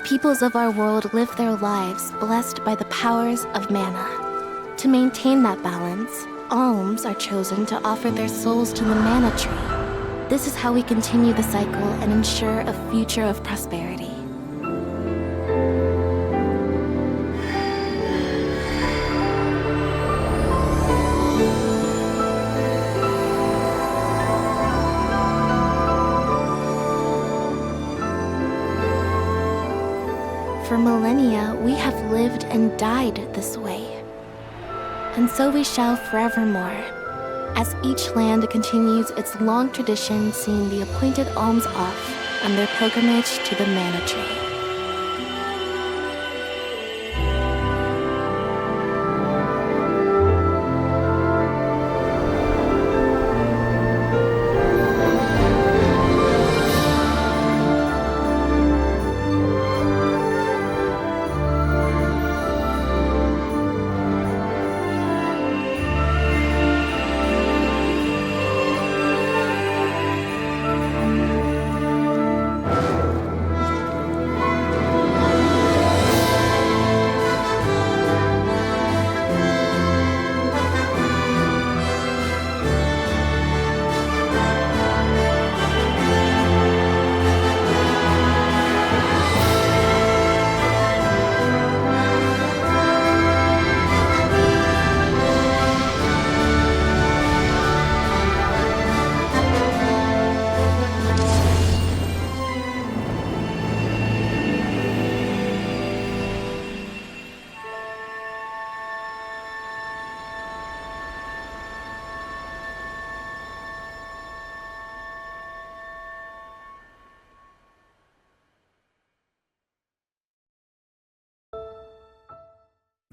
peoples of our world live their lives blessed by the powers of mana. To maintain that balance, alms are chosen to offer their souls to the mana tree. This is how we continue the cycle and ensure a future of prosperity. For millennia, we have lived and died this way. And so we shall forevermore, as each land continues its long tradition seeing the appointed alms off on their pilgrimage to the mana tree.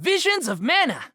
Visions of Mana!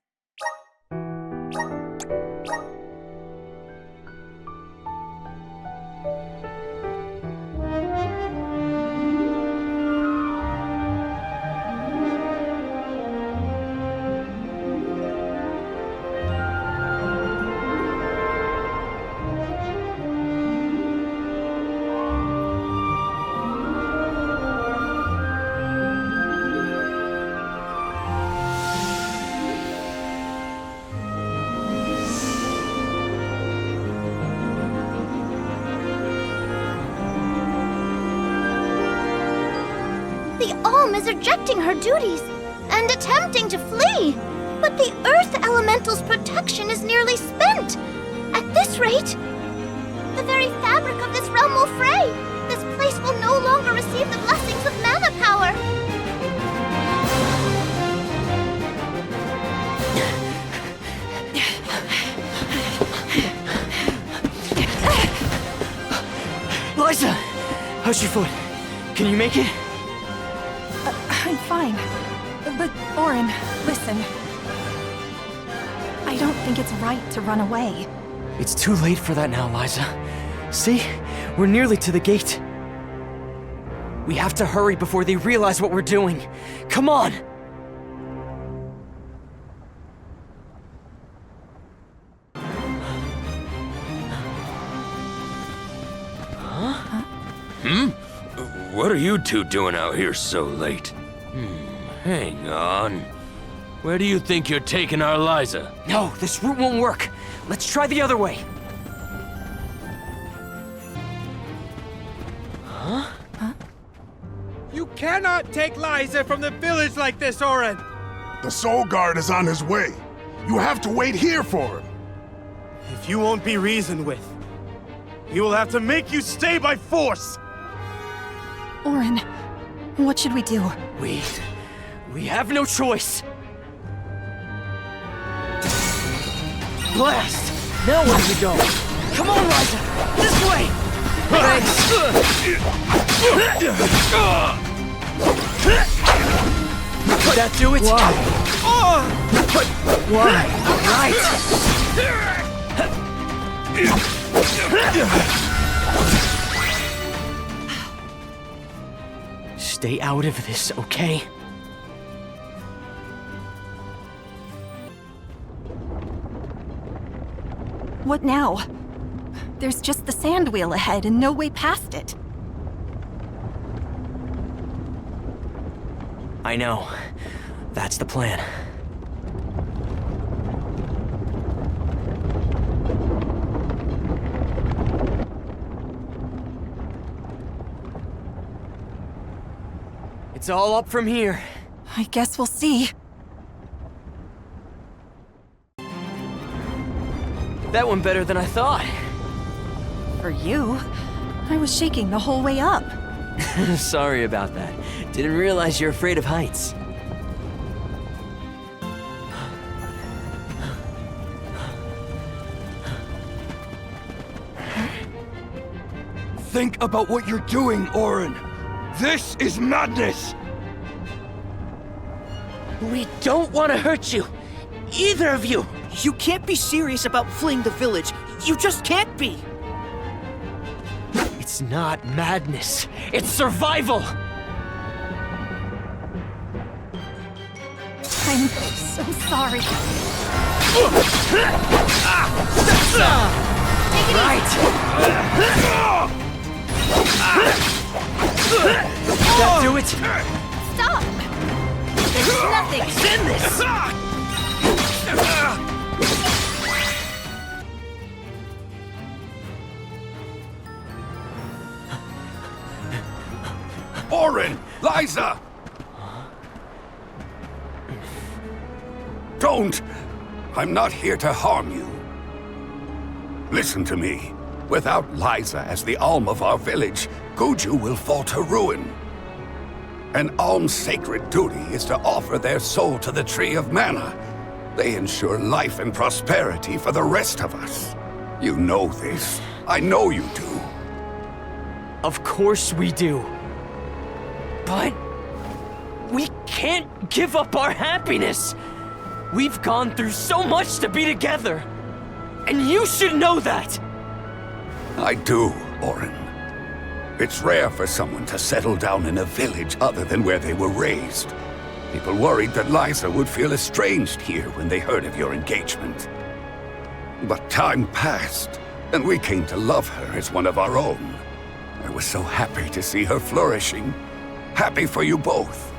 Is rejecting her duties and attempting to flee. But the Earth Elemental's protection is nearly spent. At this rate, the very fabric of this realm will fray. This place will no longer receive the blessings of mana power. Liza! How's your foot? Can you make it? I'm fine. But, Orin, listen. I don't think it's right to run away. It's too late for that now, Liza. See? We're nearly to the gate. We have to hurry before they realize what we're doing. Come on! Huh? Hmm? What are you two doing out here so late? Hang on. Where do you think you're taking our Liza? No, this route won't work. Let's try the other way. Huh? You cannot take Liza from the village like this, Orin! The Soul Guard is on his way. You have to wait here for him. If you won't be reasoned with, he will have to make you stay by force! Orin, what should we do? We have no choice. Blast! Now where do we go? Come on, Liza! This way! Could that do it? Why? Right! Stay out of this, okay? What now? There's just the sand wheel ahead and no way past it. I know. That's the plan. It's all up from here. I guess we'll see. That went better than I thought. For you, I was shaking the whole way up. Sorry about that. Didn't realize you're afraid of heights. Think about what you're doing, Auron. This is madness! We don't want to hurt you. Either of you. You can't be serious about fleeing the village. You just can't be. It's not madness. It's survival! I'm so sorry. Right! That do it? Stop! There's nothing. Send this! Auron! Liza! Don't! I'm not here to harm you. Listen to me. Without Liza as the alm of our village, Guju will fall to ruin. An alm's sacred duty is to offer their soul to the Tree of Mana. They ensure life and prosperity for the rest of us. You know this. I know you do. Of course we do. But we can't give up our happiness. We've gone through so much to be together. And you should know that. I do, Auron. It's rare for someone to settle down in a village other than where they were raised. People worried that Liza would feel estranged here when they heard of your engagement. But time passed, and we came to love her as one of our own. I was so happy to see her flourishing. Happy for you both.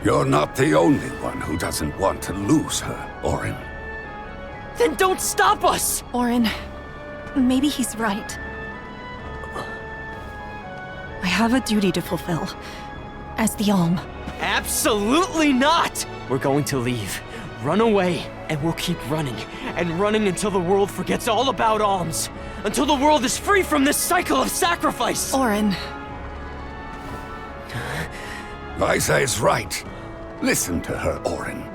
You're not the only one who doesn't want to lose her, Auron. Then don't stop us! Auron, maybe he's right. I have a duty to fulfill. As the alm. Absolutely not! We're going to leave. Run away, and we'll keep running. And running until the world forgets all about alms. Until the world is free from this cycle of sacrifice! Auron. Liza is right. Listen to her, Auron.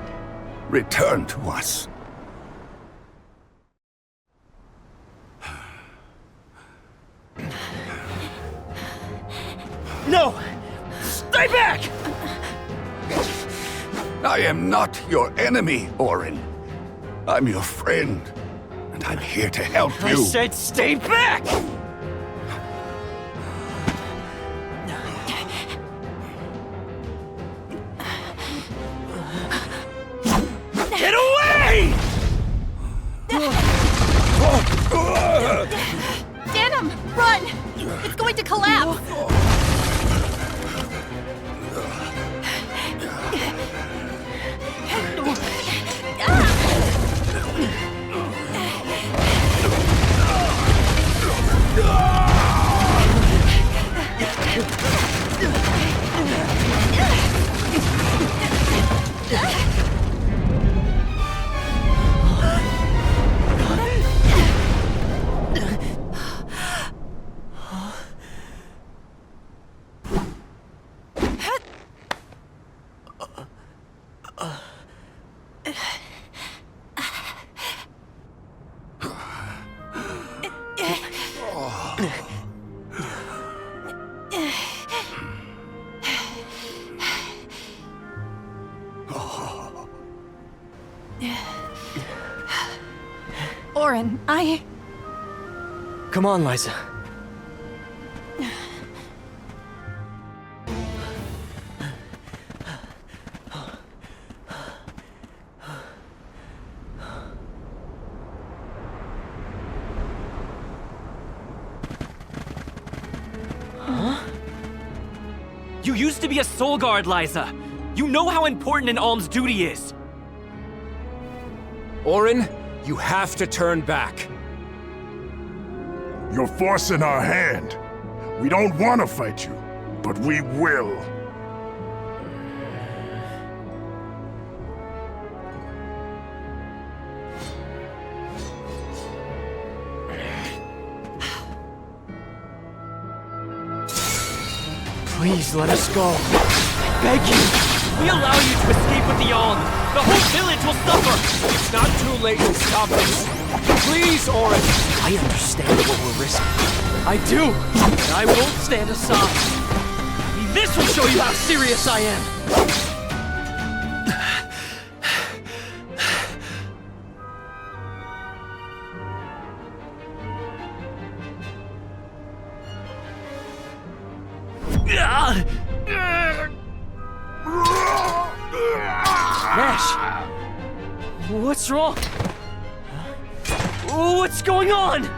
Return to us. No! Stay back! I am not your enemy, Auron. I'm your friend, and I'm here to help you. I said stay back! Get away! Denim, run! It's going to collapse! Auron, Come on, Liza. Huh? You used to be a soul guard, Liza. You know how important an alm's duty is. Orin, you have to turn back. You're forcing our hand. We don't want to fight you, but we will. Please let us go. I beg you. If we allow you to escape with the alm, the whole village will suffer. It's not too late to stop this. Please, Orin. I understand what we're risking. I do, and I won't stand aside. This will show you how serious I am. Nash, what's wrong? What's going on?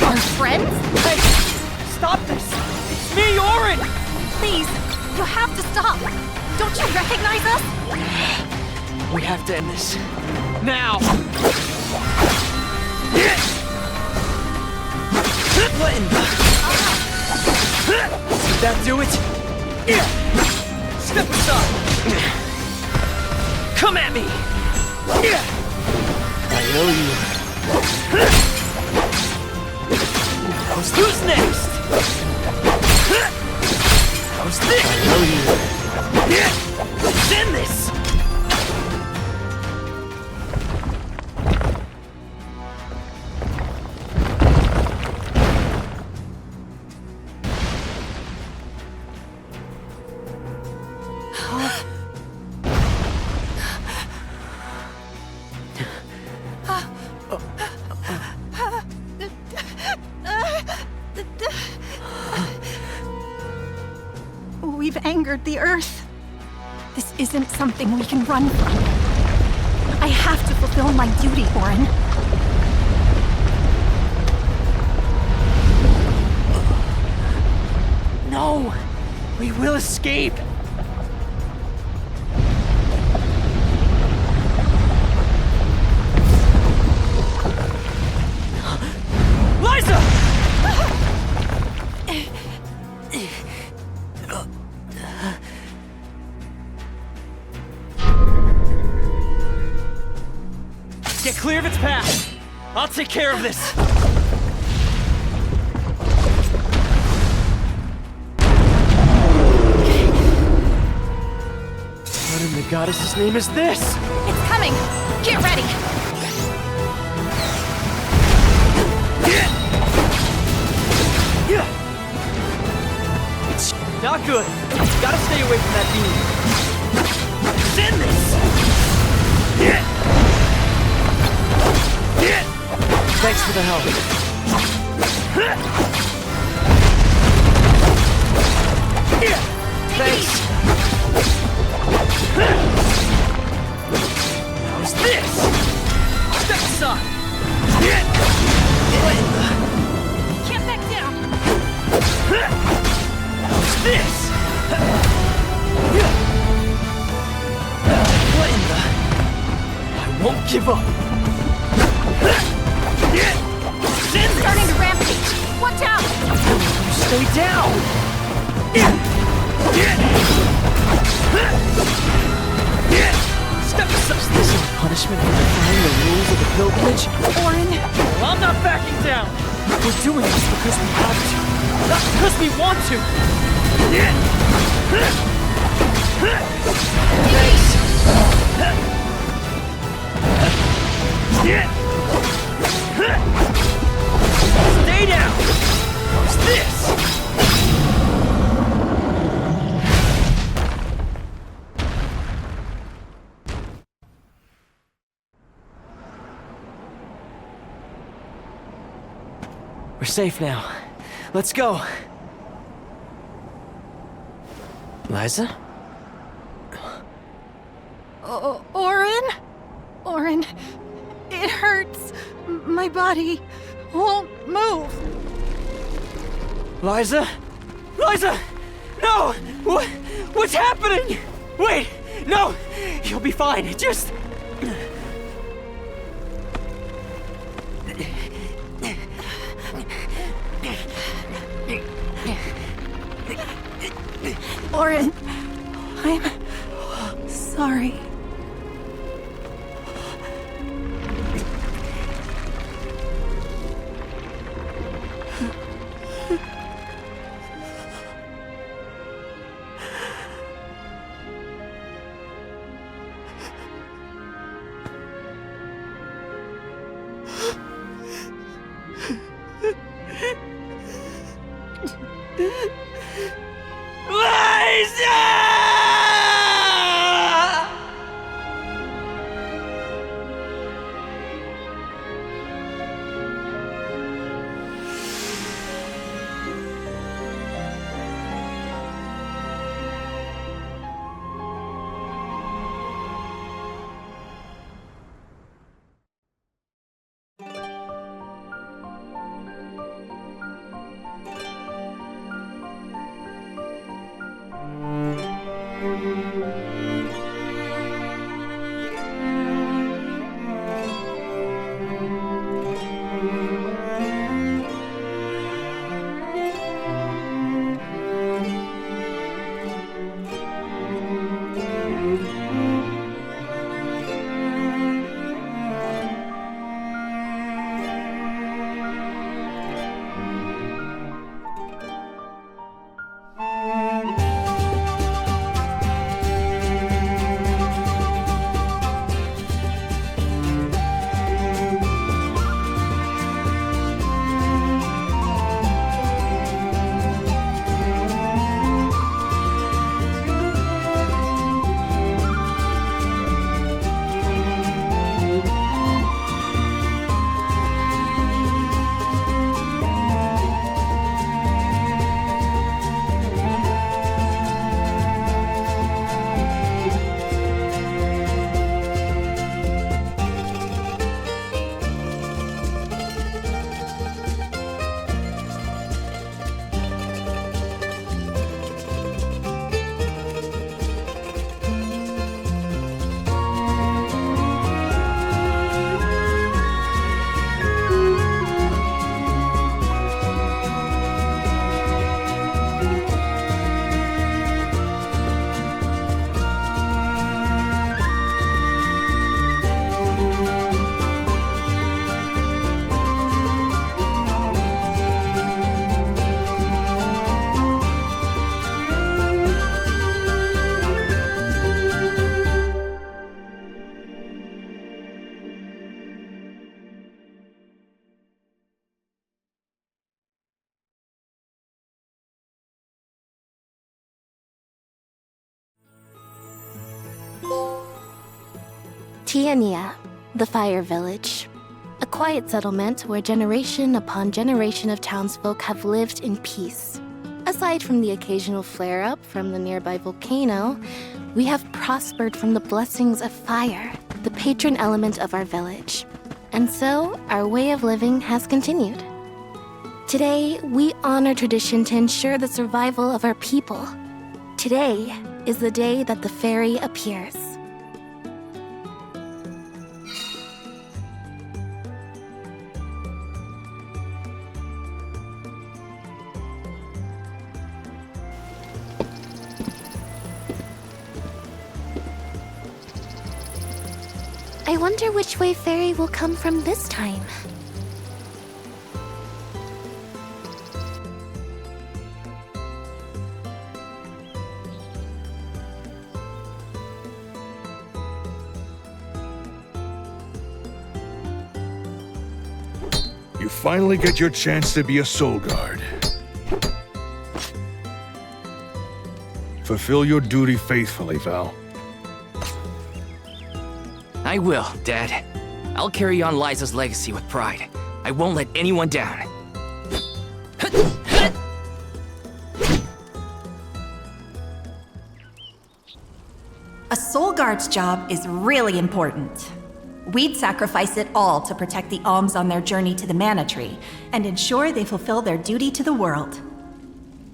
Our friends? Hey! Stop this! It's me, Orin! Please, you have to stop! Don't you recognize us? We have to end this. Now! What in the... Did that do it? Step aside! Come at me! I owe you. Who's next? How's this? I know you. Send this! We've angered the Earth. This isn't something we can run from. I have to fulfill my duty, Orin. No! We will escape! Liza! Get clear of its path! I'll take care of this! What in the goddess's name is this? It's coming! Get ready! It's not good. Gotta stay away from that beam. Send this! Thanks for the help. Thanks. How's this? Step aside. Get back down! How's this? What in the... I won't give up. It's starting to rampage! Watch out! Stay down! Step aside! Is this a punishment for defying the rules of the pilgrimage? Orin! Well, I'm not backing down! We're doing this because we have to, not because we want to! Stay down! How's this? We're safe now. Let's go. Liza? Orin? Orin, it hurts. My body won't move. Liza? Liza! No! What's happening? Wait! No! You'll be fine. Just... Orin, I'm sorry. Tiania, the Fire Village. A quiet settlement where generation upon generation of townsfolk have lived in peace. Aside from the occasional flare-up from the nearby volcano, we have prospered from the blessings of fire, the patron element of our village. And so, our way of living has continued. Today, we honor tradition to ensure the survival of our people. Today is the day that the fairy appears. I wonder which way Fairy will come from this time. You finally get your chance to be a soul guard. Fulfill your duty faithfully, Val. I will, Dad. I'll carry on Liza's legacy with pride. I won't let anyone down. A soul guard's job is really important. We'd sacrifice it all to protect the alms on their journey to the mana tree and ensure they fulfill their duty to the world.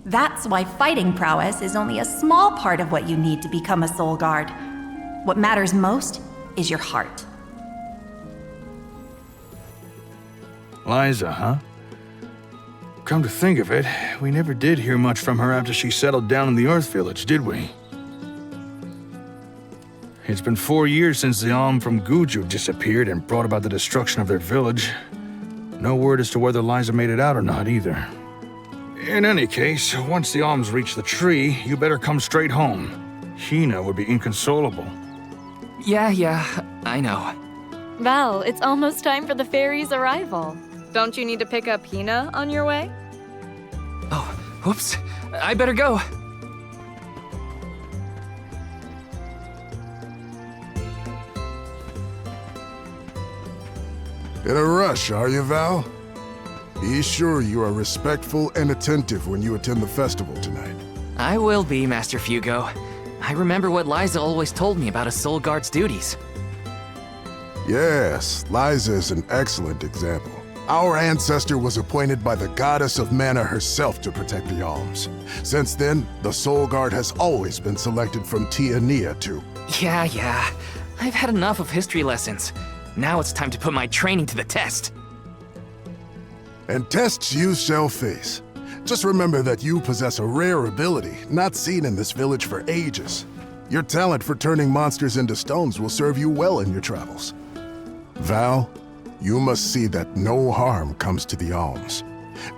That's why fighting prowess is only a small part of what you need to become a soul guard. What matters most is your heart. Liza, huh? Come to think of it, we never did hear much from her after she settled down in the Earth Village, did we? It's been 4 years since the Alm from Guju disappeared and brought about the destruction of their village. No word as to whether Liza made it out or not, either. In any case, once the Alms reach the tree, you better come straight home. Hinna would be inconsolable. Yeah, I know. Val, it's almost time for the fairy's arrival. Don't you need to pick up Hinna on your way? Oh, whoops. I better go. In a rush, are you, Val? Be sure you are respectful and attentive when you attend the festival tonight. I will be, Master Fugo. I remember what Liza always told me about a soul guard's duties. Yes, Liza is an excellent example. Our ancestor was appointed by the goddess of mana herself to protect the alms. Since then, the soul guard has always been selected from Tiania too. Yeah. I've had enough of history lessons. Now it's time to put my training to the test. And tests you shall face. Just remember that you possess a rare ability not seen in this village for ages. Your talent for turning monsters into stones will serve you well in your travels. Val, you must see that no harm comes to the alms,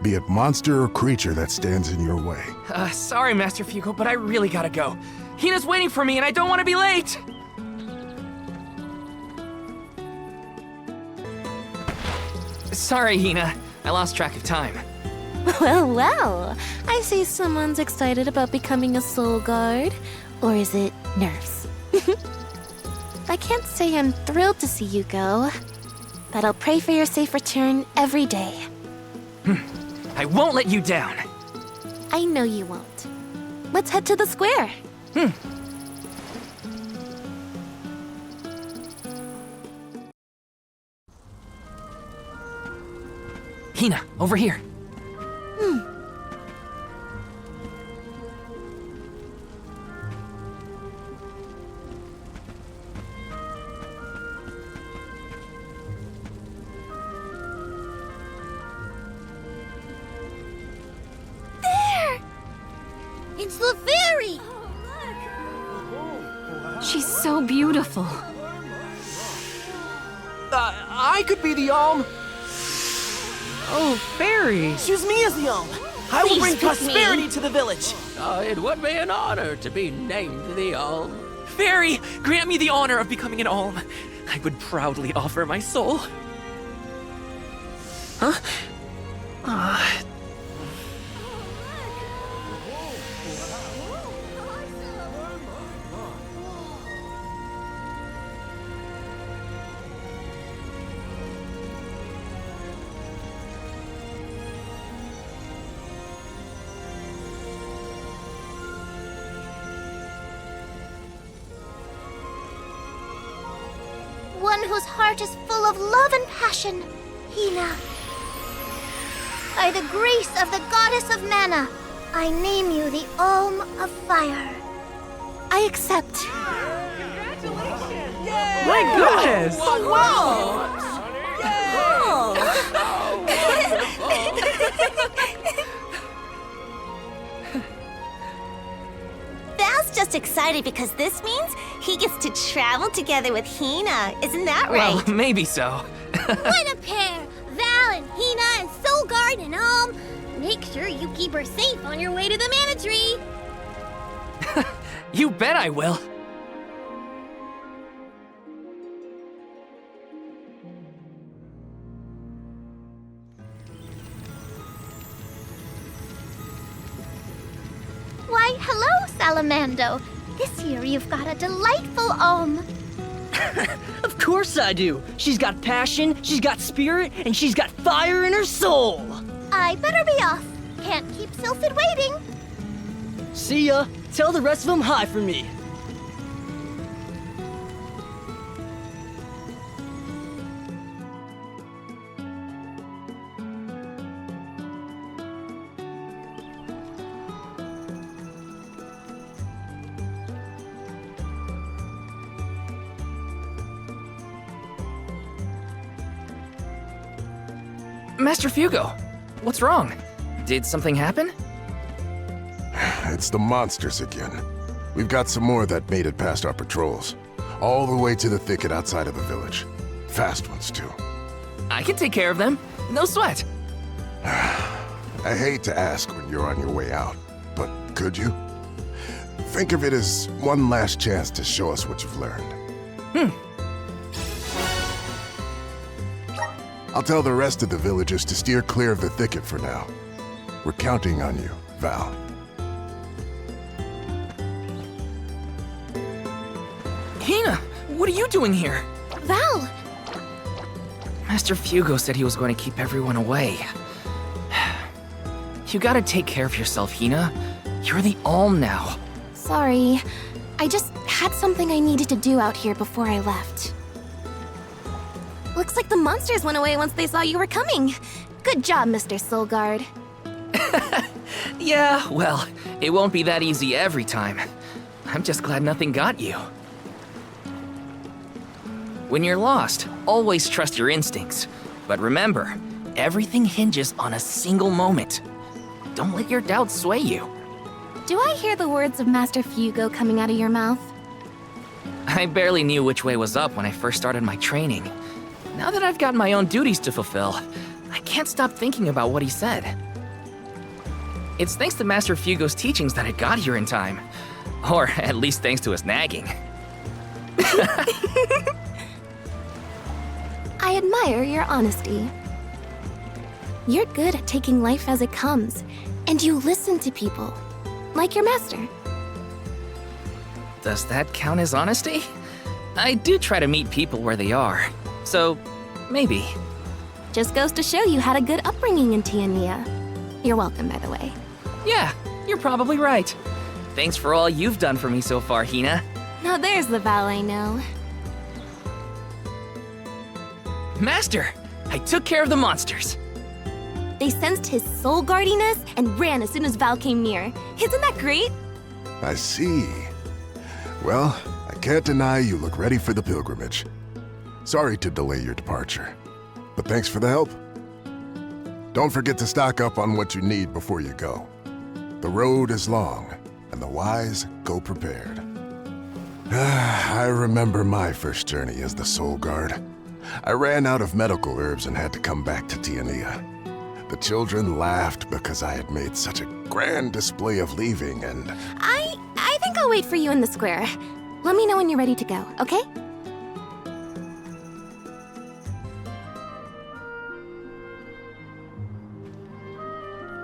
be it monster or creature that stands in your way. Sorry, Master Fugo, but I really gotta go. Hinna's waiting for me and I don't want to be late! Sorry, Hinna. I lost track of time. Well, I see someone's excited about becoming a soul guard. Or is it nerves? I can't say I'm thrilled to see you go, but I'll pray for your safe return every day. I won't let you down. I know you won't. Let's head to the square. Hinna, over here. It's the fairy! She's so beautiful. I could be the alm. Oh, fairy. Choose me as the alm. I will bring Please pick prosperity me. to the village. It would be an honor to be named the Alm. Fairy, grant me the honor of becoming an alm. I would proudly offer my soul. Huh? One whose heart is full of love and passion, Hinna. By the grace of the goddess of mana, I name you the Alm of Fire. I accept. My goodness! Val's just excited because this means he gets to travel together with Hinna. Isn't that right? Well, maybe so. What a pair! Val and Hinna and Soul Guard and Alm. Make sure you keep her safe on your way to the Mana Tree. You bet I will. Why, hello, Salamando. This year you've got a delightful Alm. Of course I do. She's got passion, she's got spirit, and she's got fire in her soul. I better be off. Can't keep Sylphid waiting. See ya. Tell the rest of them hi for me. Master Fugo, what's wrong? Did something happen? It's the monsters again. We've got some more that made it past our patrols. All the way to the thicket outside of the village. Fast ones, too. I can take care of them. No sweat. I hate to ask when you're on your way out, but could you? Think of it as one last chance to show us what you've learned. I'll tell the rest of the villagers to steer clear of the thicket for now. We're counting on you, Val. Hinna, what are you doing here? Val! Master Fugo said he was going to keep everyone away. You gotta take care of yourself, Hinna. You're the Alm now. Sorry. I just had something I needed to do out here before I left. Looks like the monsters went away once they saw you were coming. Good job, Mr. Soulguard. Yeah, well, it won't be that easy every time. I'm just glad nothing got you. When you're lost, always trust your instincts. But remember, everything hinges on a single moment. Don't let your doubts sway you. Do I hear the words of Master Fugo coming out of your mouth? I barely knew which way was up when I first started my training. Now that I've got my own duties to fulfill, I can't stop thinking about what he said. It's thanks to Master Fugo's teachings that I got here in time. Or at least thanks to his nagging. I admire your honesty. You're good at taking life as it comes, and you listen to people, like your master. Does that count as honesty? I do try to meet people where they are, so maybe. Just goes to show you had a good upbringing in Tiania. You're welcome, by the way. Yeah, you're probably right. Thanks for all you've done for me so far, Hinna. Now there's the Val I know. Master, I took care of the monsters. They sensed his soul guardiness and ran as soon as Val came near. Isn't that great? I see. Well, I can't deny you look ready for the pilgrimage. Sorry to delay your departure, but thanks for the help. Don't forget to stock up on what you need before you go. The road is long, and the wise go prepared. I remember my first journey as the Soul Guard. I ran out of medical herbs and had to come back to Tiania. The children laughed because I had made such a grand display of leaving, and... I think I'll wait for you in the square. Let me know when you're ready to go, okay?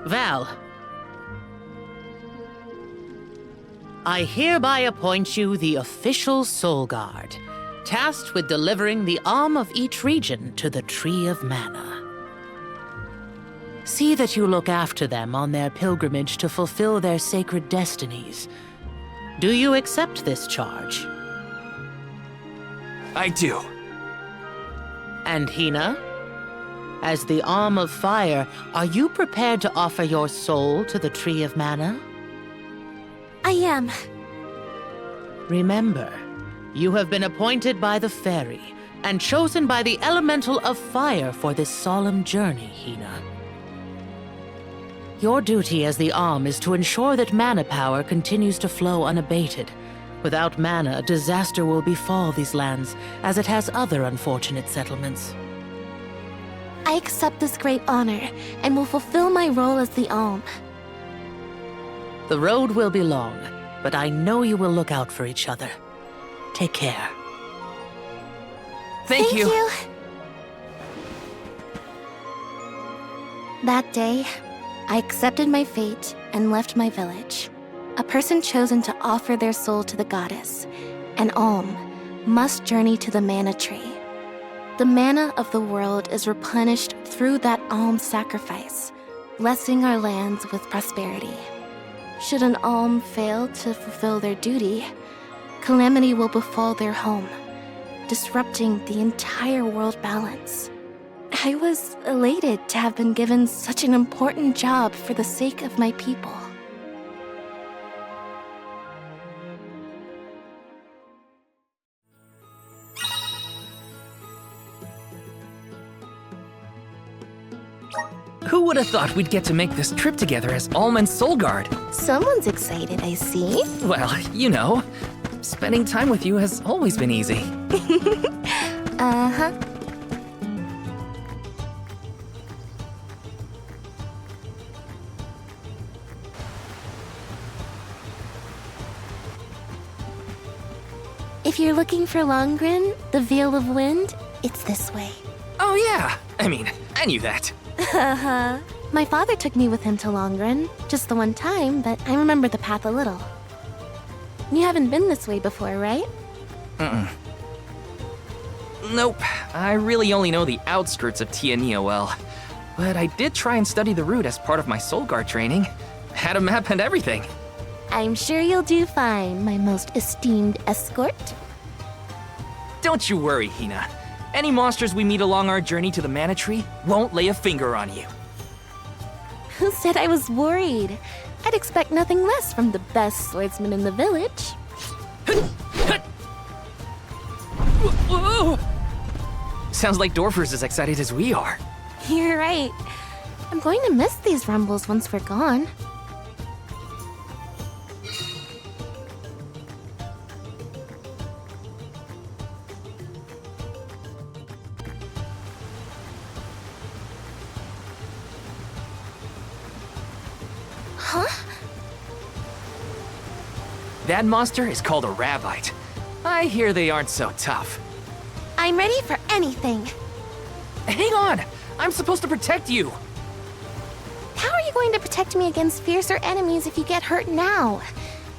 Val, I hereby appoint you the official Soul Guard, tasked with delivering the Alm of each region to the Tree of Mana. See that you look after them on their pilgrimage to fulfill their sacred destinies. Do you accept this charge? I do. And Hinna? As the Alm of Fire, are you prepared to offer your soul to the Tree of Mana? I am. Remember, you have been appointed by the fairy and chosen by the elemental of fire for this solemn journey, Hinna. Your duty as the Alm is to ensure that mana power continues to flow unabated. Without mana, disaster will befall these lands, as it has other unfortunate settlements. I accept this great honor and will fulfill my role as the Alm. The road will be long, but I know you will look out for each other. Take care. Thank you. That day, I accepted my fate and left my village. A person chosen to offer their soul to the goddess, an Alm, must journey to the mana tree. The mana of the world is replenished through that Alm sacrifice. blessing our lands with prosperity. Should an alm fail to fulfill their duty, calamity will befall their home, disrupting the entire world balance. I was elated to have been given such an important job for the sake of my people. Who would have thought we'd get to make this trip together as Alm and Solgard? Someone's excited, I see. Well, you know, spending time with you has always been easy. Uh-huh. If you're looking for Longren, the Veil of Wind, it's this way. Oh yeah, I mean, I knew that. Uh-huh. My father took me with him to Longren, just the one time, but I remember the path a little. You haven't been this way before, right? Nope, I really only know the outskirts of Tiania well. But I did try and study the route as part of my Solgard training. Had a map and everything. I'm sure you'll do fine, my most esteemed escort. Don't you worry, Hinna. Any monsters we meet along our journey to the Mana Tree won't lay a finger on you. Who said I was worried? I'd expect nothing less from the best swordsman in the village. Whoa! Sounds like Dorfer's as excited as we are. You're right. I'm going to miss these rumbles once we're gone. Huh? That monster is called a Rabbite. I hear they aren't so tough. I'm ready for anything. Hang on! I'm supposed to protect you! How are you going to protect me against fiercer enemies if you get hurt now?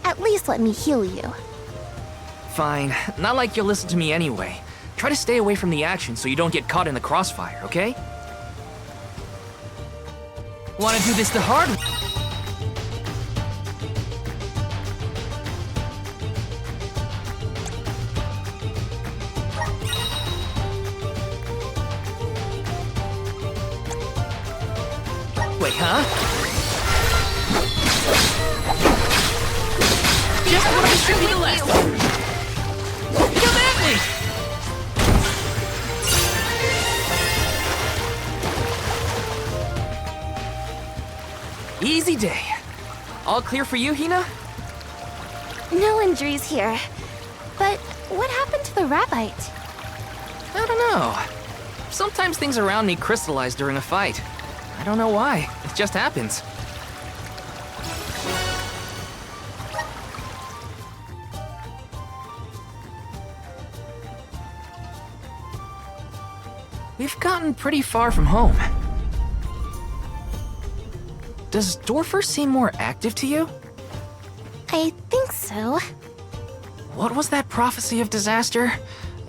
At least let me heal you. Fine. Not like you'll listen to me anyway. Try to stay away from the action so you don't get caught in the crossfire, okay? Wanna do this the hard way? Wait, huh? Just what I should be left! Come at me! Easy day. All clear for you, Hinna? No injuries here. But what happened to the Rabbite? I don't know. Sometimes things around me crystallize during a fight. I don't know why. It just happens. We've gotten pretty far from home. Does Dorfer seem more active to you? I think so. What was that prophecy of disaster?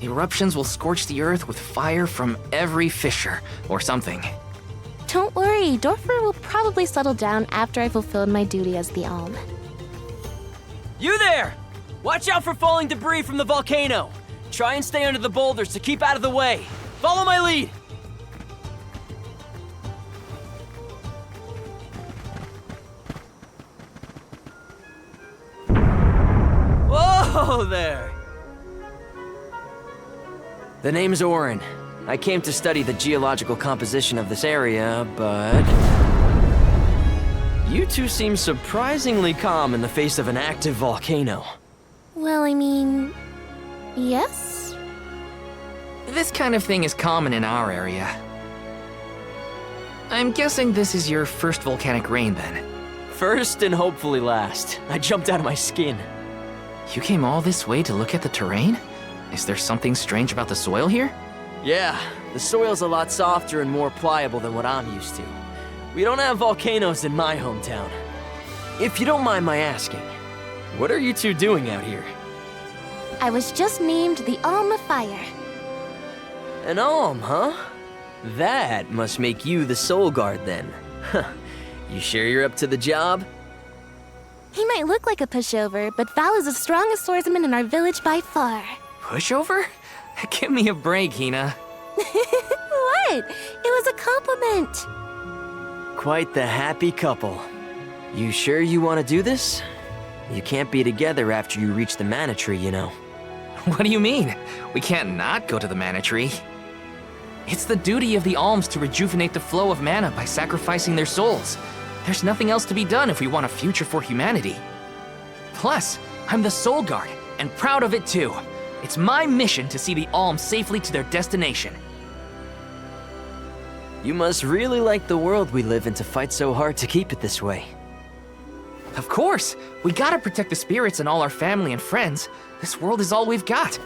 Eruptions will scorch the earth with fire from every fissure, or something. Don't worry, Dorfer will probably settle down after I fulfilled my duty as the Alm. You there! Watch out for falling debris from the volcano. Try and stay under the boulders to keep out of the way. Follow my lead! Whoa there! The name's Orin. I came to study the geological composition of this area, but... You two seem surprisingly calm in the face of an active volcano. Well, I mean... yes? This kind of thing is common in our area. I'm guessing this is your first volcanic rain, then. First and hopefully last. I jumped out of my skin. You came all this way to look at the terrain? Is there something strange about the soil here? Yeah, the soil's a lot softer and more pliable than what I'm used to. We don't have volcanoes in my hometown. If you don't mind my asking, what are you two doing out here? I was just named the Alm of Fire. An Alm, huh? That must make you the Soul Guard then. You sure you're up to the job? He might look like a pushover, but Val is the strongest swordsman in our village by far. Pushover? Give me a break, Hinna. What? It was a compliment. Quite the happy couple. You sure you want to do this? You can't be together after you reach the mana tree, you know. What do you mean? We can't not go to the mana tree. It's the duty of the alms to rejuvenate the flow of mana by sacrificing their souls. There's nothing else to be done if we want a future for humanity. Plus, I'm the Soul Guard, and proud of it too. It's my mission to see the alms safely to their destination. You must really like the world we live in to fight so hard to keep it this way. Of course! We gotta protect the spirits and all our family and friends. This world is all we've got.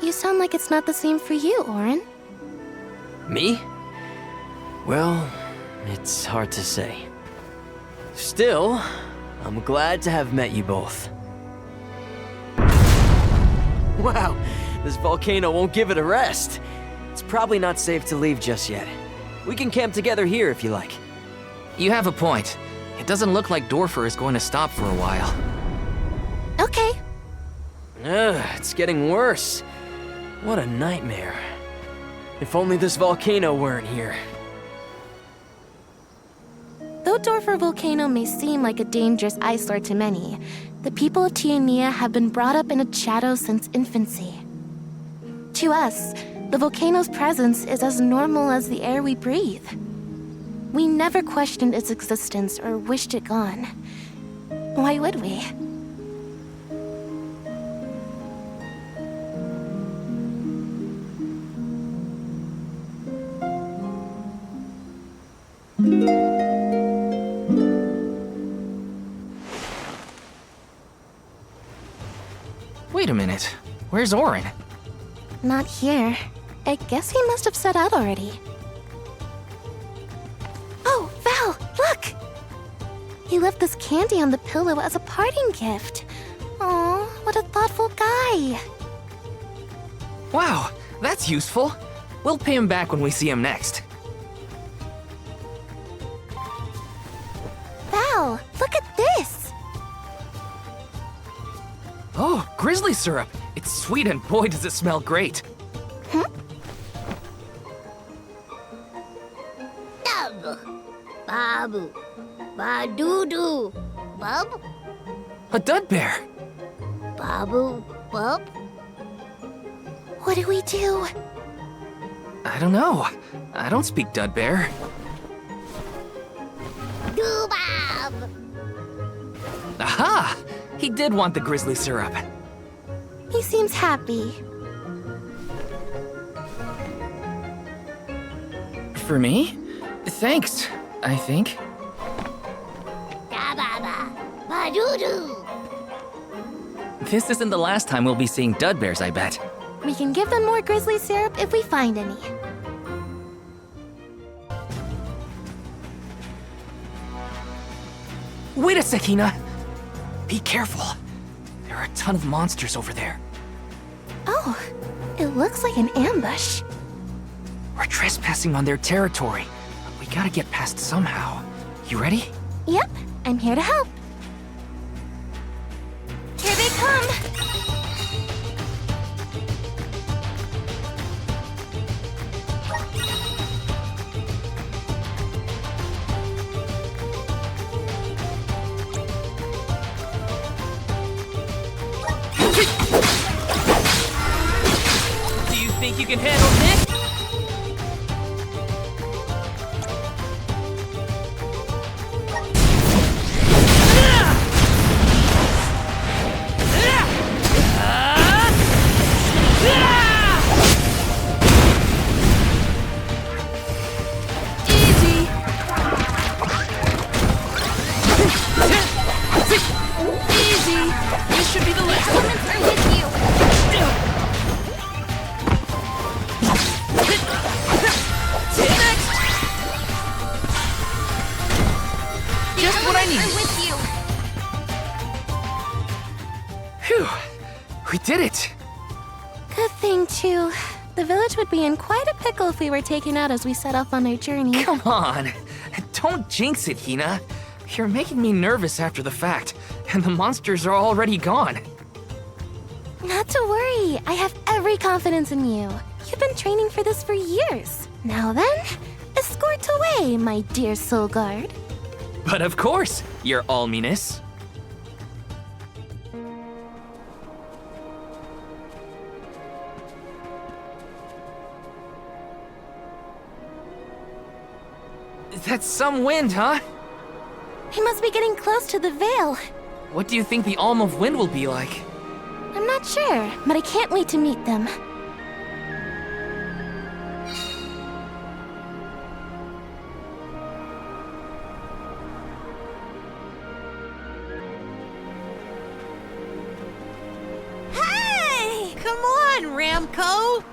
You sound like it's not the same for you, Orin. Me? Well, it's hard to say. Still, I'm glad to have met you both. Wow, this volcano won't give it a rest. It's probably not safe to leave just yet. We can camp together here if you like. You have a point. It doesn't look like Dorfer is going to stop for a while. Okay. It's getting worse. What a nightmare. If only this volcano weren't here. Though Dorfer Volcano may seem like a dangerous eyesore to many, the people of Tiania have been brought up in its shadow since infancy. To us, the volcano's presence is as normal as the air we breathe. We never questioned its existence or wished it gone. Why would we? Wait a minute. Where's Orin? Not here. I guess he must have set out already. Oh, Val, look! He left this candy on the pillow as a parting gift. Aw, what a thoughtful guy. Wow, that's useful. We'll pay him back when we see him next. Val, look at this! Oh, grizzly syrup. It's sweet and boy does it smell great. Babu, Badudu, Bub, A dud bear. Babu, Bub. What do we do? I don't know. I don't speak dud bear. Dubab. Aha! He did want the grizzly syrup. He seems happy. For me? Thanks, I think. Dababa, Badudu. This isn't the last time we'll be seeing dud bears, I bet. We can give them more grizzly syrup if we find any. Wait a sec, Hinna. Be careful. There are a ton of monsters over there. Oh, it looks like an ambush. We're trespassing on their territory. We gotta get past somehow. You ready? Yep, I'm here to help. Here they come! Do you think you can handle this? We did it! Good thing, too. The village would be in quite a pickle if we were taken out as we set off on our journey. Come on! Don't jinx it, Hinna. You're making me nervous after the fact, and the monsters are already gone. Not to worry, I have every confidence in you. You've been training for this for years. Now then, escort away, my dear soul guard. But of course, your alminess. That's some wind, huh? We must be getting close to the Veil. What do you think the Alm of Wind will be like? I'm not sure, but I can't wait to meet them. Hey! Come on, Ramco!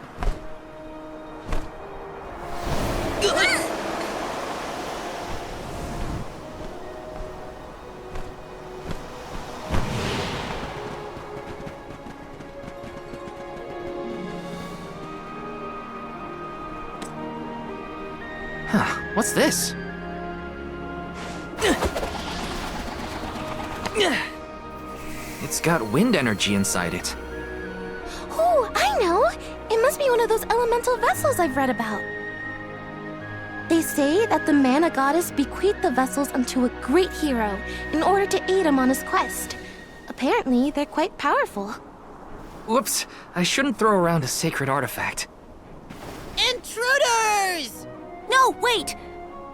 What's this? It's got wind energy inside it. Oh, I know! It must be one of those elemental vessels I've read about. They say that the mana goddess bequeathed the vessels unto a great hero in order to aid him on his quest. Apparently, they're quite powerful. Whoops, I shouldn't throw around a sacred artifact. Intruders! No, wait!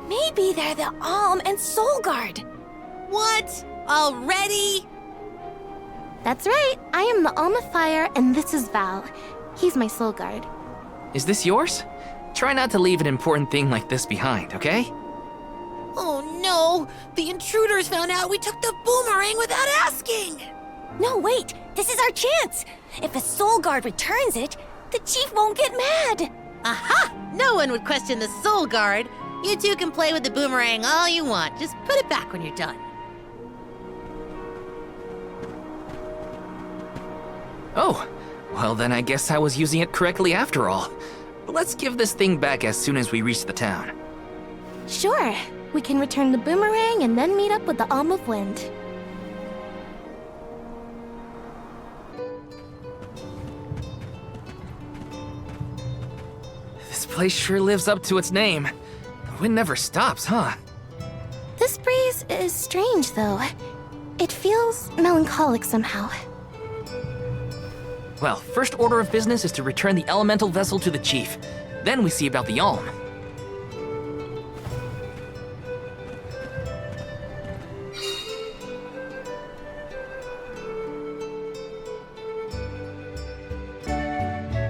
Maybe they're the Alm and Soul Guard. What? Already? That's right. I am the Alm of Fire, and this is Val. He's my Soul Guard. Is this yours? Try not to leave an important thing like this behind, okay? Oh no! The intruders found out we took the boomerang without asking! No, wait! This is our chance! If a Soul Guard returns it, the Chief won't get mad! Aha! No one would question the Soul Guard. You two can play with the boomerang all you want. Just put it back when you're done. Oh, well then I guess I was using it correctly after all. Let's give this thing back as soon as we reach the town. Sure. We can return the boomerang and then meet up with the Alm of Wind. This place sure lives up to its name. The wind never stops, huh? This breeze is strange, though. It feels melancholic somehow. Well, first order of business is to return the elemental vessel to the chief. Then we see about the Alm.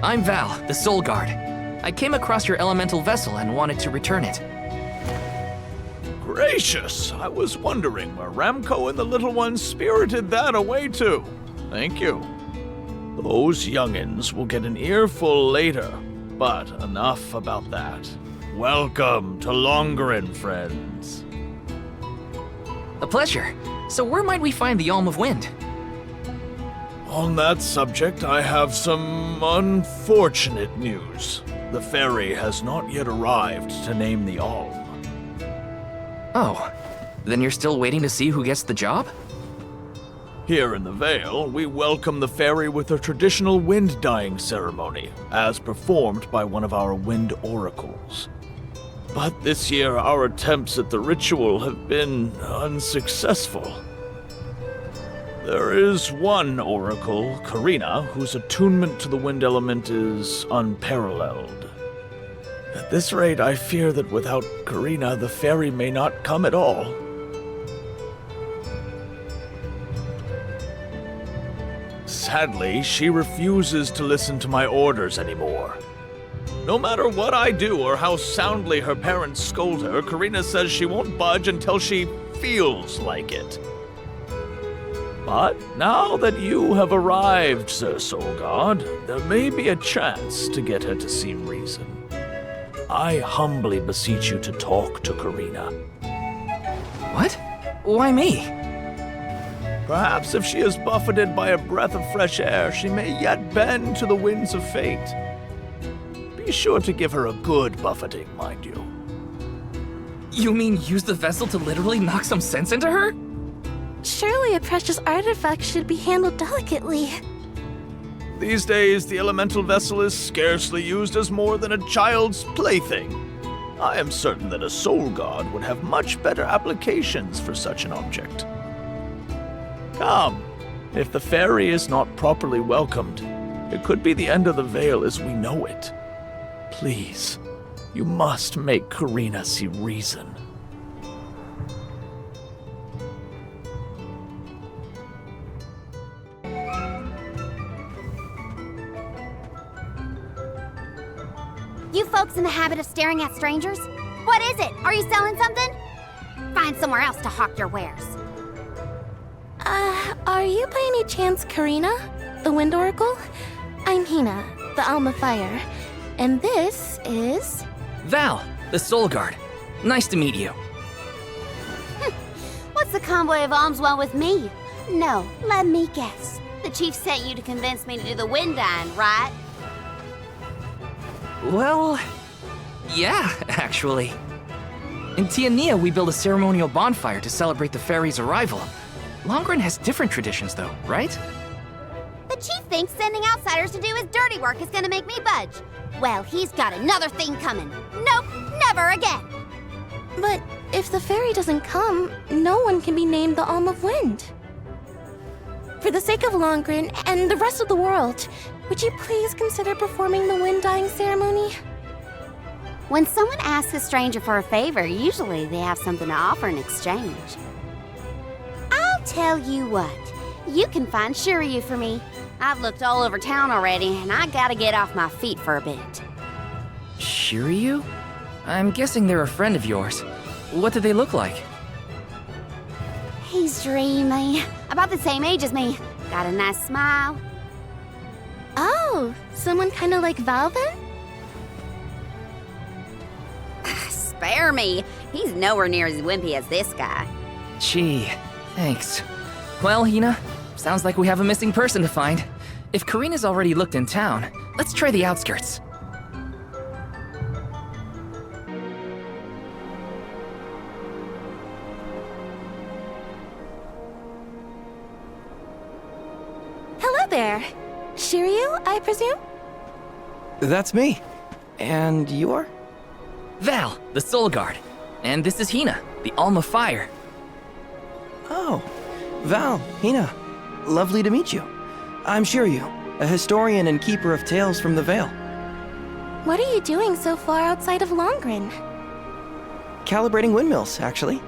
I'm Val, the Soul Guard. I came across your elemental vessel and wanted to return it. Gracious! I was wondering where Ramco and the little ones spirited that away to. Thank you. Those youngins will get an earful later, but enough about that. Welcome to Longerin, friends. A pleasure. So where might we find the Alm of Wind? On that subject, I have some unfortunate news. The ferry has not yet arrived to name the Alm. Oh, then you're still waiting to see who gets the job? Here in the Vale, we welcome the ferry with a traditional wind-dyeing ceremony, as performed by one of our wind oracles. But this year, our attempts at the ritual have been unsuccessful. There is one oracle, Karina, whose attunement to the wind element is unparalleled. At this rate, I fear that without Karina, the ferry may not come at all. Sadly, she refuses to listen to my orders anymore. No matter what I do or how soundly her parents scold her, Karina says she won't budge until she feels like it. But now that you have arrived, Sir Soul God, there may be a chance to get her to see reason. I humbly beseech you to talk to Karina. What? Why me? Perhaps if she is buffeted by a breath of fresh air, she may yet bend to the winds of fate. Be sure to give her a good buffeting, mind you. You mean use the vessel to literally knock some sense into her? Surely a precious artifact should be handled delicately. These days, the elemental vessel is scarcely used as more than a child's plaything. I am certain that a soul guard would have much better applications for such an object. Come, if the fairy is not properly welcomed, it could be the end of the Vale as we know it. Please, you must make Karina see reason. You folks in the habit of staring at strangers? What is it? Are you selling something? Find somewhere else to hawk your wares. Are you by any chance Karina, the Wind Oracle? I'm Hinna, the Alma Fire, and this is... Val, the Soul Guard. Nice to meet you. What's the convoy of alms want with me? No, let me guess. The chief sent you to convince me to do the wind dine, right? Well, yeah, actually. In Tiania, we build a ceremonial bonfire to celebrate the fairy's arrival. Longren has different traditions, though, right? The chief thinks sending outsiders to do his dirty work is gonna make me budge. Well, he's got another thing coming. Nope, never again. But if the fairy doesn't come, no one can be named the Alm of Wind. For the sake of Longren and the rest of the world, would you please consider performing the wind dyeing ceremony? When someone asks a stranger for a favor, usually they have something to offer in exchange. I'll tell you what, you can find Shiryu for me. I've looked all over town already, and I gotta get off my feet for a bit. Shiryu? I'm guessing they're a friend of yours. What do they look like? He's dreamy, about the same age as me. Got a nice smile. Oh, someone kinda like Val then? Spare me, he's nowhere near as wimpy as this guy. Gee, thanks. Well, Hinna, sounds like we have a missing person to find. If Karina's already looked in town, let's try the outskirts. Hello there. Shiryu, I presume? That's me. And you are? Val, the Soul Guard. And this is Hinna, the Alma Fire. Oh, Val, Hinna. Lovely to meet you. I'm Shiryu, a historian and keeper of tales from the Vale. What are you doing so far outside of Longren? Calibrating windmills, actually.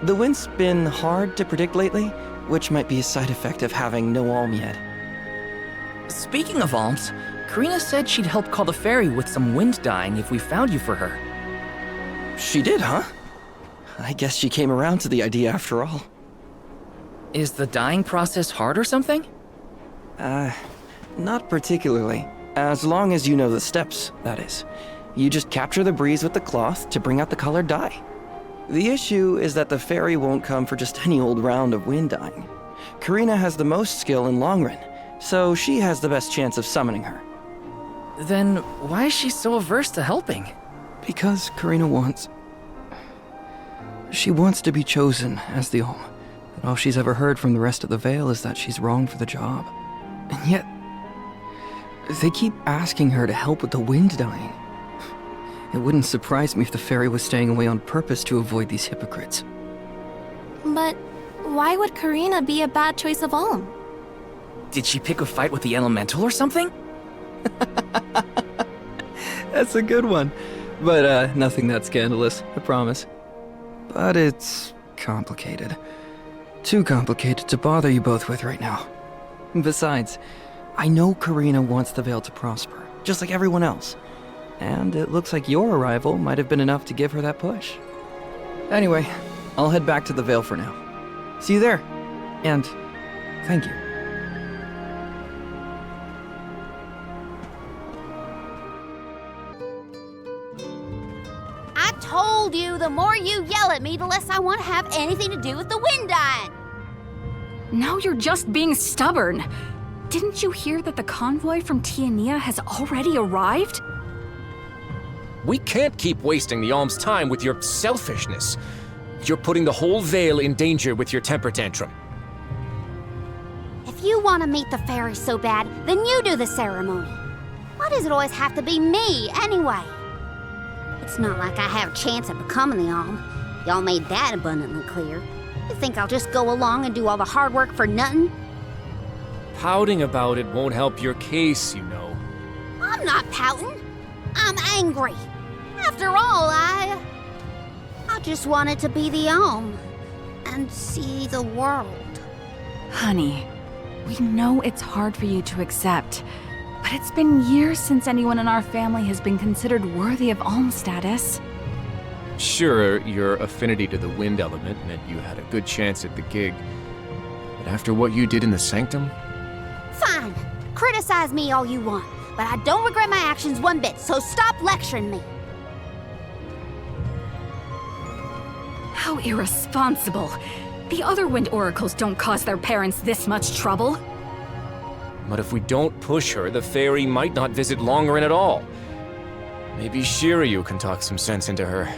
The wind's been hard to predict lately, which might be a side effect of having no alm yet. Speaking of alms, Karina said she'd help call the fairy with some wind dyeing if we found you for her. She did, huh? I guess she came around to the idea after all. Is the dyeing process hard or something? Not particularly. As long as you know the steps, that is. You just capture the breeze with the cloth to bring out the colored dye. The issue is that the fairy won't come for just any old round of wind dyeing. Karina has the most skill in Longren, so she has the best chance of summoning her. Then why is she so averse to helping? Because Karina wants... She wants to be chosen as the Alm. But all she's ever heard from the rest of the Vale is that she's wrong for the job. And yet, they keep asking her to help with the wind dyeing. It wouldn't surprise me if the fairy was staying away on purpose to avoid these hypocrites. But why would Karina be a bad choice of Alm? Did she pick a fight with the elemental or something? That's a good one. But nothing that scandalous, I promise. But it's complicated. Too complicated to bother you both with right now. Besides, I know Karina wants the Vale to prosper, just like everyone else. And it looks like your arrival might have been enough to give her that push. Anyway, I'll head back to the Vale for now. See you there. And thank you. I told you, the more you yell at me, the less I want to have anything to do with the wind dyeing. Now you're just being stubborn. Didn't you hear that the convoy from Tiania has already arrived? We can't keep wasting the Alm's time with your selfishness. You're putting the whole Vale in danger with your temper tantrum. If you want to meet the fairies so bad, then you do the ceremony. Why does it always have to be me, anyway? It's not like I have a chance of becoming the Alm. Y'all made that abundantly clear. You think I'll just go along and do all the hard work for nothing? Pouting about it won't help your case, you know. I'm not pouting. I'm angry. After all, I just wanted to be the Alm and see the world. Honey, we know it's hard for you to accept, but it's been years since anyone in our family has been considered worthy of Alm status. Sure, your affinity to the wind element meant you had a good chance at the gig. But after what you did in the Sanctum? Fine. Criticize me all you want, but I don't regret my actions one bit, so stop lecturing me. How irresponsible. The other wind oracles don't cause their parents this much trouble. But if we don't push her, the fairy might not visit Longerin at all. Maybe Shiryu can talk some sense into her.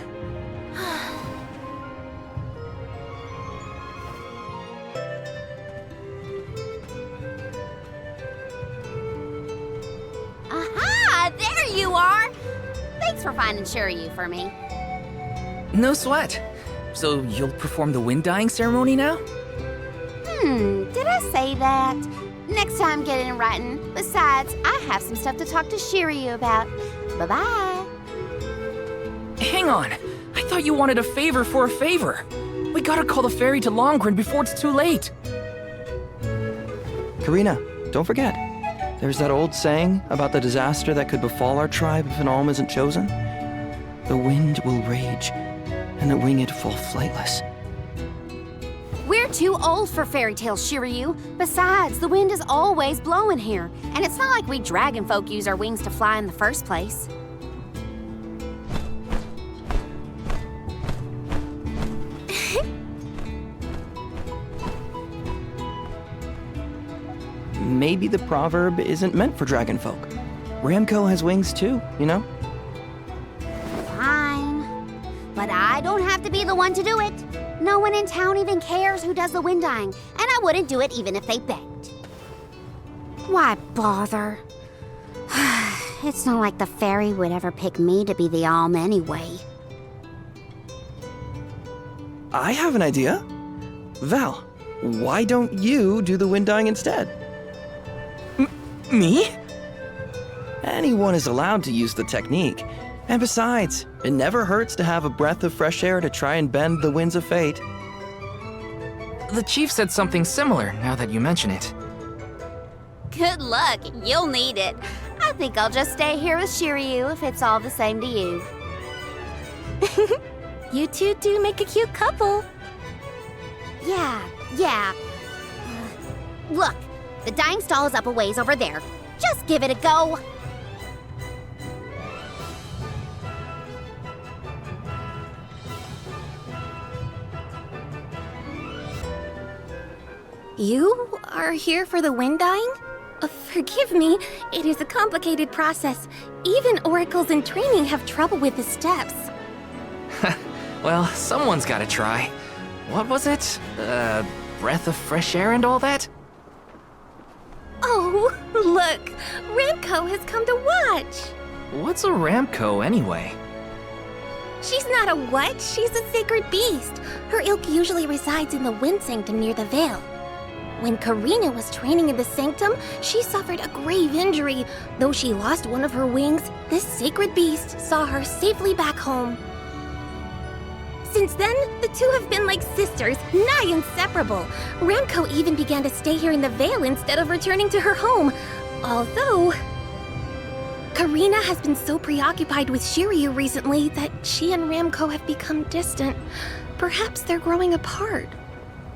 Aha! There you are! Thanks for finding Shiryu for me. No sweat. So you'll perform the wind dyeing ceremony now? Did I say that? Next time, get it in writing. Besides, I have some stuff to talk to Shiryu about. Bye-bye. Hang on. I thought you wanted a favor for a favor. We gotta call the fairy to Longren before it's too late. Karina, don't forget. There's that old saying about the disaster that could befall our tribe if an Alm isn't chosen. The wind will rage, and the winged fall flightless. We're too old for fairy tales, Shiryu. Besides, the wind is always blowing here, and it's not like we dragon folk use our wings to fly in the first place. Maybe the proverb isn't meant for dragon folk. Ramco has wings too, you know? Fine. But I don't have to be the one to do it. No one in town even cares who does the wind dyeing, and I wouldn't do it even if they begged. Why bother? It's not like the fairy would ever pick me to be the Alm anyway. I have an idea. Val, why don't you do the wind dyeing instead? Me? Anyone is allowed to use the technique. And besides, it never hurts to have a breath of fresh air to try and bend the winds of fate. The chief said something similar, now that you mention it. Good luck, you'll need it. I think I'll just stay here with Shiryu if it's all the same to you. You two do make a cute couple. Yeah. Look, the dyeing stall is up a ways over there. Just give it a go. You are here for the wind dyeing? Forgive me, it is a complicated process. Even oracles in training have trouble with the steps. Well, someone's gotta try. What was it? Breath of fresh air and all that? Oh, look! Ramco has come to watch! What's a Ramco, anyway? She's not a what? She's a sacred beast. Her ilk usually resides in the Wind Sanctum near the Vale. When Karina was training in the Sanctum, she suffered a grave injury. Though she lost one of her wings, this sacred beast saw her safely back home. Since then, the two have been like sisters, nigh inseparable. Ramco even began to stay here in the Vale instead of returning to her home. Although, Karina has been so preoccupied with Shiryu recently that she and Ramco have become distant. Perhaps they're growing apart.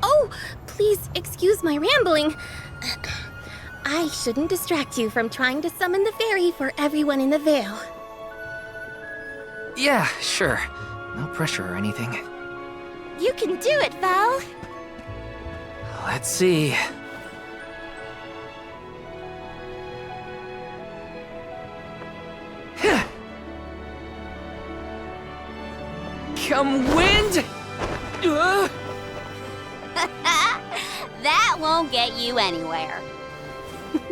Oh, please excuse my rambling. I shouldn't distract you from trying to summon the fairy for everyone in the Vale. Yeah, sure. No pressure or anything. You can do it, Val. Let's see. Come wind! That won't get you anywhere.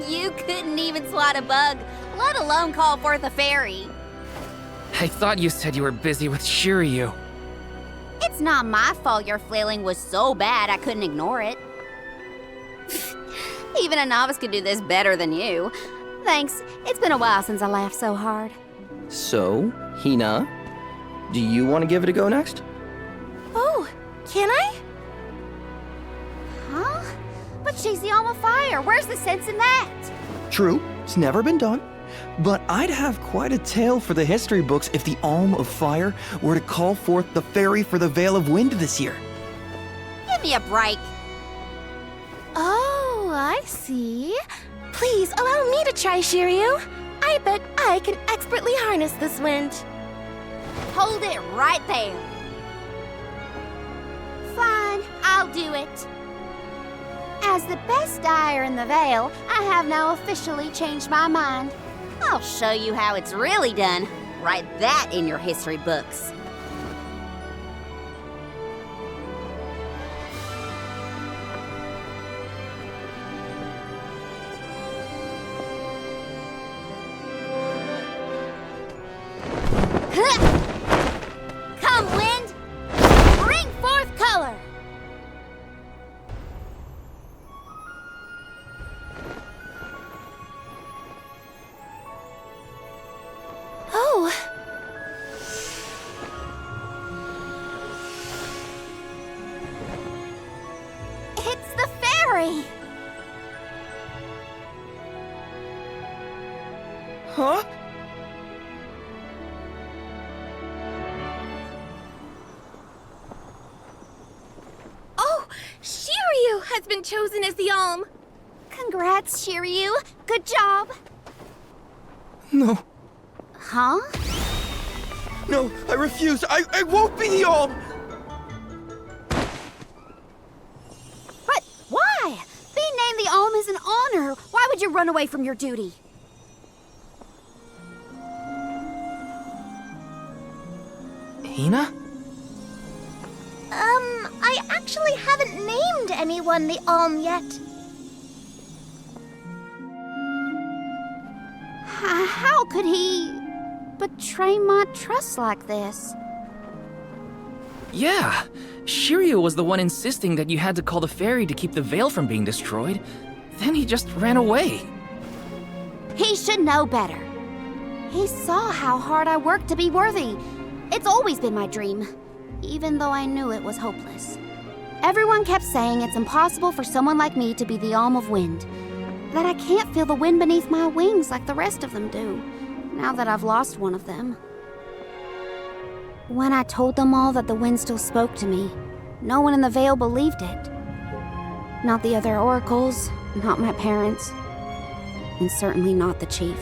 You couldn't even swat a bug, let alone call forth a fairy. I thought you said you were busy with Shiryu. It's not my fault your flailing was so bad I couldn't ignore it. Even a novice could do this better than you. Thanks. It's been a while since I laughed so hard. So, Hinna, do you want to give it a go next? Oh, can I? Huh? But she's the Alma Fire. Where's the sense in that? True, it's never been done. But I'd have quite a tale for the history books if the Alm of Fire were to call forth the Fairy for the Veil of Wind this year. Give me a break. Oh, I see. Please allow me to try, Shiryu. I bet I can expertly harness this wind. Hold it right there. Fine, I'll do it. As the best dyer in the Veil, I have now officially changed my mind. I'll show you how it's really done. Write that in your history books. Come, wind! Bring forth color! Oh. It's the fairy! Huh? Oh, Shiryu has been chosen as the Alm. Congrats, Shiryu. Good job. No. Huh? No, I refuse. I won't be the Alm! But why? Being named the Alm is an honor. Why would you run away from your duty? Hinna? I actually haven't named anyone the Alm yet. How could he betray my trust like this? Yeah, Shiryu was the one insisting that you had to call the fairy to keep the veil from being destroyed. Then he just ran away. He should know better. He saw how hard I worked to be worthy. It's always been my dream, even though I knew it was hopeless. Everyone kept saying it's impossible for someone like me to be the Alm of Wind, that I can't feel the wind beneath my wings like the rest of them do, now that I've lost one of them. When I told them all that the wind still spoke to me, no one in the Veil believed it. Not the other oracles, not my parents, and certainly not the chief.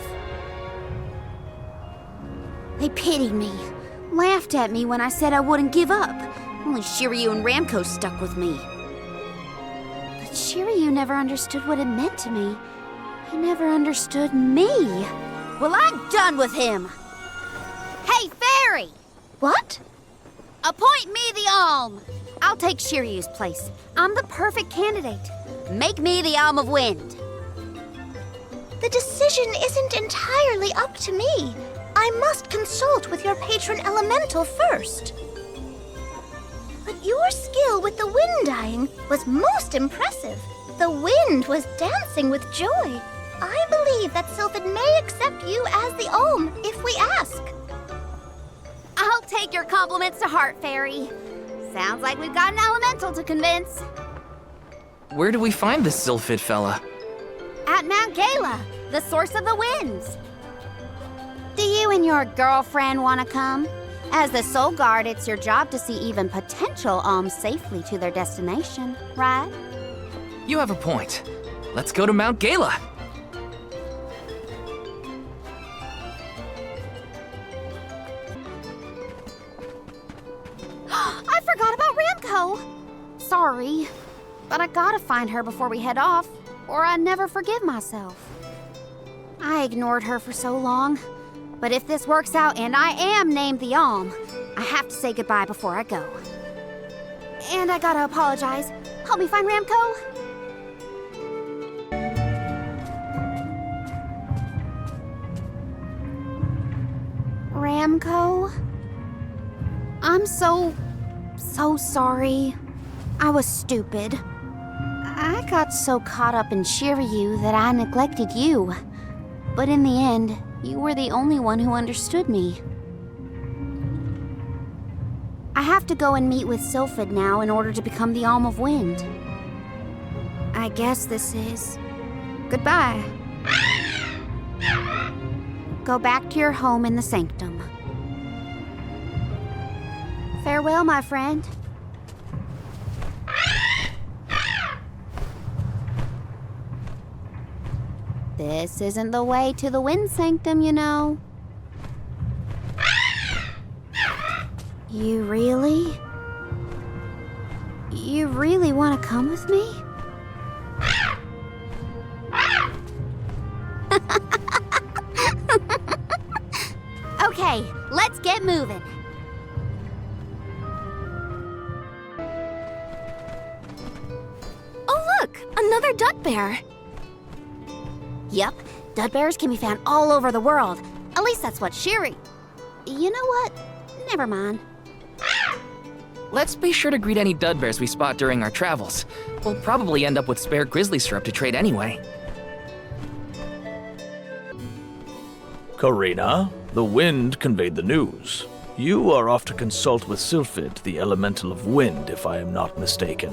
They pitied me, laughed at me when I said I wouldn't give up. Only Shiryu and Ramco stuck with me. But Shiryu never understood what it meant to me. He never understood me. Well, I'm done with him. Hey, fairy! What? Appoint me the Alm. I'll take Shiryu's place. I'm the perfect candidate. Make me the Alm of Wind. The decision isn't entirely up to me. I must consult with your patron elemental first. But your skill with the wind dyeing was most impressive. The wind was dancing with joy. I believe that Sylphid may accept you as the Alm if we ask. I'll take your compliments to heart, fairy. Sounds like we've got an elemental to convince. Where do we find this Sylphid fella? At Mount Gala, the source of the winds. Do you and your girlfriend want to come? As the Soul Guard, it's your job to see even potential alms safely to their destination, right? You have a point. Let's go to Mount Gala. I forgot about Ramco. Sorry, but I gotta find her before we head off, or I'd never forgive myself. I ignored her for so long, but if this works out and I am named the Alm, I have to say goodbye before I go. And I gotta apologize. Help me find Ramco. Ramco? I'm so sorry. I was stupid. I got so caught up in Shiryu that I neglected you. But in the end, you were the only one who understood me. I have to go and meet with Sylphid now in order to become the Alm of Wind. I guess this is goodbye. Go back to your home in the Sanctum. Farewell, my friend. This isn't the way to the Wind Sanctum, you know. You really want to come with me? Okay, let's get moving. Oh look, another dud bear. Yep, dud bears can be found all over the world. At least that's what Shiri... You know what? Never mind. Let's be sure to greet any dud bears we spot during our travels. We'll probably end up with spare grizzly syrup to trade anyway. Karina, the wind conveyed the news. You are off to consult with Sylphid, the elemental of wind, if I am not mistaken.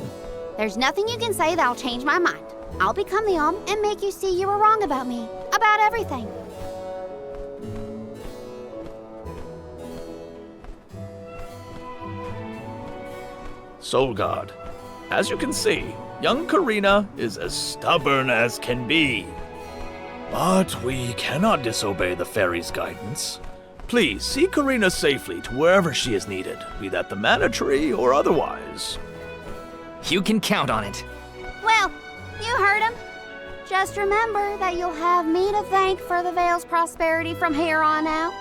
There's nothing you can say that'll change my mind. I'll become the Alm and make you see you were wrong about me. About everything. Soul Guard, as you can see, young Karina is as stubborn as can be. But we cannot disobey the fairy's guidance. Please see Karina safely to wherever she is needed, be that the Mana Tree or otherwise. You can count on it. Well, you heard him. Just remember that you'll have me to thank for the Vale's prosperity from here on out.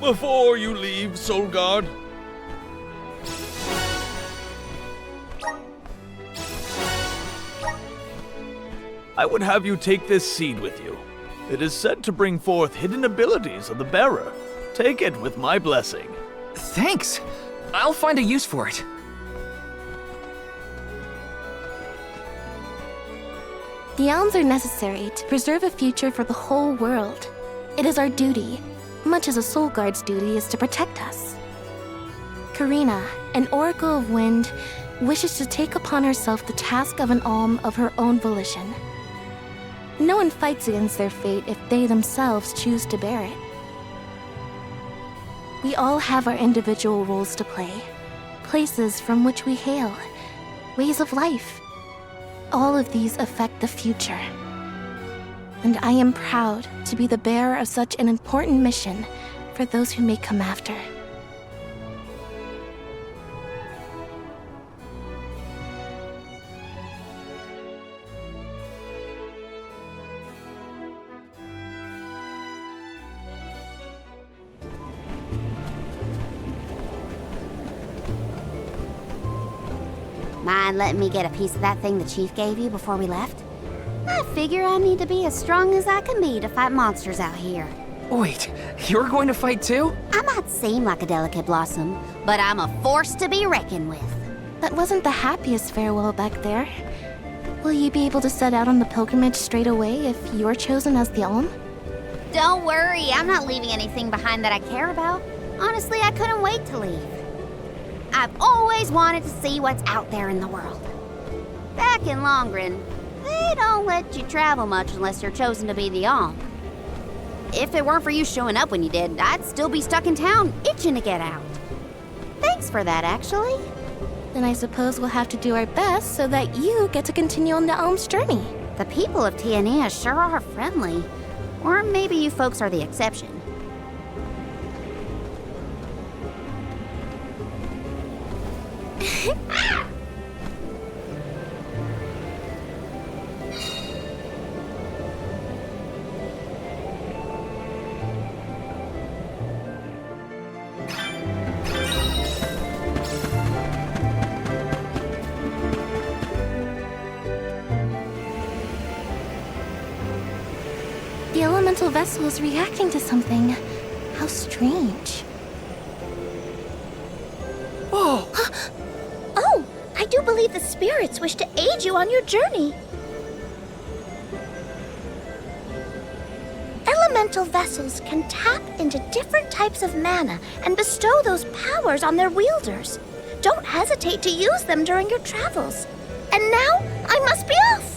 Before you leave, Soul Guard, I would have you take this seed with you. It is said to bring forth hidden abilities of the bearer. Take it with my blessing. Thanks. I'll find a use for it. The elms are necessary to preserve a future for the whole world. It is our duty, much as a soul guard's duty is to protect us. Karina, an Oracle of Wind, wishes to take upon herself the task of an alm of her own volition. No one fights against their fate if they themselves choose to bear it. We all have our individual roles to play, places from which we hail, ways of life. All of these affect the future. And I am proud to be the bearer of such an important mission for those who may come after. Mind letting me get a piece of that thing the chief gave you before we left? I figure I need to be as strong as I can be to fight monsters out here. Wait, you're going to fight too? I might seem like a delicate blossom, but I'm a force to be reckoned with. That wasn't the happiest farewell back there. Will you be able to set out on the pilgrimage straight away if you're chosen as the alm? Don't worry, I'm not leaving anything behind that I care about. Honestly, I couldn't wait to leave. I've always wanted to see what's out there in the world. Back in Longren, they don't let you travel much unless you're chosen to be the alm. If it weren't for you showing up when you did, I'd still be stuck in town, itching to get out. Thanks for that, actually. Then I suppose we'll have to do our best so that you get to continue on the alm's journey. The people of Tiania sure are friendly. Or maybe you folks are the exception. The elemental vessel is reacting to something. How strange. Oh! Oh! I do believe the spirits wish to aid you on your journey. Elemental vessels can tap into different types of mana and bestow those powers on their wielders. Don't hesitate to use them during your travels. And now, I must be off!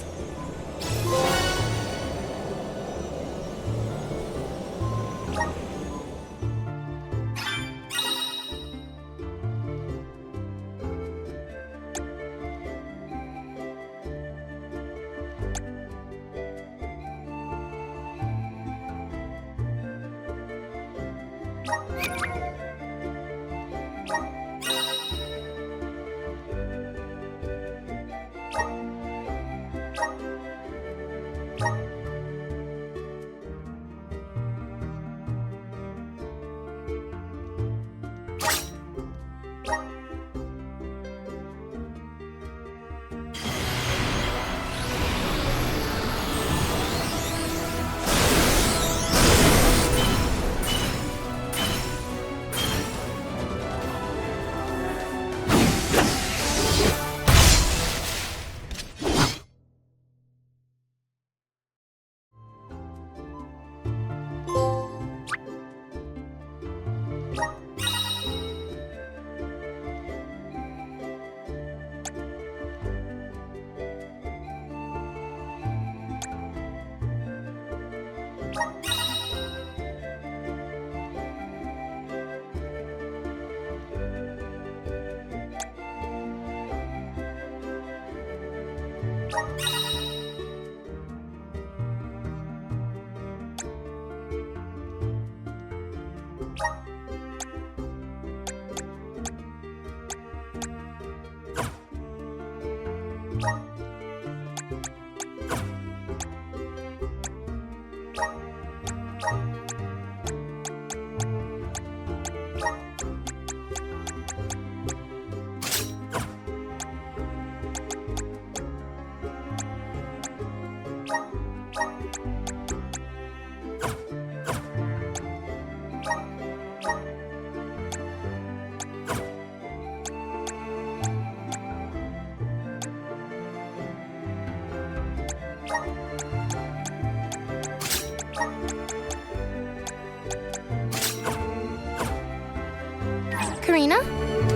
Karina,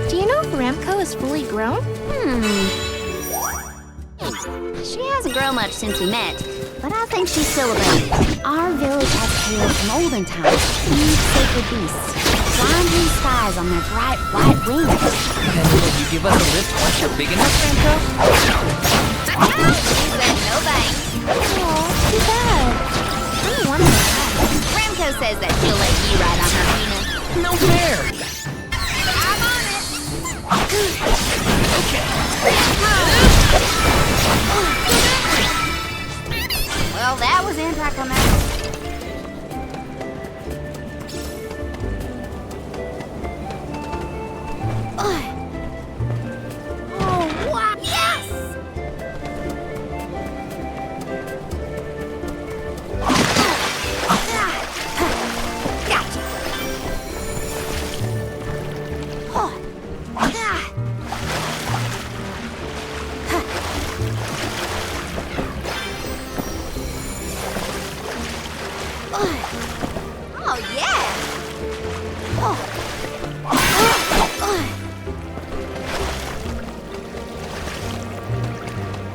do you know if Ramco is fully grown? She hasn't grown much since we met, but I think she's still a baby. Our village has tales from olden times, huge sacred beasts, flying through the skies on their bright white wings. Then will you give us a lift once you're big enough, Ramco? No thanks. Aw, too bad. I wonder why. Ramco says that she'll let you ride on her Hinna. No fair! I'm on it! Okay. Well, that was anticlimactic. Oh, wow! Yes! Gotcha! Oh, yeah!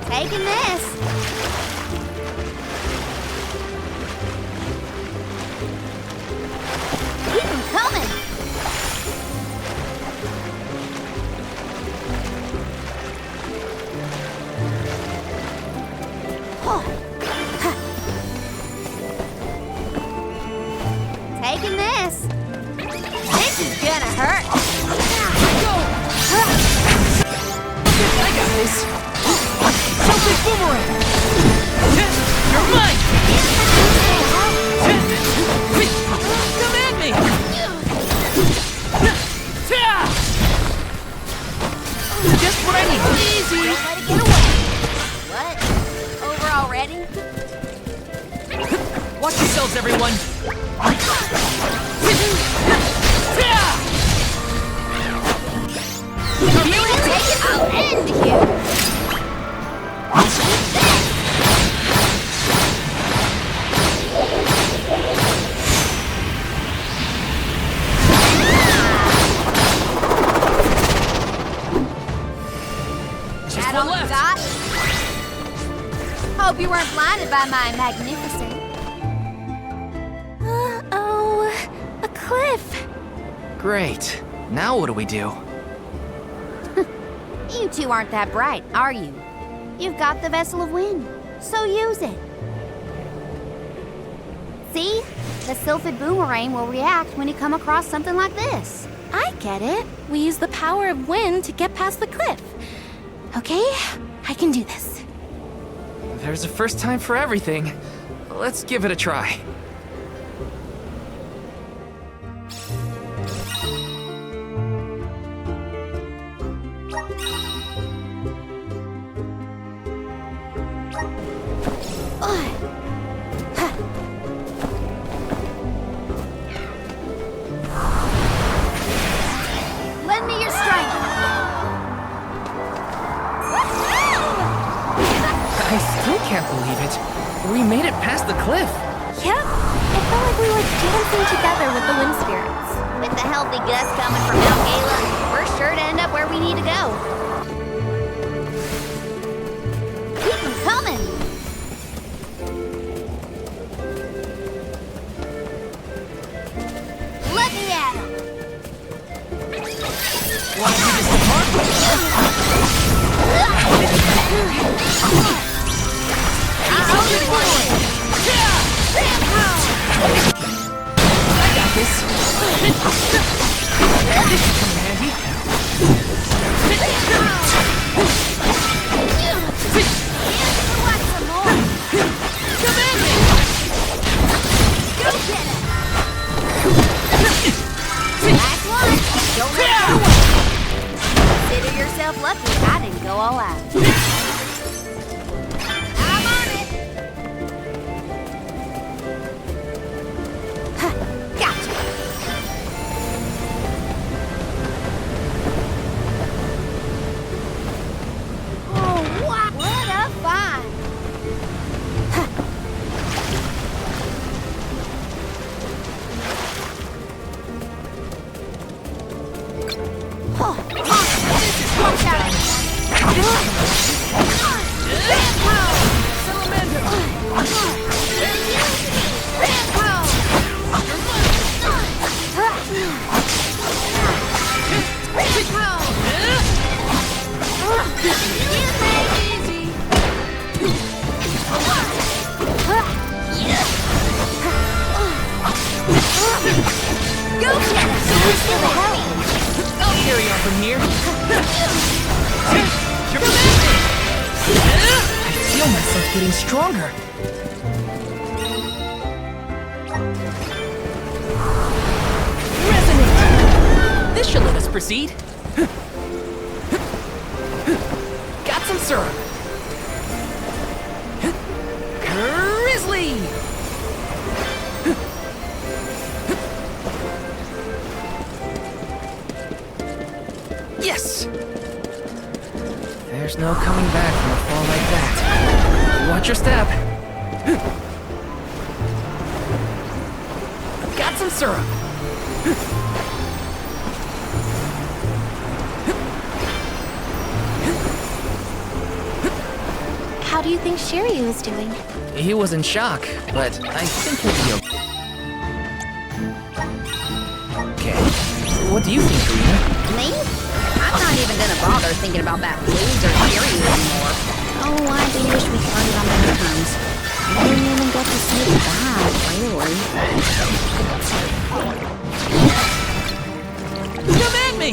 Taking this. Keep 'em coming. Taking this. This is gonna hurt. I got this. Celtic boomerang. You're mine. Come at me. Just what I need. Easy. Don't let it get away. What? Over already? Watch yourselves, everyone! If you will take it, I'll end you! Just one left! Hope you weren't blinded by my magnificent. Uh-oh. A cliff. Great. Now what do we do? You two aren't that bright, are you? You've got the Vessel of Wind, so use it. See? The Sylphid Boomerang will react when you come across something like this. I get it. We use the power of wind to get past the cliff. Okay, I can do this. There's a first time for everything. Let's give it a try. Lend me your strength. I still can't believe it. We made it past the cliff. Yep. It felt like we were dancing together with the wind spirits. With the healthy gust coming from Mount Gala, we're sure to end up where we need to go. Keep them coming. Let me at 'em. Want to do this department? I got this. This should come in handy. Want some more? Come at me! Go get it. Last one. Don't let it go. Consider yourself lucky I didn't go all out. I'm on it. Gotcha. Oh, wow. What a find. Oh, watch out. Go get it! Still the hell? I'll carry on from here. I feel myself getting stronger. Resonate! This should let us proceed. Got some syrup. Grizzly! Yes! There's no coming back from a fall like that. Watch your step. Got some syrup. How do you think Shiryu is doing? He was in shock, but I think he'll be okay. What do you think, Karina? Me? I'm not even gonna bother thinking about that loser Shiryu anymore. Oh, I do wish we started on better terms. I didn't even get to say goodbye, really. Come at me!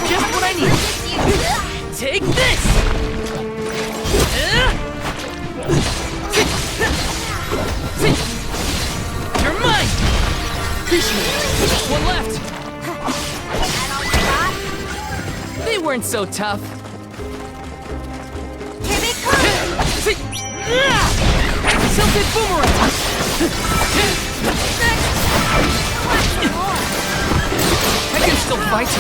Just what I need. Take this! You're mine! Appreciate it. Just one left. They weren't so tough. Here they come! Tilted boomerang! I can still fight.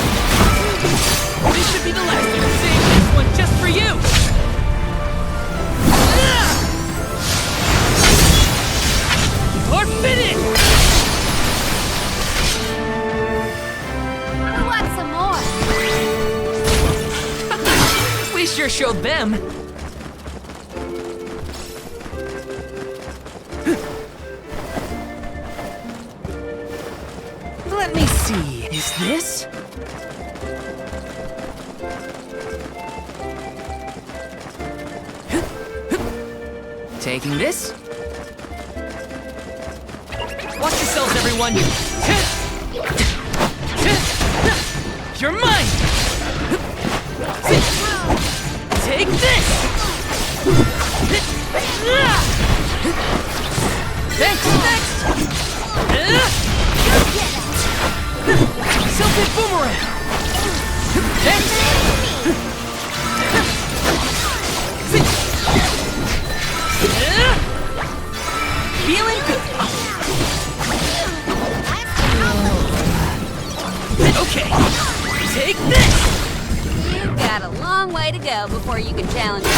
This should be the last I can save this one just for you! Or finish! Who wants some more? We sure showed them. Let me see. Is this? Taking this? Watch yourselves, everyone! You're mine! Take this! Thanks! Tilted boomerang! Thanks! Feeling good! Okay, take this! You've got a long way to go before you can challenge me.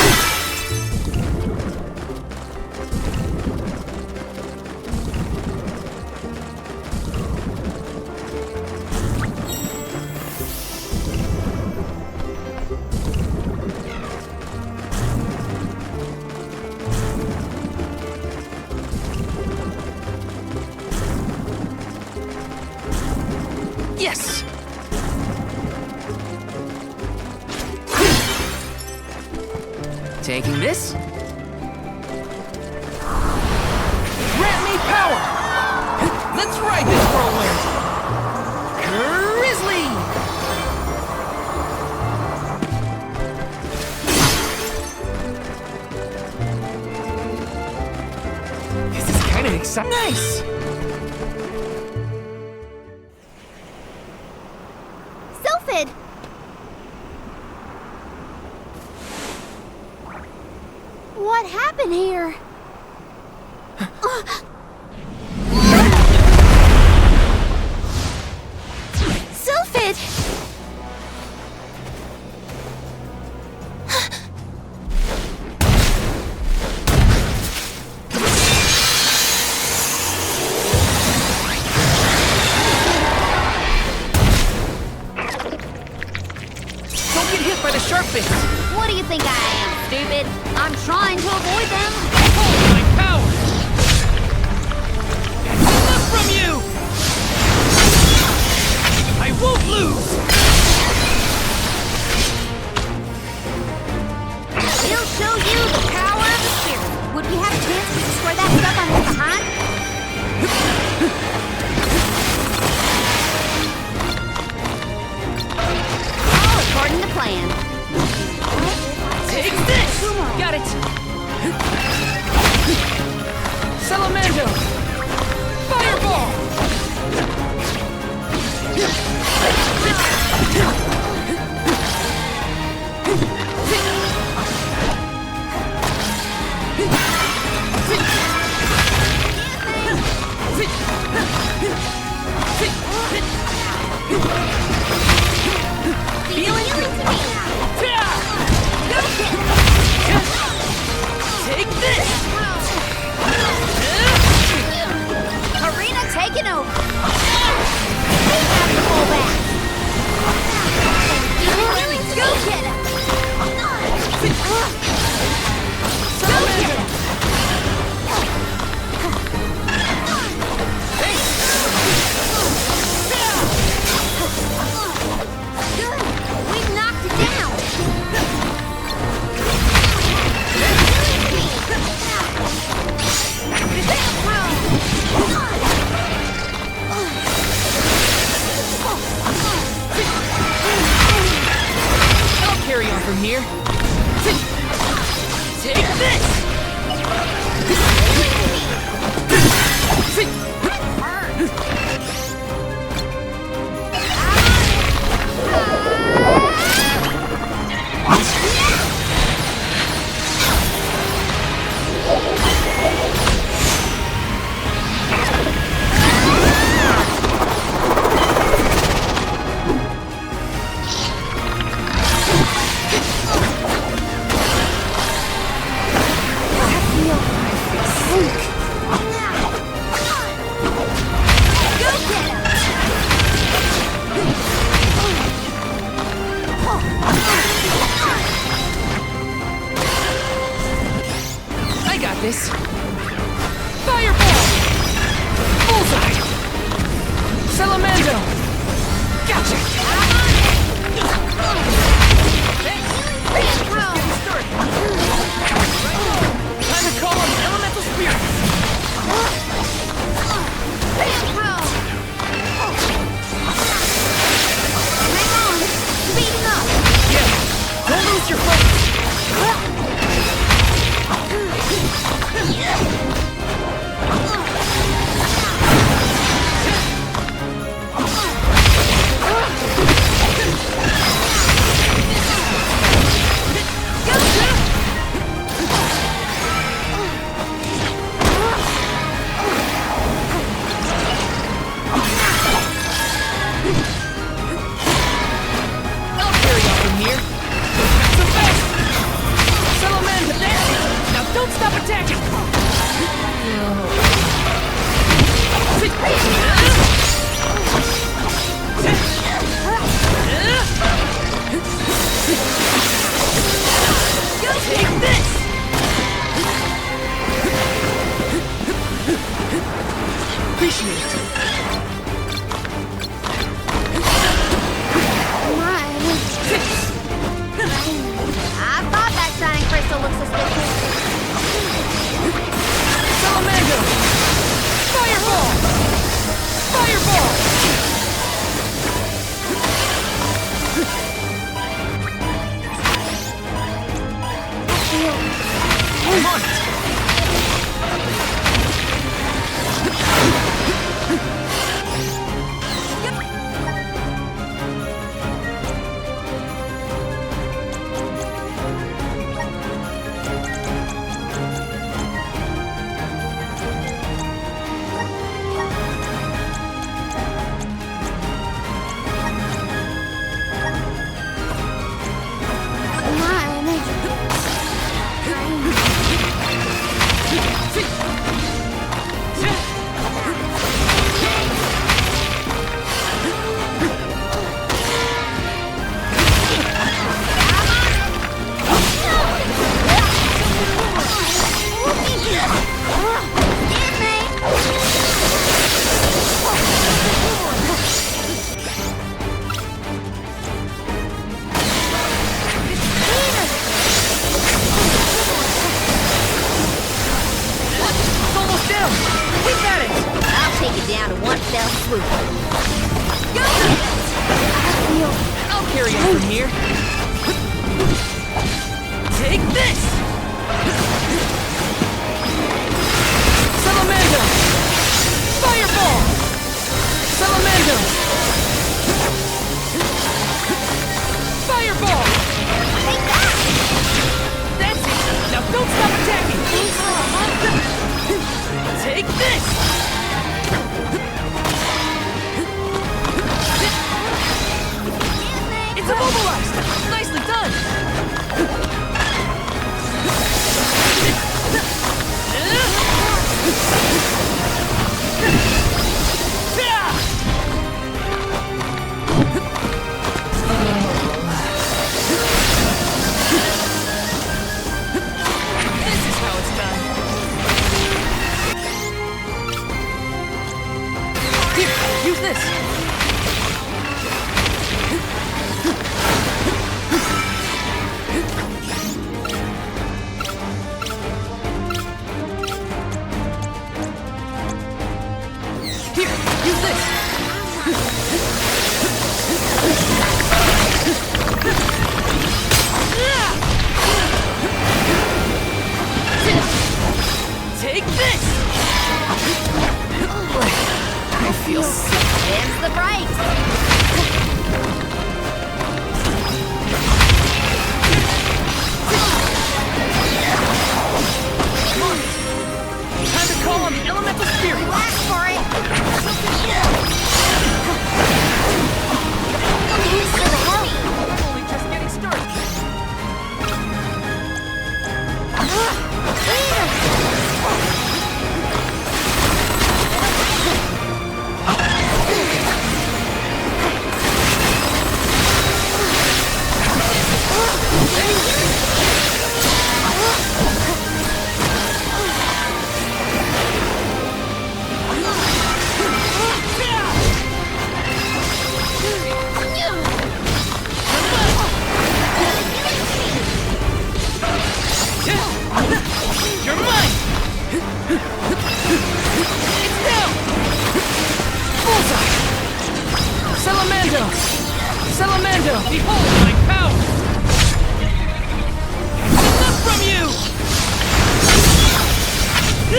Yes! Taking this? Grant me power! Let's ride this whirlwind! Grizzly! This is kind of exciting. Nice! Sylphid! What happened here? Sylphid! Don't get hit by the sharp bits! What do you think I am, stupid? I'm trying to avoid them. Hold my power! Enough from you! I won't lose! He'll show you the power of the spirit. Would we have a chance to destroy that stuff on his behind? All according to plan. Take this! Got it! Salamando! Fireball! Feeling good to me. Take this! Arena taking over. We have to pull back. Go get him. Go get him. We've knocked it down. I'll carry on from here. Take this! this. Fireball! Bullseye! Salamando! Gotcha! Time to call on elemental spirits! Hang on! Speeding up! Yeah! Don't lose your focus! I'll carry on from here. So fast! Salamander there! Now don't stop attacking! Take this! Appreciate it. I thought that shining crystal looked suspicious. Salamander! Fireball! Fireball! I'm on it! I'll carry on from here. Take this! Salamando! Fireball! Salamando! Fireball! Take that! That's it! Now don't stop attacking! Take this! It's immobilized! Nicely done! This is how it's done. Here, use this! Use this! Take this! I feel sick. There's the brakes! Time to call on the elemental spirit! Ask for it! Only just getting started. Salamando, behold my power! Enough from you!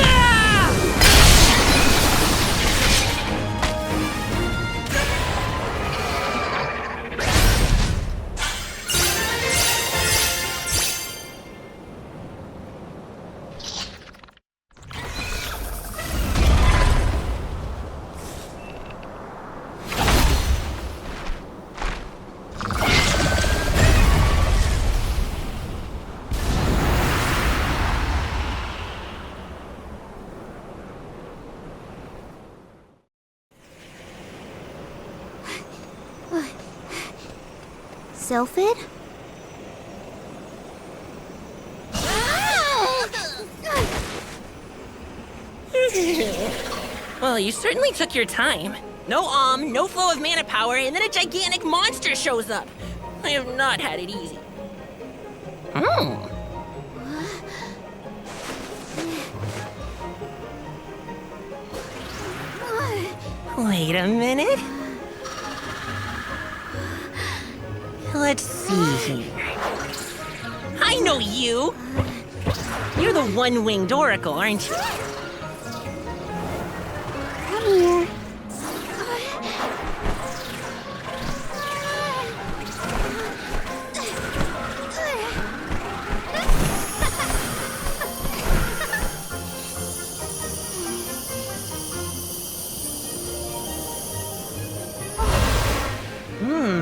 Ah! Sylphid? Well, you certainly took your time. No no flow of mana power, and then a gigantic monster shows up. I have not had it easy. Wait a minute. Let's see here. I know you! You're the one-winged oracle, aren't you? Come here.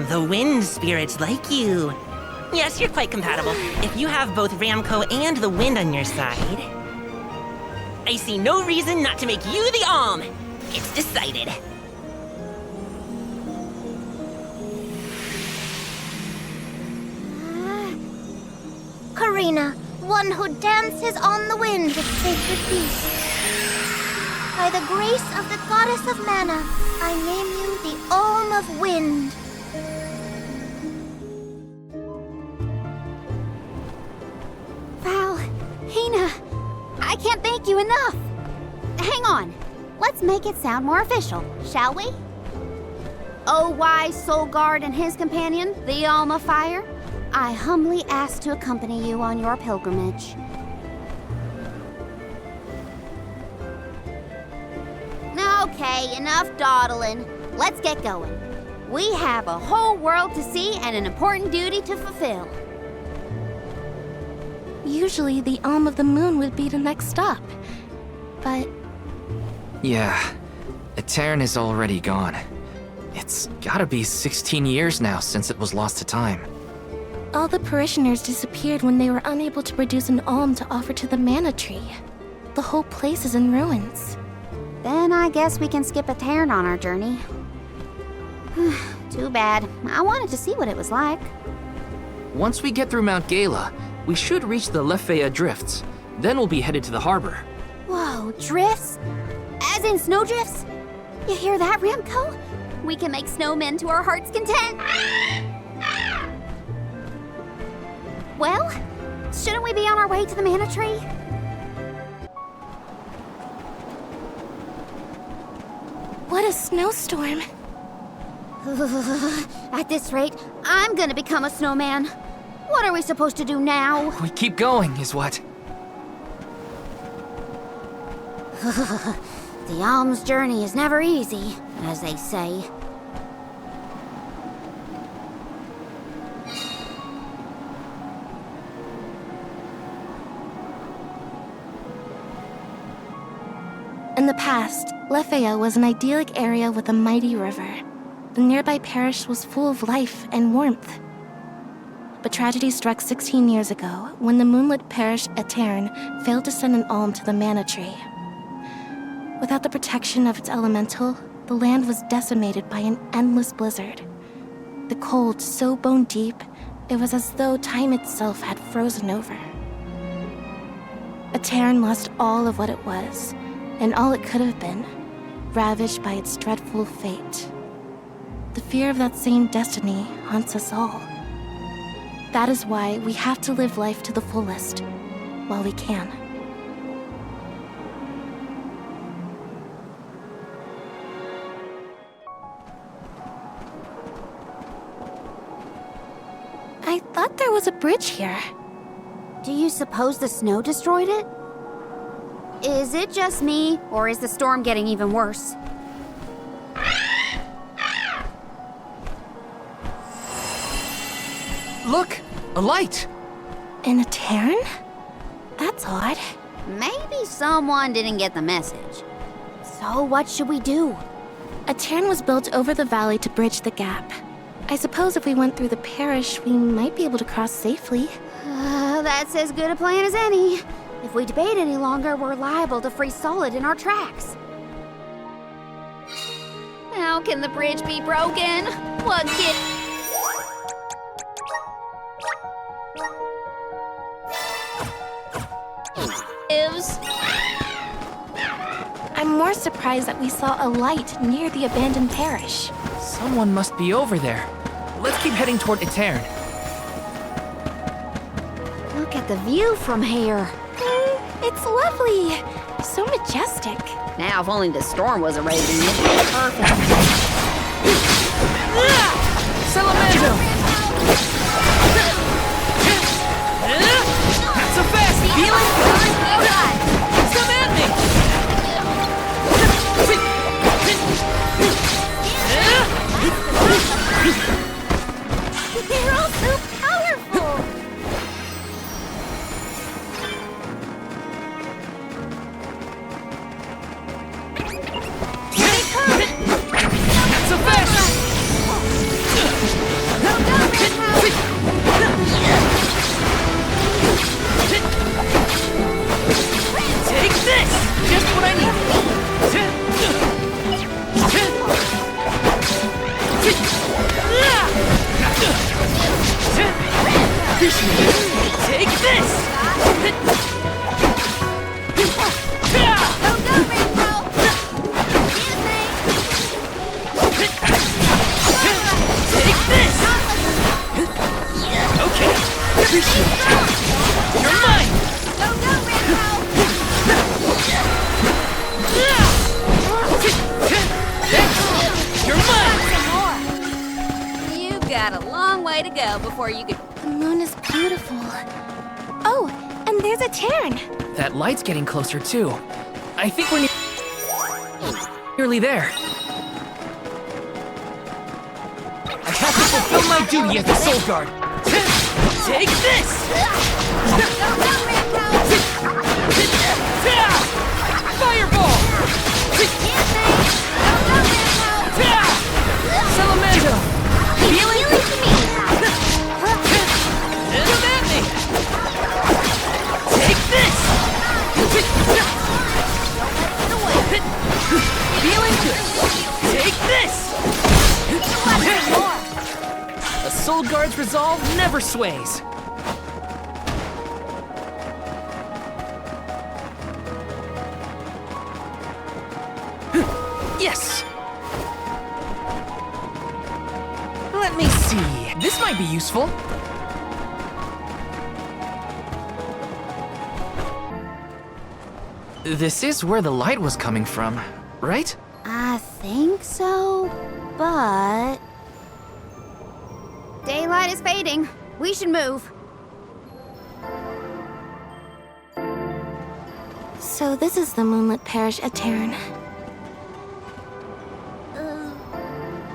The wind spirits like you. Yes, you're quite compatible. If you have both Ramco and the wind on your side, I see no reason not to make you the Alm. It's decided. Karina, one who dances on the wind with sacred peace. By the grace of the goddess of mana, I name you the Alm of Wind. Wow, Hinna, I can't thank you enough. Hang on, let's make it sound more official, shall we? Oh, wise Soul Guard and his companion, the Alm of Fire, I humbly ask to accompany you on your pilgrimage. Okay, enough dawdling. Let's get going. We have a whole world to see and an important duty to fulfill. Usually the Alm of the Moon would be the next stop, but... Yeah, Etern is already gone. It's gotta be 16 years now since it was lost to time. all the parishioners disappeared when they were unable to produce an alm to offer to the mana tree. The whole place is in ruins. Then I guess we can skip Etern on our journey. Too bad. I wanted to see what it was like. Once we get through Mount Gala, we should reach the Selaphia drifts. Then we'll be headed to the harbor. Whoa, drifts? As in snowdrifts? You hear that, Ramco? We can make snowmen to our heart's content. Well, shouldn't we be on our way to the mana tree? What a snowstorm. At this rate, I'm gonna become a snowman. What are we supposed to do now? We keep going, is what? The alm's journey is never easy, as they say. In the past, Selaphia was an idyllic area with a mighty river. The nearby parish was full of life and warmth. But tragedy struck 16 years ago when the moonlit parish Etern failed to send an alm to the mana tree. Without the protection of its elemental, the land was decimated by an endless blizzard. The cold so bone deep, it was as though time itself had frozen over. Etern lost all of what it was, and all it could have been, ravaged by its dreadful fate. The fear of that same destiny haunts us all. That is why we have to live life to the fullest, while we can. thought there was a bridge here. Do you suppose the snow destroyed it? Is it just me, or is the storm getting even worse? Look! A light! In a Terran? That's odd. Maybe someone didn't get the message. So what should we do? A Terran was built over the valley to bridge the gap. I suppose if we went through the parish, we might be able to cross safely. That's as good a plan as any. If we debate any longer, we're liable to freeze solid in our tracks. How can the bridge be broken? What gives? I'm more surprised that we saw a light near the abandoned parish. Someone must be over there. Let's keep heading toward Etern. Look at the view from here. It's lovely. So majestic. Now, if only the storm was raging, it'd be perfect. Salamandro! Not so fast! Healing! Come at me! They're all so powerful! Not so fast! Take this! Just what I need! Take this! Take this! Okay, appreciate it. You're mine! You're mine! You've got a long way to go before you could... The moon is beautiful. Oh, and there's a Terran. That light's getting closer too. I think we're nearly there. I have to fulfill my duty as the Soul Guard. Take this! Fireball! Salamandro! Healing to me! Come at me! Take this! Healing good! Take this! A Soul Guard's resolve never sways. Yes! Let me see. This might be useful. This is where the light was coming from, right? I think so, but... Daylight is fading. We should move. So this is the moonlit parish at Terran.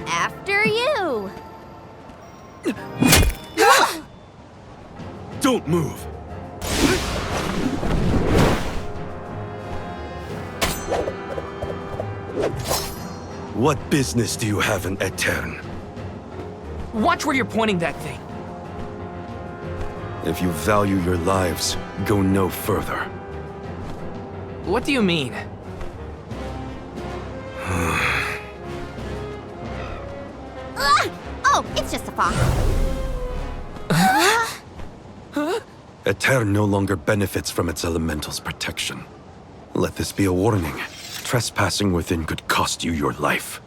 After you. Don't move. What business do you have in Etern? Watch where you're pointing that thing. If you value your lives, go no further. What do you mean? Oh, it's just a Fahr. Etern no longer benefits from its elemental's protection. Let this be a warning. Trespassing within could cost you your life.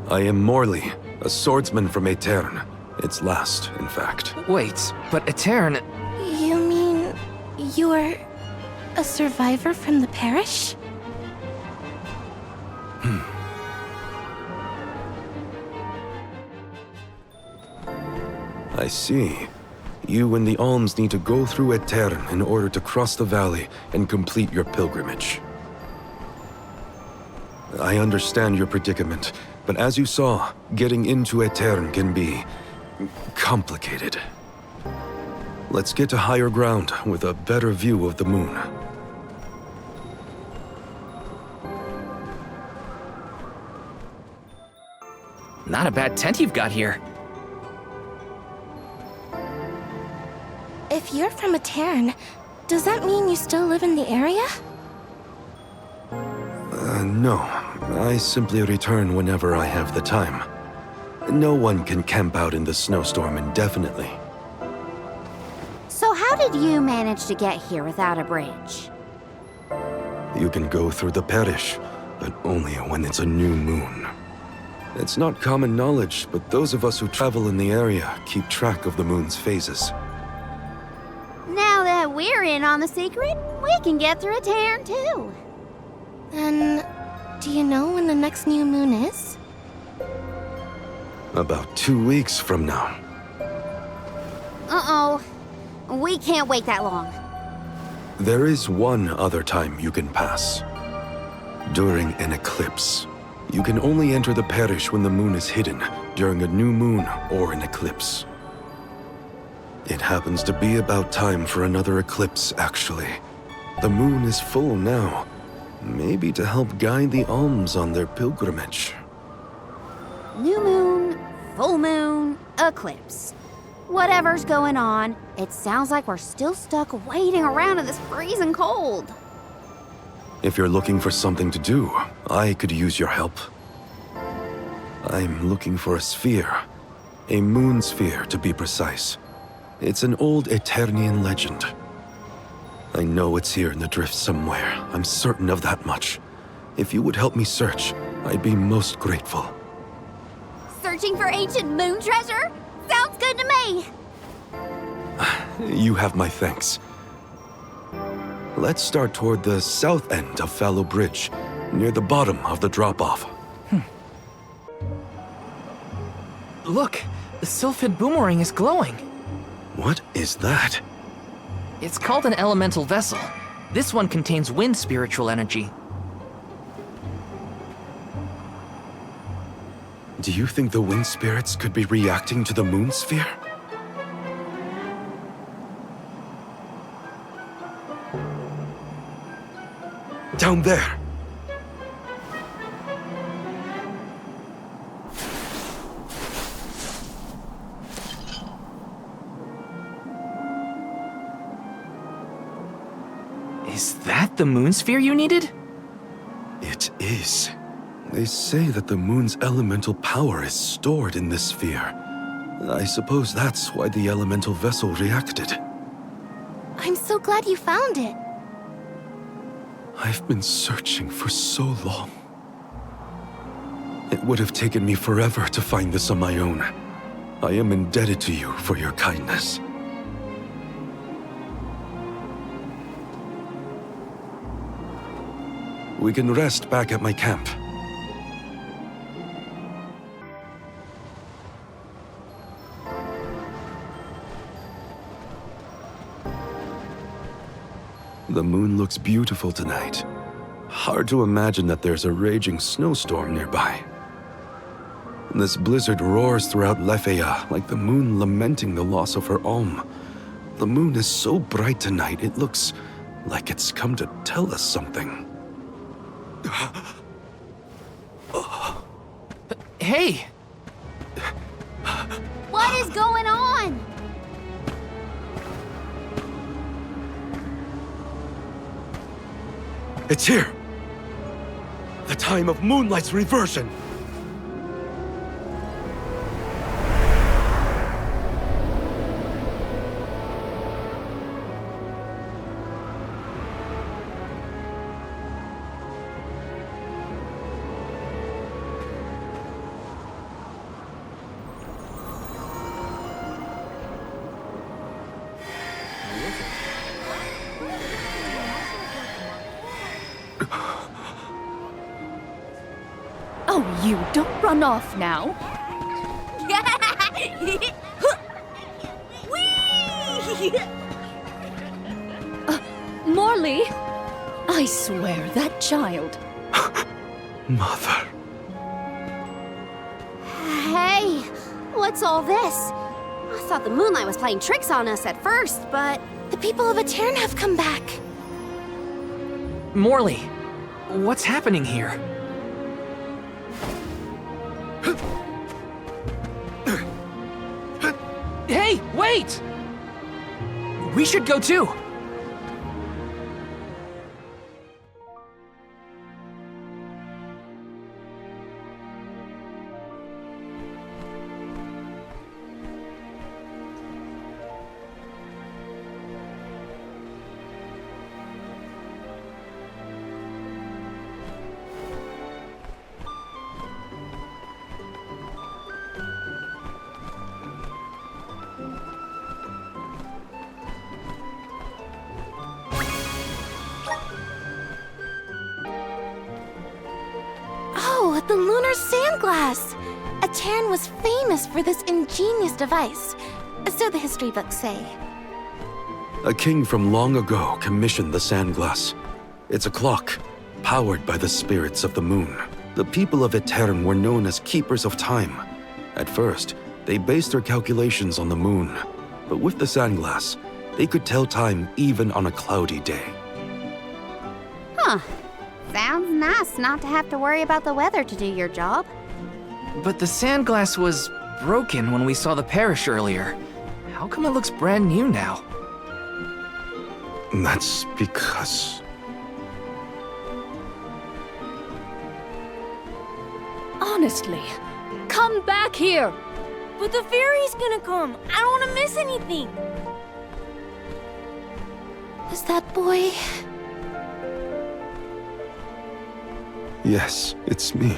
I am Morley, a swordsman from Etern. Its last, in fact. Wait, but Etern... You mean you're a survivor from the parish? I see. You and the alms need to go through Aetern in order to cross the valley and complete your pilgrimage. I understand your predicament, but as you saw, getting into Aetern can be complicated. Let's get to higher ground with a better view of the moon. Not a bad tent you've got here. If you're from Aetern, does that mean you still live in the area? No. I simply return whenever I have the time. No one can camp out in the snowstorm indefinitely. So how did you manage to get here without a bridge? You can go through the parish, but only when it's a new moon. It's not common knowledge, but those of us who travel in the area keep track of the moon's phases. Now that we're in on the secret, we can get through Aetern too. Then, do you know when the next new moon is? About 2 weeks from now. Uh-oh. We can't wait that long. There is one other time you can pass. During an eclipse. You can only enter the parish when the moon is hidden, during a new moon or an eclipse. It happens to be about time for another eclipse, actually. The moon is full now. Maybe to help guide the alms on their pilgrimage. New moon, full moon, eclipse. Whatever's going on, it sounds like we're still stuck waiting around in this freezing cold. If you're looking for something to do, I could use your help. I'm looking for a sphere. A moon sphere, to be precise. It's an old Aeternian legend. I know it's here in the drift somewhere. I'm certain of that much. If you would help me search, I'd be most grateful. Searching for ancient moon treasure? Sounds good to me! You have my thanks. Let's start toward the south end of Fallow Bridge, near the bottom of the drop-off. Look, the sylphid boomerang is glowing. What is that? It's called an elemental vessel. This one contains wind spiritual energy. Do you think the wind spirits could be reacting to the moon sphere? Down there! Is that the moon sphere you needed? It is. They say that the moon's elemental power is stored in this sphere. I suppose that's why the elemental vessel reacted. I'm so glad you found it. I've been searching for so long. It would have taken me forever to find this on my own. I am indebted to you for your kindness. We can rest back at my camp. The moon looks beautiful tonight. Hard to imagine that there's a raging snowstorm nearby. This blizzard roars throughout Selaphia like the moon lamenting the loss of her alm. The moon is so bright tonight, it looks like it's come to tell us something. Hey! What is going on? It's here! The time of Moonlight's reversion! Oh, you don't run off now. Whee! Morley! I swear, that child. Mother. Hey, what's all this? I thought the moonlight was playing tricks on us at first, but... The people of Aetern have come back. Morley, what's happening here? Hey, wait! We should go too. Oh, the lunar sandglass! Aetern was famous for this ingenious device, so the history books say. A king from long ago commissioned the sandglass. It's a clock, powered by the spirits of the moon. The people of Aetern were known as keepers of time. At first, they based their calculations on the moon, but with the sandglass, they could tell time even on a cloudy day. Huh. Sounds nice not to have to worry about the weather to do your job. But the sandglass was broken when we saw the parish earlier. How come it looks brand new now? That's because... Honestly, come back here! But the fairy's gonna come! I don't wanna miss anything! Is that boy? Yes, it's me.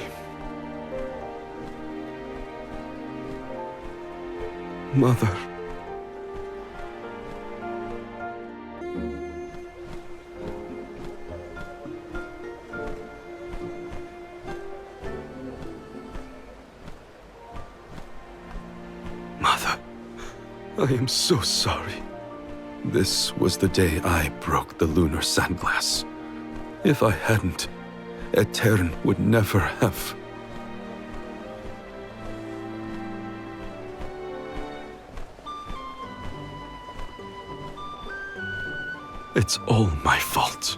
Mother. Mother, I am so sorry. This was the day I broke the lunar sandglass. If I hadn't, Aetern would never have. It's all my fault.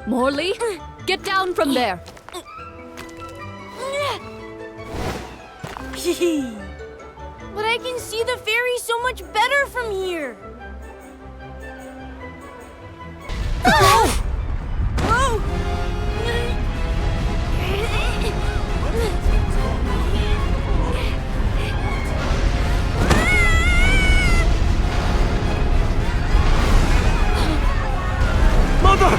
Morley, get down from there! But I can see the fairy so much better from here! Oh! Whoa! Mother!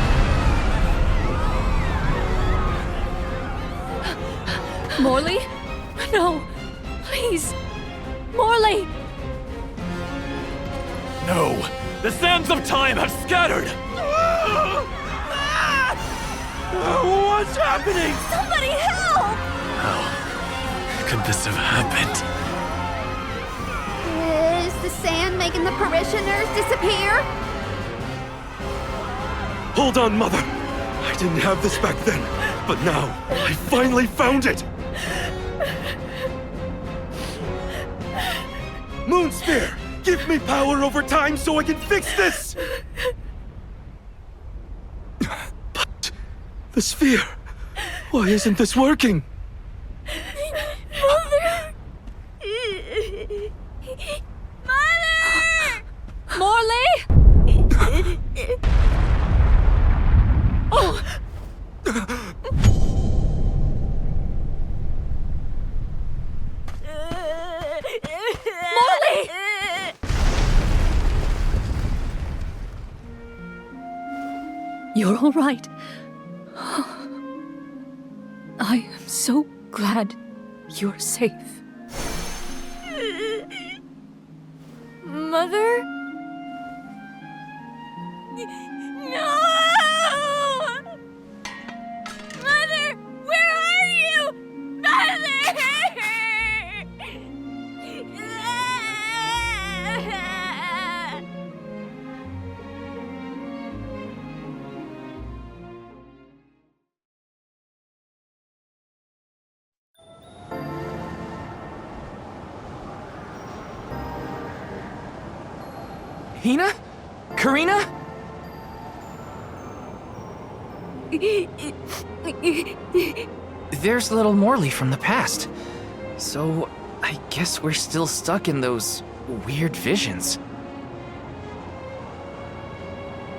Morley? No, please! Morley! No! The sands of time have scattered! What's happening? Somebody help! How could this have happened? Is the sand making the parishioners disappear? Hold on, Mother! I didn't have this back then, but now I finally found it! Moonsphere! Give me power over time so I can fix this! But the sphere... Why isn't this working? Mother! Mother! Morley! Oh! Morley! You're all right. I am so glad you're safe. Mother? No! Mother, where are you? Hinna? Karina? There's little Morley from the past. So, I guess we're still stuck in those weird visions.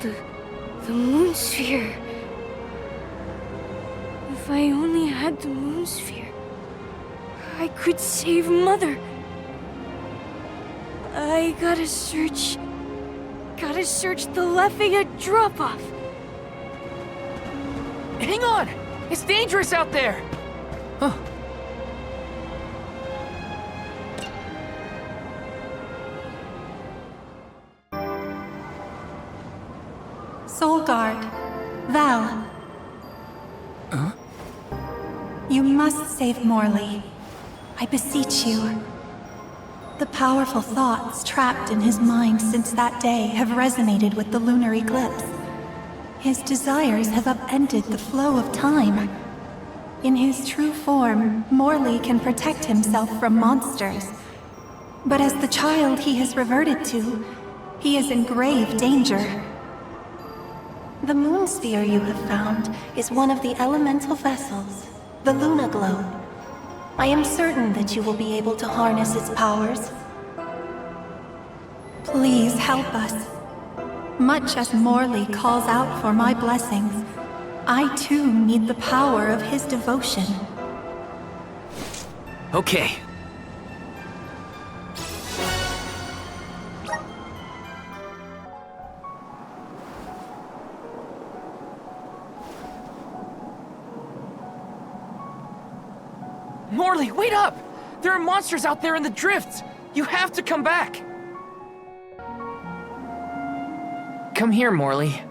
The moon sphere. If I only had the moon sphere, I could save Mother. I gotta search the Selaphia drop-off. Hang on! It's dangerous out there! Huh. Soul Guard. Val. Huh? You must save Morley. I beseech you. The powerful thoughts trapped in his mind since that day have resonated with the lunar eclipse. His desires have upended the flow of time. In his true form, Morley can protect himself from monsters. But as the child he has reverted to, he is in grave danger. The moon sphere you have found is one of the elemental vessels, the Luna Globe. I am certain that you will be able to harness its powers. Please help us. Much as Morley calls out for my blessings, I too need the power of his devotion. Okay. Morley, wait up! There are monsters out there in the drifts! You have to come back! Come here, Morley.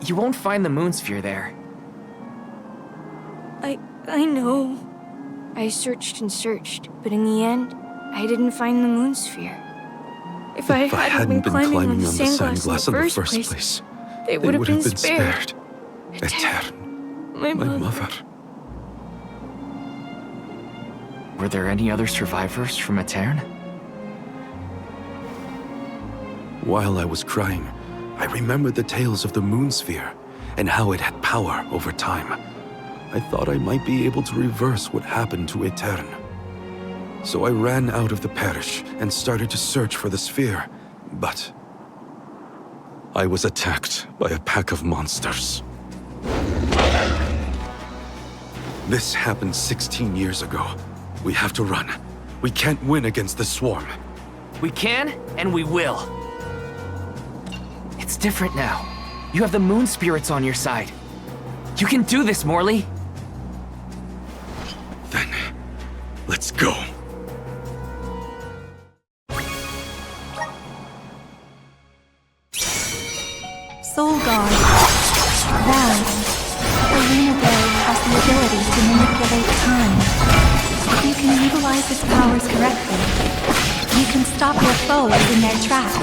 You won't find the moon sphere there. I know. I searched and searched, but in the end, I didn't find the moon sphere. If I hadn't been climbing on the sandglass in the first place, they would have been spared. Aetern, My mother. Were there any other survivors from Aetern? While I was crying, I remembered the tales of the moon sphere and how it had power over time. I thought I might be able to reverse what happened to Aetern. So I ran out of the parish and started to search for the sphere, but I was attacked by a pack of monsters. This happened 16 years ago. We have to run. We can't win against the swarm. We can, and we will. It's different now. You have the moon spirits on your side. You can do this, Morley. Then, let's go. Soul Guard. Val. The Luna Globe has the ability to manipulate time. If you can utilize its powers correctly, you can stop your foes in their tracks.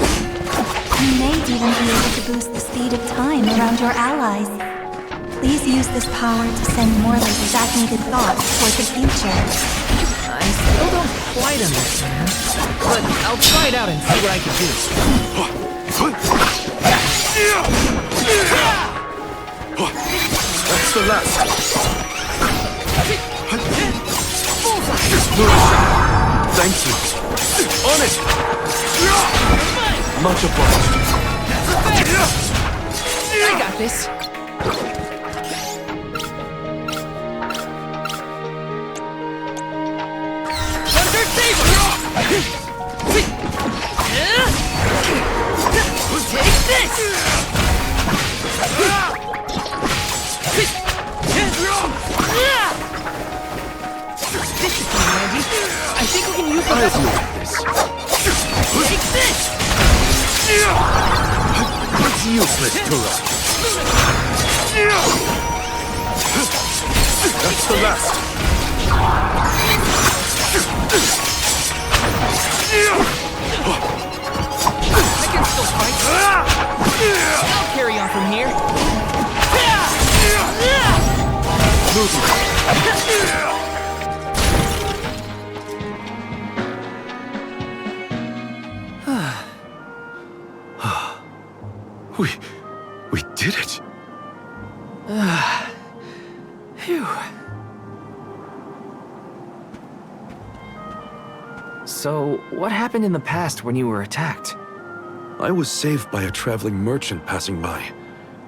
You may even be able to boost the speed of time around your allies. Please use this power to send Morley's stagnated thoughts toward the future. I still don't quite understand, but I'll try it out and see what I can do. That's the last. Thank you. On it! Much obliged. I got this. Thunder Saber! Take this! This should come handy. I think we can use the vessel. Take this! It's useless to run. That's the last. I can still fight. I'll carry on from here. We did it. Phew. So, what happened in the past when you were attacked? I was saved by a traveling merchant passing by.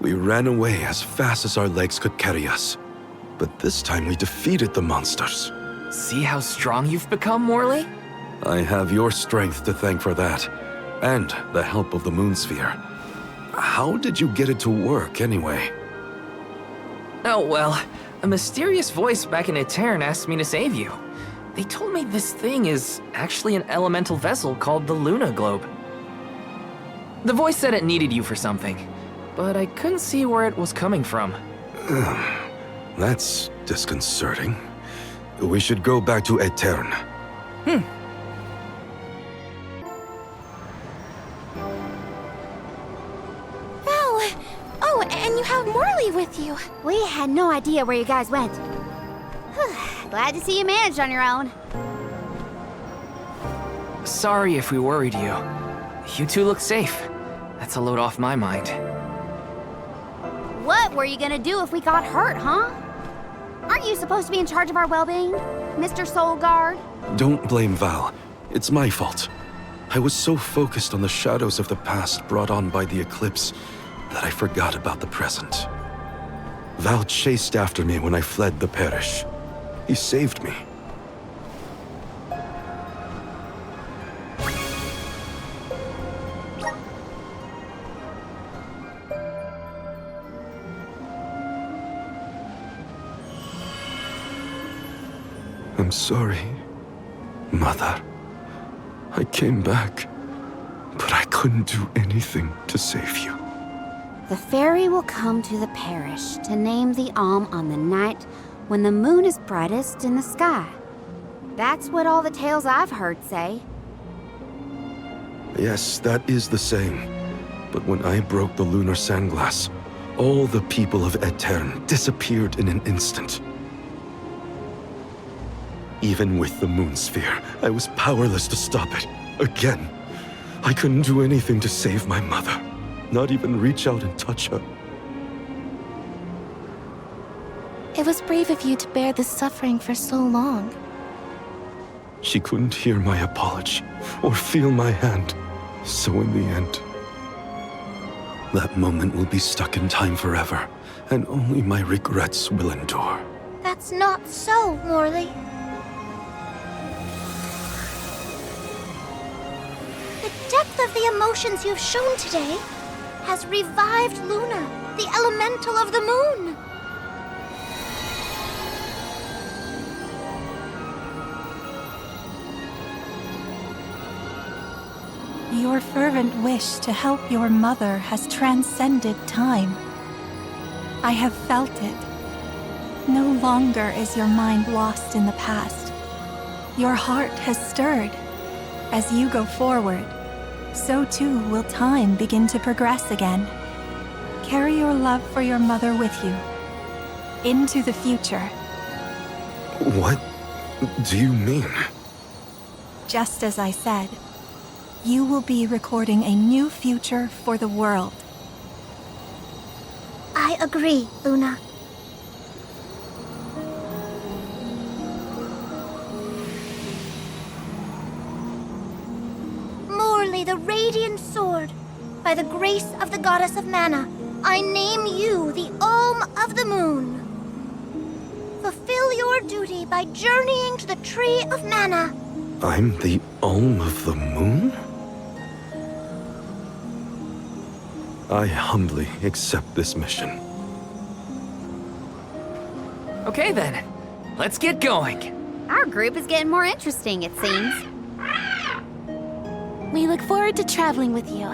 We ran away as fast as our legs could carry us. But this time we defeated the monsters. See how strong you've become, Morley? I have your strength to thank for that, and the help of the moon sphere. How did you get it to work, anyway? Oh, well, a mysterious voice back in Aetern asked me to save you. They told me this thing is actually an elemental vessel called the Luna Globe. The voice said it needed you for something, but I couldn't see where it was coming from. That's disconcerting. We should go back to Aetern. Oh, and you have Morley with you. We had no idea where you guys went. Glad to see you managed on your own. Sorry if we worried you. You two look safe. That's a load off my mind. What were you gonna do if we got hurt, huh? Aren't you supposed to be in charge of our well-being, Mr. Soul Guard? Don't blame Val. It's my fault. I was so focused on the shadows of the past brought on by the eclipse that I forgot about the present. Val chased after me when I fled the parish. He saved me. I'm sorry, Mother. I came back, but I couldn't do anything to save you. The fairy will come to the parish to name the Alm on the night when the moon is brightest in the sky. That's what all the tales I've heard say. Yes, that is the saying. But when I broke the lunar sandglass, all the people of Aetern disappeared in an instant. Even with the moon sphere, I was powerless to stop it. Again. I couldn't do anything to save my mother. Not even reach out and touch her. It was brave of you to bear this suffering for so long. She couldn't hear my apology or feel my hand. So in the end, that moment will be stuck in time forever, and only my regrets will endure. That's not so, Morley. The depth of the emotions you've shown today has revived Luna, the elemental of the moon. Your fervent wish to help your mother has transcended time. I have felt it. No longer is your mind lost in the past. Your heart has stirred. As you go forward, so too will time begin to progress again. Carry your love for your mother with you into the future. What do you mean? Just as I said, you will be recording a new future for the world. I agree, Luna. Morley, the Radiant Sword, by the grace of the Goddess of Mana, I name you the Alm of the Moon. Fulfill your duty by journeying to the Tree of Mana. I'm the Alm of the Moon? I humbly accept this mission. Okay then, let's get going. Our group is getting more interesting, it seems. We look forward to traveling with you.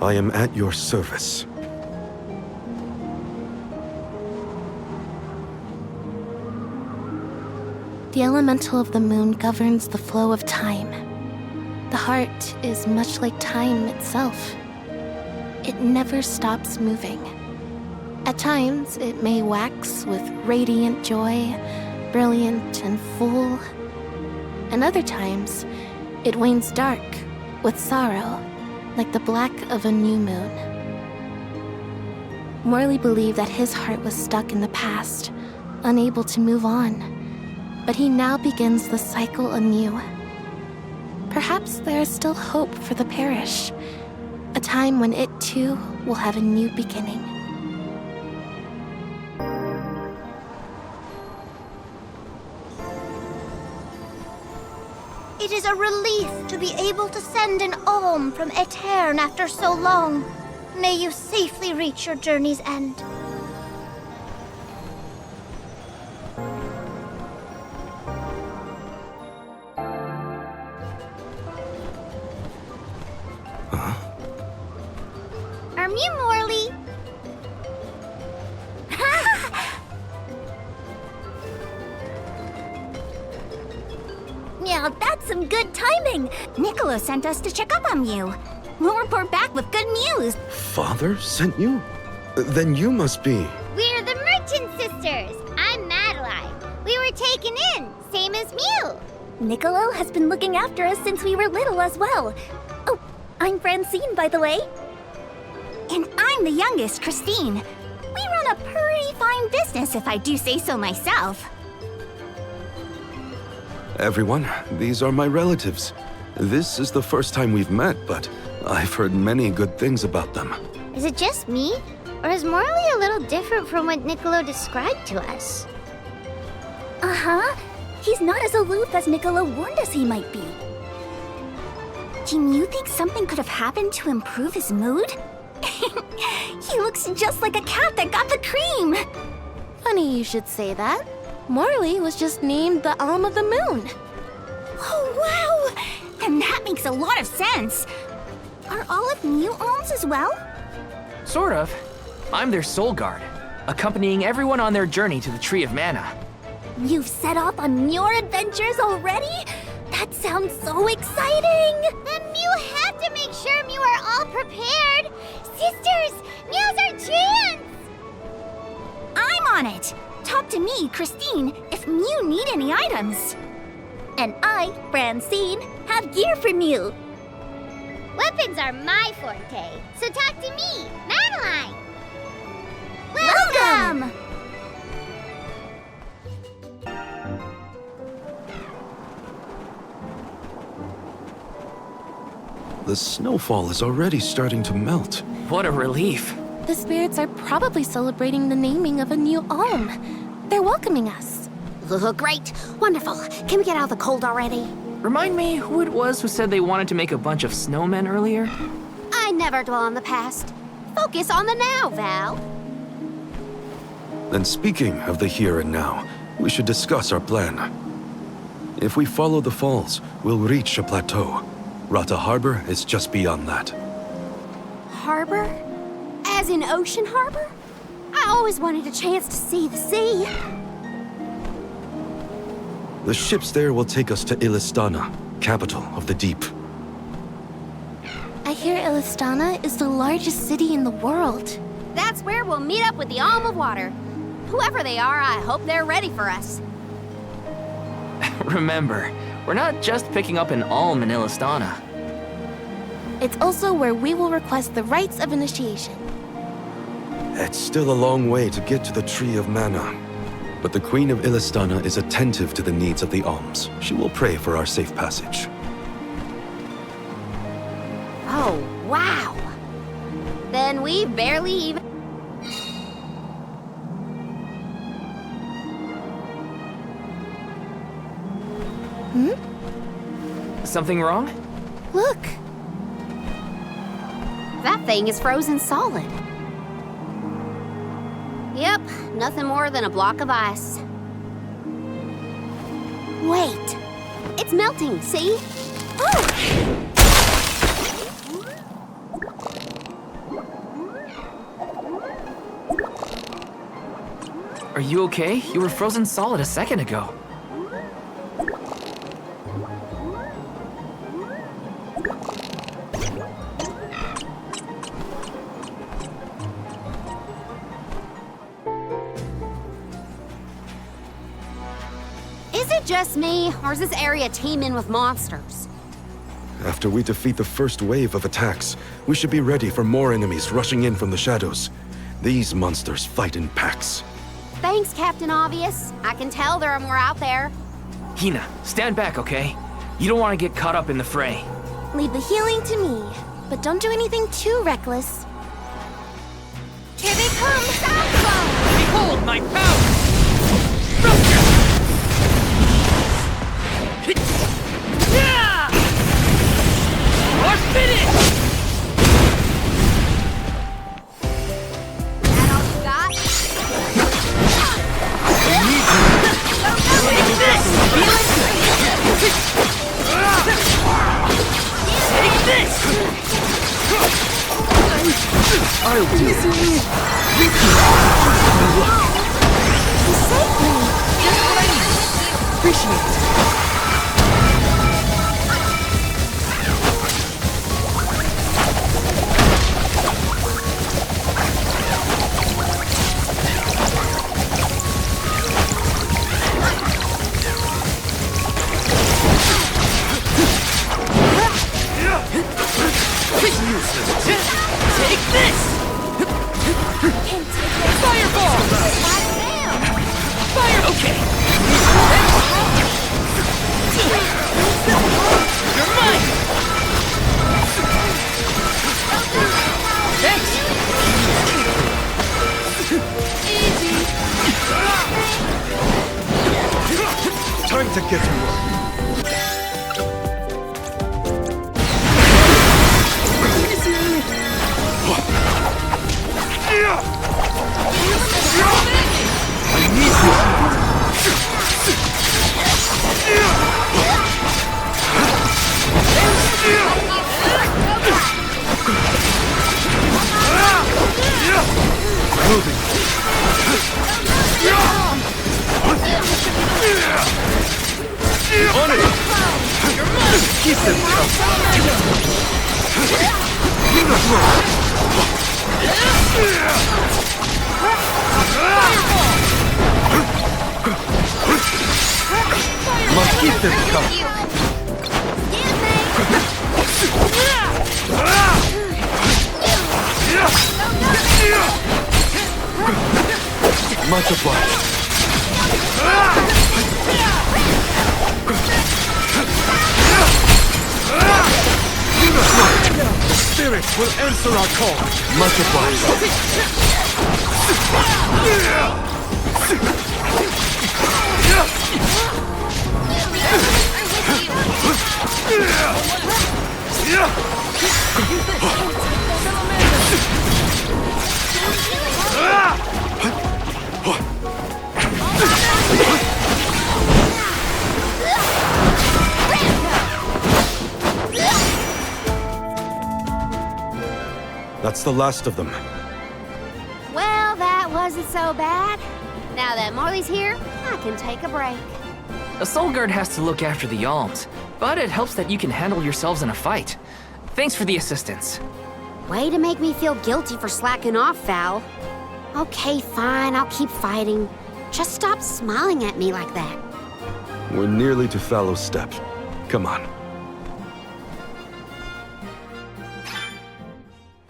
I am at your service. The elemental of the moon governs the flow of time. The heart is much like time itself. It never stops moving. At times, it may wax with radiant joy, brilliant and full. And other times, It wanes dark, with sorrow, like the black of a new moon. Morley believed that his heart was stuck in the past, unable to move on, but he now begins the cycle anew. Perhaps there is still hope for the parish, a time when it too will have a new beginning. It is a relief to be able to send an alm from Aetern after so long. May you safely reach your journey's end. You, Morley. Yeah, that's some good timing. Niccolo sent us to check up on you. We'll report back with good news. Father sent you? Then you must be... We're the Merchant Sisters. I'm Madeline. We were taken in, same as Mew. Niccolo has been looking after us since we were little as well. Oh, I'm Francine, by the way. And I'm the youngest, Christine. We run a pretty fine business, if I do say so myself. Everyone, these are my relatives. This is the first time we've met, but I've heard many good things about them. Is it just me? Or is Morley a little different from what Niccolo described to us? Uh-huh. He's not as aloof as Niccolo warned us he might be. Do you think something could have happened to improve his mood? He looks just like a cat that got the cream! Funny you should say that. Morley was just named the Alm of the Moon. Oh, wow! Then that makes a lot of sense. Are all of Mew alms as well? Sort of. I'm their soul guard, accompanying everyone on their journey to the Tree of Mana. You've set off on your adventures already? That sounds so exciting! Then Mew have to make sure Mew are all prepared! Sisters! Now's our chance! I'm on it! Talk to me, Christine, if Mew need any items. And I, Francine, have gear for Mew. Weapons are my forte, so talk to me, Madeline! Welcome! The snowfall is already starting to melt. What a relief. The spirits are probably celebrating the naming of a new alm. They're welcoming us. Great. Wonderful. Can we get out of the cold already? Remind me who it was who said they wanted to make a bunch of snowmen earlier? I never dwell on the past. Focus on the now, Val. Then speaking of the here and now, we should discuss our plan. If we follow the falls, we'll reach a plateau. Rata Harbor is just beyond that. Harbor? As in Ocean Harbor? I always wanted a chance to see the sea. The ships there will take us to Illistana, capital of the deep. I hear Illistana is the largest city in the world. That's where we'll meet up with the Alm of Water. Whoever they are, I hope they're ready for us. Remember, we're not just picking up an alm in Illistana. It's also where we will request the rites of initiation. It's still a long way to get to the Tree of Mana. But the Queen of Illistana is attentive to the needs of the alms. She will pray for our safe passage. Oh, wow. Then we barely even... Something wrong? Look. That thing is frozen solid. Yep, nothing more than a block of ice. Wait, it's melting, see? Oh! Are you okay? You were frozen solid a second ago. Is it just me, or is this area teeming with monsters? After we defeat the first wave of attacks, we should be ready for more enemies rushing in from the shadows. These monsters fight in packs. Thanks, Captain Obvious. I can tell there are more out there. Hinna, stand back, okay? You don't want to get caught up in the fray. Leave the healing to me, but don't do anything too reckless. Here they come! Behold my power! Or finish! That all you got? Take this! Take this! I'll do it. You saved me! Just what I need! Appreciate it! Take this! Fireball! Fire! Okay! You're mine! Thanks! Easy! Time to get to work. I need this! Moving. On it! Keep them must keep them coming. Much obliged. The spirits will answer our call. Much obliged. That's the last of them. Well, that wasn't so bad. Now that Morley's here, I can take a break. A soul guard has to look after the alms, but it helps that you can handle yourselves in a fight. Thanks for the assistance. Way to make me feel guilty for slacking off, Val. Okay, fine, I'll keep fighting. Just stop smiling at me like that. We're nearly to Fallow's Step. Come on.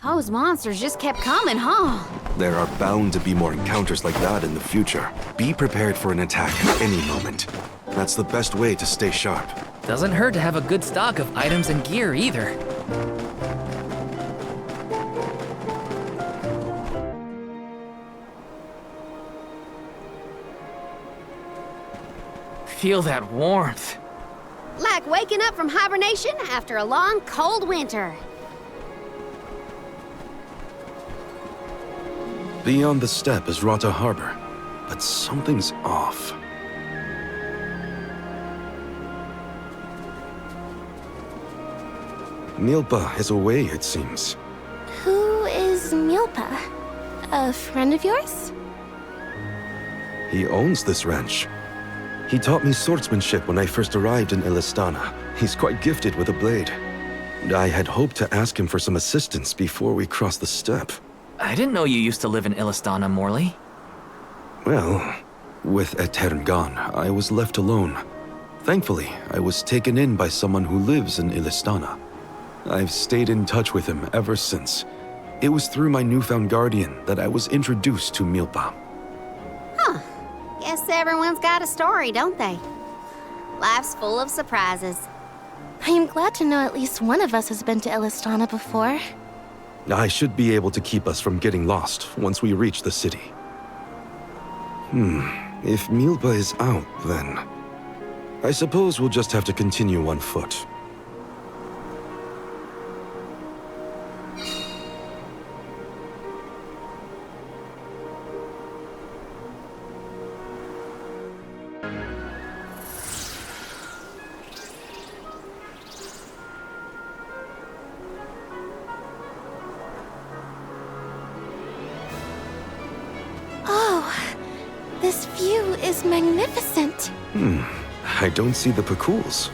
Those monsters just kept coming, huh? There are bound to be more encounters like that in the future. Be prepared for an attack at any moment. That's the best way to stay sharp. Doesn't hurt to have a good stock of items and gear either. Feel that warmth. Like waking up from hibernation after a long, cold winter. Beyond the steppe is Rata Harbor, but something's off. Milpa is away, it seems. Who is Milpa? A friend of yours? He owns this ranch. He taught me swordsmanship when I first arrived in Elistana. He's quite gifted with a blade. I had hoped to ask him for some assistance before we crossed the steppe. I didn't know you used to live in Elistana, Morley. Well, with Etern gone, I was left alone. Thankfully, I was taken in by someone who lives in Illistana. I've stayed in touch with him ever since. It was through my newfound guardian that I was introduced to Milpa. Huh. Guess everyone's got a story, don't they? Life's full of surprises. I am glad to know at least one of us has been to Illistana before. I should be able to keep us from getting lost once we reach the city. If Milpa is out, then I suppose we'll just have to continue on foot. This view is magnificent. I don't see the Pacools.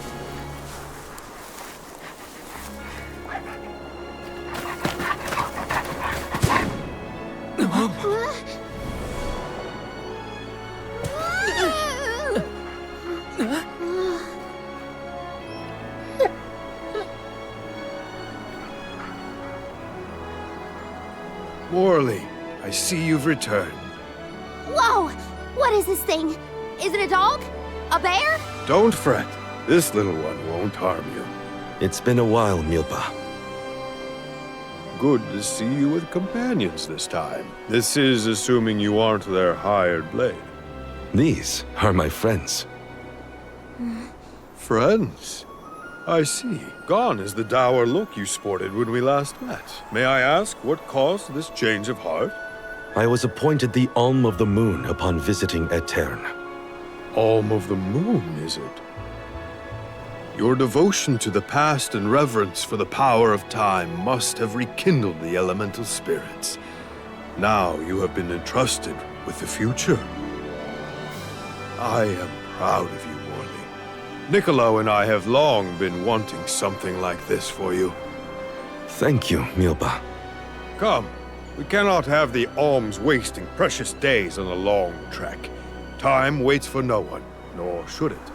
Morley, I see you've returned. Whoa! What is this thing? Is it a dog? A bear? Don't fret. This little one won't harm you. It's been a while, Milpa. Good to see you with companions this time. This is assuming you aren't their hired blade. These are my friends. Friends? I see. Gone is the dour look you sported when we last met. May I ask what caused this change of heart? I was appointed the Alm of the Moon upon visiting Aeterne. Alm of the Moon, is it? Your devotion to the past and reverence for the power of time must have rekindled the elemental spirits. Now you have been entrusted with the future. I am proud of you, Morley. Niccolo and I have long been wanting something like this for you. Thank you, Milpa. Come, we cannot have the alms wasting precious days on a long trek. Time waits for no one, nor should it.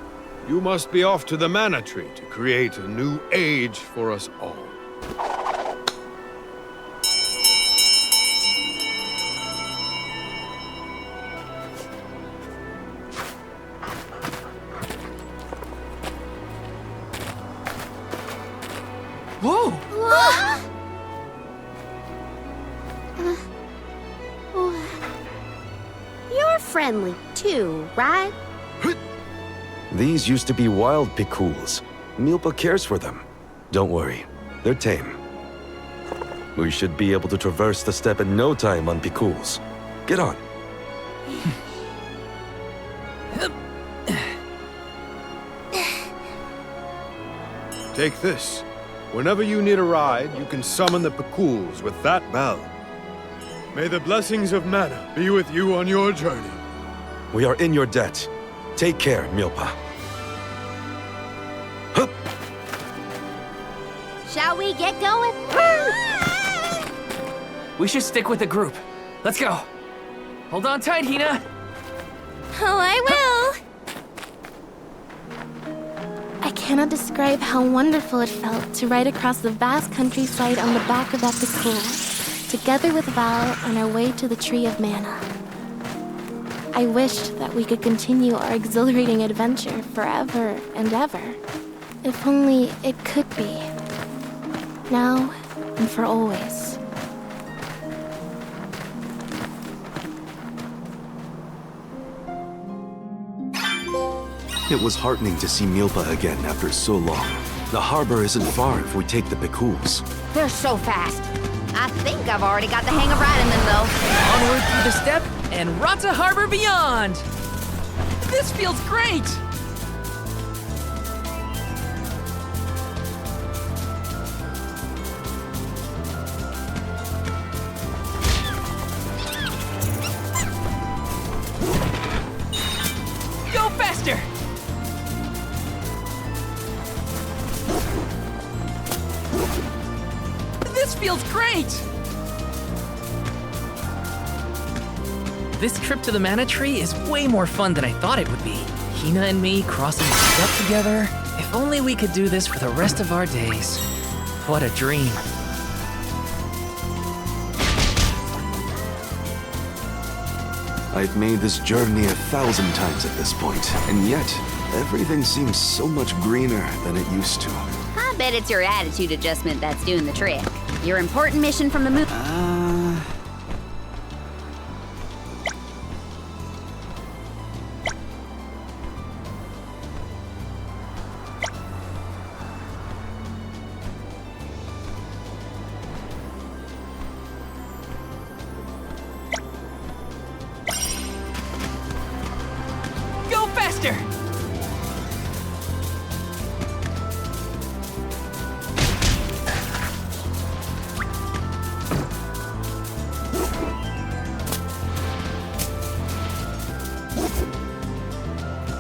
You must be off to the Mana Tree to create a new age for us all. Whoa! You're friendly too, right? These used to be wild Pacools. Milpa cares for them. Don't worry, they're tame. We should be able to traverse the steppe in no time on Pacools. Get on. Take this. Whenever you need a ride, you can summon the Pacools with that bell. May the blessings of Mana be with you on your journey. We are in your debt. Take care, Milpa. Hup. Shall we get going? We should stick with the group. Let's go. Hold on tight, Hinna. Oh, I will. I cannot describe how wonderful it felt to ride across the vast countryside on the back of that Pacool, together with Val on our way to the Tree of Mana. I wished that we could continue our exhilarating adventure forever and ever. If only it could be. Now and for always. It was heartening to see Milpa again after so long. The harbor isn't far if we take the Pacools. They're so fast. I think I've already got the hang of riding them, though. Onward through the steppe and Rata Harbor beyond! This feels great! Go faster! This feels great! This trip to the Mana Tree is way more fun than I thought it would be. Hinna and me crossing the up together. If only we could do this for the rest of our days. What a dream. I've made this journey 1,000 times at this point, and yet, everything seems so much greener than it used to. I bet it's your attitude adjustment that's doing the trick. Your important mission from the moon. Go faster!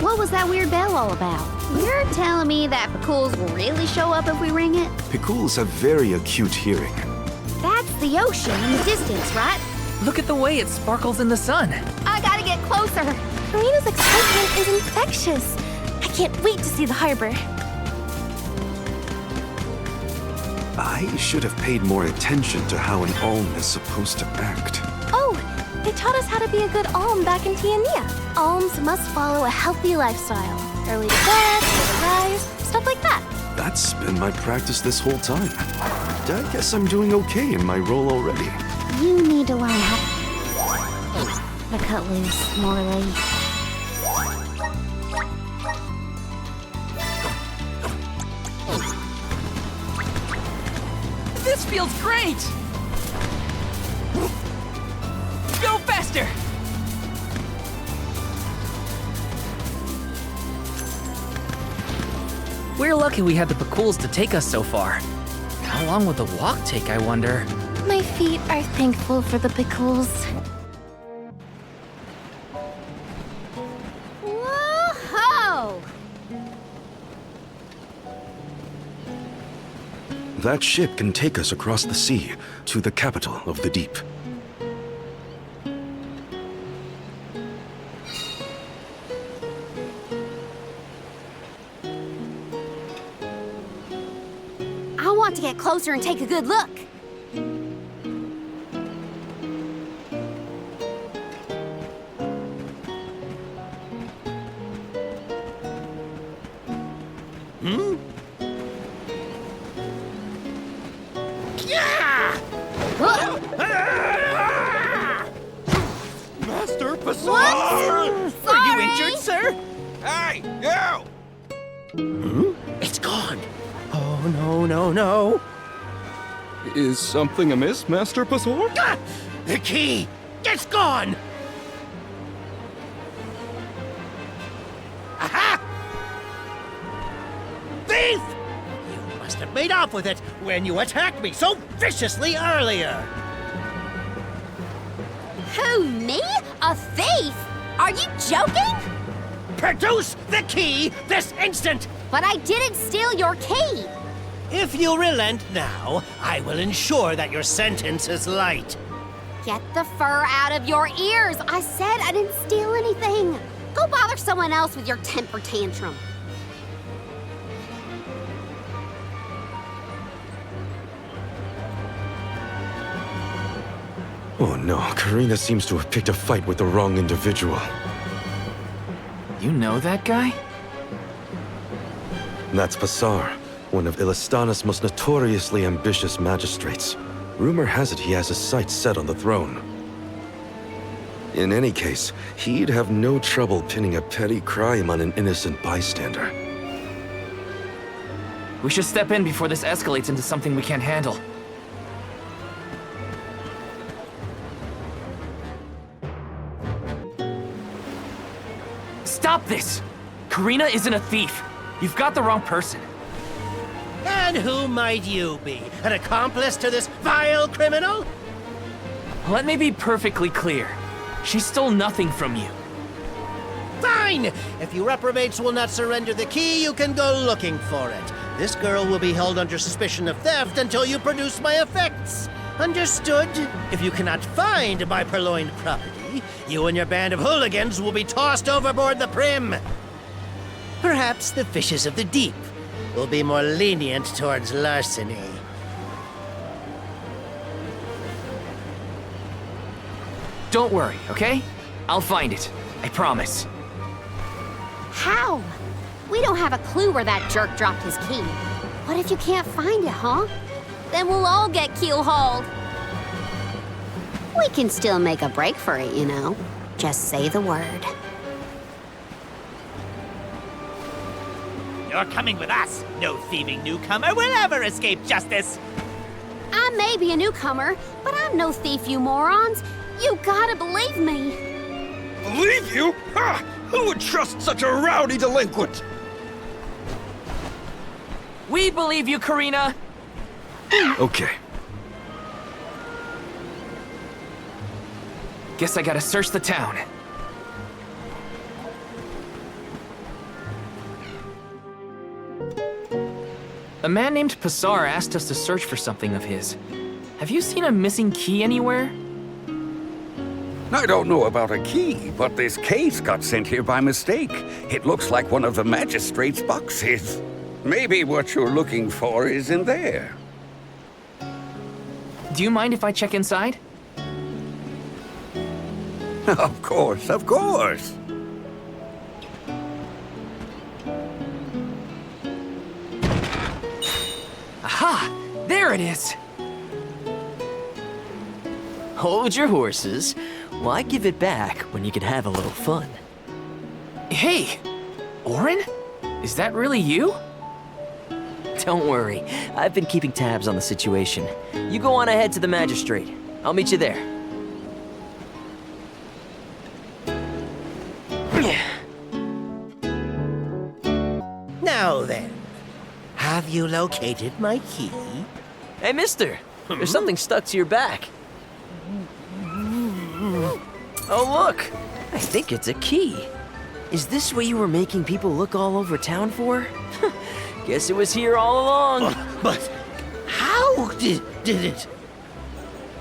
What was that weird bell all about? You're telling me that Picools will really show up if we ring it? Picools have very acute hearing. That's the ocean in the distance, right? Look at the way it sparkles in the sun. I gotta get closer. Karina's excitement is infectious. I can't wait to see the harbor. I should have paid more attention to how an Alm is supposed to act. Oh, they taught us how to be a good Alm back in Tiania. Alms must follow a healthy lifestyle. Early to bed, late to rise, stuff like that. That's been my practice this whole time. I guess I'm doing okay in my role already. You need to learn how to cut loose, Morley. This feels great! Go faster! We're lucky we had the Picools to take us so far. How long would the walk take, I wonder? My feet are thankful for the pickles. Whoa-ho! That ship can take us across the sea to the capital of the deep. I want to get closer and take a good look. Master Bazaar! What? Are you injured, sir? Hey, you! It's gone. Oh, no, no, no. Is something amiss, Master Bazaar? Ah! The key! It's gone! Aha! Thief! You must have made off with it when you attacked me so viciously earlier. Who, me? A thief? Are you joking? Produce the key this instant! But I didn't steal your key! If you relent now, I will ensure that your sentence is light. Get the fur out of your ears! I said I didn't steal anything! Go bother someone else with your temper tantrum. Oh no, Karina seems to have picked a fight with the wrong individual. You know that guy? That's Passar, one of Illistana's most notoriously ambitious magistrates. Rumor has it he has his sights set on the throne. In any case, he'd have no trouble pinning a petty crime on an innocent bystander. We should step in before this escalates into something we can't handle. Stop this! Karina isn't a thief. You've got the wrong person. And who might you be? An accomplice to this vile criminal? Let me be perfectly clear. She stole nothing from you. Fine! If you reprobates will not surrender the key, you can go looking for it. This girl will be held under suspicion of theft until you produce my effects. Understood? If you cannot find my purloined property, day, you and your band of hooligans will be tossed overboard the Prim. Perhaps the fishes of the deep will be more lenient towards larceny. Don't worry, okay? I'll find it. I promise. How? We don't have a clue where that jerk dropped his key. What if you can't find it, huh? Then we'll all get keel-hauled. We can still make a break for it, you know. Just say the word. You're coming with us. No thieving newcomer will ever escape justice. I may be a newcomer, but I'm no thief, you morons. You gotta believe me. Believe you? Ha! Who would trust such a rowdy delinquent? We believe you, Karina. Okay. Guess I gotta search the town. A man named Fahr asked us to search for something of his. Have you seen a missing key anywhere? I don't know about a key, but this case got sent here by mistake. It looks like one of the magistrate's boxes. Maybe what you're looking for is in there. Do you mind if I check inside? Of course, of course. Aha! There it is! Hold your horses. Why give it back when you can have a little fun? Hey! Orin? Is that really you? Don't worry. I've been keeping tabs on the situation. You go on ahead to the magistrate. I'll meet you there. Now then, have you located my key? Hey, mister! There's something stuck to your back. Oh, look! I think it's a key. Is this what you were making people look all over town for? Guess it was here all along. But how did it?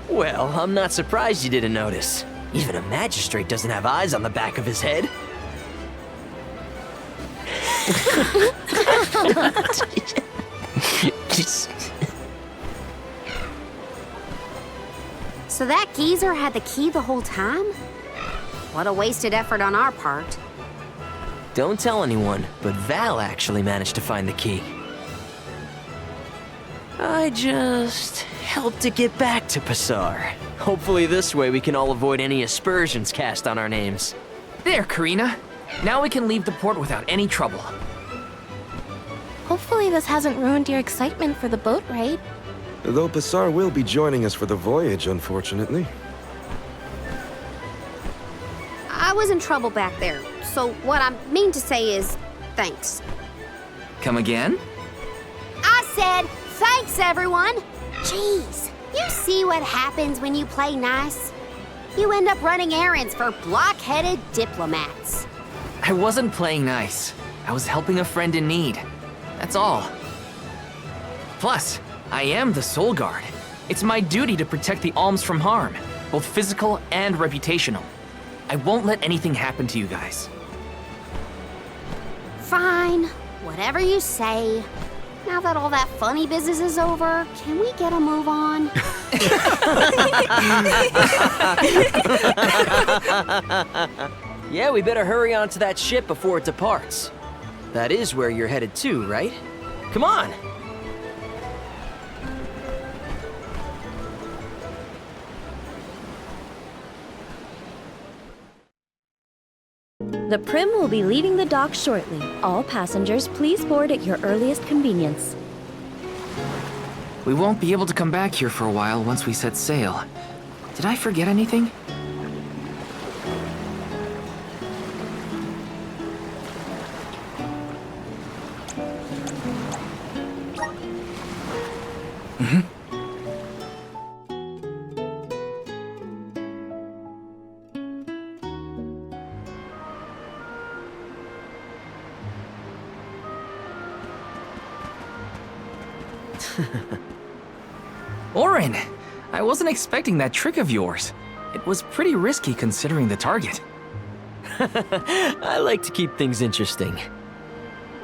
Well, I'm not surprised you didn't notice. Even a magistrate doesn't have eyes on the back of his head. So that geezer had the key the whole time? What a wasted effort on our part. Don't tell anyone, but Val actually managed to find the key. I just helped it get back to Fahr. Hopefully this way we can all avoid any aspersions cast on our names. There, Karina. Now we can leave the port without any trouble. Hopefully this hasn't ruined your excitement for the boat ride. Though Fahr will be joining us for the voyage, unfortunately. I was in trouble back there, so what I mean to say is, thanks. Come again? I said, thanks everyone! Jeez, you see what happens when you play nice? You end up running errands for block-headed diplomats. I wasn't playing nice. I was helping a friend in need. That's all. Plus, I am the Soul Guard. It's my duty to protect the alms from harm, both physical and reputational. I won't let anything happen to you guys. Fine, whatever you say. Now that all that funny business is over, can we get a move on? Yeah, we better hurry on to that ship before it departs. That is where you're headed to, right? Come on! The Prim will be leaving the dock shortly. All passengers, please board at your earliest convenience. We won't be able to come back here for a while once we set sail. Did I forget anything? Orin! I wasn't expecting that trick of yours. It was pretty risky considering the target. I like to keep things interesting.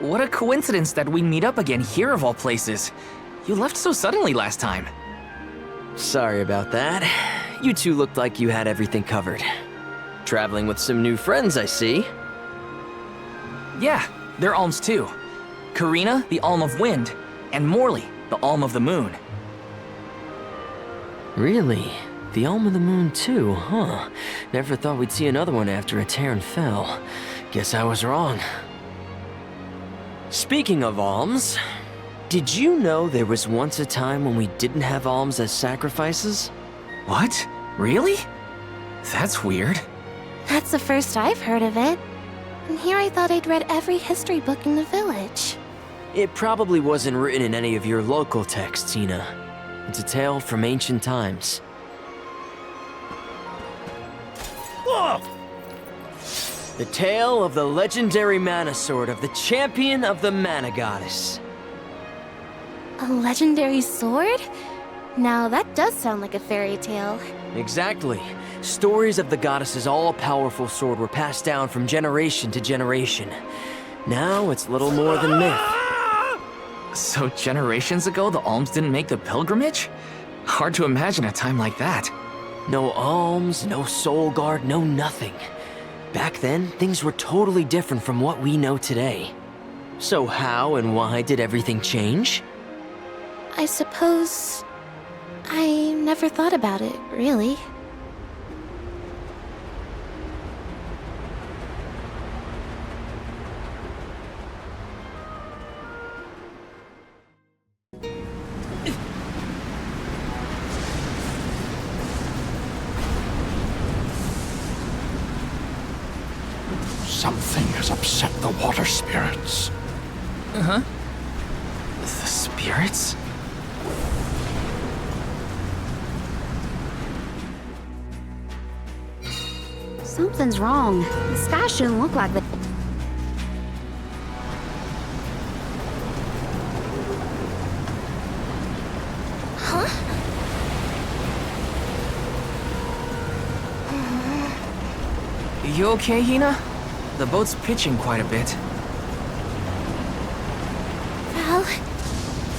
What a coincidence that we meet up again here of all places. You left so suddenly last time. Sorry about that. You two looked like you had everything covered. Traveling with some new friends, I see. Yeah, they're alms too. Karina, the Alm of Wind, and Morley, the Alm of the Moon. Really? The Alm of the Moon too, huh? Never thought we'd see another one after a Terran fell. Guess I was wrong. Speaking of alms, did you know there was once a time when we didn't have alms as sacrifices? What? Really? That's weird. That's the first I've heard of it. And here I thought I'd read every history book in the village. It probably wasn't written in any of your local texts, Hinna. It's a tale from ancient times. Whoa! The tale of the legendary mana sword of the champion of the mana goddess. A legendary sword? Now that does sound like a fairy tale. Exactly. Stories of the goddess's all-powerful sword were passed down from generation to generation. Now it's little more than myth. So generations ago, the alms didn't make the pilgrimage? Hard to imagine a time like that. No alms, no soul guard, no nothing. Back then, things were totally different from what we know today. So how and why did everything change? I suppose... I never thought about it, really. Something has upset the water spirits. Uh-huh. The spirits? Something's wrong. The sky shouldn't look like that. Huh? You okay, Hinna? The boat's pitching quite a bit. Val,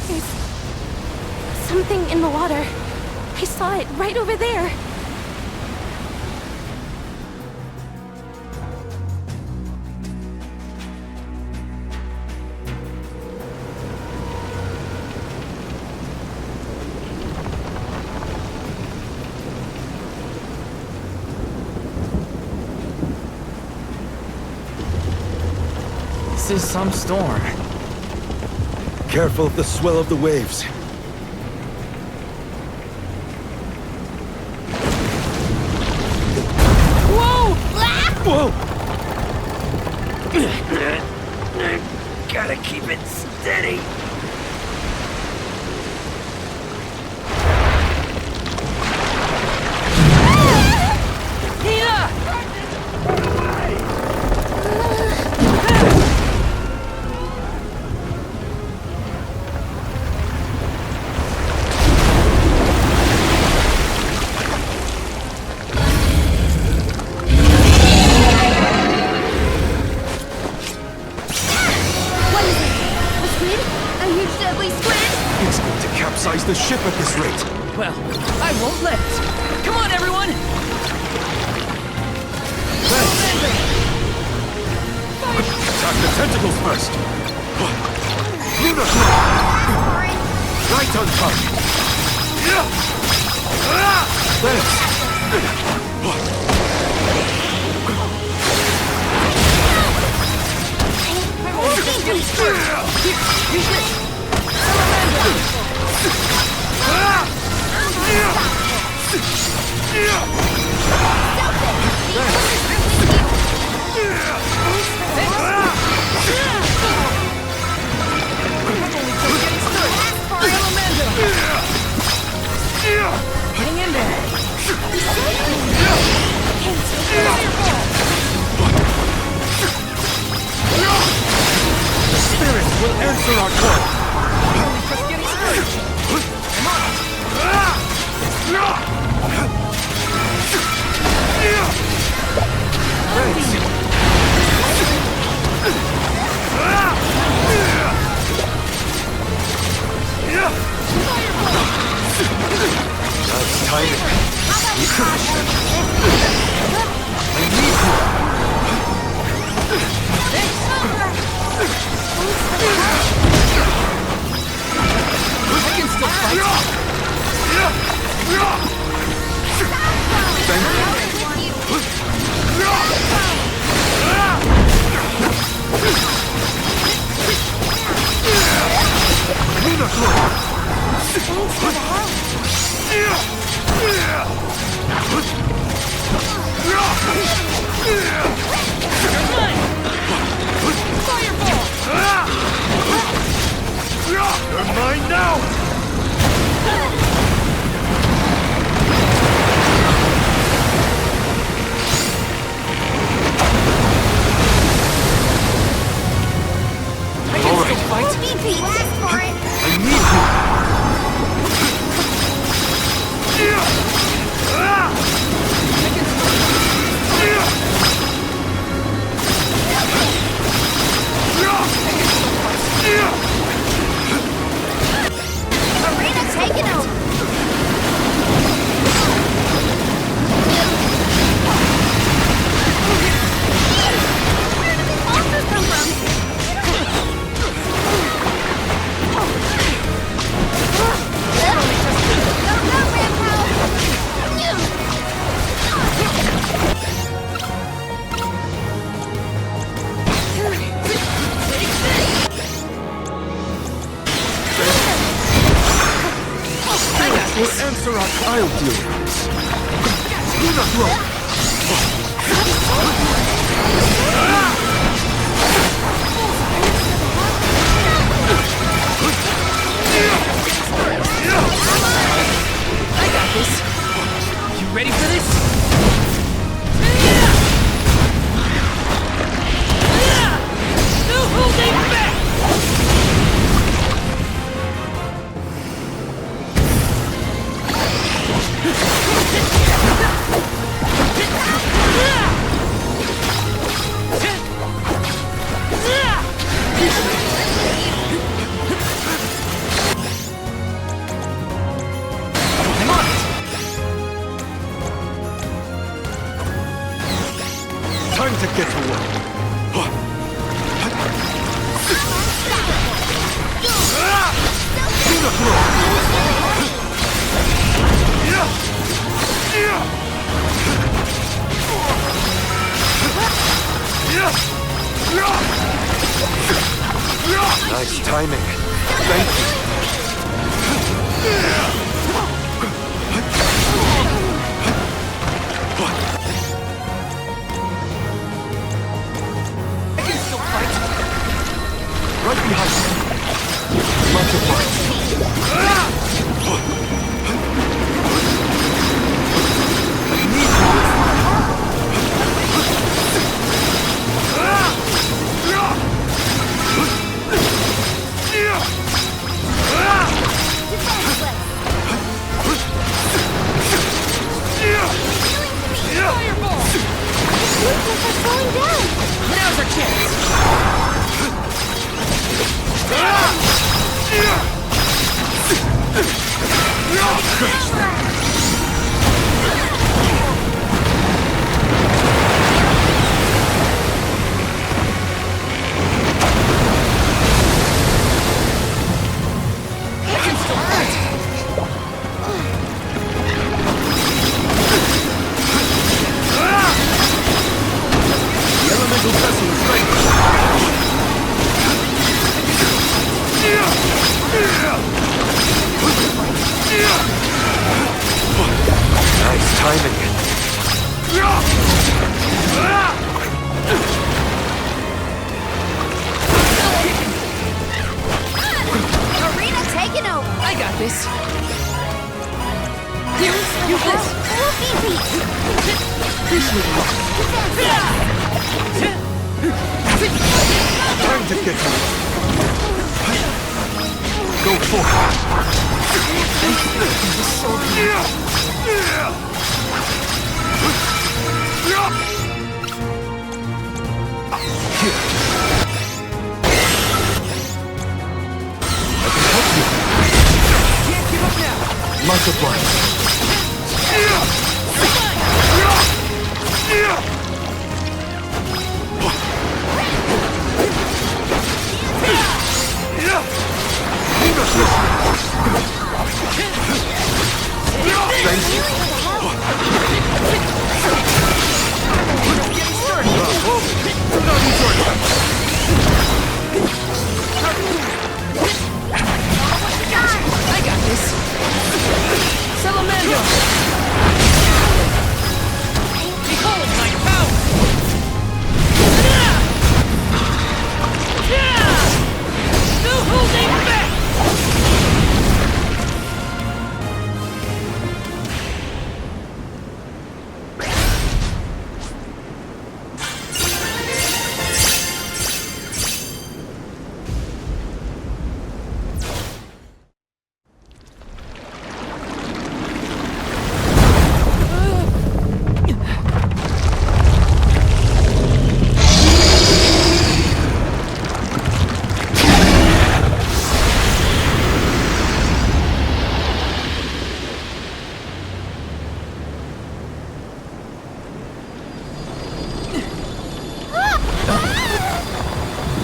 there's something in the water. I saw it right over there. This is some storm. Careful of the swell of the waves. Whoa! Whoa! Gotta keep it steady. The ship at this rate. Well, I won't let it. Come on, everyone! Attack the tentacles first. Right on target. Thanks. Hang in there. The spirits will answer our call. Only just getting started. Come on. this. Answer us, I'll deal with this. Do not roll. I got this. You ready for this? No holding back! I'm on it. Time to get to work. Do not roll. Nice timing. Thank you. I can still fight. Right behind you. Multiply. Now's our chance. I can still fight. The elemental vessel is ready. Nice timing. Arena taking over. I got this. Here, use this. Time to get to it. Go forward. Can't give up now. Multiply. Thank you. Getting started. I got this. Salamando. Behold my power. No holding back.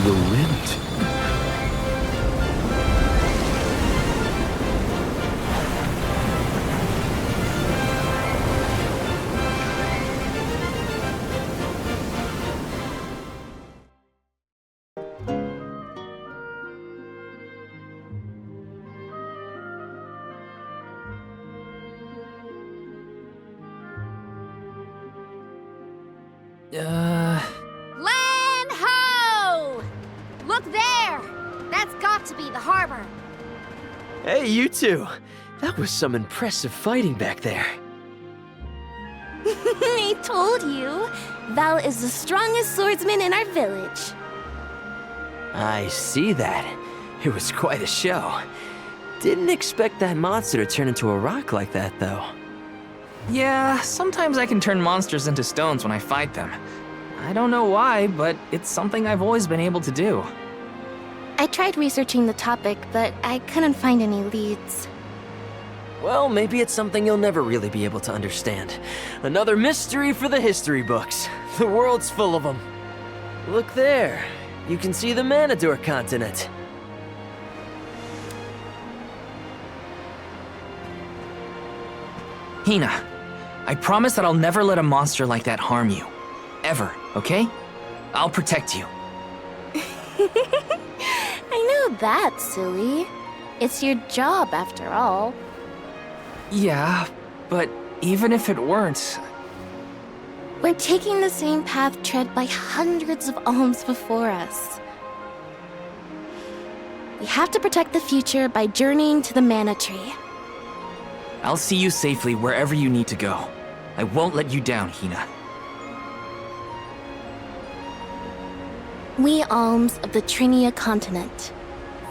The wind. Land ho! Look there! That's got to be the harbor. Hey, you two. That was some impressive fighting back there. I told you. Val is the strongest swordsman in our village. I see that. It was quite a show. Didn't expect that monster to turn into a rock like that, though. Yeah, sometimes I can turn monsters into stones when I fight them. I don't know why, but it's something I've always been able to do. I tried researching the topic, but I couldn't find any leads. Well, maybe it's something you'll never really be able to understand. Another mystery for the history books. The world's full of them. Look there. You can see the Manador continent. Hinna, I promise that I'll never let a monster like that harm you. Ever, okay? I'll protect you. I know that, silly. It's your job, after all. Yeah, but even if it weren't... We're taking the same path tread by hundreds of alms before us. We have to protect the future by journeying to the Mana Tree. I'll see you safely wherever you need to go. I won't let you down, Hinna. We alms of the Trinia continent,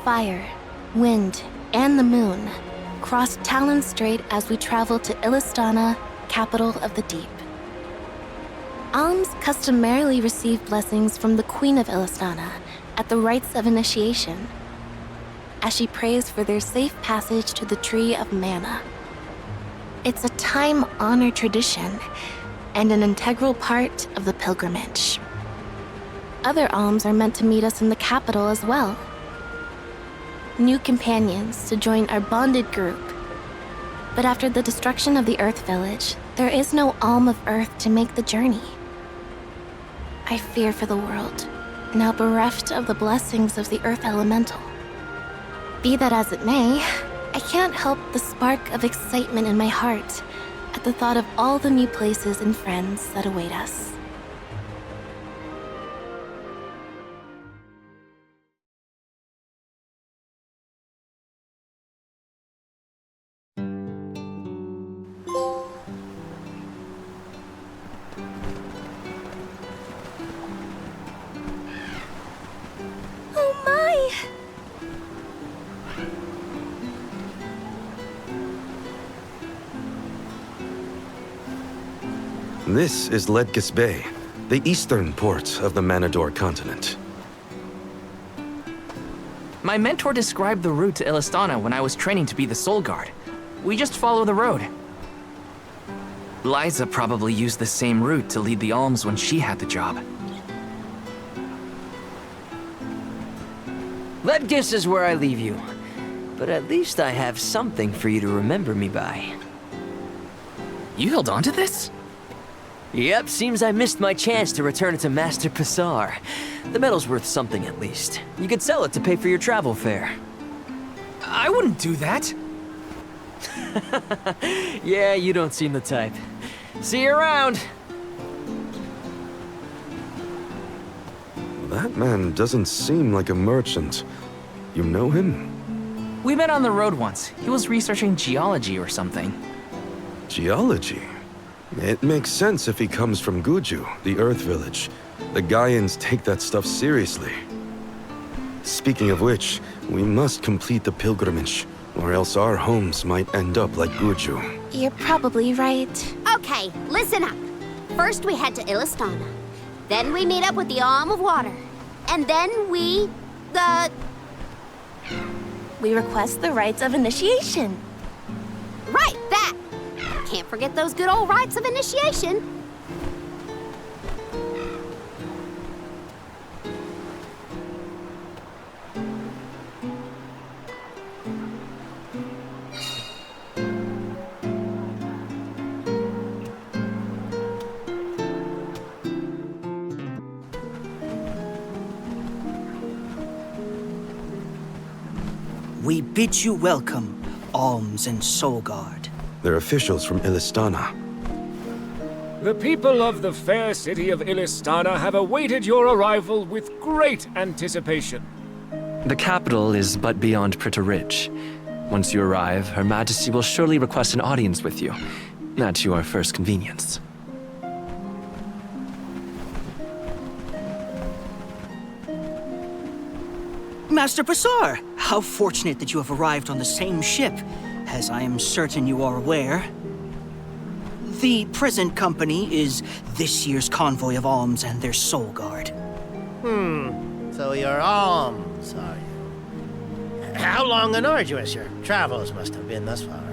fire, wind, and the moon, cross Talon Strait as we travel to Illistana, capital of the deep. Alms customarily receive blessings from the Queen of Illistana at the rites of initiation, as she prays for their safe passage to the Tree of Mana. It's a time-honored tradition and an integral part of the pilgrimage. Other alms are meant to meet us in the capital as well. New companions to join our bonded group. But after the destruction of the Earth Village, there is no alm of Earth to make the journey. I fear for the world, now bereft of the blessings of the Earth Elemental. Be that as it may, I can't help the spark of excitement in my heart at the thought of all the new places and friends that await us. Oh my! This is Ledgis Bay, the eastern port of the Manador continent. My mentor described the route to Illistana when I was training to be the Soul Guard. We just follow the road. Liza probably used the same route to lead the alms when she had the job. Ledgis is where I leave you. But at least I have something for you to remember me by. You held on to this? Yep, seems I missed my chance to return it to Master Passar. The medal's worth something at least. You could sell it to pay for your travel fare. I wouldn't do that. Yeah, you don't seem the type. See you around! That man doesn't seem like a merchant. You know him? We met on the road once. He was researching geology or something. Geology? It makes sense if he comes from Guju, the Earth Village. The Gaians take that stuff seriously. Speaking of which, we must complete the pilgrimage, or else our homes might end up like Guju. You're probably right. Okay, listen up. First we head to Illistana. Then we meet up with the Alm of Water. And then we... We request the rites of initiation. Right, that! Can't forget those good old rites of initiation. We bid you welcome, Alms and Soul Guard. They're officials from Illistana. The people of the fair city of Illistana have awaited your arrival with great anticipation. The capital is but beyond Pretty Ridge. Once you arrive, Her Majesty will surely request an audience with you, at your first convenience. Master Basar, how fortunate that you have arrived on the same ship, as I am certain you are aware. The present company is this year's convoy of alms and their soul guard. So you're alms, are you? How long and arduous your travels must have been thus far.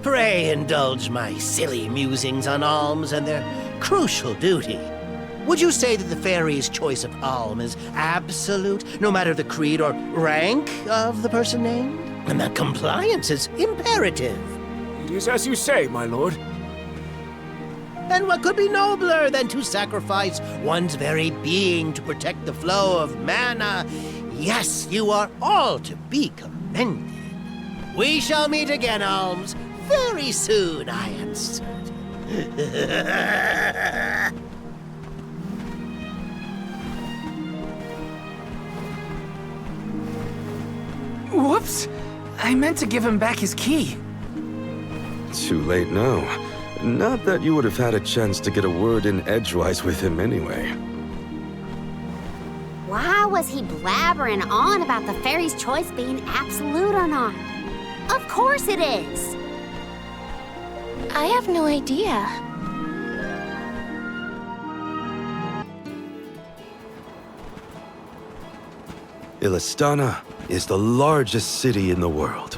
Pray indulge my silly musings on alms and their crucial duty. Would you say that the fairy's choice of alm is absolute, no matter the creed or rank of the person named? And that compliance is imperative. It is as you say, my lord. And what could be nobler than to sacrifice one's very being to protect the flow of mana? Yes, you are all to be commended. We shall meet again, alms, very soon, I am certain. Whoops! I meant to give him back his key. Too late now. Not that you would have had a chance to get a word in edgewise with him anyway. Why was he blabbering on about the fairy's choice being absolute or not? Of course it is! I have no idea. Illistana is the largest city in the world.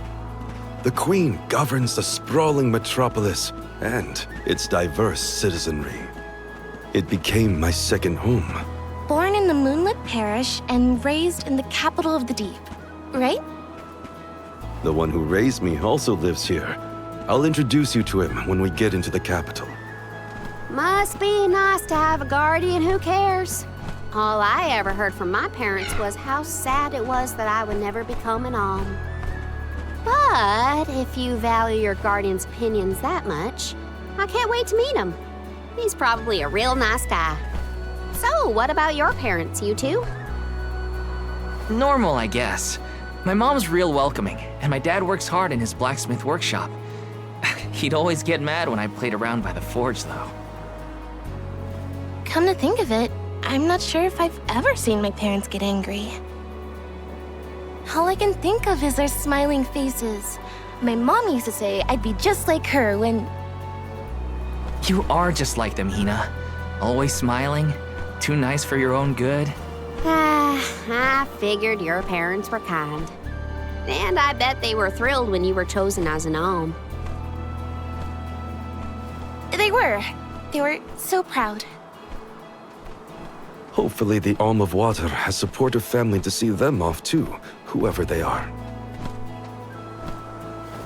The Queen governs the sprawling metropolis and its diverse citizenry. It became my second home. Born in the moonlit parish and raised in the capital of the deep, right? The one who raised me also lives here. I'll introduce you to him when we get into the capital. Must be nice to have a guardian who cares. All I ever heard from my parents was how sad it was that I would never become an alm. But if you value your guardian's opinions that much, I can't wait to meet him. He's probably a real nice guy. So, what about your parents, you two? Normal, I guess. My mom's real welcoming, and my dad works hard in his blacksmith workshop. He'd always get mad when I played around by the forge, though. Come to think of it, I'm not sure if I've ever seen my parents get angry. All I can think of is their smiling faces. My mom used to say I'd be just like her when... You are just like them, Hinna. Always smiling, too nice for your own good. I figured your parents were kind. And I bet they were thrilled when you were chosen as an alm. They were. They were so proud. Hopefully the Alm of Water has supportive family to see them off too, whoever they are.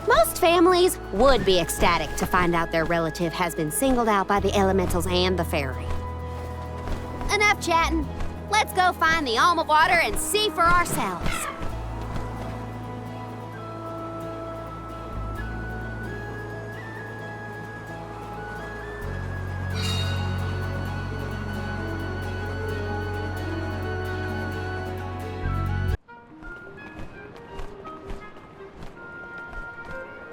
Most families would be ecstatic to find out their relative has been singled out by the elementals and the fairy. Enough chatting. Let's go find the Alm of Water and see for ourselves.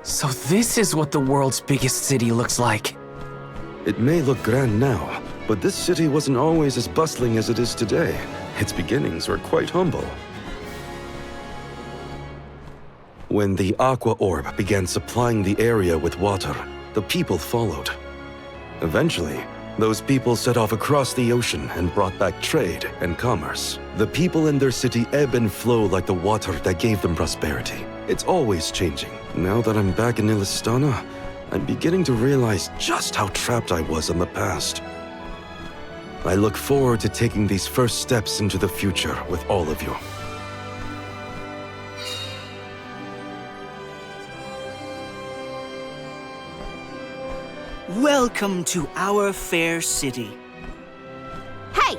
So this is what the world's biggest city looks like. It may look grand now, but this city wasn't always as bustling as it is today. Its beginnings were quite humble. When the Aqua Orb began supplying the area with water, the people followed. Eventually, those people set off across the ocean and brought back trade and commerce. The people in their city ebb and flow like the water that gave them prosperity. It's always changing. Now that I'm back in Illistana, I'm beginning to realize just how trapped I was in the past. I look forward to taking these first steps into the future with all of you. Welcome to our fair city. Hey,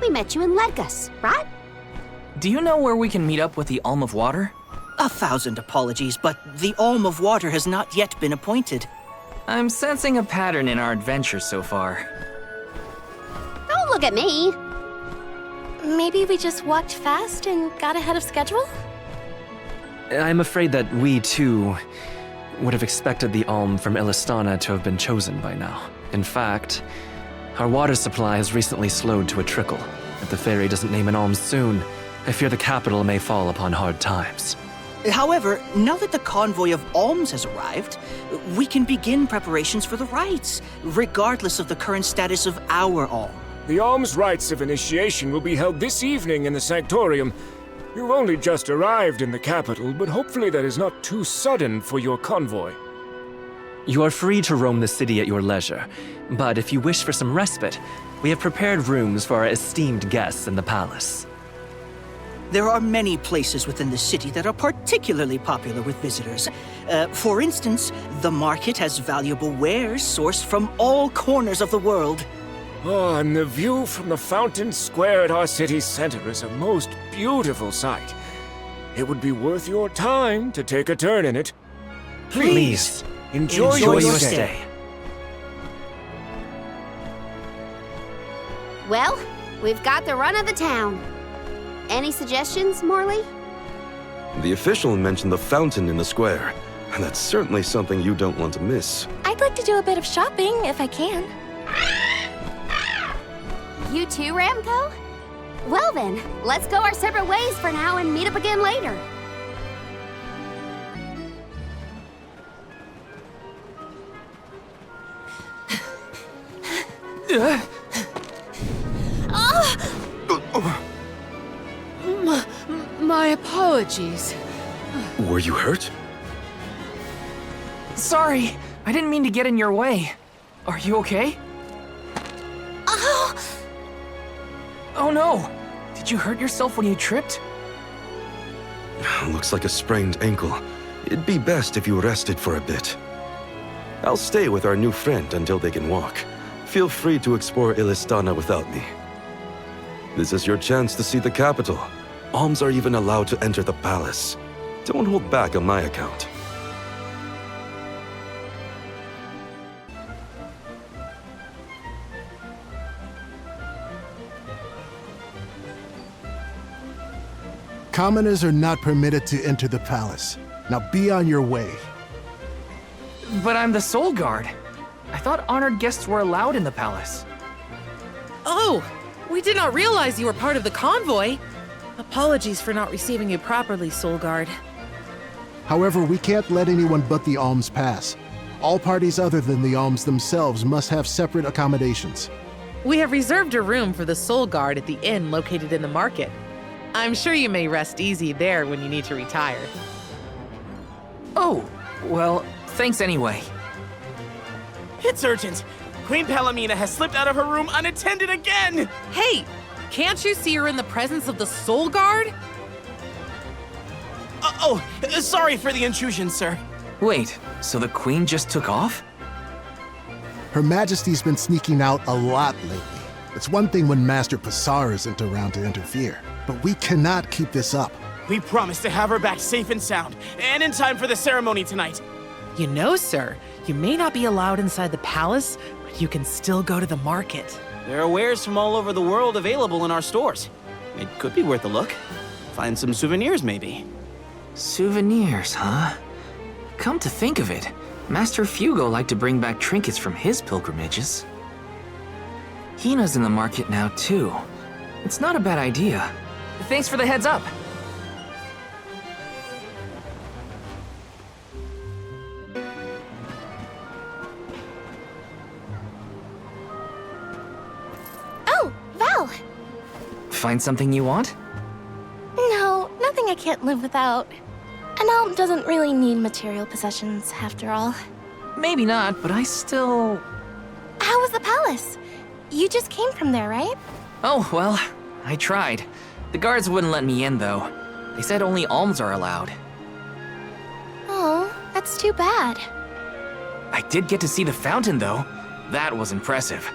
we met you in Ledgus, right? Do you know where we can meet up with the Alm of Water? 1,000 apologies, but the Alm of Water has not yet been appointed. I'm sensing a pattern in our adventure so far. Don't look at me. Maybe we just walked fast and got ahead of schedule? I'm afraid that we, too, would have expected the alm from Illistana to have been chosen by now. In fact, our water supply has recently slowed to a trickle. If the fairy doesn't name an alm soon, I fear the capital may fall upon hard times. However, now that the convoy of alms has arrived, we can begin preparations for the rites, regardless of the current status of our alm. The alms rites of initiation will be held this evening in the Sanctorium. You've only just arrived in the capital, but hopefully that is not too sudden for your convoy. You are free to roam the city at your leisure, but if you wish for some respite, we have prepared rooms for our esteemed guests in the palace. There are many places within the city that are particularly popular with visitors. For instance, the market has valuable wares sourced from all corners of the world. Oh, and the view from the fountain square at our city center is a most beautiful sight. It would be worth your time to take a turn in it. Please, enjoy your stay. Well, we've got the run of the town. Any suggestions, Morley? The official mentioned the fountain in the square, and that's certainly something you don't want to miss. I'd like to do a bit of shopping, if I can. You too, Ramco? Well then, let's go our separate ways for now and meet up again later. My apologies. Were you hurt? Sorry, I didn't mean to get in your way. Are you okay? Oh no! Did you hurt yourself when you tripped? Looks like a sprained ankle. It'd be best if you rested for a bit. I'll stay with our new friend until they can walk. Feel free to explore Illistana without me. This is your chance to see the capital. Alms are even allowed to enter the palace. Don't hold back on my account. Commoners are not permitted to enter the palace. Now be on your way. But I'm the Soul Guard. I thought honored guests were allowed in the palace. Oh, we did not realize you were part of the convoy. Apologies for not receiving you properly, Soul Guard. However, we can't let anyone but the alms pass. All parties other than the alms themselves must have separate accommodations. We have reserved a room for the Soul Guard at the inn located in the market. I'm sure you may rest easy there when you need to retire. Oh, well, thanks anyway. It's urgent. Queen Palomina has slipped out of her room unattended again! Hey, can't you see her in the presence of the Soul Guard? Sorry for the intrusion, sir. Wait, so the queen just took off? Her Majesty's been sneaking out a lot lately. It's one thing when Master Passar isn't around to interfere, but we cannot keep this up. We promised to have her back safe and sound, and in time for the ceremony tonight. You know, sir, you may not be allowed inside the palace, but you can still go to the market. There are wares from all over the world available in our stores. It could be worth a look. Find some souvenirs, maybe. Souvenirs, huh? Come to think of it, Master Fugo liked to bring back trinkets from his pilgrimages. Hinna's in the market now, too. It's not a bad idea. Thanks for the heads up. Oh, Val! Find something you want? No, nothing I can't live without. An alm doesn't really need material possessions, after all. Maybe not, but I still... How was the palace? You just came from there, right? Oh, well, I tried. The guards wouldn't let me in, though. They said only alms are allowed. Oh, that's too bad. I did get to see the fountain, though. That was impressive.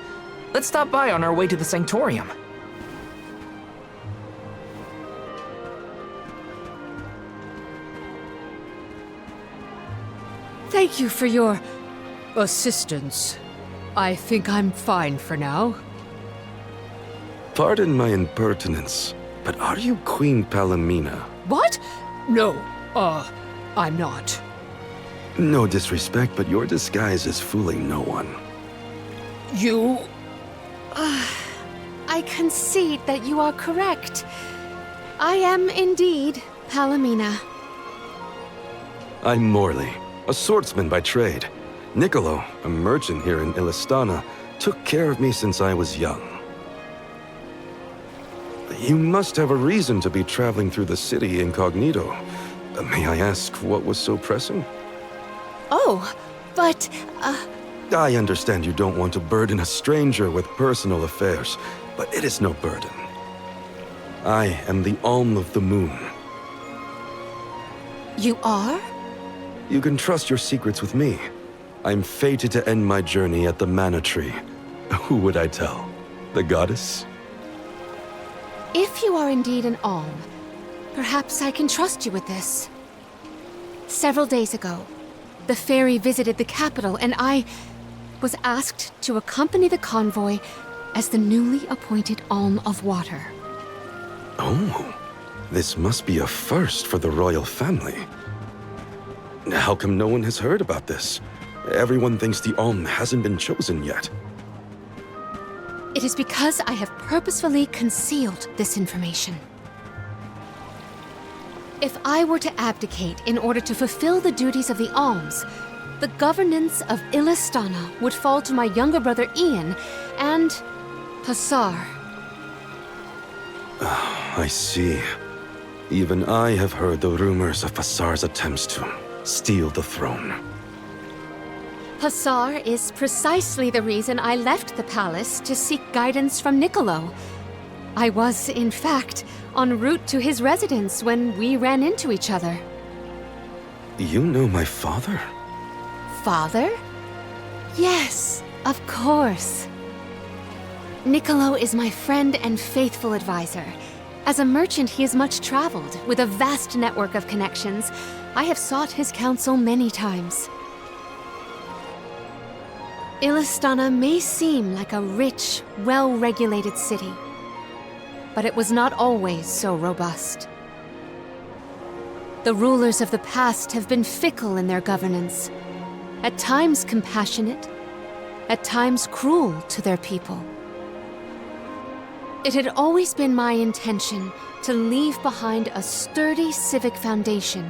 Let's stop by on our way to the Sanctorium. Thank you for your... Assistance. I think I'm fine for now. Pardon my impertinence, but are you Queen Palomina? What? No, I'm not. No disrespect, but your disguise is fooling no one. You... I concede that you are correct. I am indeed Palomina. I'm Morley, a swordsman by trade. Niccolo, a merchant here in Illistana, took care of me since I was young. You must have a reason to be traveling through the city incognito. May I ask what was so pressing? Oh, but, I understand you don't want to burden a stranger with personal affairs, but it is no burden. I am the Alm of the Moon. You are? You can trust your secrets with me. I'm fated to end my journey at the Mana Tree. Who would I tell? The goddess? If you are indeed an Alm, perhaps I can trust you with this. Several days ago, the fairy visited the capital, and I was asked to accompany the convoy as the newly appointed Alm of Water. Oh, this must be a first for the royal family. How come no one has heard about this? Everyone thinks the Alm hasn't been chosen yet. It is because I have purposefully concealed this information. If I were to abdicate in order to fulfill the duties of the Alms, the governance of Illistana would fall to my younger brother Ian and Passar. I see. Even I have heard the rumors of Passar's attempts to steal the throne. Passar is precisely the reason I left the palace to seek guidance from Niccolo. I was, in fact, en route to his residence when we ran into each other. You know my father? Father? Yes, of course. Niccolo is my friend and faithful advisor. As a merchant, he is much traveled, with a vast network of connections. I have sought his counsel many times. Illistana may seem like a rich, well-regulated city, but it was not always so robust. The rulers of the past have been fickle in their governance, at times compassionate, at times cruel to their people. It had always been my intention to leave behind a sturdy civic foundation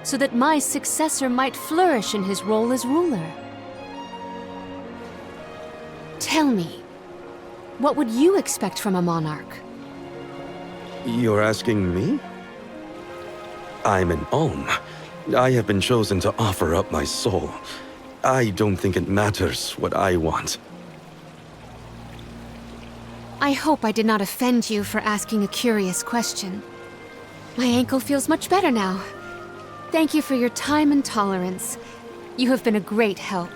so that my successor might flourish in his role as ruler. Tell me, what would you expect from a monarch? You're asking me? I'm an Alm. I have been chosen to offer up my soul. I don't think it matters what I want. I hope I did not offend you for asking a curious question. My ankle feels much better now. Thank you for your time and tolerance. You have been a great help.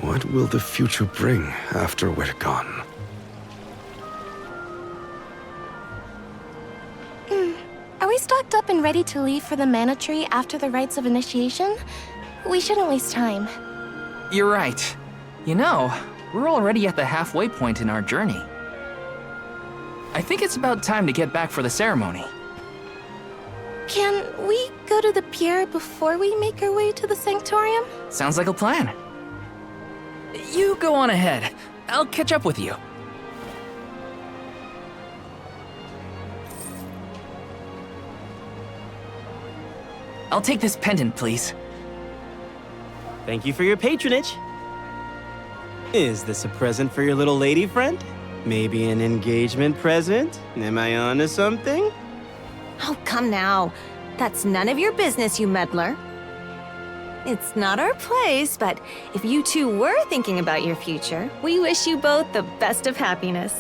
What will the future bring after we're gone? Are we stocked up and ready to leave for the Mana Tree after the rites of initiation? We shouldn't waste time. You're right. You know, we're already at the halfway point in our journey. I think it's about time to get back for the ceremony. Can we go to the pier before we make our way to the Sanctorium? Sounds like a plan. You go on ahead. I'll catch up with you. I'll take this pendant, please. Thank you for your patronage. Is this a present for your little lady friend? Maybe an engagement present? Am I onto something? Oh, come now. That's none of your business, you meddler. It's not our place, but if you two were thinking about your future, we wish you both the best of happiness.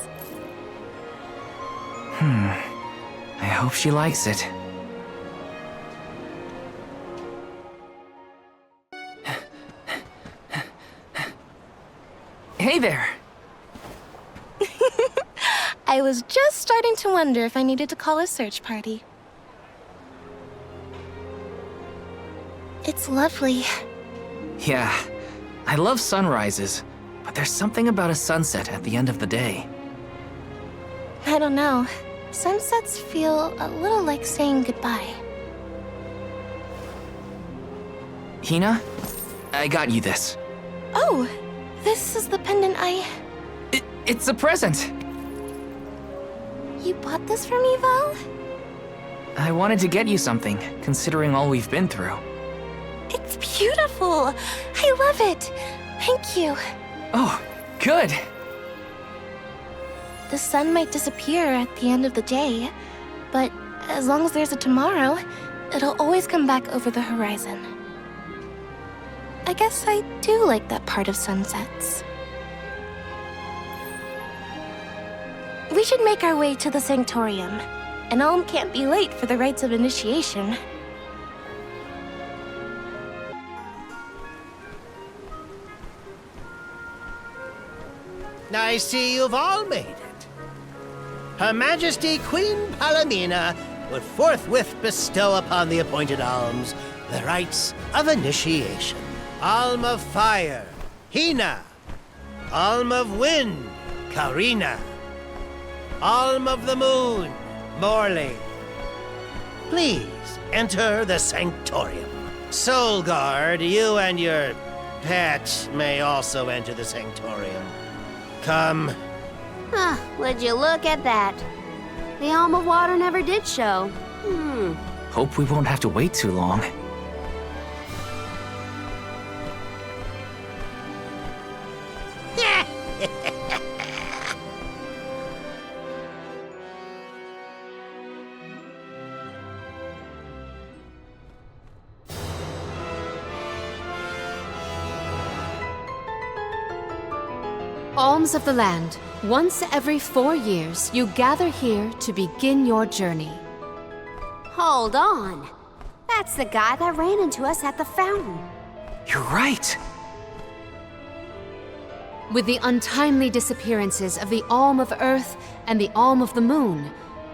I hope she likes it. Hey there! I was just starting to wonder if I needed to call a search party. It's lovely. Yeah, I love sunrises, but there's something about a sunset at the end of the day. I don't know. Sunsets feel a little like saying goodbye. Hinna, I got you this. Oh, this is the pendant It's a present! You bought this for me, Val? I wanted to get you something, considering all we've been through. It's beautiful! I love it! Thank you. Oh, good! The sun might disappear at the end of the day, but as long as there's a tomorrow, it'll always come back over the horizon. I guess I do like that part of sunsets. We should make our way to the Sanctorium. An alm can't be late for the rites of initiation. I see you've all made it. Her Majesty Queen Palomina would forthwith bestow upon the appointed alms the rites of initiation. Alm of Fire, Hinna. Alm of Wind, Karina. Alm of the Moon, Morley. Please enter the Sanctorium. Soul Guard, you and your pet may also enter the Sanctorium. Come. Huh, would you look at that? The Alm of Water never did show. Hope we won't have to wait too long. Alms of the land. Once every 4 years, you gather here to begin your journey. Hold on. That's the guy that ran into us at the fountain. You're right. With the untimely disappearances of the Alm of Earth and the Alm of the Moon,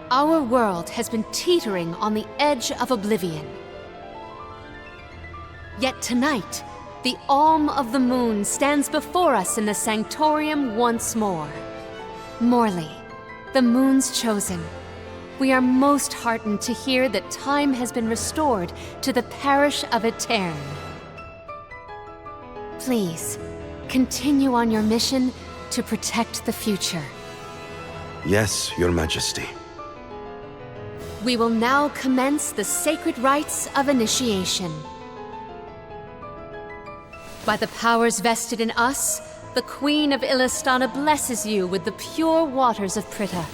our world has been teetering on the edge of oblivion. Yet tonight, the Alm of the Moon stands before us in the Sanctorium once more. Morley, the Moon's chosen. We are most heartened to hear that time has been restored to the parish of Aeterne. Please, continue on your mission to protect the future. Yes, Your Majesty. We will now commence the sacred rites of initiation. By the powers vested in us, the Queen of Illistana blesses you with the pure waters of Pritta.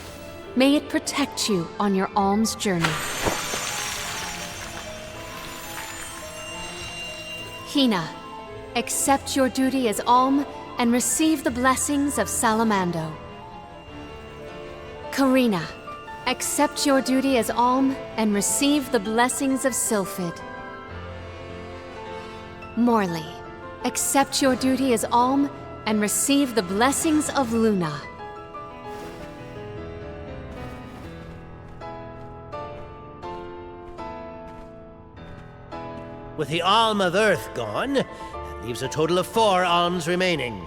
May it protect you on your alms journey. Hinna, accept your duty as alm and receive the blessings of Salamando. Karina, accept your duty as alm and receive the blessings of Sylphid. Morley, accept your duty as alm and receive the blessings of Luna. With the Alm of Earth gone, that leaves a total of 4 alms remaining.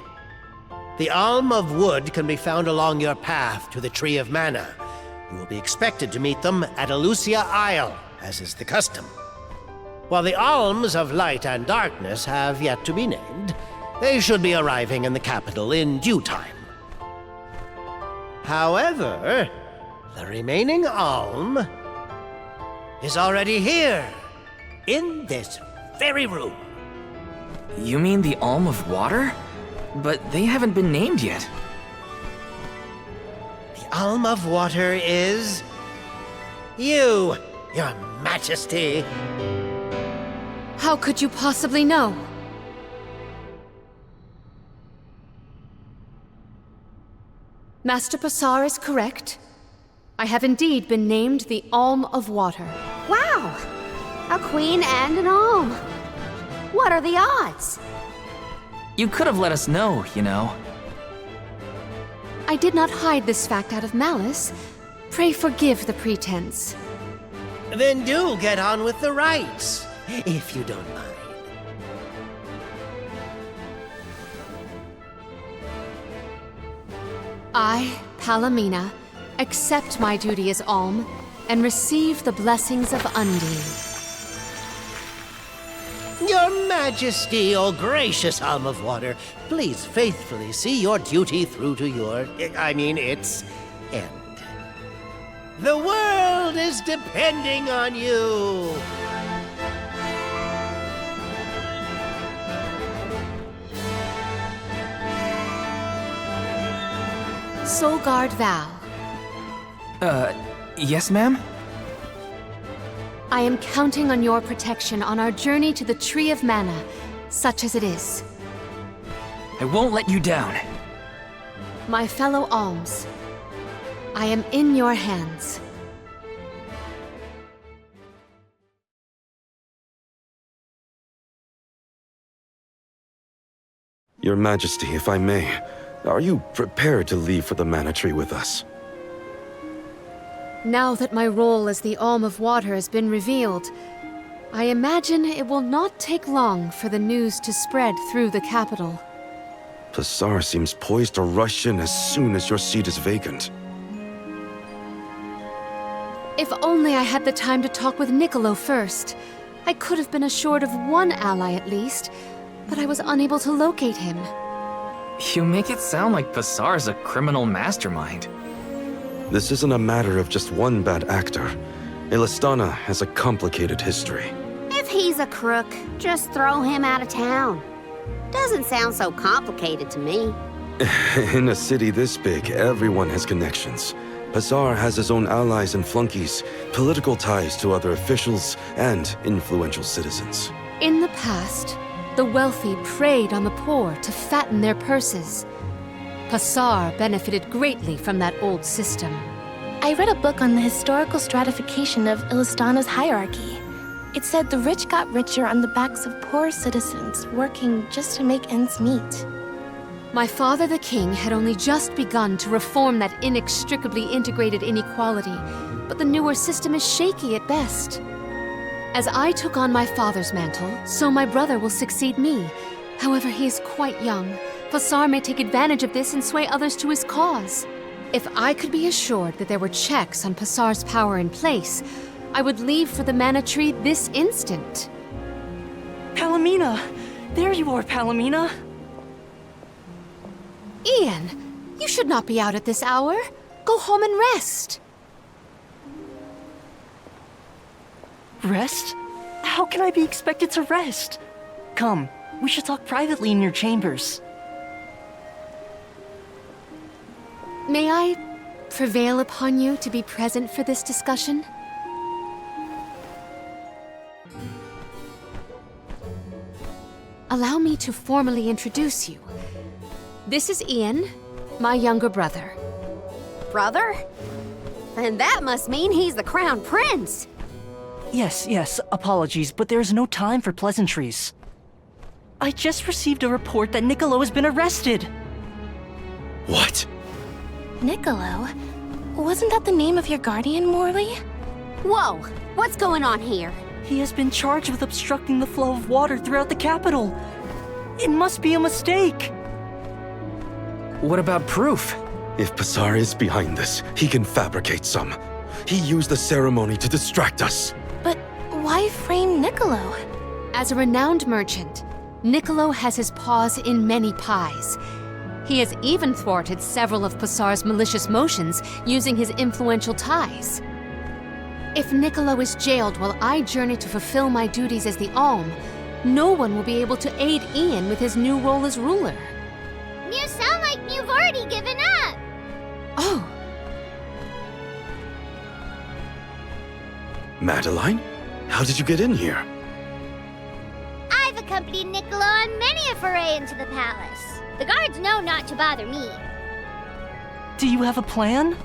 The Alm of Wood can be found along your path to the Tree of Mana. You will be expected to meet them at Elusia Isle, as is the custom. While the Alms of Light and Darkness have yet to be named, they should be arriving in the capital in due time. However, the remaining alm is already here, in this very room. You mean the Alm of Water? But they haven't been named yet. The Alm of Water is... you, Your Majesty. How could you possibly know? Master Passar is correct. I have indeed been named the Alm of Water. Wow! A queen and an alm. What are the odds? You could have let us know, you know. I did not hide this fact out of malice. Pray forgive the pretense. Then do get on with the rites, if you don't mind. I, Palomina, accept my duty as Alm and receive the blessings of Undine. Your Majesty, O gracious Alm of Water, please faithfully see your duty through to its end. The world is depending on you! Solgard Val. Yes, ma'am? I am counting on your protection on our journey to the Tree of Mana, such as it is. I won't let you down. My fellow Alms, I am in your hands. Your Majesty, if I may, are you prepared to leave for the Mana Tree with us? Now that my role as the Alm of Water has been revealed, I imagine it will not take long for the news to spread through the capital. Fahr seems poised to rush in as soon as your seat is vacant. If only I had the time to talk with Niccolo first. I could have been assured of one ally at least, but I was unable to locate him. You make it sound like Fahr's a criminal mastermind. This isn't a matter of just one bad actor. Elistana has a complicated history. If he's a crook, just throw him out of town. Doesn't sound so complicated to me. In a city this big, everyone has connections. Fahr has his own allies and flunkies, political ties to other officials, and influential citizens. In the past, the wealthy preyed on the poor to fatten their purses. Fahr benefited greatly from that old system. I read a book on the historical stratification of Ilistana's hierarchy. It said the rich got richer on the backs of poor citizens working just to make ends meet. My father the king had only just begun to reform that inextricably integrated inequality, but the newer system is shaky at best. As I took on my father's mantle, so my brother will succeed me. However, he is quite young. Fahr may take advantage of this and sway others to his cause. If I could be assured that there were checks on Fahr's power in place, I would leave for the Mana Tree this instant. Palomina! There you are, Palomina! Ian, you should not be out at this hour. Go home and rest. Rest? How can I be expected to rest? Come, we should talk privately in your chambers. May I prevail upon you to be present for this discussion? Allow me to formally introduce you. This is Ian, my younger brother. Brother? Then that must mean he's the crown prince. Yes, apologies, but there's no time for pleasantries. I just received a report that Niccolo has been arrested. What? Niccolo? Wasn't that the name of your guardian, Morley? Whoa, what's going on here? He has been charged with obstructing the flow of water throughout the capital. It must be a mistake. What about proof? If Fahr is behind this, he can fabricate some. He used the ceremony to distract us. But why frame Niccolo? As a renowned merchant, Niccolo has his paws in many pies. He has even thwarted several of Fahr's malicious motions using his influential ties. If Niccolo is jailed while I journey to fulfill my duties as the Alm, no one will be able to aid Ian with his new role as ruler. You sound like you've already given up! Oh. Madeline? How did you get in here? I've accompanied Niccolo on many a foray into the palace. The guards know not to bother me. Do you have a plan?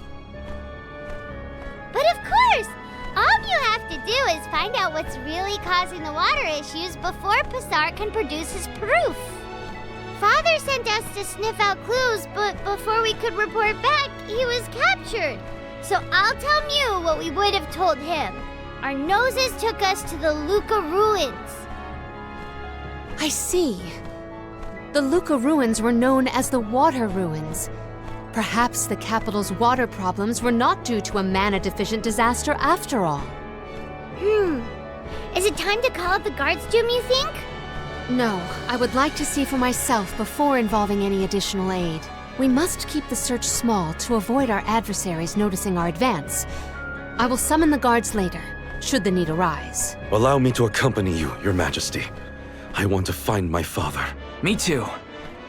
But of course! All you have to do is find out what's really causing the water issues before Fahr can produce his proof. Father sent us to sniff out clues, but before we could report back, he was captured. So I'll tell Mew what we would have told him. Our noses took us to the Luca ruins. I see. The Luca ruins were known as the Water Ruins. Perhaps the capital's water problems were not due to a mana-deficient disaster after all. Is it time to call up the guards, Doom, you think? No, I would like to see for myself before involving any additional aid. We must keep the search small to avoid our adversaries noticing our advance. I will summon the guards later, should the need arise. Allow me to accompany you, Your Majesty. I want to find my father. Me too.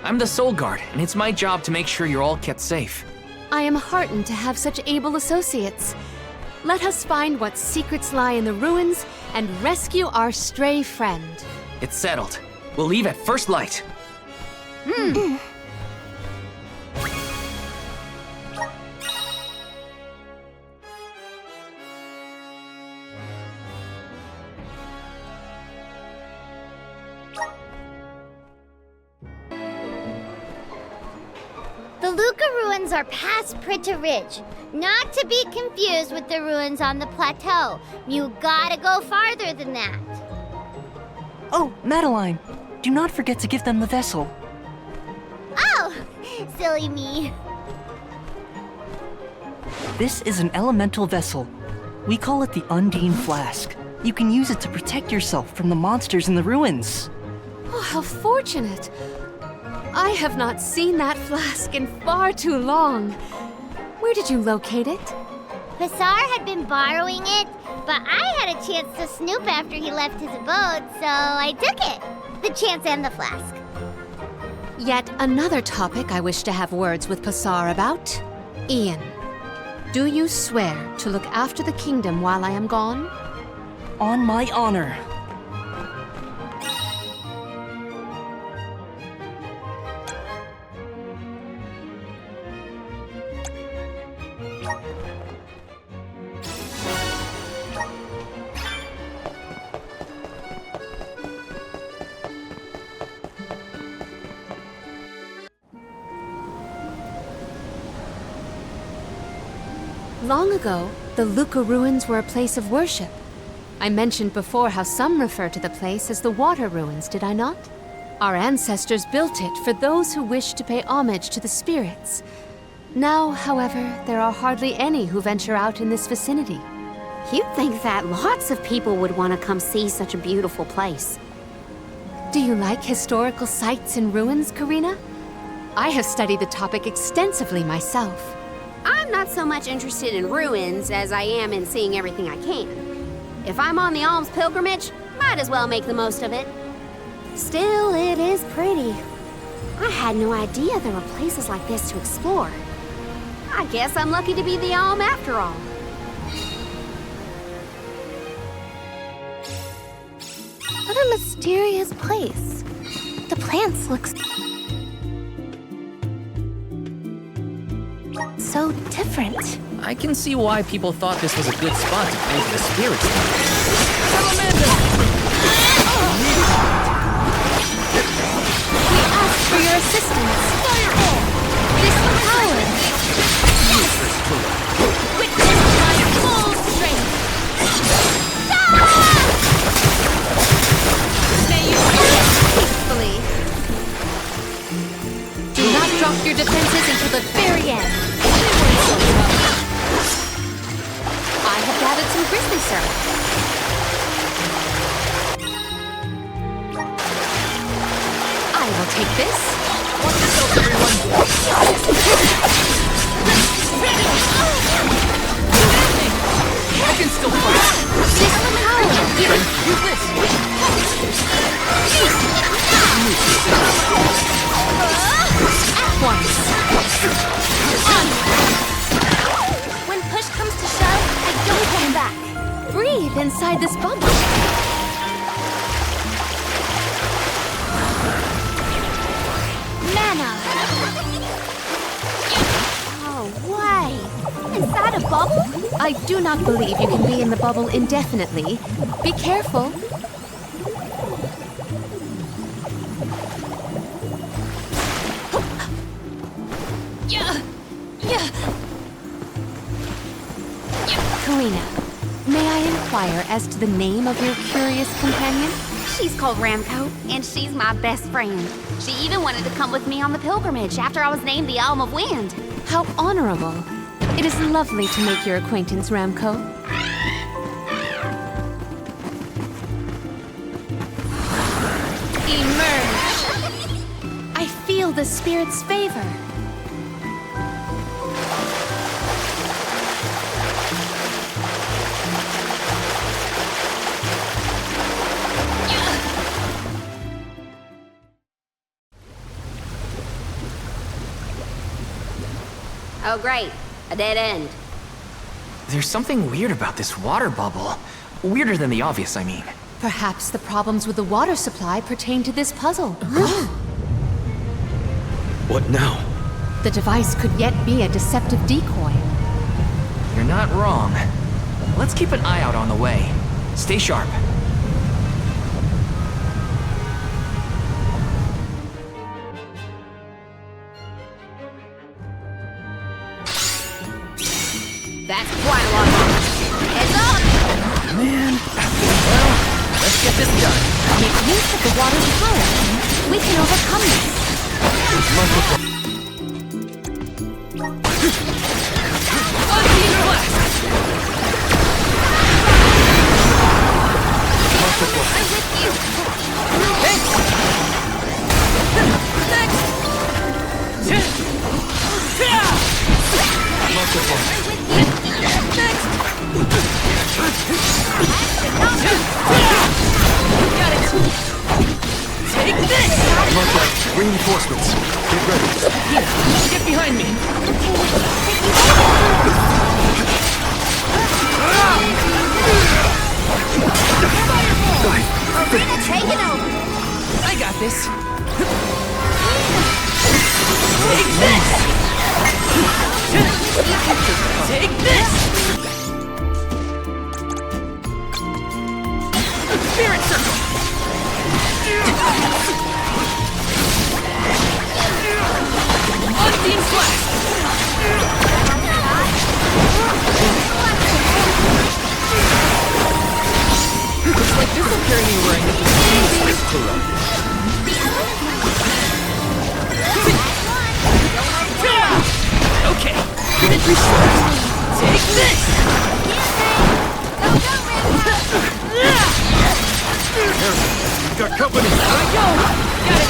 I'm the Soul Guard, and it's my job to make sure you're all kept safe. I am heartened to have such able associates. Let us find what secrets lie in the ruins and rescue our stray friend. It's settled. We'll leave at first light. The Luca ruins are past Prita Ridge, not to be confused with the ruins on the plateau. You gotta go farther than that. Oh, Madeline, do not forget to give them the vessel. Oh, silly me. This is an elemental vessel. We call it the Undine Flask. You can use it to protect yourself from the monsters in the ruins. Oh, how fortunate. I have not seen that flask in far too long. Where did you locate it? Fahr had been borrowing it, but I had a chance to snoop after he left his abode, so I took it. The chance and the flask. Yet another topic I wish to have words with Fahr about. Ian, do you swear to look after the kingdom while I am gone? On my honor. Long ago, the Luca ruins were a place of worship. I mentioned before how some refer to the place as the Water Ruins, did I not? Our ancestors built it for those who wished to pay homage to the spirits. Now, however, there are hardly any who venture out in this vicinity. You'd think that lots of people would want to come see such a beautiful place. Do you like historical sites and ruins, Karina? I have studied the topic extensively myself. I'm not so much interested in ruins as I am in seeing everything I can. If I'm on the alms pilgrimage, might as well make the most of it. Still, it is pretty. I had no idea there were places like this to explore. I guess I'm lucky to be the alm after all. What a mysterious place. The plants look so different. I can see why people thought this was a good spot to play for the spirits. We ask for your assistance. Fireball! This power! Yes! Witness my full strength! May you act peacefully. Do not drop your defenses until the very end. I have gathered some grizzly syrup. I will take this. Watch yourself, everyone! I can still fight! This power! Use this! At once. When push comes to shove, I don't hold back. Breathe inside this bubble. Mana! Oh, way! Inside a bubble? I do not believe you can be in the bubble indefinitely. Be careful. Karina, may I inquire as to the name of your curious companion? She's called Ramco, and she's my best friend. She even wanted to come with me on the pilgrimage after I was named the Alm of Wind. How honorable. It is lovely to make your acquaintance, Ramco. Emerge! I feel the spirit's favor. Oh great, a dead end. There's something weird about this water bubble. Weirder than the obvious, I mean. Perhaps the problems with the water supply pertain to this puzzle. What now? The device could yet be a deceptive decoy. You're not wrong. Let's keep an eye out on the way. Stay sharp. That's quite a lot longer. Heads up! Man. Well, let's get this done. Make use of the water's power. We can overcome this. I'm with you! Got it! Take this! Reinforcements. Get ready. Hinna, get behind me! Arena taking over! I got this! Take this! Take this! Spirit circle! Unseen flash! Looks like this will carry me where I need to be. Okay. Take this! We've got company. Here I go! Got it!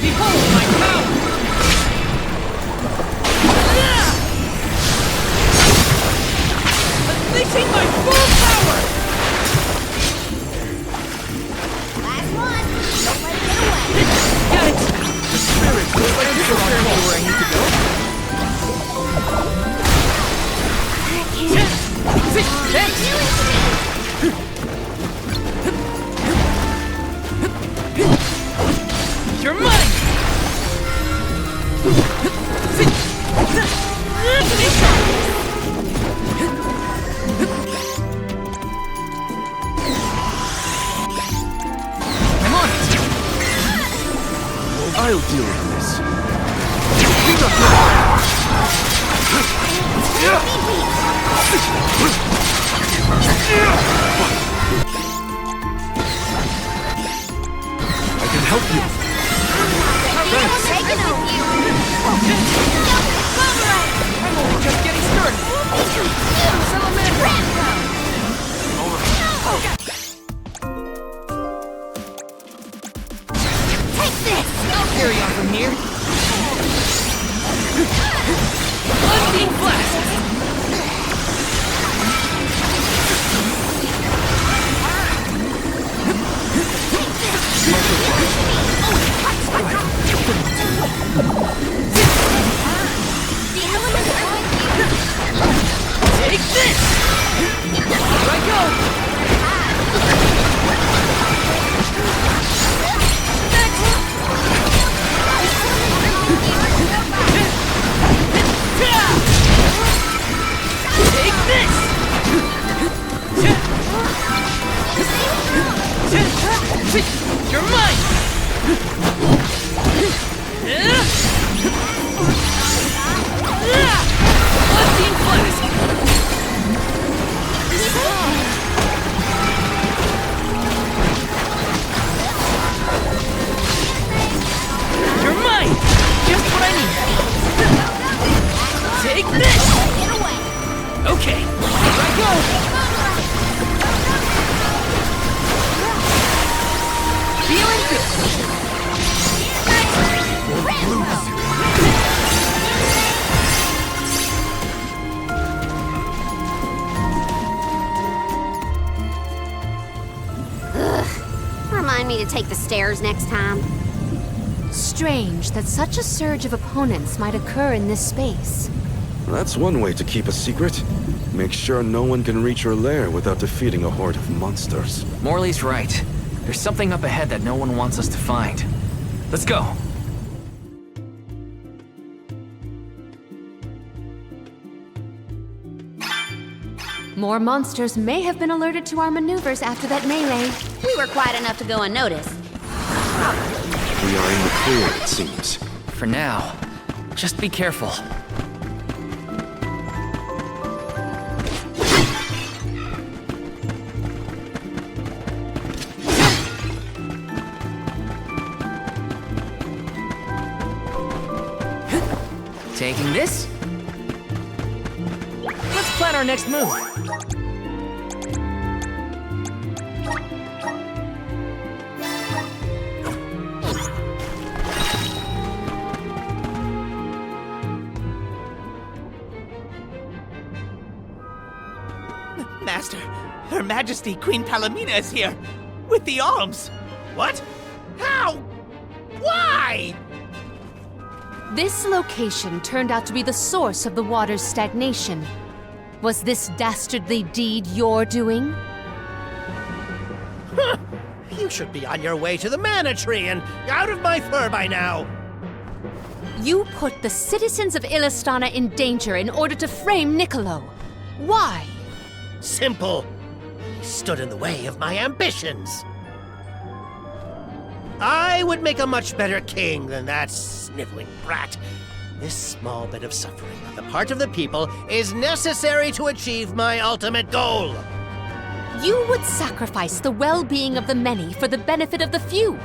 Behold my power! Unleashing my full power! Last one! Don't let it get away! Got it! The spirit looks like this will carry me where I need to go. You're mine! I'm on it! I'll deal with this. I can help you. Taking over you! I'm only just getting started! Take this! I'll carry on from here! Unseen blast! remind me to take the stairs next time? Strange that such a surge of opponents might occur in this space. That's one way to keep a secret. Make sure no one can reach your lair without defeating a horde of monsters. Morley's right. There's something up ahead that no one wants us to find. Let's go. More monsters may have been alerted to our maneuvers after that melee. We were quiet enough to go unnoticed. We are in the clear, it seems. For now, just be careful. Taking this. Let's plan our next move. Master, Her Majesty Queen Palomina is here, with the alms. What? How? Why? This location turned out to be the source of the water's stagnation. Was this dastardly deed your doing? You should be on your way to the mana tree and out of my fur by now. You put the citizens of Illistana in danger in order to frame Niccolo. Why? Simple. He stood in the way of my ambitions. I would make a much better king than that sniveling brat. This small bit of suffering on the part of the people is necessary to achieve my ultimate goal. You would sacrifice the well-being of the many for the benefit of the few.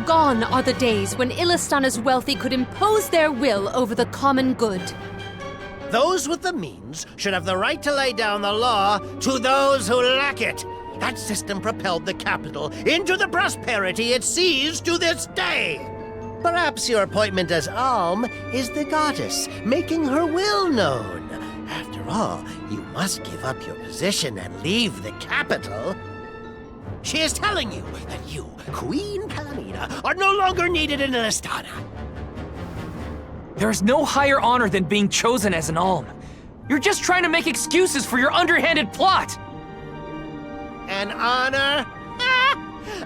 Gone are the days when Illistana's wealthy could impose their will over the common good. Those with the means should have the right to lay down the law to those who lack it. That system propelled the capital into the prosperity it sees to this day. Perhaps your appointment as Alm is the goddess, making her will known. After all, you must give up your position and leave the capital. She is telling you that you, Queen Palomina, are no longer needed in Illistana. There is no higher honor than being chosen as an alm. You're just trying to make excuses for your underhanded plot! An honor?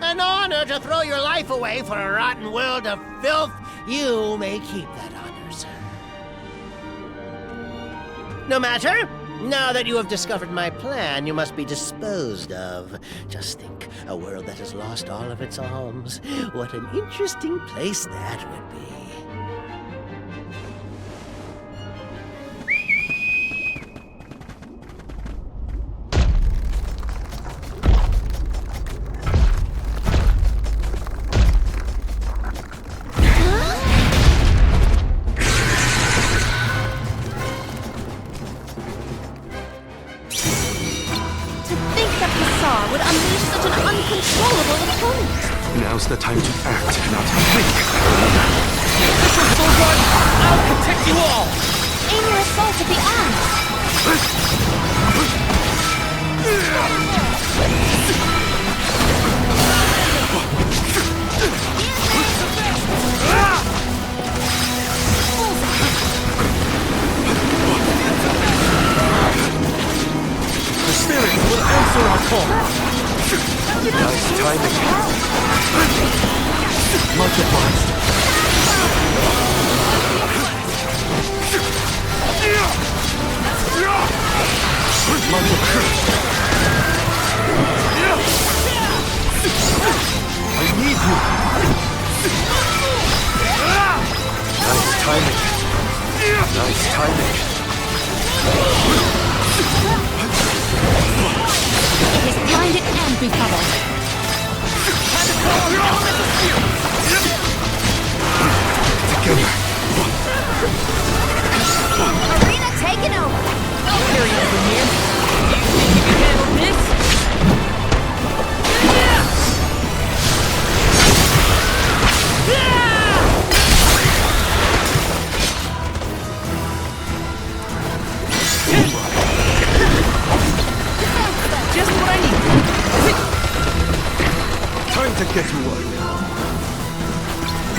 An honor to throw your life away for a rotten world of filth? You may keep that honor, sir. No matter. Now that you have discovered my plan, you must be disposed of. Just think, a world that has lost all of its alms. What an interesting place that would be. Now's the time to act, not think. Mr. Soulguard, I'll protect you all! Aim your assault at the The spirits will answer our call! Nice timing. Much obliged. Much obliged. I need you. Nice timing. Nice timing. It is blinded and befuddled. Together. Arena taken over. I'll carry you from here. Do you think you can handle this? Time Time to get to work.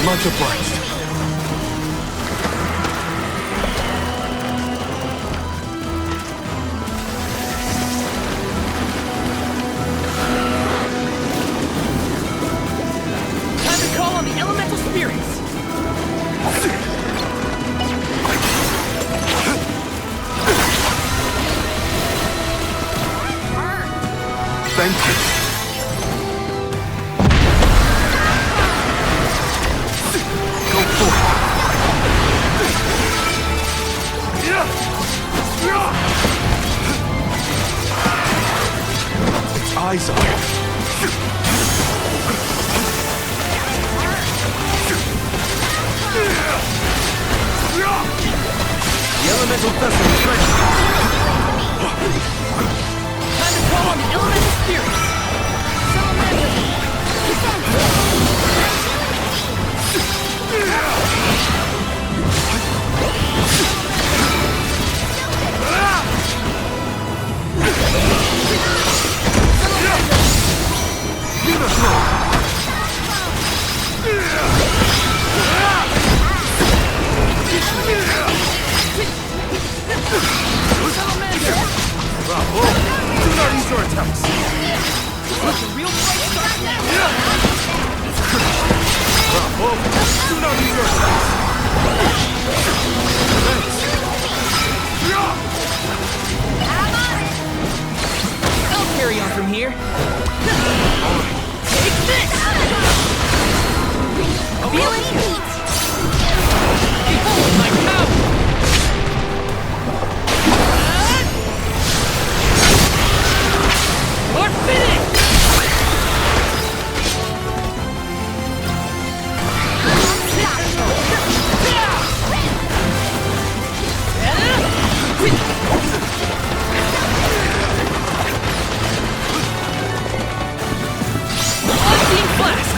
Much obliged. Time to call on the elemental spirits! Thank you. Go forth. Its eyes on it. The elemental vessel is ready. Time to call on the elemental spirits! Bravo! Do not use your attacks! It's a real fight starts now! Bravo! Do not use your attacks! Thanks! I'll carry on from here. Take this! Feeling heat! Behold my power! Or finish! Unseen Flask!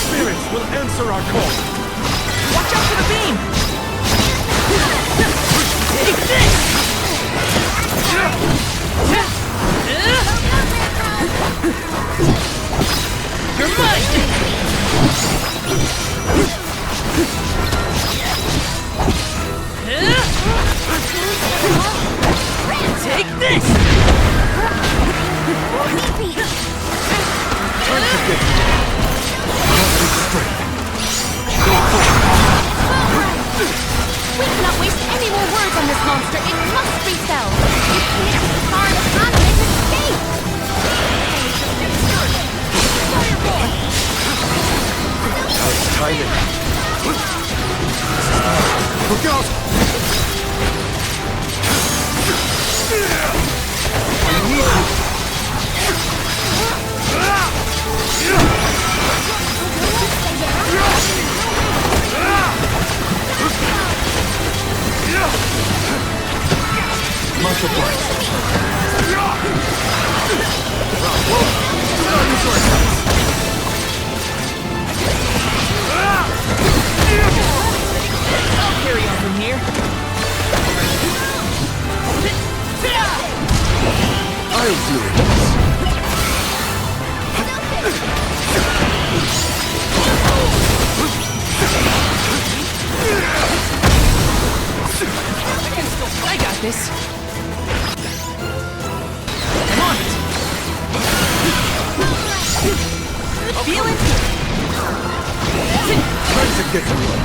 Spirits will answer our call! Watch out for the beam! Take this! You're mine! Take this! Time to get you. Cosmic strength. Go forth. We cannot waste any more words on this monster. It must be felled. We can't retard a continent escape. How's timing? Look out! I need you! Much obliged. Bravo! Not use your attacks! I'll carry on from here. I'll do it. I got this. Come on. Feel it. Time to get to work.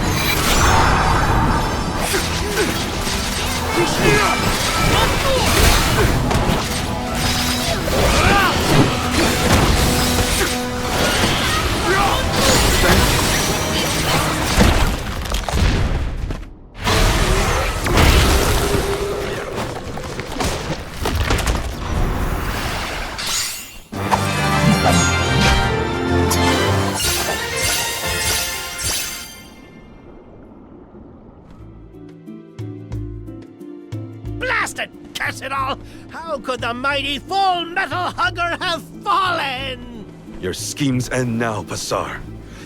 Curse it all! How could the mighty Fullmetal Hugger have fallen? Your schemes end now, Passar.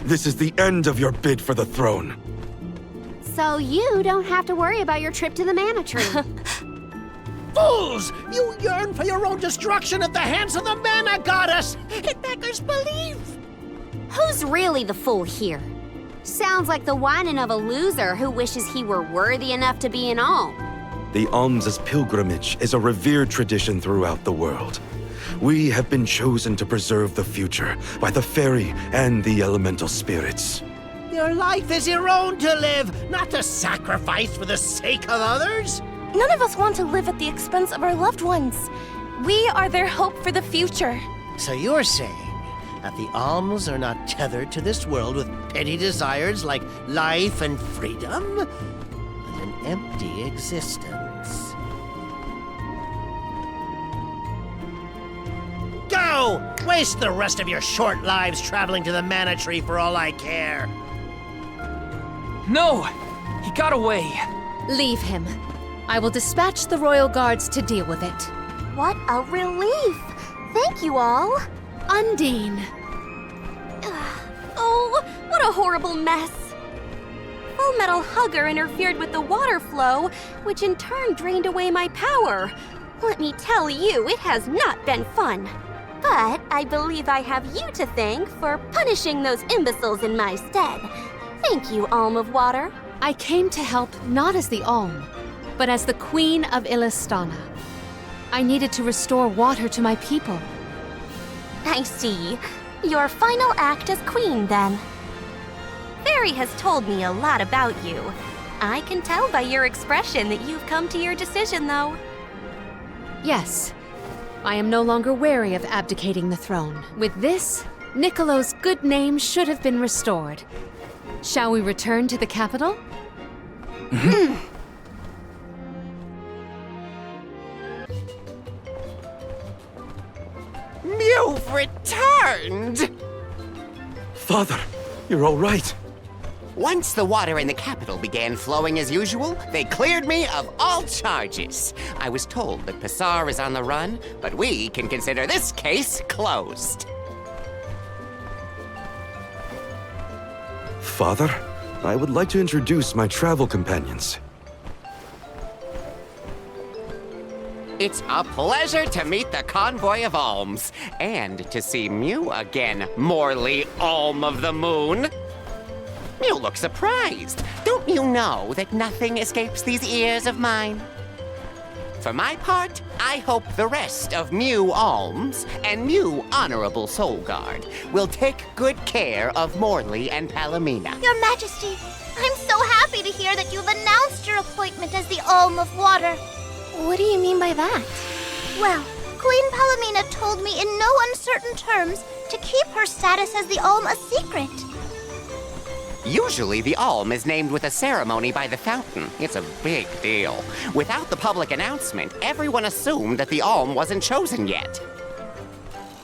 This is the end of your bid for the throne. So you don't have to worry about your trip to the mana tree. Fools! You yearn for your own destruction at the hands of the mana goddess! It beggars belief! Who's really the fool here? Sounds like the whining of a loser who wishes he were worthy enough to be an alm. The alms' pilgrimage is a revered tradition throughout the world. We have been chosen to preserve the future by the fairy and the elemental spirits. Your life is your own to live, not to sacrifice for the sake of others. None of us want to live at the expense of our loved ones. We are their hope for the future. So you're saying that the alms are not tethered to this world with petty desires like life and freedom, but an empty existence. Go! Waste the rest of your short lives traveling to the mana tree for all I care. No! He got away. Leave him. I will dispatch the royal guards to deal with it. What a relief! Thank you all! Undine. Oh, what a horrible mess! Fullmetal Hugger interfered with the water flow, which in turn drained away my power. Let me tell you, it has not been fun. But I believe I have you to thank for punishing those imbeciles in my stead. Thank you, Alm of Water. I came to help not as the Alm, but as the Queen of Illistana. I needed to restore water to my people. I see. Your final act as queen, then. Fairy has told me a lot about you. I can tell by your expression that you've come to your decision, though. Yes. I am no longer wary of abdicating the throne. With this, Niccolo's good name should have been restored. Shall we return to the capital? You've returned! Father, you're all right. Once the water in the capital began flowing as usual, they cleared me of all charges. I was told that Fahr is on the run, but we can consider this case closed. Father, I would like to introduce my travel companions. It's a pleasure to meet the convoy of alms, and to see Mew again, Morley, Alm of the Moon. You look surprised. Don't you know that nothing escapes these ears of mine? For my part, I hope the rest of Mew Alms and Mew Honorable Soul Guard will take good care of Morley and Palomina. Your Majesty, I'm so happy to hear that you've announced your appointment as the Alm of Water. What do you mean by that? Well, Queen Palomina told me in no uncertain terms to keep her status as the Alm a secret. Usually the Alm is named with a ceremony by the fountain. It's a big deal. Without the public announcement, everyone assumed that the Alm wasn't chosen yet.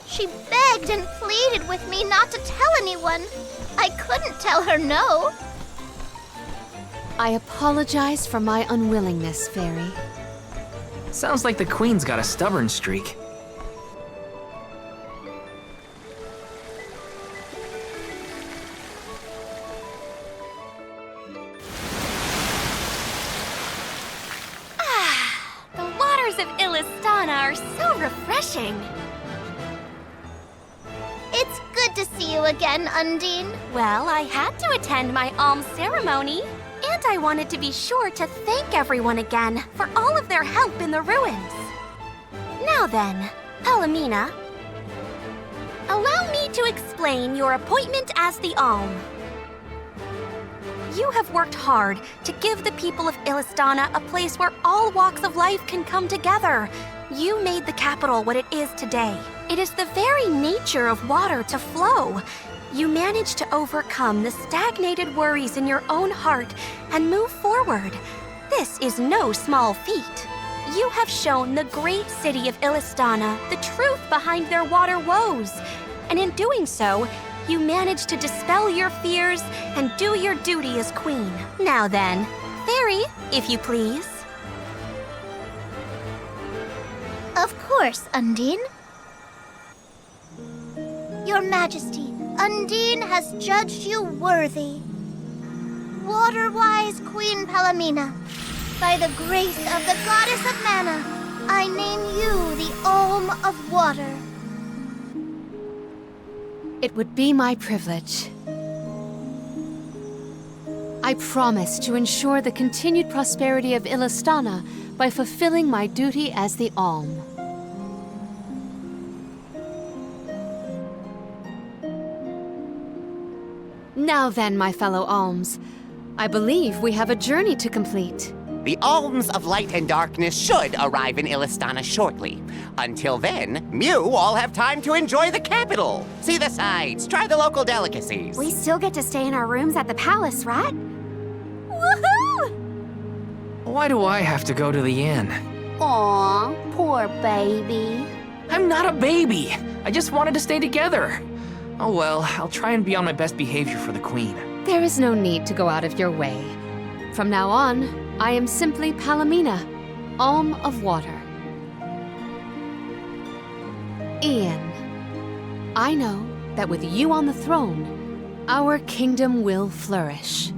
She begged and pleaded with me not to tell anyone. I couldn't tell her no. I apologize for my unwillingness, Fairy. Sounds like the Queen's got a stubborn streak. The waters of Illistana are so refreshing. It's good to see you again, Undine. Well, I had to attend my alms ceremony, and I wanted to be sure to thank everyone again for all of their help in the ruins. Now then, Palomina, allow me to explain your appointment as the Alm. You have worked hard to give the people of Illistana a place where all walks of life can come together. You made the capital what it is today. It is the very nature of water to flow. You managed to overcome the stagnated worries in your own heart and move forward. This is no small feat. You have shown the great city of Illistana the truth behind their water woes. And in doing so, you managed to dispel your fears and do your duty as queen. Now then, Fairy, if you please. Of course, Undine. Your Majesty, Undine has judged you worthy. water-wise Queen Palomina, by the grace of the goddess of mana, I name you the Alm of Water. It would be my privilege. I promise to ensure the continued prosperity of Illistana by fulfilling my duty as the Alm. Now then, my fellow Alms, I believe we have a journey to complete. The Alms of Light and Darkness should arrive in Illistana shortly. Until then, Mew all have time to enjoy the capital. See the sights, try the local delicacies. We still get to stay in our rooms at the palace, right? Woohoo! Why do I have to go to the inn? Aw, poor baby. I'm not a baby. I just wanted to stay together. Oh well, I'll try and be on my best behavior for the Queen. There is no need to go out of your way. From now on, I am simply Palomina, Alm of Water. Ian, I know that with you on the throne, our kingdom will flourish.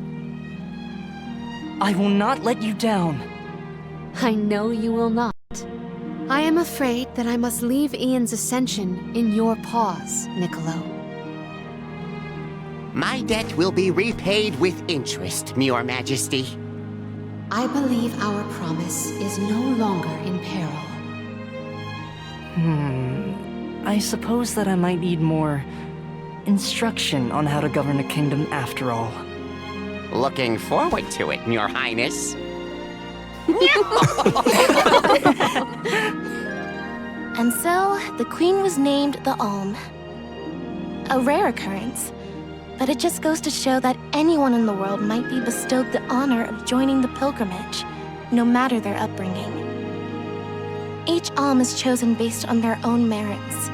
I will not let you down. I know you will not. I am afraid that I must leave Ian's ascension in your paws, Niccolo. My debt will be repaid with interest, Your Majesty. I believe our promise is no longer in peril. I suppose that I might need more instruction on how to govern a kingdom after all. Looking forward to it, Your Highness. And so, the Queen was named the Alm. A rare occurrence, but it just goes to show that anyone in the world might be bestowed the honor of joining the pilgrimage, no matter their upbringing. Each Alm is chosen based on their own merits.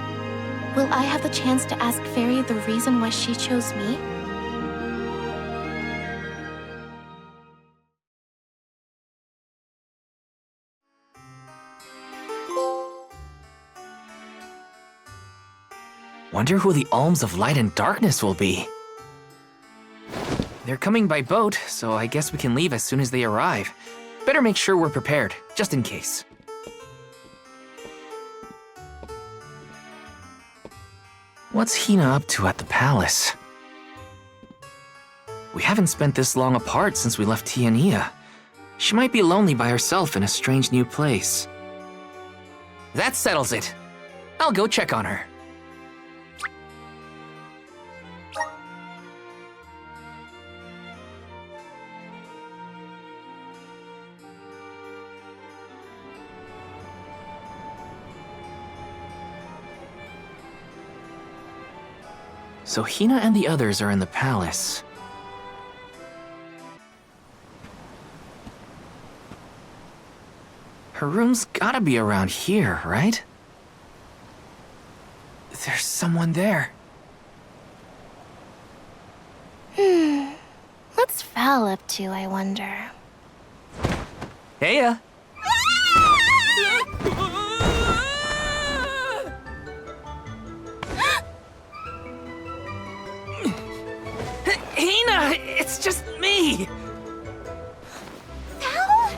Will I have the chance to ask Fairy the reason why she chose me? Wonder who the Alms of Light and Darkness will be. They're coming by boat, so I guess we can leave as soon as they arrive. Better make sure we're prepared, just in case. What's Hinna up to at the palace? We haven't spent this long apart since we left Tiania. She might be lonely by herself in a strange new place. That settles it. I'll go check on her. So Hinna and the others are in the palace. Her room's gotta be around here, right? There's someone there. What's Val up to, I wonder? Heya! Hinna! It's just me! Val?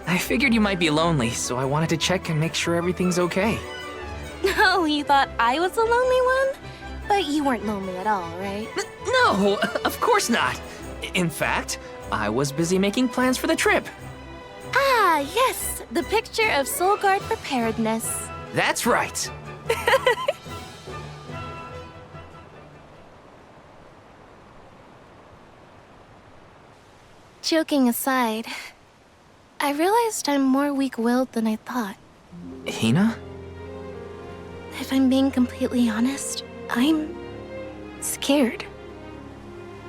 I figured you might be lonely, so I wanted to check and make sure everything's okay. Oh, you thought I was the lonely one? But you weren't lonely at all, right? No, of course not. In fact, I was busy making plans for the trip. Ah, yes, the picture of Soul Guard preparedness. That's right. Joking aside, I realized I'm more weak-willed than I thought. Hinna? If I'm being completely honest, I'm scared.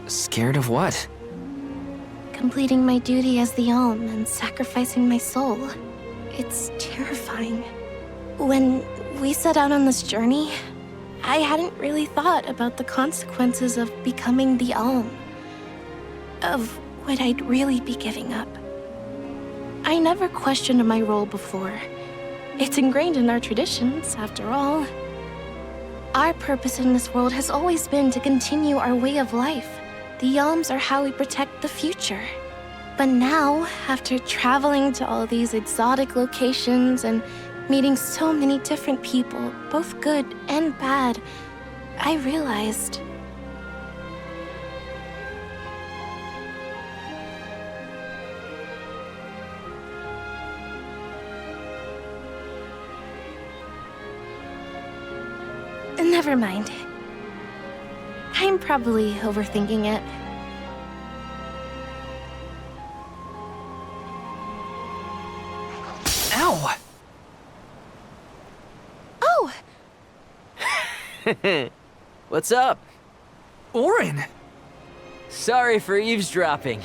Scared of what? Completing my duty as the Alm and sacrificing my soul. It's terrifying. When we set out on this journey, I hadn't really thought about the consequences of becoming the Alm. Of what I'd really be giving up. I never questioned my role before. It's ingrained in our traditions, after all. Our purpose in this world has always been to continue our way of life, The alms are how we protect the future. But now, after traveling to all these exotic locations and meeting so many different people, both good and bad, I realized... Never mind. I'm probably overthinking it. Ow! Oh! What's up? Orin! Sorry for eavesdropping.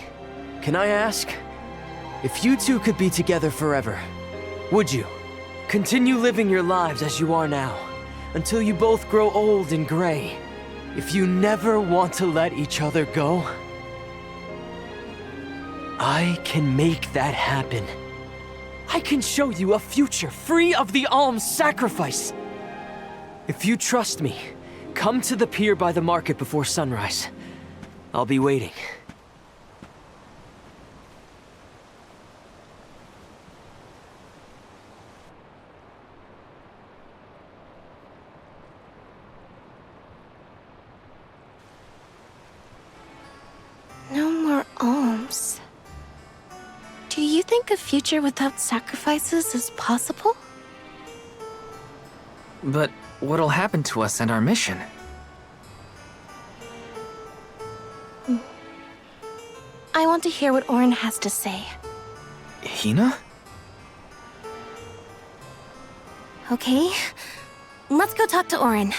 Can I ask? If you two could be together forever, would you? Continue living your lives as you are now, until you both grow old and gray. If you never want to let each other go, I can make that happen. I can show you a future free of the alms sacrifice. If you trust me, come to the pier by the market before sunrise. I'll be waiting. No more alms. Do you think a future without sacrifices is possible? But what'll happen to us and our mission? I want to hear what Orin has to say. Hinna? Okay, let's go talk to Orin.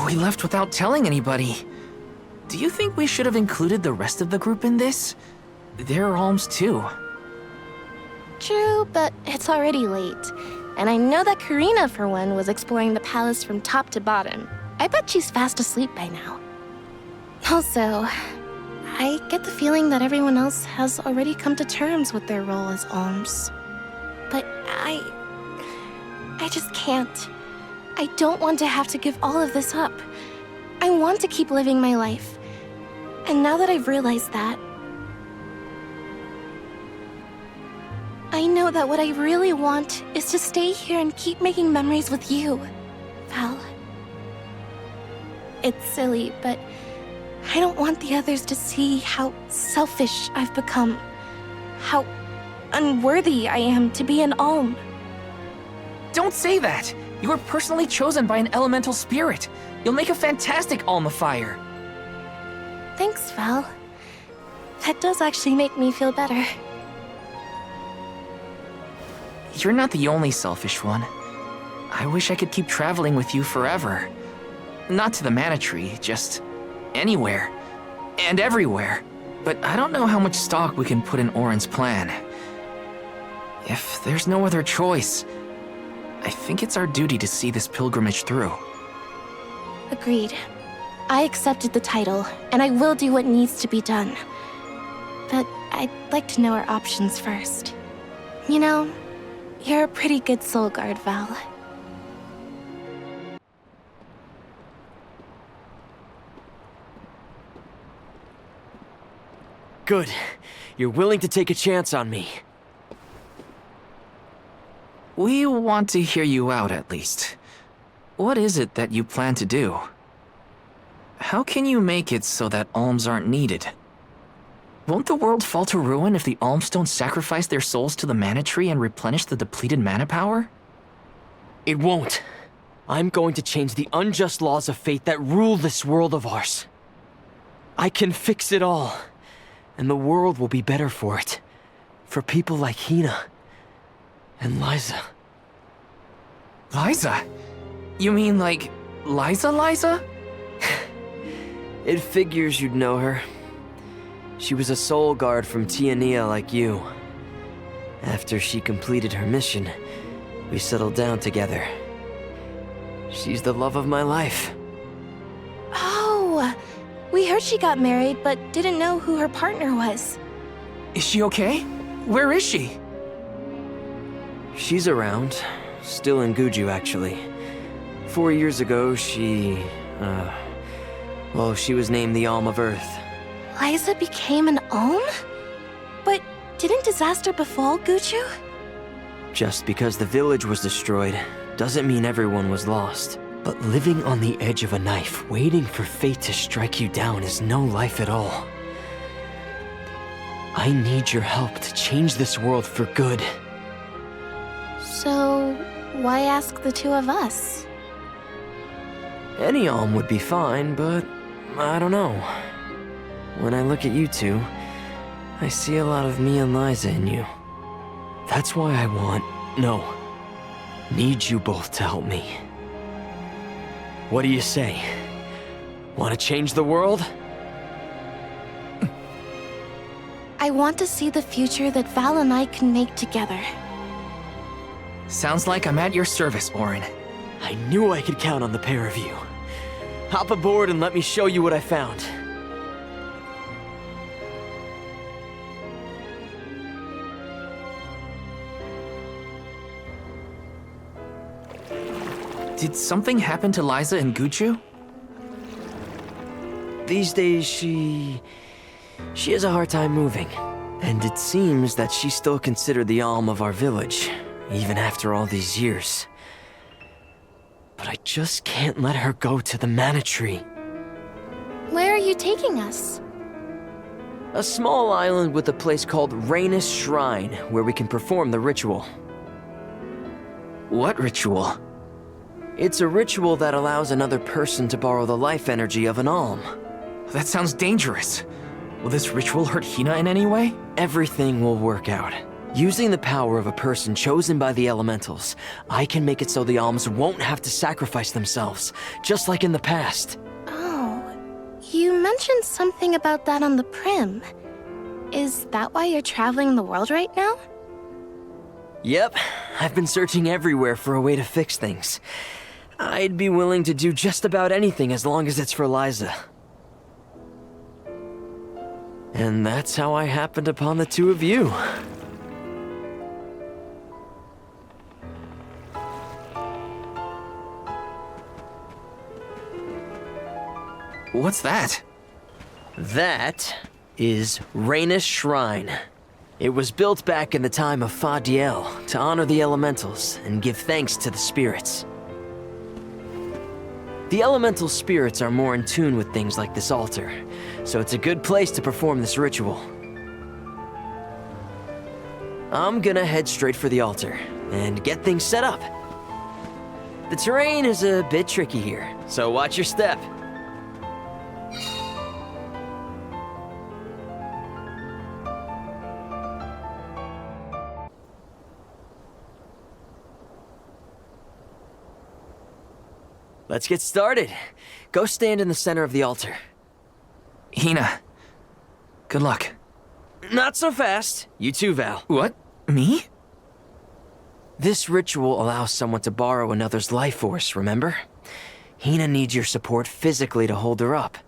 We left without telling anybody. Do you think we should have included the rest of the group in this? They're alms too. True, but it's already late. And I know that Karina, for one, was exploring the palace from top to bottom. I bet she's fast asleep by now. Also, I get the feeling that everyone else has already come to terms with their role as alms. But I just can't. I don't want to have to give all of this up. I want to keep living my life. And now that I've realized that, I know that what I really want is to stay here and keep making memories with you, Val. It's silly, but I don't want the others to see how selfish I've become. How unworthy I am to be an alm. Don't say that! You were personally chosen by an elemental spirit. You'll make a fantastic almifier. Thanks, Val. That does actually make me feel better. You're not the only selfish one. I wish I could keep traveling with you forever. Not to the Mana Tree, just anywhere. And everywhere. But I don't know how much stock we can put in Orin's plan. If there's no other choice, I think it's our duty to see this pilgrimage through. Agreed. I accepted the title, and I will do what needs to be done. But I'd like to know our options first. You know, you're a pretty good soul guard, Val. Good. You're willing to take a chance on me. We want to hear you out, at least. What is it that you plan to do? How can you make it so that alms aren't needed? Won't the world fall to ruin if the alms don't sacrifice their souls to the Mana Tree and replenish the depleted mana power? It won't. I'm going to change the unjust laws of fate that rule this world of ours. I can fix it all, and the world will be better for it. For people like Hinna. And Liza. Liza? You mean like Liza? It figures you'd know her. She was a soul guard from Tiania like you. After she completed her mission, we settled down together. She's the love of my life. Oh, we heard she got married, but didn't know who her partner was. Is she okay? Where is she? She's around. Still in Guju, actually. 4 years ago, she was named the Alm of Earth. Liza became an Alm? But didn't disaster befall Guju? Just because the village was destroyed doesn't mean everyone was lost. But living on the edge of a knife, waiting for fate to strike you down is no life at all. I need your help to change this world for good. So, why ask the two of us? Any Alm would be fine, but I don't know. When I look at you two, I see a lot of me and Liza in you. That's why I need you both to help me. What do you say? Want to change the world? I want to see the future that Val and I can make together. Sounds like I'm at your service, Orin. I knew I could count on the pair of you. Hop aboard and let me show you what I found. Did something happen to Liza and Guju? These days, she has a hard time moving. And it seems that she's still considered the Alm of our village, even after all these years. But I just can't let her go to the Mana Tree. Where are you taking us? A small island with a place called Rhaenus Shrine, where we can perform the ritual. What ritual? It's a ritual that allows another person to borrow the life energy of an Alm. That sounds dangerous. Will this ritual hurt Hinna in any way? Everything will work out. Using the power of a person chosen by the elementals, I can make it so the Alms won't have to sacrifice themselves, just like in the past. Oh, you mentioned something about that on the Prim. Is that why you're traveling the world right now? Yep, I've been searching everywhere for a way to fix things. I'd be willing to do just about anything as long as it's for Liza. And that's how I happened upon the two of you. What's that? That is Rhaenus Shrine. It was built back in the time of Fahr to honor the elementals and give thanks to the spirits. The elemental spirits are more in tune with things like this altar, so it's a good place to perform this ritual. I'm gonna head straight for the altar and get things set up. The terrain is a bit tricky here, so watch your step. Let's get started. Go stand in the center of the altar. Hinna, good luck. Not so fast. You too, Val. What? Me? This ritual allows someone to borrow another's life force, remember? Hinna needs your support physically to hold her up.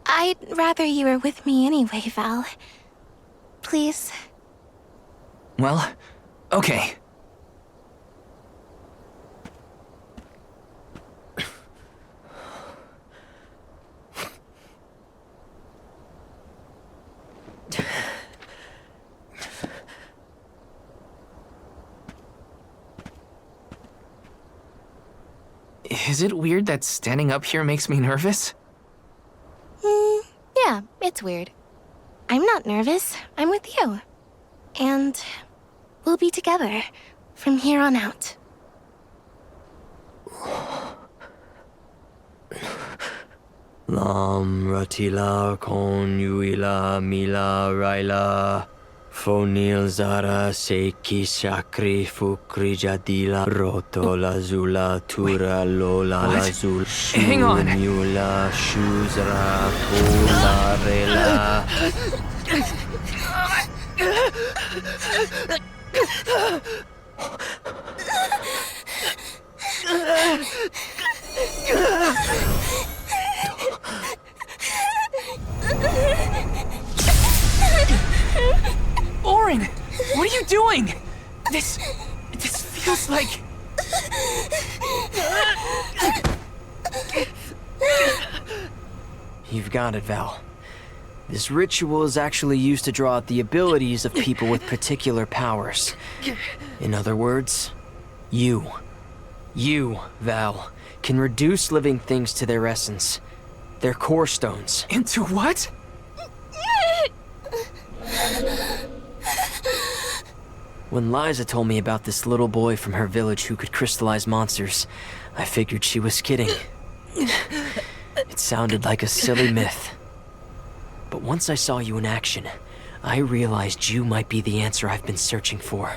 I'd rather you were with me anyway, Val. Please. Well, okay. Is it weird that standing up here makes me nervous? Yeah, it's weird. I'm not nervous. I'm with you. And we'll be together from here on out. Lam ratila kon yuila mila raila fonil zara seki shakri fukri jadila roto lazula tura lola lazul Hang on. shula shuzra pola rela. Orin, what are you doing? This feels like... You've got it, Val. This ritual is actually used to draw out the abilities of people with particular powers. In other words, you, Val, can reduce living things to their essence, their core stones. Into what? When Liza told me about this little boy from her village who could crystallize monsters, I figured she was kidding. It sounded like a silly myth. But once I saw you in action, I realized you might be the answer I've been searching for.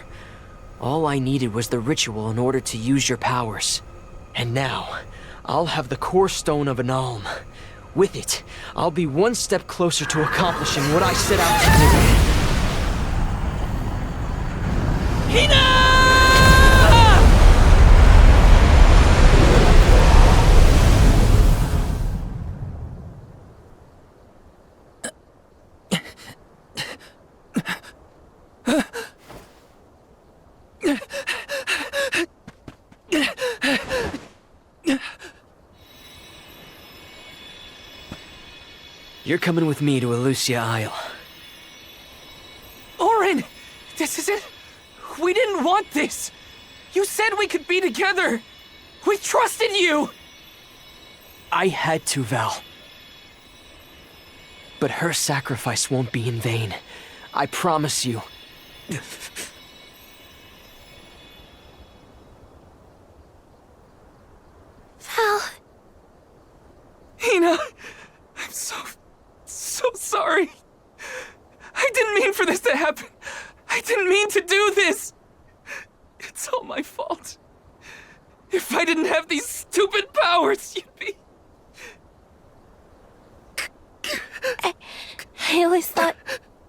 All I needed was the ritual in order to use your powers. And now, I'll have the core stone of an alm. With it, I'll be one step closer to accomplishing what I set out to do. Hinna! You're coming with me to Elusia Isle. Orin! This is it? We didn't want this! You said we could be together! We trusted you! I had to, Val. But her sacrifice won't be in vain. I promise you. Val. Hinna, I'm so sorry. I didn't mean for this to happen. I didn't mean to do this. It's all my fault. If I didn't have these stupid powers, you'd be... I always thought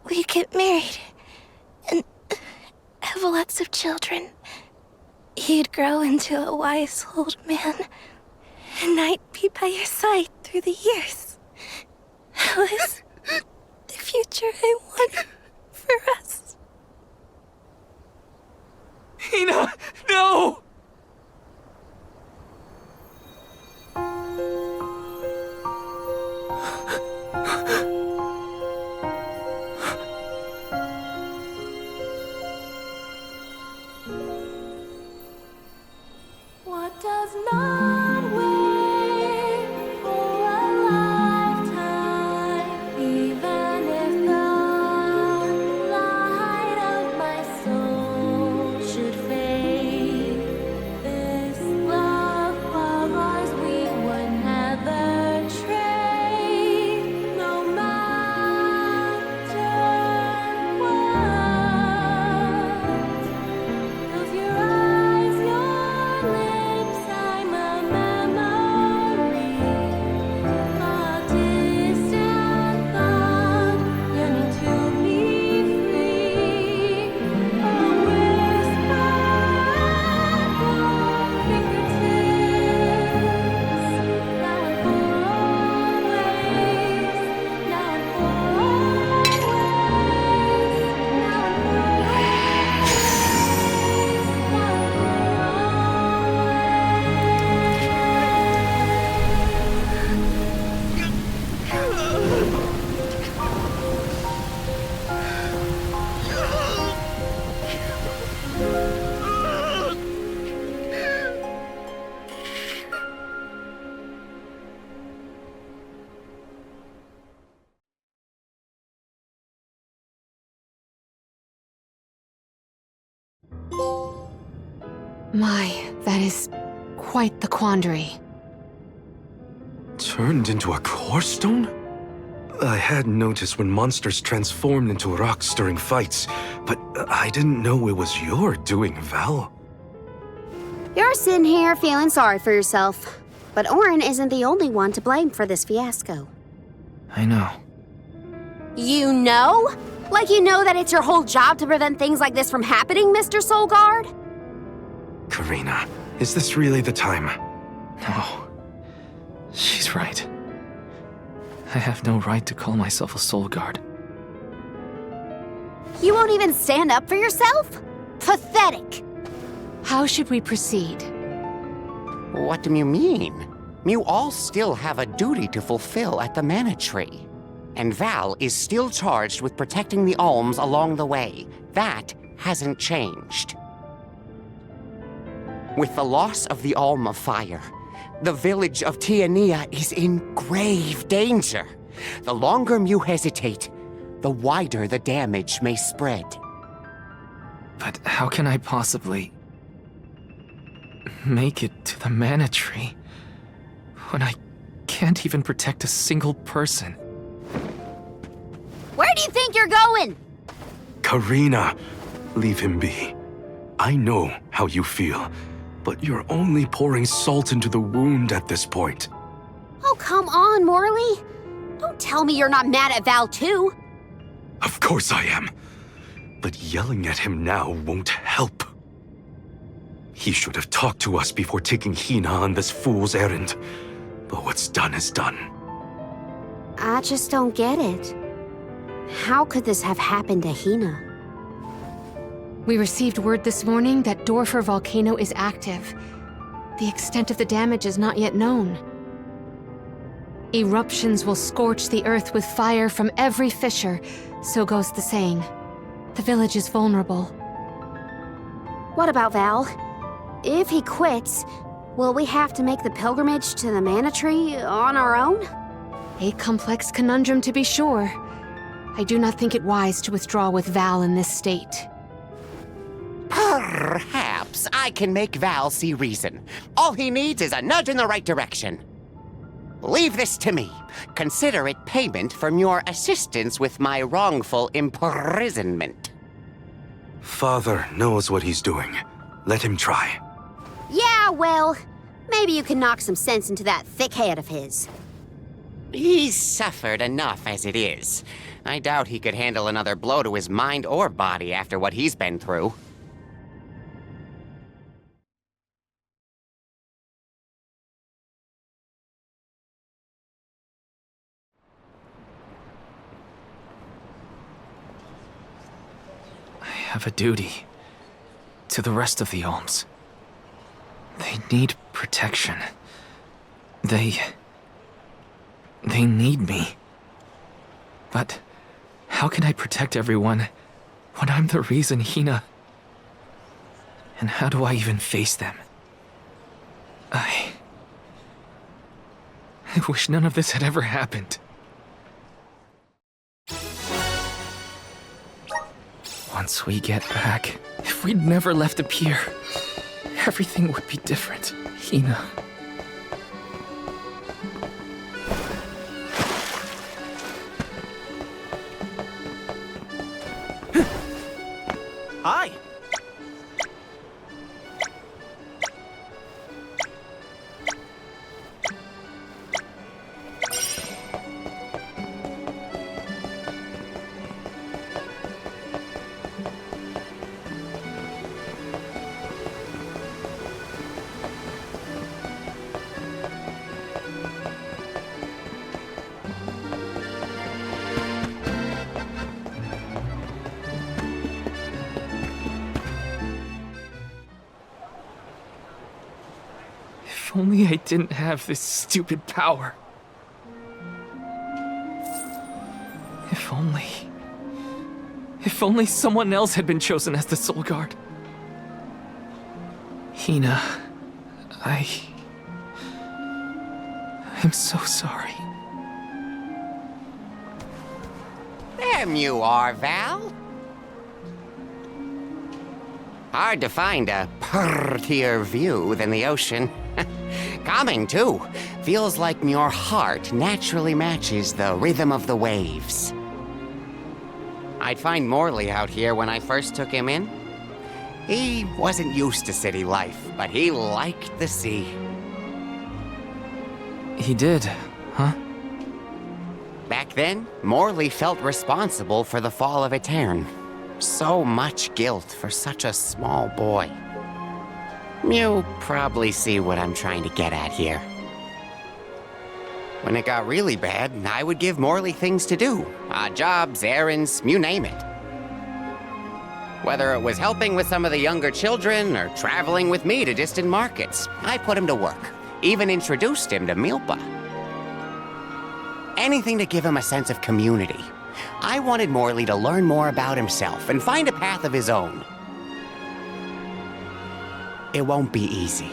we'd get married and have lots of children. You'd grow into a wise old man, and I'd be by your side through the years. That was the future I wanted for us. Hinna, no! What does not wait for a lifetime, even if the light of my soul should fade? This love of ours we would never trade, no matter what. Close your eyes, your lips, I'm a memory, a distant thought, yearning to be free, a whisper at your fingertips, now and for always, now and for always, now and for My, that is quite the quandary. Turned into a core stone? I had noticed when monsters transformed into rocks during fights, but I didn't know it was your doing, Val. You're sitting here feeling sorry for yourself. But Orin isn't the only one to blame for this fiasco. I know. You know? Like you know that it's your whole job to prevent things like this from happening, Mr. Soulguard? Karina, is this really the time? No. She's right. I have no right to call myself a soul guard. You won't even stand up for yourself? Pathetic. How should we proceed? What do you mean? You all still have a duty to fulfill at the Mana Tree. And Val is still charged with protecting the alms along the way. That hasn't changed. With the loss of the Alm of Fire, the village of Tiania is in grave danger. The longer you hesitate, the wider the damage may spread. But how can I possibly make it to the Mana Tree when I can't even protect a single person? Where do you think you're going? Karina, leave him be. I know how you feel, but you're only pouring salt into the wound at this point. Oh, come on, Morley. Don't tell me you're not mad at Val, too. Of course I am. But yelling at him now won't help. He should have talked to us before taking Hinna on this fool's errand. But what's done is done. I just don't get it. How could this have happened to Hinna? We received word this morning that Dorfer Volcano is active. The extent of the damage is not yet known. Eruptions will scorch the earth with fire from every fissure, so goes the saying. The village is vulnerable. What about Val? If he quits, will we have to make the pilgrimage to the Mana Tree on our own? A complex conundrum, to be sure. I do not think it wise to withdraw with Val in this state. Perhaps I can make Val see reason. All he needs is a nudge in the right direction. Leave this to me. Consider it payment from your assistance with my wrongful imprisonment. Father knows what he's doing. Let him try. Yeah, well, maybe you can knock some sense into that thick head of his. He's suffered enough as it is. I doubt he could handle another blow to his mind or body after what he's been through. I have a duty to the rest of the alms. They need protection. They need me. But how can I protect everyone when I'm the reason Hinna... And how do I even face them? I wish none of this had ever happened. Once we get back, if we'd never left the pier, everything would be different, Hinna. Hi. If only I didn't have this stupid power. If only someone else had been chosen as the Soul Guard. Hinna, I'm so sorry. There you are, Val. Hard to find a prettier view than the ocean. Calming, too. Feels like your heart naturally matches the rhythm of the waves. I'd find Morley out here when I first took him in. He wasn't used to city life, but he liked the sea. He did, huh? Back Back then, Morley felt responsible for the fall of Aetern. So much guilt for such a small boy. You probably see what I'm trying to get at here. When it got really bad, I would give Morley things to do. Odd jobs, errands, you name it. Whether it was helping with some of the younger children or traveling with me to distant markets, I put him to work. Even introduced him to Milpa. Anything to give him a sense of community. I wanted Morley to learn more about himself and find a path of his own. It won't be easy,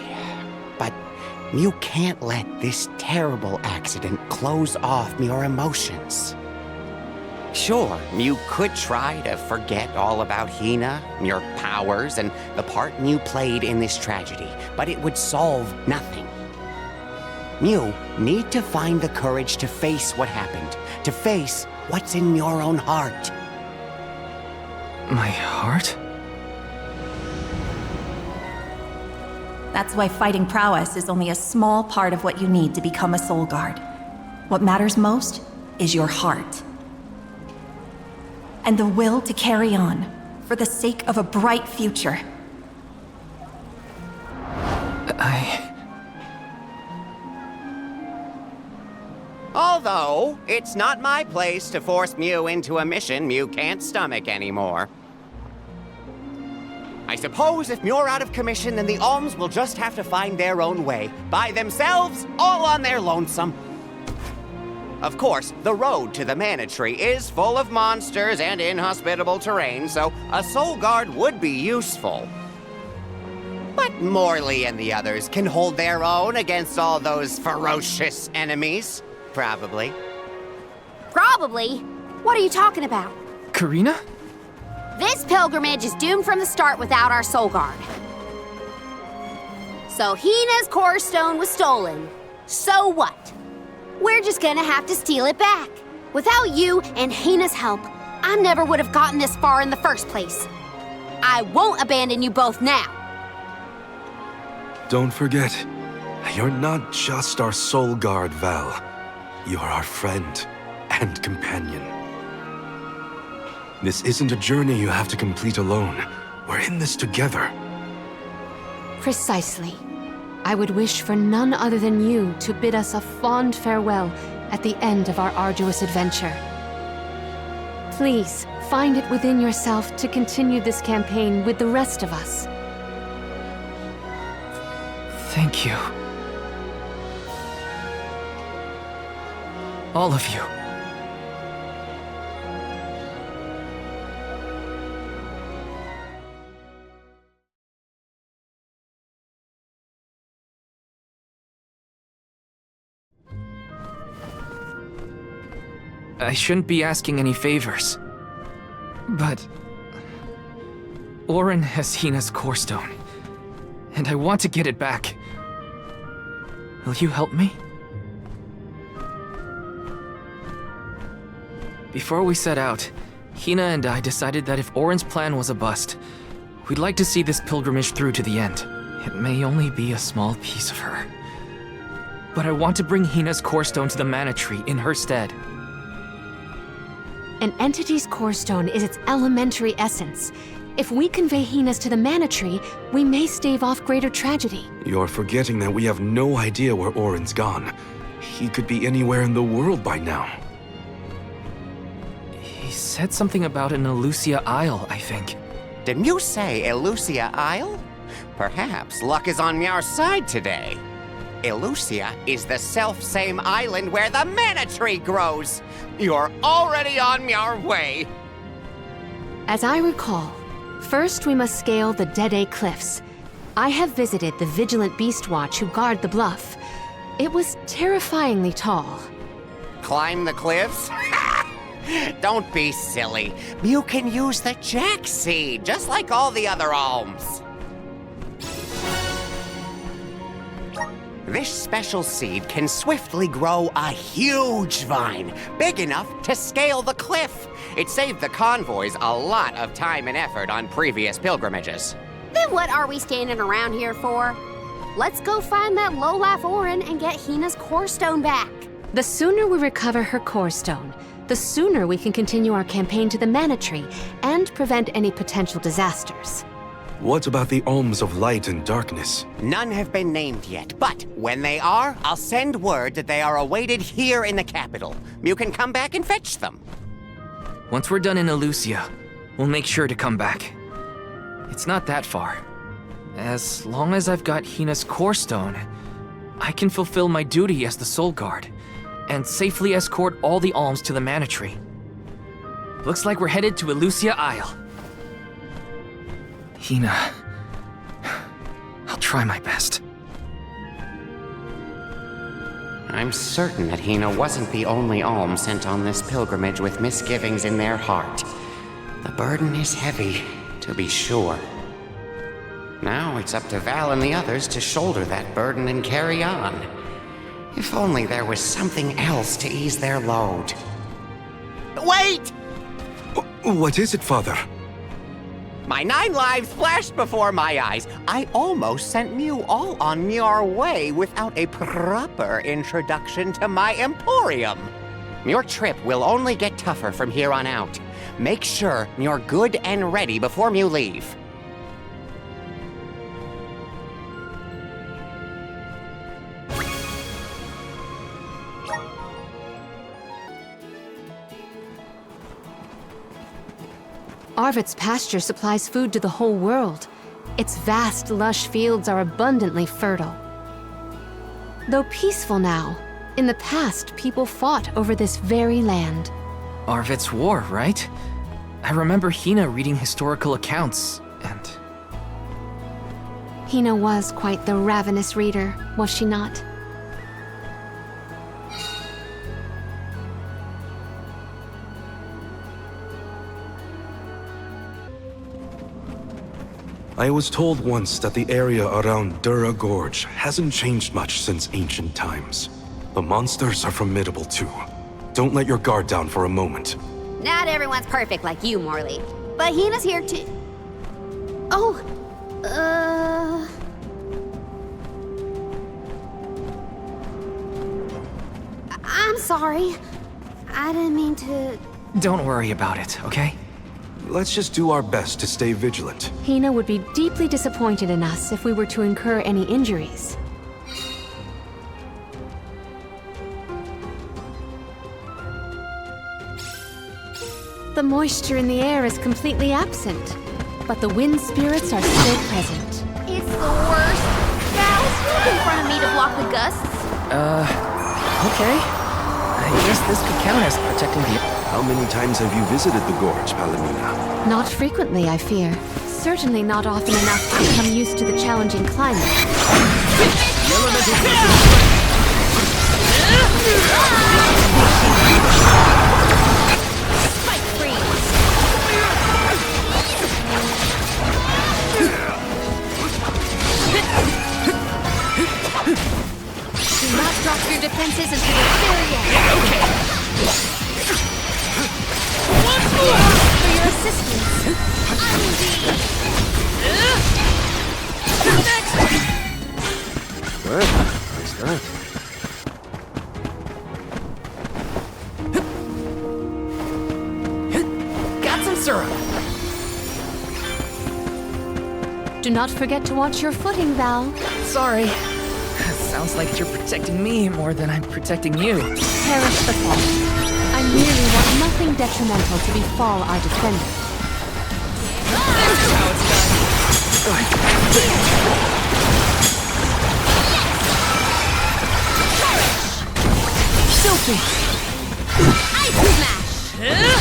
but you can't let this terrible accident close off your emotions. Sure, you could try to forget all about Hinna, your powers, and the part you played in this tragedy, but it would solve nothing. You need to find the courage to face what happened, to face what's in your own heart. My heart? That's why fighting prowess is only a small part of what you need to become a soul guard. What matters most is your heart. And the will to carry on, for the sake of a bright future. Although, it's not my place to force Mew into a mission Mew can't stomach anymore. I suppose if Mew're out of commission, then the Alms will just have to find their own way. By themselves, all on their lonesome. Of course, the road to the Mana Tree is full of monsters and inhospitable terrain, so a Soul Guard would be useful. But Morley and the others can hold their own against all those ferocious enemies. Probably. Probably? What are you talking about? Karina? This pilgrimage is doomed from the start without our Soul Guard. So Hinna's core stone was stolen. So what? We're just gonna have to steal it back. Without you and Hinna's help, I never would have gotten this far in the first place. I won't abandon you both now. Don't forget, you're not just our soul guard, Val. You're our friend and companion. This isn't a journey you have to complete alone. We're in this together. Precisely. I would wish for none other than you to bid us a fond farewell at the end of our arduous adventure. Please, find it within yourself to continue this campaign with the rest of us. Thank you. All of you. I shouldn't be asking any favors, but Orin has Hinna's core stone, and I want to get it back. Will you help me? Before we set out, Hinna and I decided that if Orin's plan was a bust, we'd like to see this pilgrimage through to the end. It may only be a small piece of her, but I want to bring Hinna's core stone to the Mana Tree in her stead. An entity's core stone is its elementary essence. If we convey Hinna's to the Mana Tree, we may stave off greater tragedy. You're forgetting that we have no idea where Orin's gone. He could be anywhere in the world by now. He said something about an Elusia Isle, I think. Didn't you say Elusia Isle? Perhaps luck is on our side today. Elusia is the self-same island where the Mana Tree grows. You're already on your way. As I recall, first we must scale the Dead Cliffs. I have visited the Vigilant Beast Watch who guard the bluff. It was terrifyingly tall. Climb the cliffs? Don't be silly. You can use the Jack Seed, just like all the other alms. This special seed can swiftly grow a huge vine, big enough to scale the cliff. It saved the convoys a lot of time and effort on previous pilgrimages. Then what are we standing around here for? Let's go find that lowlife Orin and get Hinna's core stone back. The sooner we recover her core stone, the sooner we can continue our campaign to the Mana Tree and prevent any potential disasters. What about the alms of light and darkness? None have been named yet, but when they are, I'll send word that they are awaited here in the capital. You can come back and fetch them. Once we're done in Elusia, we'll make sure to come back. It's not that far. As long as I've got Hinna's core stone, I can fulfill my duty as the Soul Guard and safely escort all the alms to the Mana Tree. Looks like we're headed to Elusia Isle. Hinna, I'll try my best. I'm certain that Hinna wasn't the only alm sent on this pilgrimage with misgivings in their heart. The burden is heavy, to be sure. Now it's up to Val and the others to shoulder that burden and carry on. If only there was something else to ease their load. Wait! What is it, Father? My 9 lives flashed before my eyes. I almost sent Mew all on your way without a proper introduction to my emporium. Your trip will only get tougher from here on out. Make sure you're good and ready before you leave. Arvid's pasture supplies food to the whole world. Its vast, lush fields are abundantly fertile. Though peaceful now, in the past people fought over this very land. Arvid's war, right? I remember Hinna reading historical accounts, and... Hinna was quite the ravenous reader, was she not? I was told once that the area around Dura Gorge hasn't changed much since ancient times. The monsters are formidable too. Don't let your guard down for a moment. Not everyone's perfect like you, Morley. But Hinna's here too. Oh, I'm sorry. I didn't mean to... Don't worry about it, okay? Let's just do our best to stay vigilant. Hinna would be deeply disappointed in us if we were to incur any injuries. The moisture in the air is completely absent, but the wind spirits are still present. It's the worst. Val, stand in front of me to block the gusts. Okay. I guess this could count as protecting the... How many times have you visited the gorge, Palomina? Not frequently, I fear. Certainly not often enough to become used to the challenging climate. Spike freeze! Do not drop your defenses until the very end. Okay. For your assistance. Well, nice start. Got some syrup. Do not forget to watch your footing, Val. Sorry. Sounds like you're protecting me more than I'm protecting you. Perish the fall. I merely want nothing detrimental to befall our defender. This is how it's done. Filthy! Ice smash! Never!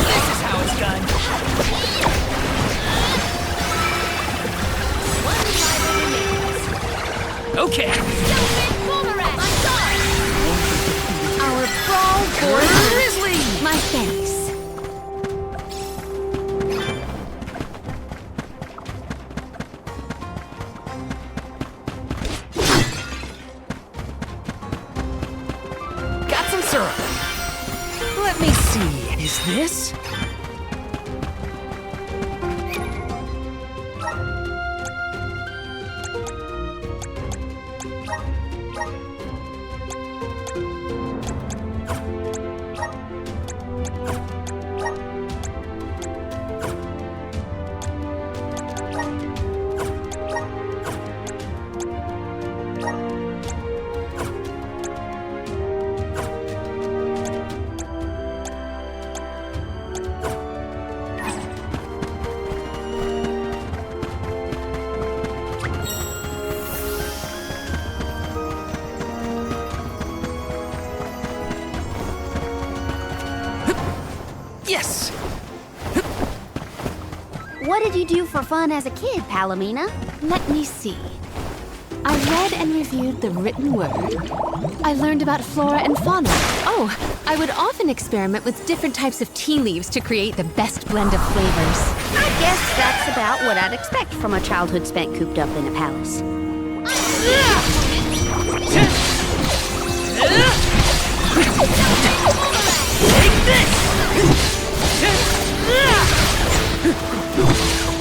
This is how it's done. Okay. Our brawl board Grizzly! My thanks. Got some syrup. Let me see. Is this? What did you do for fun as a kid, Palomina? Let me see. I read and reviewed the written word. I learned about flora and fauna. Oh, I would often experiment with different types of tea leaves to create the best blend of flavors. I guess that's about what I'd expect from a childhood spent cooped up in a palace.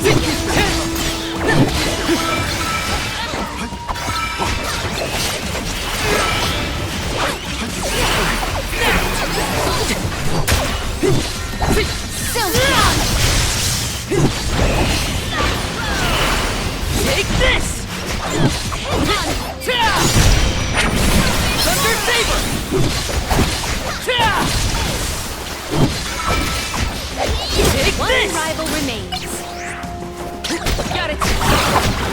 Take this! So strong! Take this! Thunder Saber! Take One this! rival remains. Got it!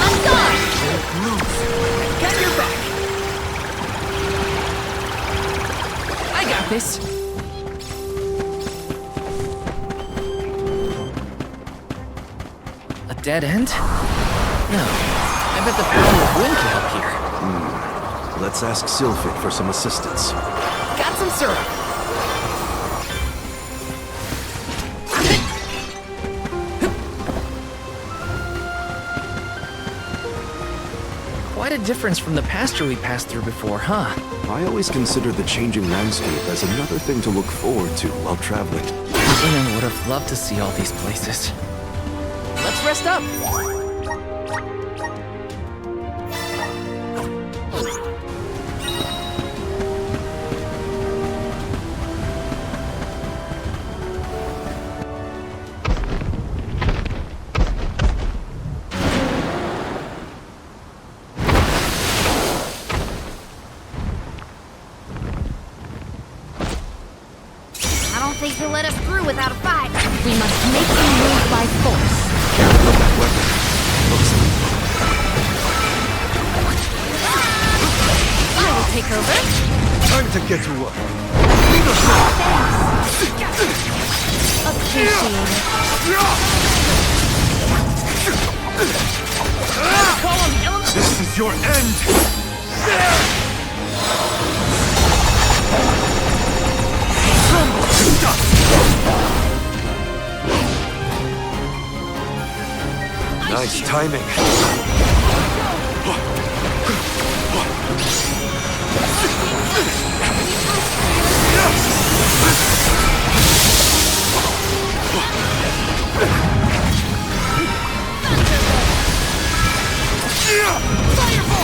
On guard! Got your back! I got this! A dead end? No. I bet the power of wind can help here. Let's ask Sylphid for some assistance. Got some syrup. Quite a difference from the pasture we passed through before, huh? I always consider the changing landscape as another thing to look forward to while traveling. Ian would have loved to see all these places. Let's rest up. I don't think he'll let us through without a fight. We must make him move by force. I will take over. Time to get to work. Appreciate it. This is your end! Nice timing.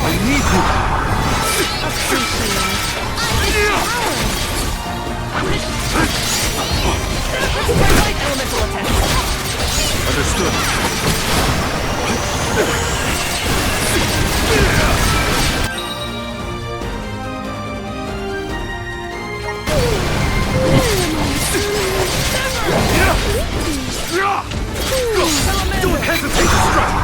I need you. Understood. Don't hesitate to strike!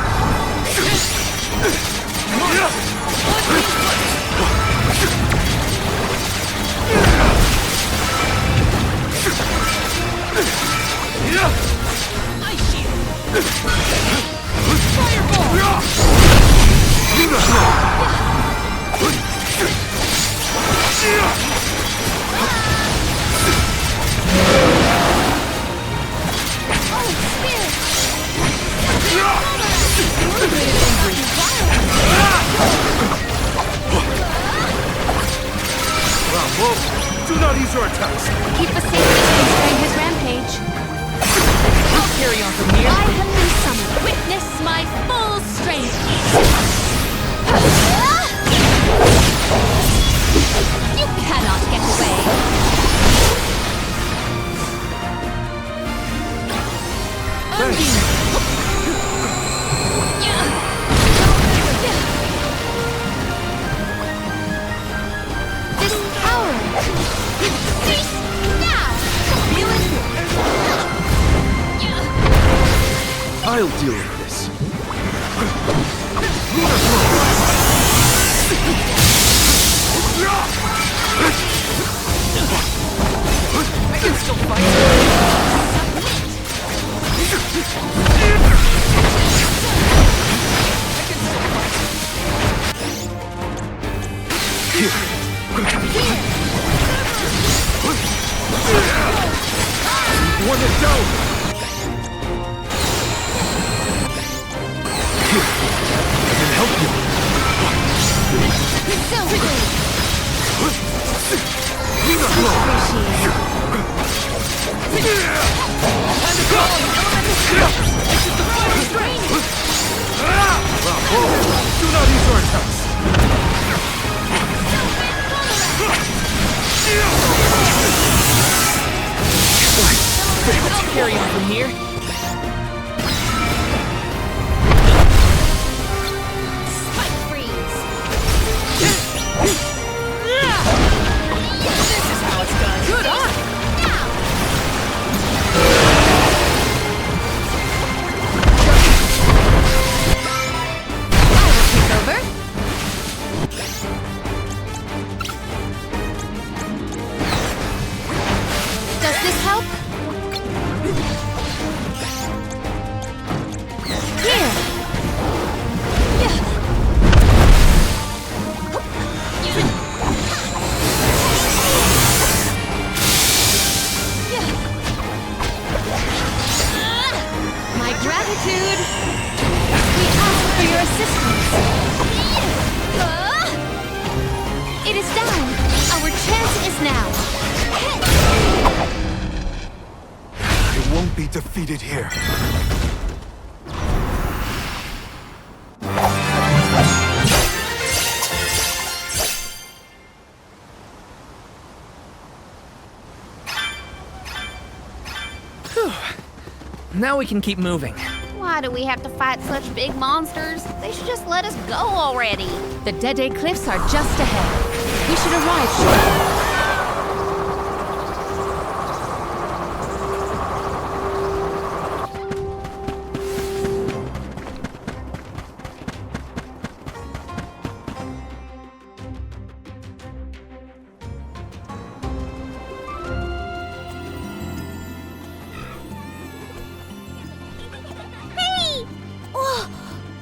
Ice shield! Fireball! Bravo! Do not ease your attacks! Keep a safe distance during his rampage. I'll carry on from here. I have been summoned. Witness my full strength. You cannot get away. This power! Cease now! Feel it! I'll deal with this. I can still fight. help you. So sweet. Do not use your attacks. I'll carry on from here. Spike freeze. This is how it's done. Good on. I will take over. Does this help? Here. My gratitude. We ask for your assistance. It is done. Our chance is now. I won't be defeated here. Now we can keep moving. Why do we have to fight such big monsters? They should just let us go already. The Dede Cliffs are just ahead. We should arrive shortly.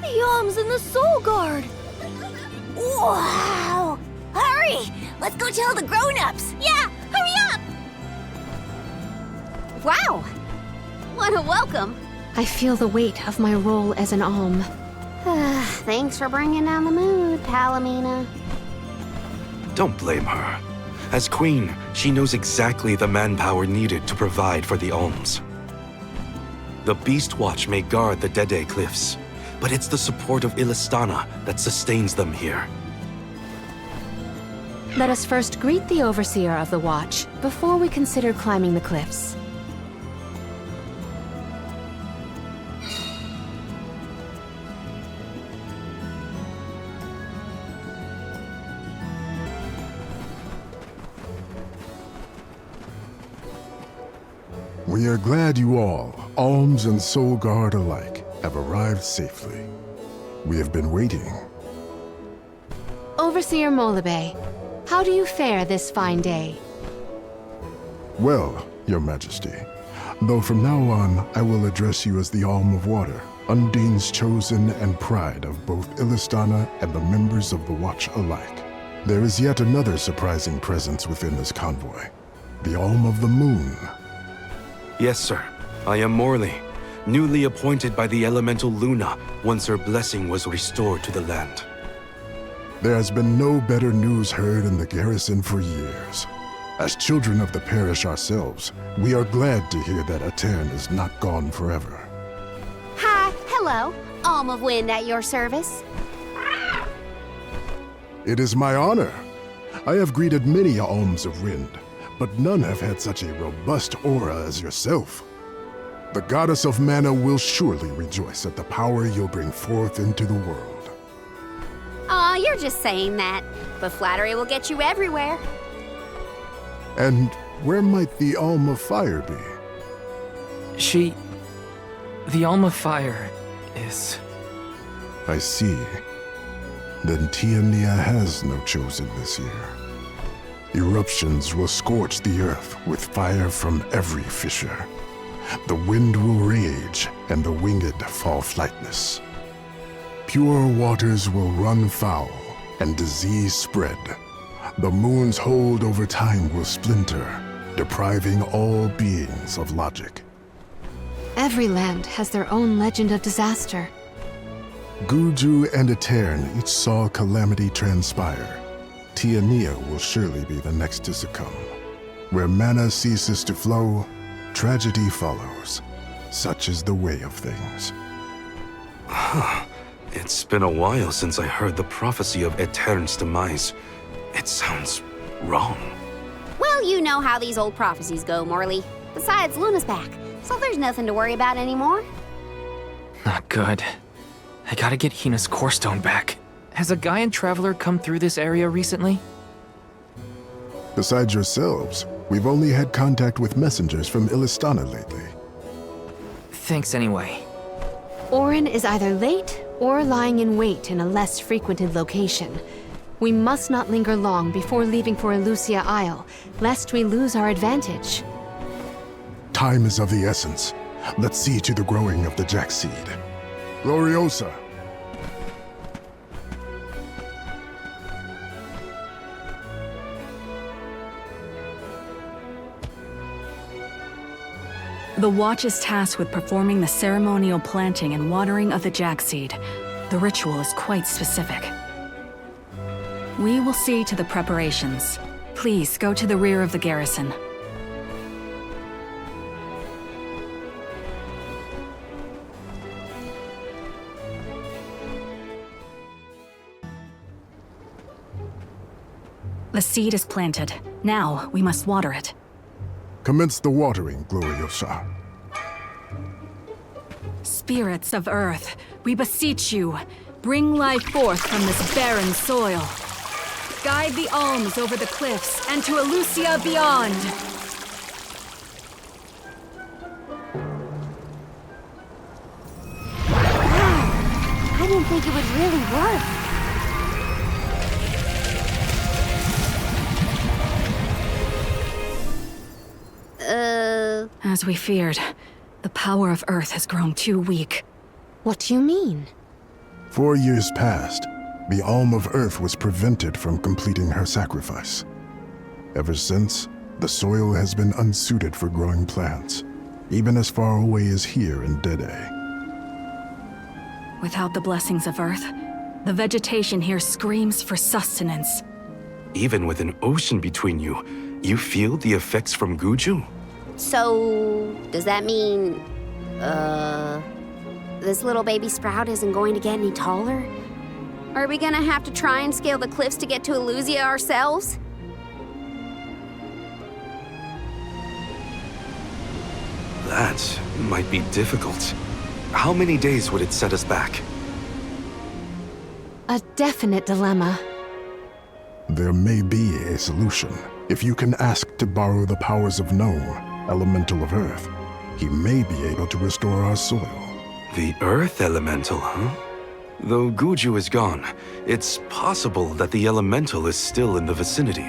The Alms and the Soul Guard! Wow! Hurry! Let's go tell the grown-ups! Yeah, hurry up! Wow! What a welcome! I feel the weight of my role as an Alm. Thanks for bringing down the mood, Palomina. Don't blame her. As queen, she knows exactly the manpower needed to provide for the Alms. The Beast Watch may guard the Dede Cliffs, but it's the support of Illistana that sustains them here. Let us first greet the Overseer of the Watch before we consider climbing the cliffs. We are glad you all, Alms and Soul Guard alike, have arrived safely. We have been waiting. Overseer Molabe, how do you fare this fine day? Well, Your Majesty, though from now on I will address you as the Alm of Water, Undine's chosen and pride of both Illistana and the members of the Watch alike. There is yet another surprising presence within this convoy, the Alm of the Moon. Yes, sir. I am Morley, newly appointed by the elemental Luna once her blessing was restored to the land. There has been no better news heard in the garrison for years. As children of the parish ourselves, we are glad to hear that Aetern is not gone forever. Hi, hello. Alm of Wind at your service. It is my honor. I have greeted many Alms of Wind, but none have had such a robust aura as yourself. The goddess of mana will surely rejoice at the power you'll bring forth into the world. Aw, you're just saying that. But flattery will get you everywhere. And where might the Alm of Fire be? The Alm of Fire is... I see. Then Tiania has no chosen this year. Eruptions will scorch the earth with fire from every fissure. The wind will rage, and the winged fall flightless. Pure waters will run foul, and disease spread. The moon's hold over time will splinter, depriving all beings of logic. Every land has their own legend of disaster. Guju and Etern each saw calamity transpire. Tiania will surely be the next to succumb. Where mana ceases to flow, tragedy follows. Such is the way of things. It's been a while since I heard the prophecy of Etern's demise. It sounds wrong. Well, you know how these old prophecies go, Morley. Besides, Luna's back, so there's nothing to worry about anymore. Not good. I gotta get Hinna's core stone back. Has a Gaian traveler come through this area recently? Besides yourselves, we've only had contact with messengers from Illistana lately. Thanks anyway. Orin is either late or lying in wait in a less frequented location. We must not linger long before leaving for Elusia Isle, lest we lose our advantage. Time is of the essence. Let's see to the growing of the Jack seed. Gloriosa! The Watch is tasked with performing the ceremonial planting and watering of the Jack seed. The ritual is quite specific. We will see to the preparations. Please go to the rear of the garrison. The seed is planted. Now, we must water it. Commence the watering, Gloriosa. Spirits of Earth, we beseech you, bring life forth from this barren soil. Guide the alms over the cliffs and to Elusia beyond. Wow, I didn't think it would really work. As we feared, the power of Earth has grown too weak. What do you mean? 4 years passed. The Alm of Earth was prevented from completing her sacrifice. Ever since, the soil has been unsuited for growing plants, even as far away as here in Dede. Without the blessings of Earth, the vegetation here screams for sustenance. Even with an ocean between you, you feel the effects from Guju? So, does that mean, this little baby sprout isn't going to get any taller? Are we gonna have to try and scale the cliffs to get to Elusia ourselves? That might be difficult. How many days would it set us back? A definite dilemma. There may be a solution. If you can ask to borrow the powers of Gnome, Elemental of Earth, he may be able to restore our soil. The Earth Elemental, huh? Though Guju is gone, it's possible that the Elemental is still in the vicinity.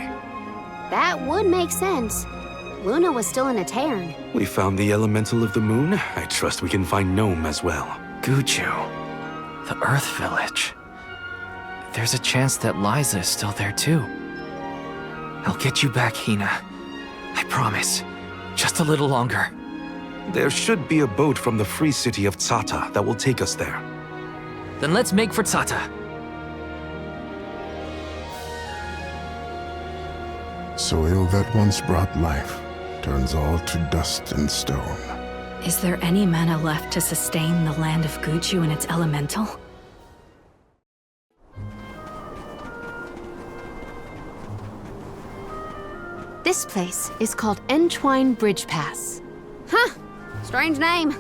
That would make sense. Luna was still in a Etern. We found the Elemental of the Moon. I trust we can find Gnome as well. Guju. The Earth Village. There's a chance that Liza is still there too. I'll get you back, Hinna. I promise. Just a little longer. There should be a boat from the free city of Tsata that will take us there. Then let's make for Tsata. Soil that once brought life turns all to dust and stone. Is there any mana left to sustain the land of Guju and its elemental? This place is called Entwine Bridge Pass. Huh, strange name.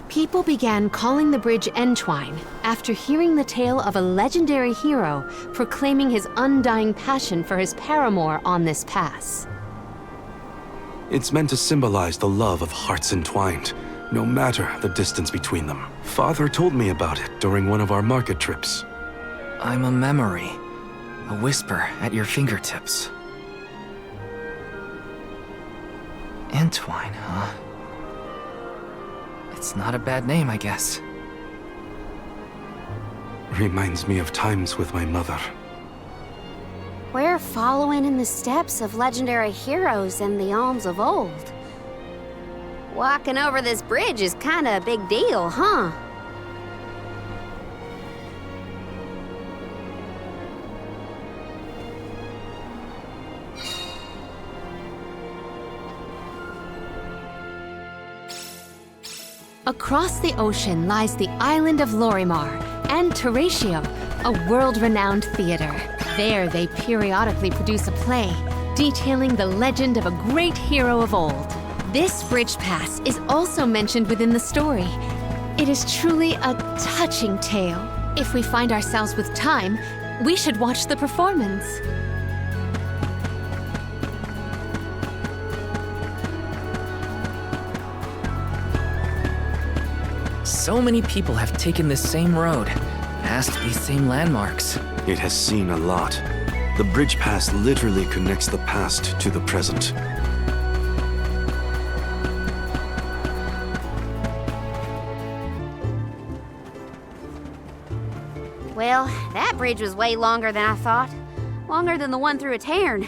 People began calling the bridge Entwine after hearing the tale of a legendary hero proclaiming his undying passion for his paramour on this pass. It's meant to symbolize the love of hearts entwined, no matter the distance between them. Father told me about it during one of our market trips. I'm a memory, a whisper at your fingertips. Entwine, huh? It's not a bad name, I guess. Reminds me of times with my mother. We're following in the steps of legendary heroes and the alms of old. Walking over this bridge is kinda a big deal, huh? Across the ocean lies the island of Lorimar and Teratio, a world-renowned theater. There they periodically produce a play detailing the legend of a great hero of old. This bridge pass is also mentioned within the story. It is truly a touching tale. If we find ourselves with time, we should watch the performance. So many people have taken this same road, past these same landmarks. It has seen a lot. The bridge pass literally connects the past to the present. Well, that bridge was way longer than I thought. Longer than the one through a cairn.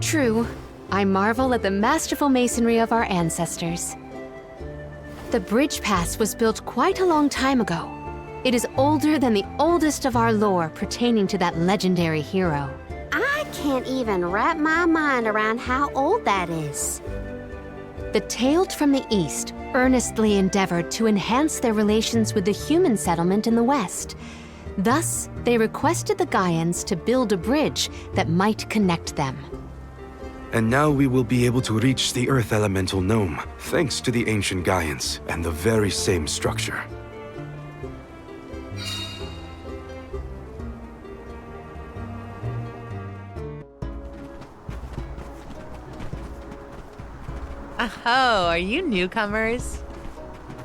True. I marvel at the masterful masonry of our ancestors. The bridge pass was built quite a long time ago. It is older than the oldest of our lore pertaining to that legendary hero. I can't even wrap my mind around how old that is. The Tailed from the East earnestly endeavored to enhance their relations with the human settlement in the West. Thus, they requested the Gaians to build a bridge that might connect them. And now we will be able to reach the Earth Elemental Gnome, thanks to the ancient Gaians and the very same structure. Oh, are you newcomers?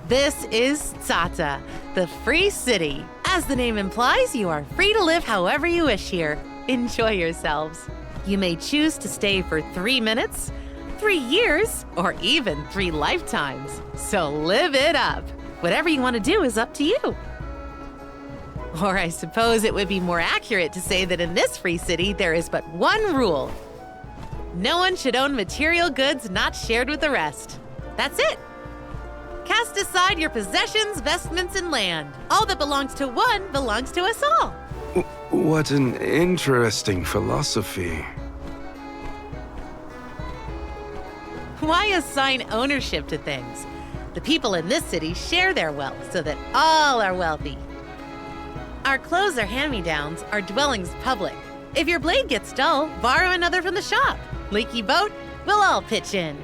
This is Tsata, the free city. As the name implies, you are free to live however you wish here. Enjoy yourselves. You may choose to stay for 3 minutes, 3 years, or even 3 lifetimes. So live it up. Whatever you want to do is up to you. Or I suppose it would be more accurate to say that in this free city, there is but one rule. No one should own material goods not shared with the rest. That's it. Cast aside your possessions, vestments, and land. All that belongs to one belongs to us all. What an interesting philosophy. Why assign ownership to things? The people in this city share their wealth so that all are wealthy. Our clothes are hand-me-downs, our dwellings public. If your blade gets dull, borrow another from the shop. Leaky boat, we'll all pitch in.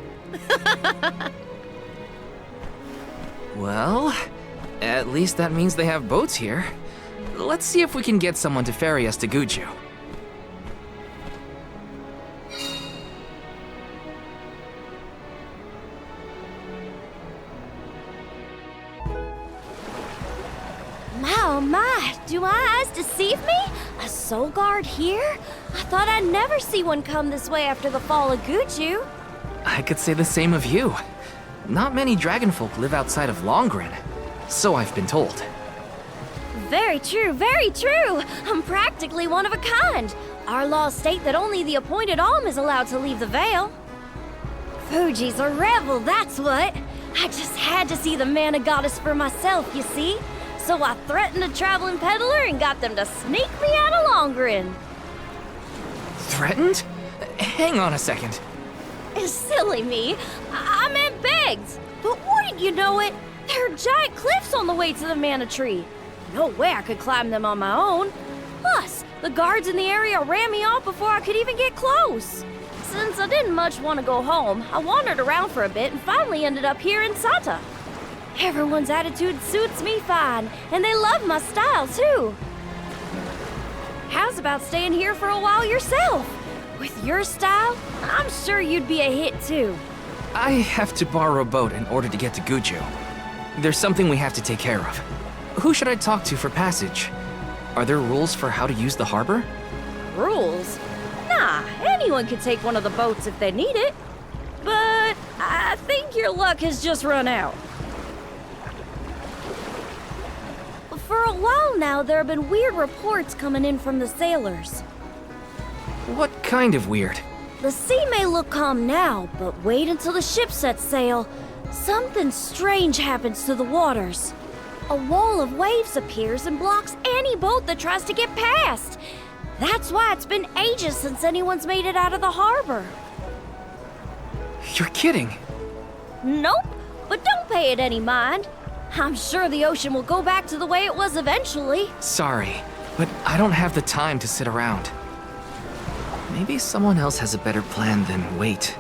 Well, at least that means they have boats here. Let's see if we can get someone to ferry us to Guju. Oh my, do my eyes deceive me? A soul guard here? I thought I'd never see one come this way after the fall of Guju. I could say the same of you. Not many dragonfolk live outside of Longren, so I've been told. Very true, very true. I'm practically one of a kind. Our laws state that only the appointed Alm is allowed to leave the Vale. Fuji's a rebel, that's what. I just had to see the mana goddess for myself, you see? So I threatened a traveling peddler and got them to sneak me out of Longren. Threatened? Hang on a second. Silly me. I meant begged. But wouldn't you know it? There are giant cliffs on the way to the mana tree. No way I could climb them on my own. Plus, the guards in the area ran me off before I could even get close. Since I didn't much want to go home, I wandered around for a bit and finally ended up here in Sata. Everyone's attitude suits me fine, and they love my style too. How's about staying here for a while yourself? With your style, I'm sure you'd be a hit too. I have to borrow a boat in order to get to Guju. There's something we have to take care of. Who should I talk to for passage? Are there rules for how to use the harbor? Rules? Nah, anyone can take one of the boats if they need it. But I think your luck has just run out. For a while now, there have been weird reports coming in from the sailors. What kind of weird? The sea may look calm now, but wait until the ship sets sail. Something strange happens to the waters. A wall of waves appears and blocks any boat that tries to get past. That's why it's been ages since anyone's made it out of the harbor. You're kidding. Nope, but don't pay it any mind. I'm sure the ocean will go back to the way it was eventually. Sorry, but I don't have the time to sit around. Maybe someone else has a better plan than wait.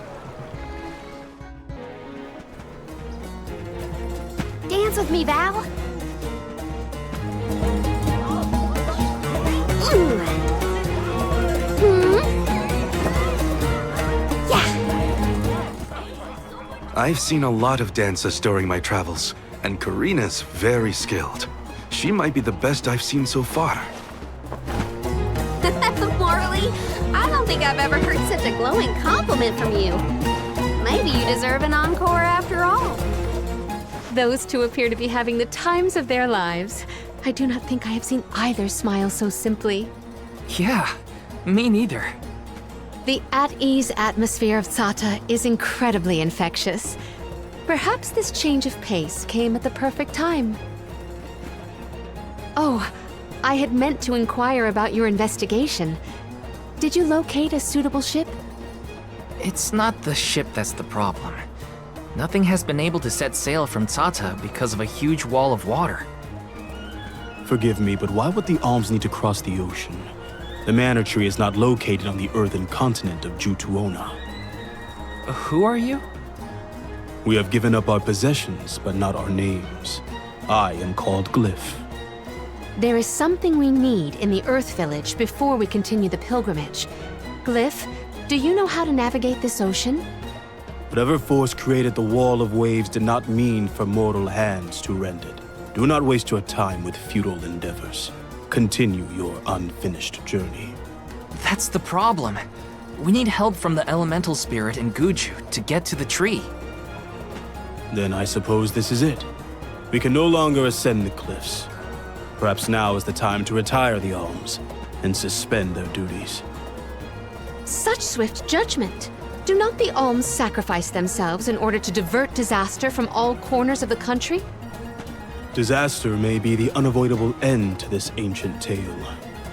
Dance with me, Val. I've seen a lot of dances during my travels, and Karina's very skilled. She might be the best I've seen so far. Morley, I don't think I've ever heard such a glowing compliment from you. Maybe you deserve an encore after all. Those two appear to be having the times of their lives. I do not think I have seen either smile so simply. Yeah, me neither. The at-ease atmosphere of Tsata is incredibly infectious. Perhaps this change of pace came at the perfect time. Oh, I had meant to inquire about your investigation. Did you locate a suitable ship? It's not the ship that's the problem. Nothing has been able to set sail from Tsata because of a huge wall of water. Forgive me, but why would the Alms need to cross the ocean? The Mana Tree is not located on the earthen continent of Jutuona. Who are you? We have given up our possessions, but not our names. I am called Glyph. There is something we need in the Earth Village before we continue the pilgrimage. Glyph, do you know how to navigate this ocean? Whatever force created the wall of waves did not mean for mortal hands to rend it. Do not waste your time with futile endeavors. Continue your unfinished journey. That's the problem. We need help from the elemental spirit in Guju to get to the tree. Then I suppose this is it. We can no longer ascend the cliffs. Perhaps now is the time to retire the Alms and suspend their duties. Such swift judgment. Do not the Alms sacrifice themselves in order to divert disaster from all corners of the country? Disaster may be the unavoidable end to this ancient tale.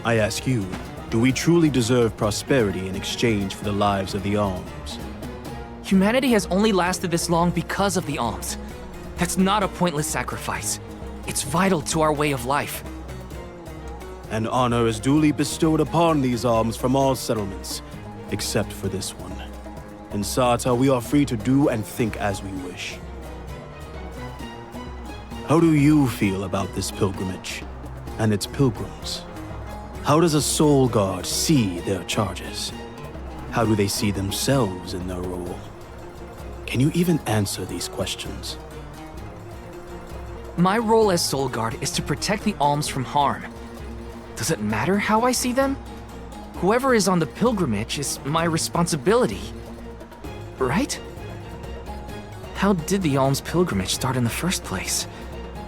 I ask you, do we truly deserve prosperity in exchange for the lives of the Alms? Humanity has only lasted this long because of the Alms. That's not a pointless sacrifice. It's vital to our way of life. And honor is duly bestowed upon these Alms from all settlements, except for this one. In Tsata, we are free to do and think as we wish. How do you feel about this pilgrimage and its pilgrims? How does a soul guard see their charges? How do they see themselves in their role? Can you even answer these questions? My role as Soul Guard is to protect the Alms from harm. Does it matter how I see them? Whoever is on the pilgrimage is my responsibility. Right? How did the Alms pilgrimage start in the first place?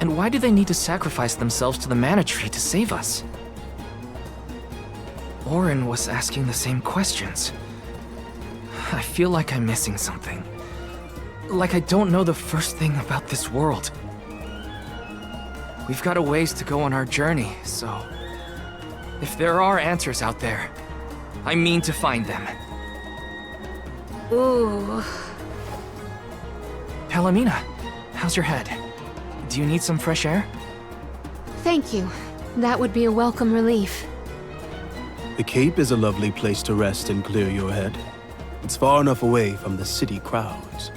And why do they need to sacrifice themselves to the Mana Tree to save us? Orin was asking the same questions. I feel like I'm missing something. Like I don't know the first thing about this world. We've got a ways to go on our journey, so... if there are answers out there, I mean to find them. Ooh. Palomina, how's your head? Do you need some fresh air? Thank you. That would be a welcome relief. The Cape is a lovely place to rest and clear your head. It's far enough away from the city crowds.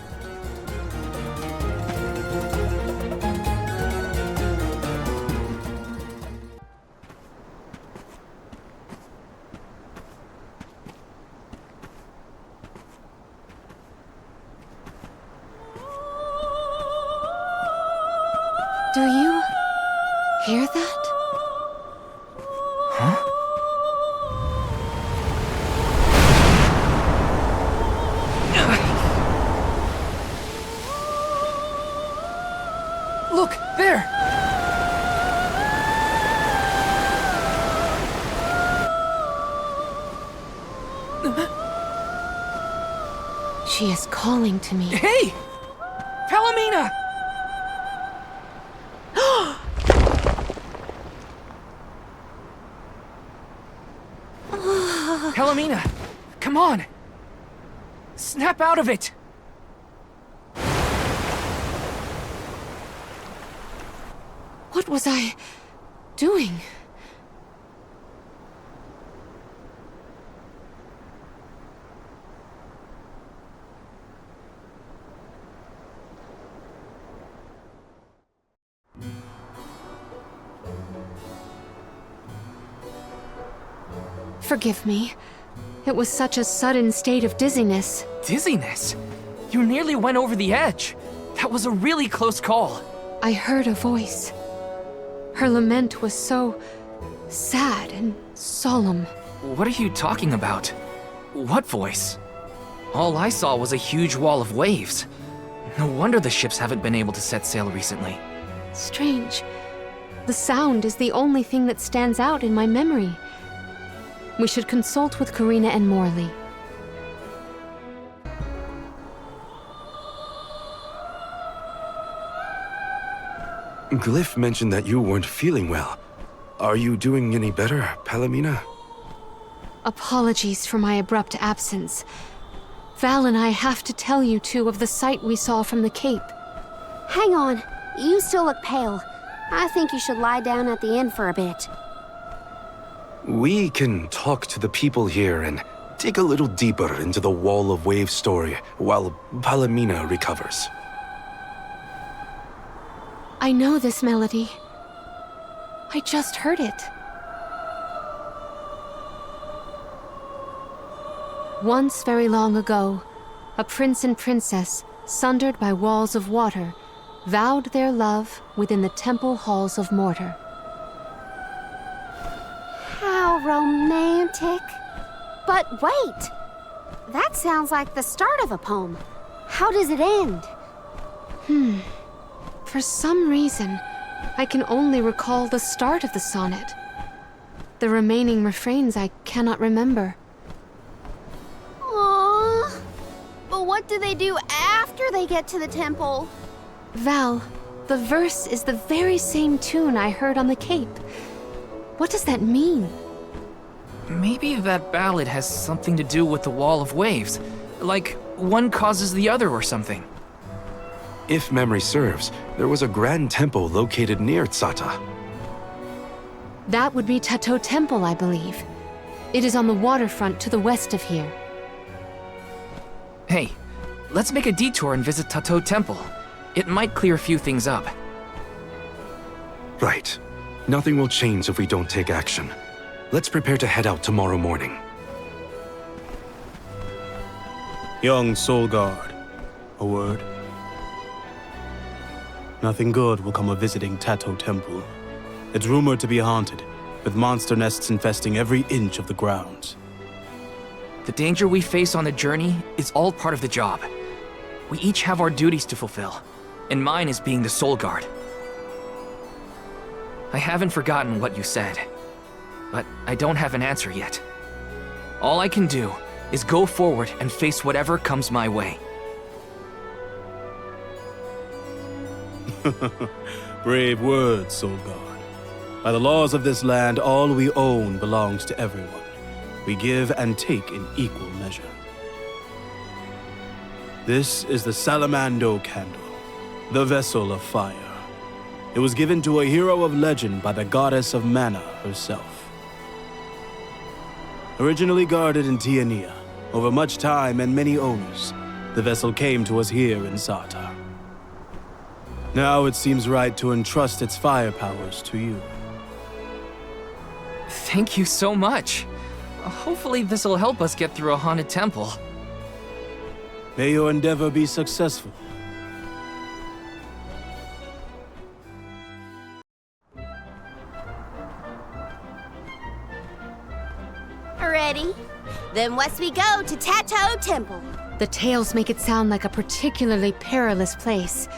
Do you hear that? Huh? Look, there! She is calling to me. Hey! Palomina! Palomina, come on! Snap out of it! What was I doing? Forgive me. It was such a sudden state of dizziness. Dizziness? You nearly went over the edge. That was a really close call. I heard a voice. Her lament was so sad and solemn. What are you talking about? What voice? All I saw was a huge wall of waves. No wonder the ships haven't been able to set sail recently. Strange. The sound is the only thing that stands out in my memory. We should consult with Karina and Morley. Glyph mentioned that you weren't feeling well. Are you doing any better, Palomina? Apologies for my abrupt absence. Val and I have to tell you two of the sight we saw from the Cape. Hang on. You still look pale. I think you should lie down at the inn for a bit. We can talk to the people here and dig a little deeper into the Wall of Waves story while Palomina recovers. I know this melody. I just heard it. Once very long ago, a prince and princess, sundered by walls of water, vowed their love within the temple halls of mortar. How romantic. But wait! That sounds like the start of a poem. How does it end? For some reason, I can only recall the start of the sonnet. The remaining refrains I cannot remember. Aww. But what do they do after they get to the temple? Val, the verse is the very same tune I heard on the Cape. What does that mean? Maybe that ballad has something to do with the Wall of Waves. Like, one causes the other or something. If memory serves, there was a grand temple located near Tsata. That would be Tato Temple, I believe. It is on the waterfront to the west of here. Hey, let's make a detour and visit Tato Temple. It might clear a few things up. Right. Nothing will change if we don't take action. Let's prepare to head out tomorrow morning. Young Soul Guard, a word? Nothing good will come of visiting Tato Temple. It's rumored to be haunted, with monster nests infesting every inch of the grounds. The danger we face on the journey is all part of the job. We each have our duties to fulfill, and mine is being the Soul Guard. I haven't forgotten what you said, but I don't have an answer yet. All I can do is go forward and face whatever comes my way. Brave words, Soul Guard. By the laws of this land, all we own belongs to everyone. We give and take in equal measure. This is the Salamando Candle, the vessel of fire. It was given to a hero of legend by the goddess of mana herself. Originally guarded in Tiania, over much time and many owners, the vessel came to us here in Sata. Now it seems right to entrust its fire powers to you. Thank you so much. Hopefully this'll help us get through a haunted temple. May your endeavor be successful. Ready? Then must we go to Tato Temple? The tales make it sound like a particularly perilous place.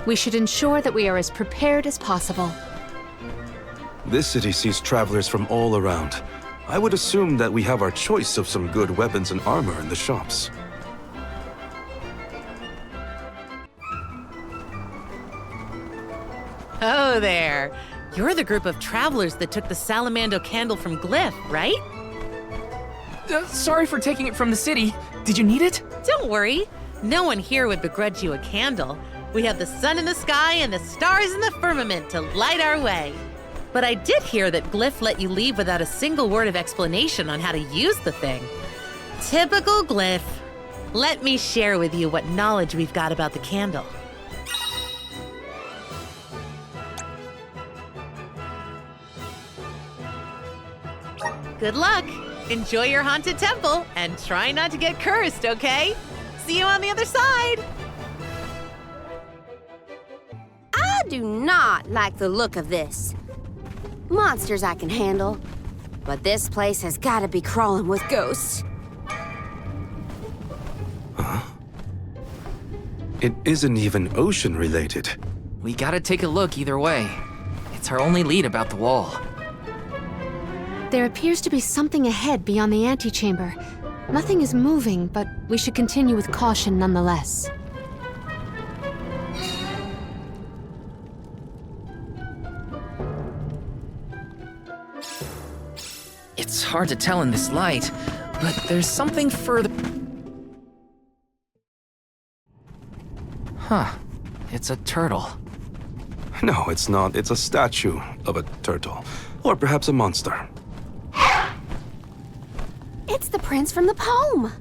We should ensure that we are as prepared as possible. This city sees travelers from all around. I would assume that we have our choice of some good weapons and armor in the shops. Oh there. You're the group of travelers that took the Salamando candle from Glyph, right? Sorry for taking it from the city. Did you need it? Don't worry. No one here would begrudge you a candle. We have the sun in the sky and the stars in the firmament to light our way. But I did hear that Glyph let you leave without a single word of explanation on how to use the thing. Typical Glyph. Let me share with you what knowledge we've got about the candle. Good luck. Enjoy your haunted temple and try not to get cursed, okay? See you on the other side. I do not like the look of this. Monsters I can handle, but this place has got to be crawling with ghosts. Huh? It isn't even ocean-related. We gotta take a look either way. It's our only lead about the wall. There appears to be something ahead beyond the antechamber. Nothing is moving, but we should continue with caution nonetheless. It's hard to tell in this light, but there's something further... Huh. It's a turtle. No, it's not. It's a statue of a turtle. Or perhaps a monster. It's the prince from the poem.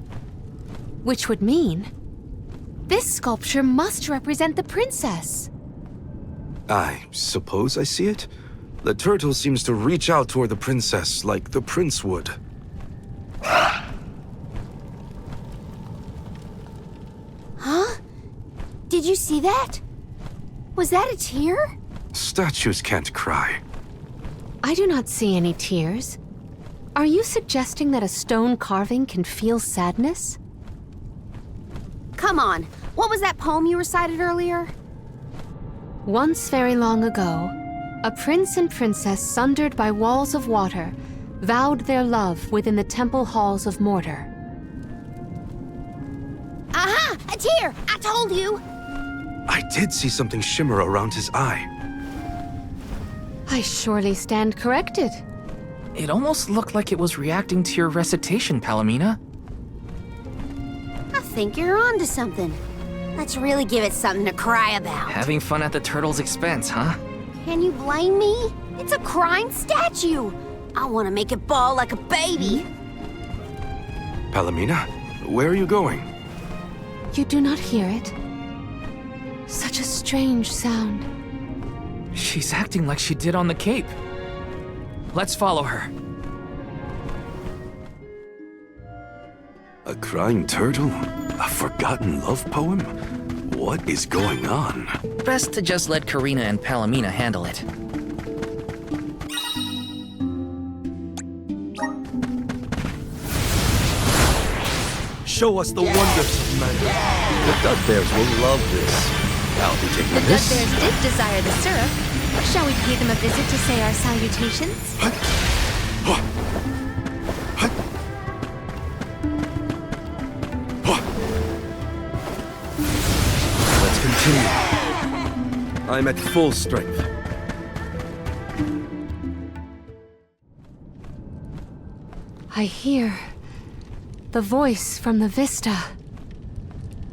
Which would mean this sculpture must represent the princess. I suppose I see it. The turtle seems to reach out toward the princess like the prince would. Huh? Did you see that? Was that a tear? Statues can't cry. I do not see any tears. Are you suggesting that a stone carving can feel sadness? Come on, what was that poem you recited earlier? Once very long ago, a prince and princess sundered by walls of water vowed their love within the temple halls of mortar. Aha! A tear! I told you! I did see something shimmer around his eye. I surely stand corrected. It almost looked like it was reacting to your recitation, Palomina. I think you're onto something. Let's really give it something to cry about. Having fun at the turtle's expense, huh? Can you blame me? It's a crying statue. I want to make it bawl like a baby. Palomina, where are you going? You do not hear it? Such a strange sound. She's acting like she did on the Cape. Let's follow her. A crying turtle? A forgotten love poem? What is going on? Best to just let Karina and Palomina handle it. Show us the wonders of man. The duck bears will love this. I'll be taking The this. duck bears did desire the syrup. Shall we pay them a visit to say our salutations? Let's continue. I'm at full strength. I hear the voice from the vista.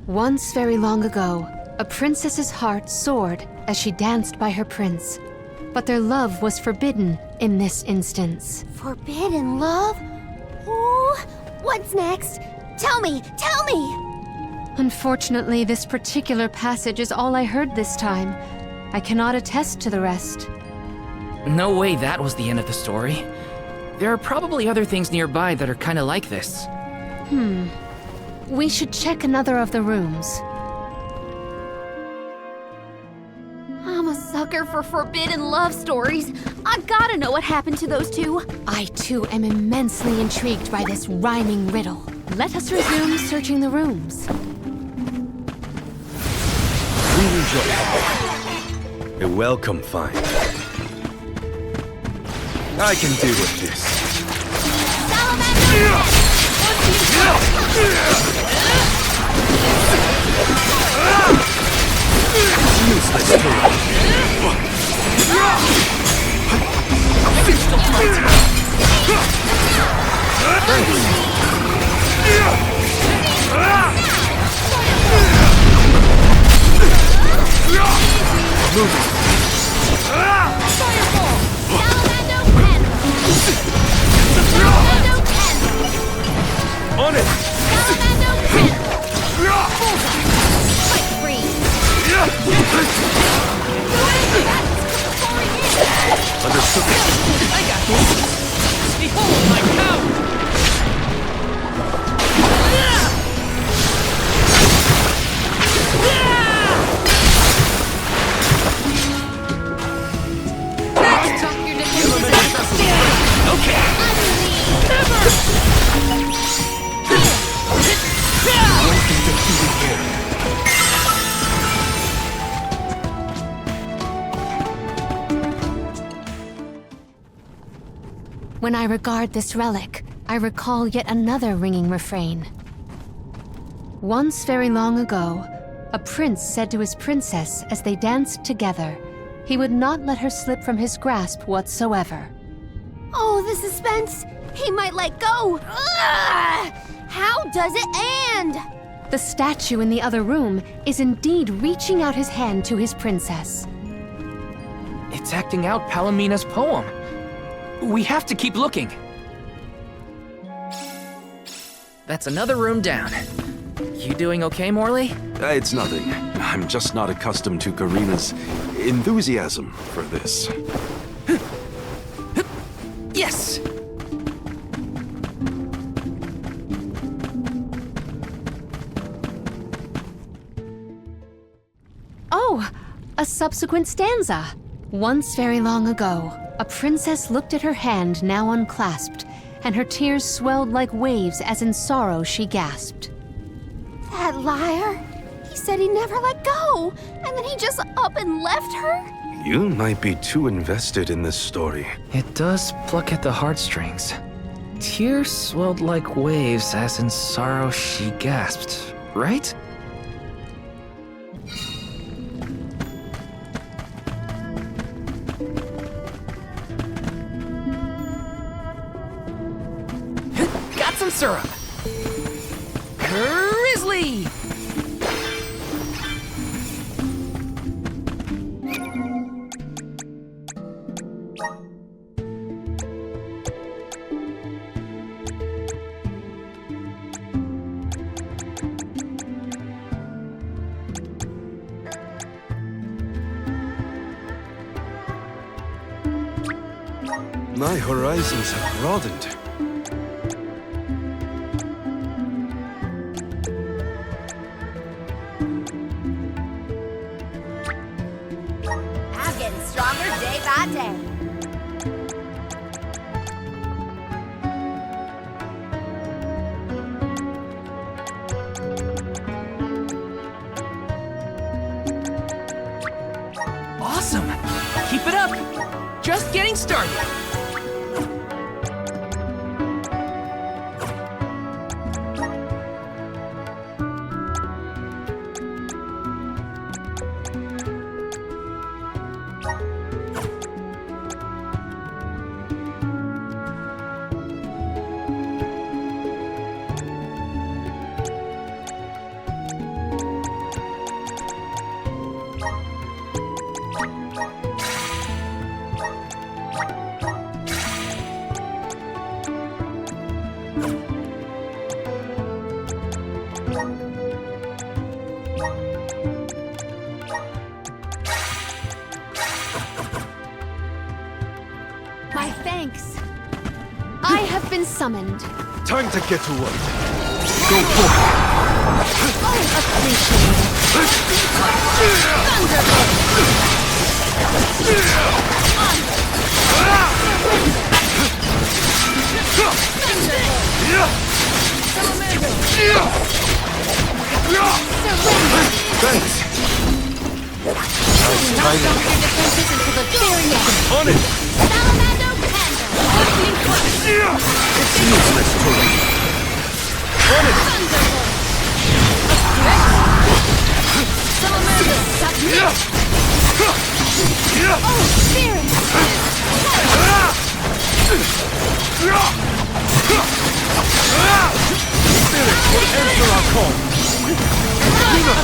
Once very long ago, a princess's heart soared as she danced by her prince. But their love was forbidden in this instance. Forbidden love? Ooh, what's next? Tell me, tell me! Unfortunately, this particular passage is all I heard this time. I cannot attest to the rest. No way that was the end of the story. There are probably other things nearby that are kinda like this. We should check another of the rooms. I'm a sucker for forbidden love stories. I gotta know what happened to those two. I too am immensely intrigued by this rhyming riddle. Let us resume searching the rooms. We enjoy a welcome find. I can deal with this. Useless On it! Fight free! Understood. I got this! Behold my power! Okay! When I regard this relic, I recall yet another ringing refrain. Once very long ago, a prince said to his princess as they danced together, he would not let her slip from his grasp whatsoever. Oh, the suspense! He might let go! Ugh! How does it end? The statue in the other room is indeed reaching out his hand to his princess. It's acting out Palamina's poem. We have to keep looking. That's another room down. You doing okay, Morley? It's nothing. I'm just not accustomed to Karina's enthusiasm for this. Yes! Oh, a subsequent stanza. Once very long ago, a princess looked at her hand now unclasped, and her tears swelled like waves as in sorrow she gasped. That liar! He said he never let go, and then he just up and left her? You might be too invested in this story. It does pluck at the heartstrings. Tears swelled like waves as in sorrow she gasped, right? Got some syrup. Grizzly! My horizons have broadened. I'm getting stronger day by day. Awesome! Keep it up! Just getting started! My thanks. I have been summoned. Time to get to work. Go forth. Thanks. Knock off your defenses until the very end. On it. It's useless to read. On it. Oh, spirit! Spirit will answer our call. Give us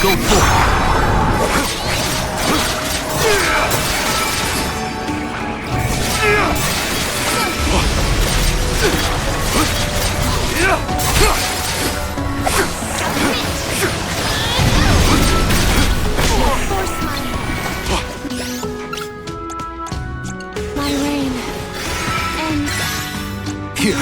Go forth! My reign ends here.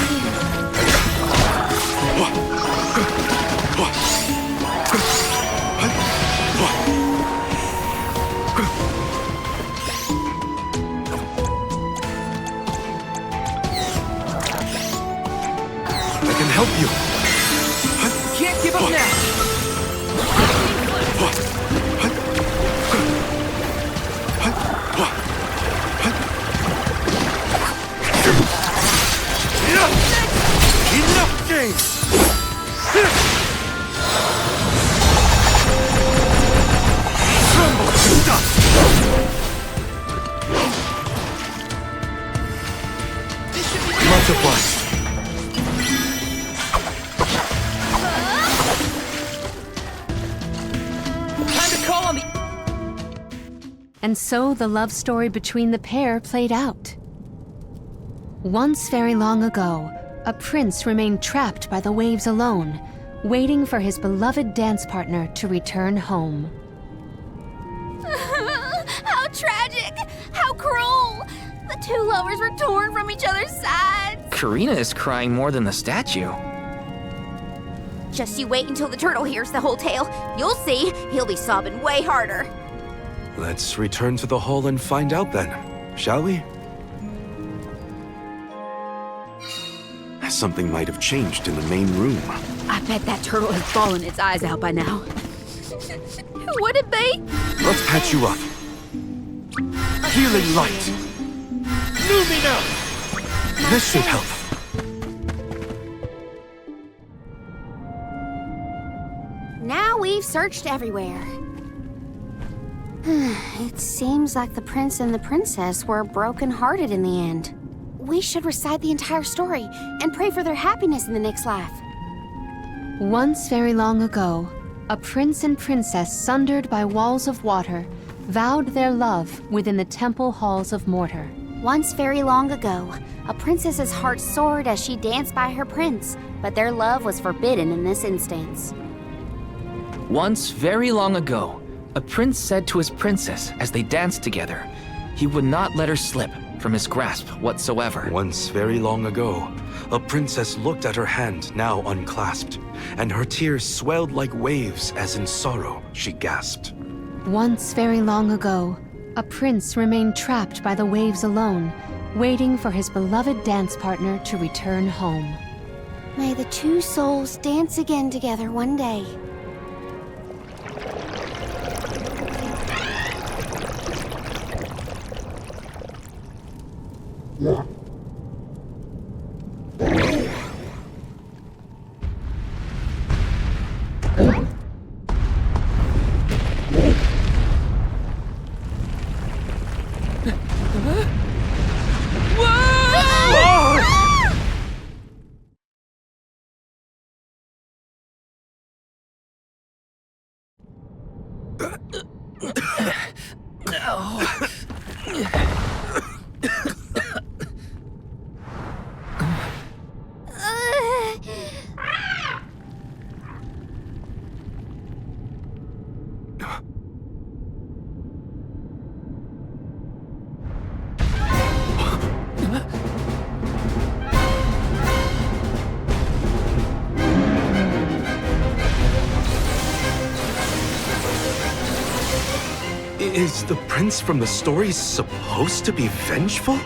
I can help you. Can't give up now. Enough games! Crumble to dust! Multiply! Time to call on the... And so the love story between the pair played out. Once very long ago, a prince remained trapped by the waves alone, waiting for his beloved dance partner to return home. How tragic! How cruel! The two lovers were torn from each other's sides. Karina is crying more than the statue. Just you wait until the turtle hears the whole tale. You'll see, he'll be sobbing way harder. Let's return to the hall and find out then, shall we? Something might have changed in the main room. I bet that turtle has fallen its eyes out by now. Who would it be? Let's patch you up. Healing light. Lumina! This should help. Now we've searched everywhere. It seems like the prince and the princess were broken-hearted in the end. We should recite the entire story and pray for their happiness in the next life. Once very long ago, a prince and princess sundered by walls of water vowed their love within the temple halls of mortar. Once very long ago, a princess's heart soared as she danced by her prince, but their love was forbidden in this instance. Once very long ago, a prince said to his princess as they danced together, he would not let her slip from his grasp whatsoever. Once very long ago, a princess looked at her hand now unclasped, and her tears swelled like waves as in sorrow she gasped. Once very long ago, a prince remained trapped by the waves alone, waiting for his beloved dance partner to return home. May the two souls dance again together one day. Is the prince from the story supposed to be vengeful?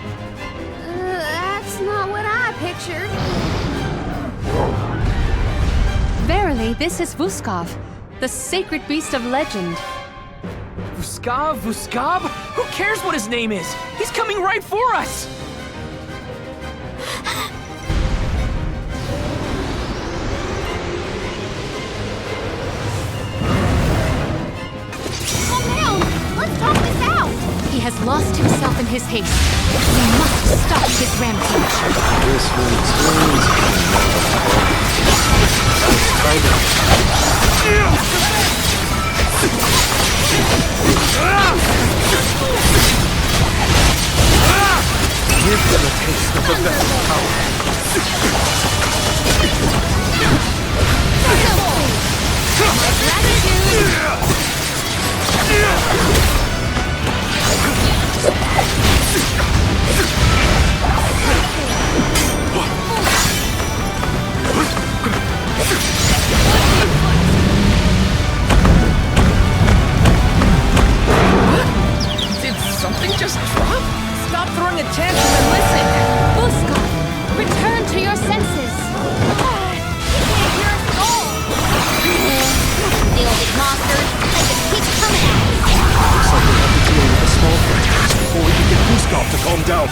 That's not what I pictured. Verily, this is Vuscav, the sacred beast of legend. Vuscav? Who cares what his name is? He's coming right for us! He has lost himself in his haste. We must stop his rampage. This one's Let's try that. have to calm down.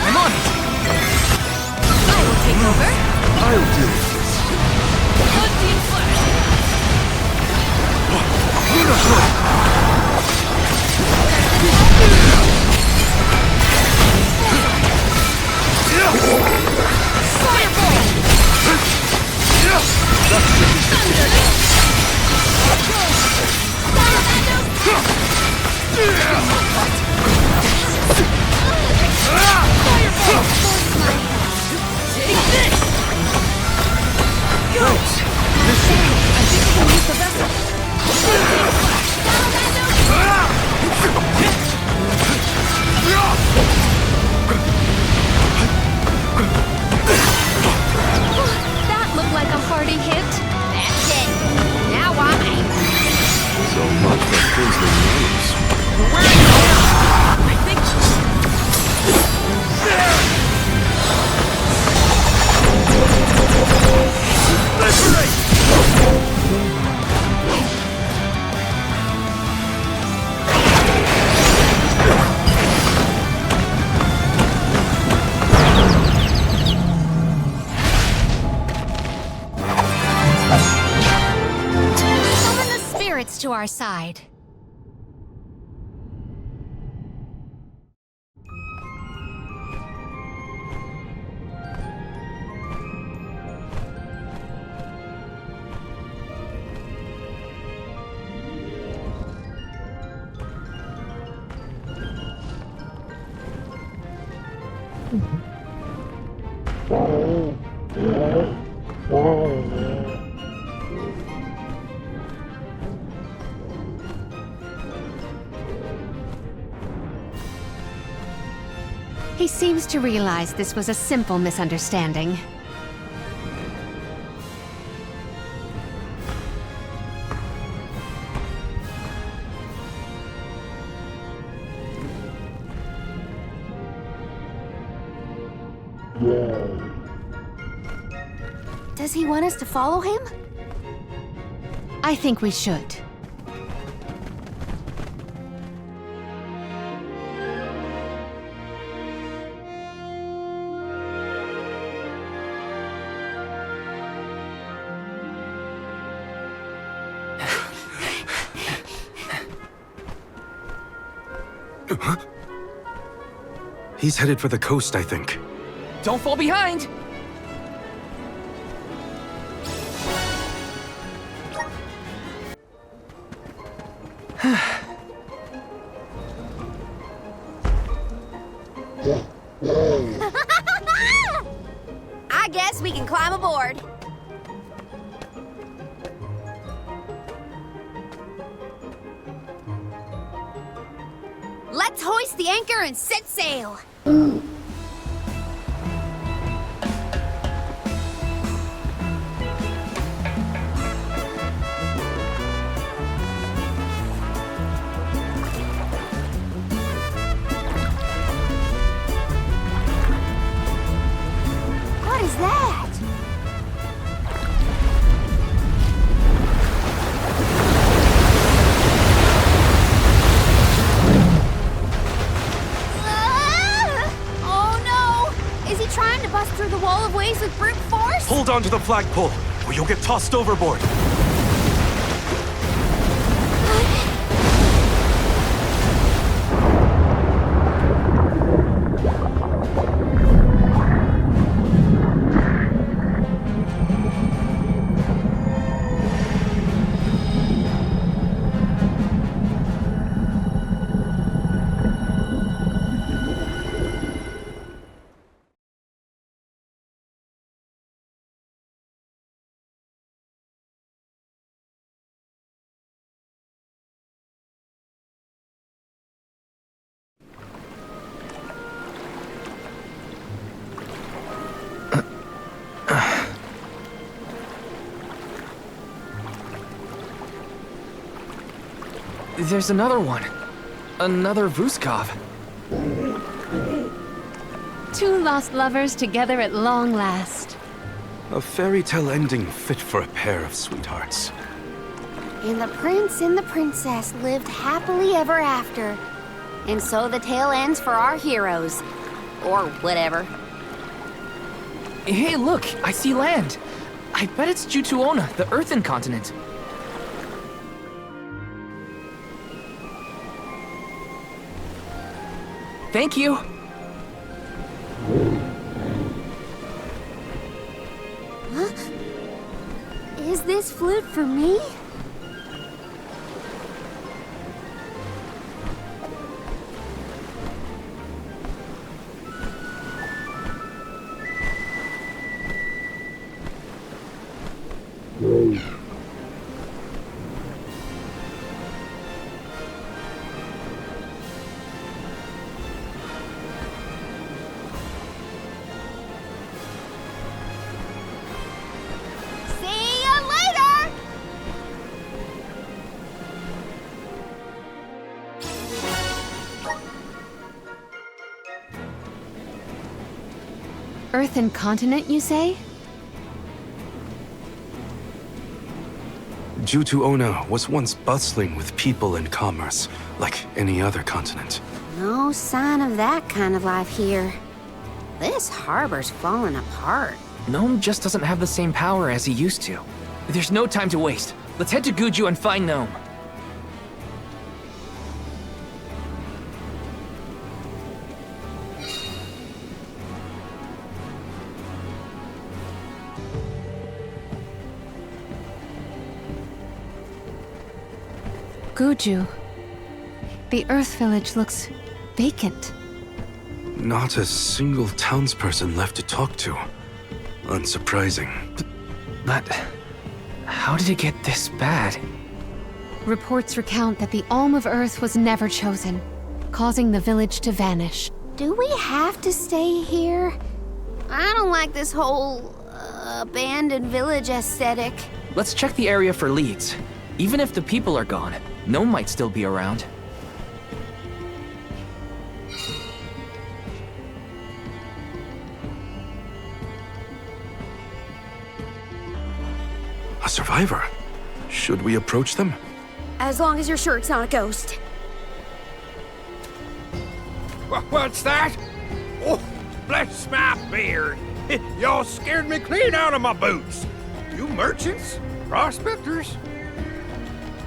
I'm on it! I will take over. I'll deal with this. Blood team flash! That looked like a hearty hit. That's it. Now I'm angry. So much for princely news. I think... Summon the spirits to our side. He seems to realize this was a simple misunderstanding. Does he want us to follow him? I think we should. He's headed for the coast, I think. Don't fall behind! I guess we can climb aboard. Let's hoist the anchor and set sail. What is that? Trying to bust through the wall of waves with brute force? Hold on to the flagpole, or you'll get tossed overboard. There's another one. Another Vuscav. Two lost lovers together at long last. A fairy tale ending fit for a pair of sweethearts. And the prince and the princess lived happily ever after. And so the tale ends for our heroes. Or whatever. Hey, look! I see land! I bet it's Jutuona, the Earthen continent. Thank you! Huh? Is this flute for me? Earthen continent, you say? Jutuona was once bustling with people and commerce, like any other continent. No sign of that kind of life here. This harbor's falling apart. Gnome just doesn't have the same power as he used to. There's no time to waste. Let's head to Guju and find Gnome. Guju. The Earth Village looks vacant. Not a single townsperson left to talk to. Unsurprising. But how did it get this bad? Reports recount that the Alm of Earth was never chosen, causing the village to vanish. Do we have to stay here? I don't like this whole abandoned village aesthetic. Let's check the area for leads. Even if the people are gone, Gnome might still be around. A survivor? Should we approach them? As long as you're sure it's not a ghost. What's that? Oh, bless my beard. Y'all scared me clean out of my boots. You merchants? Prospectors?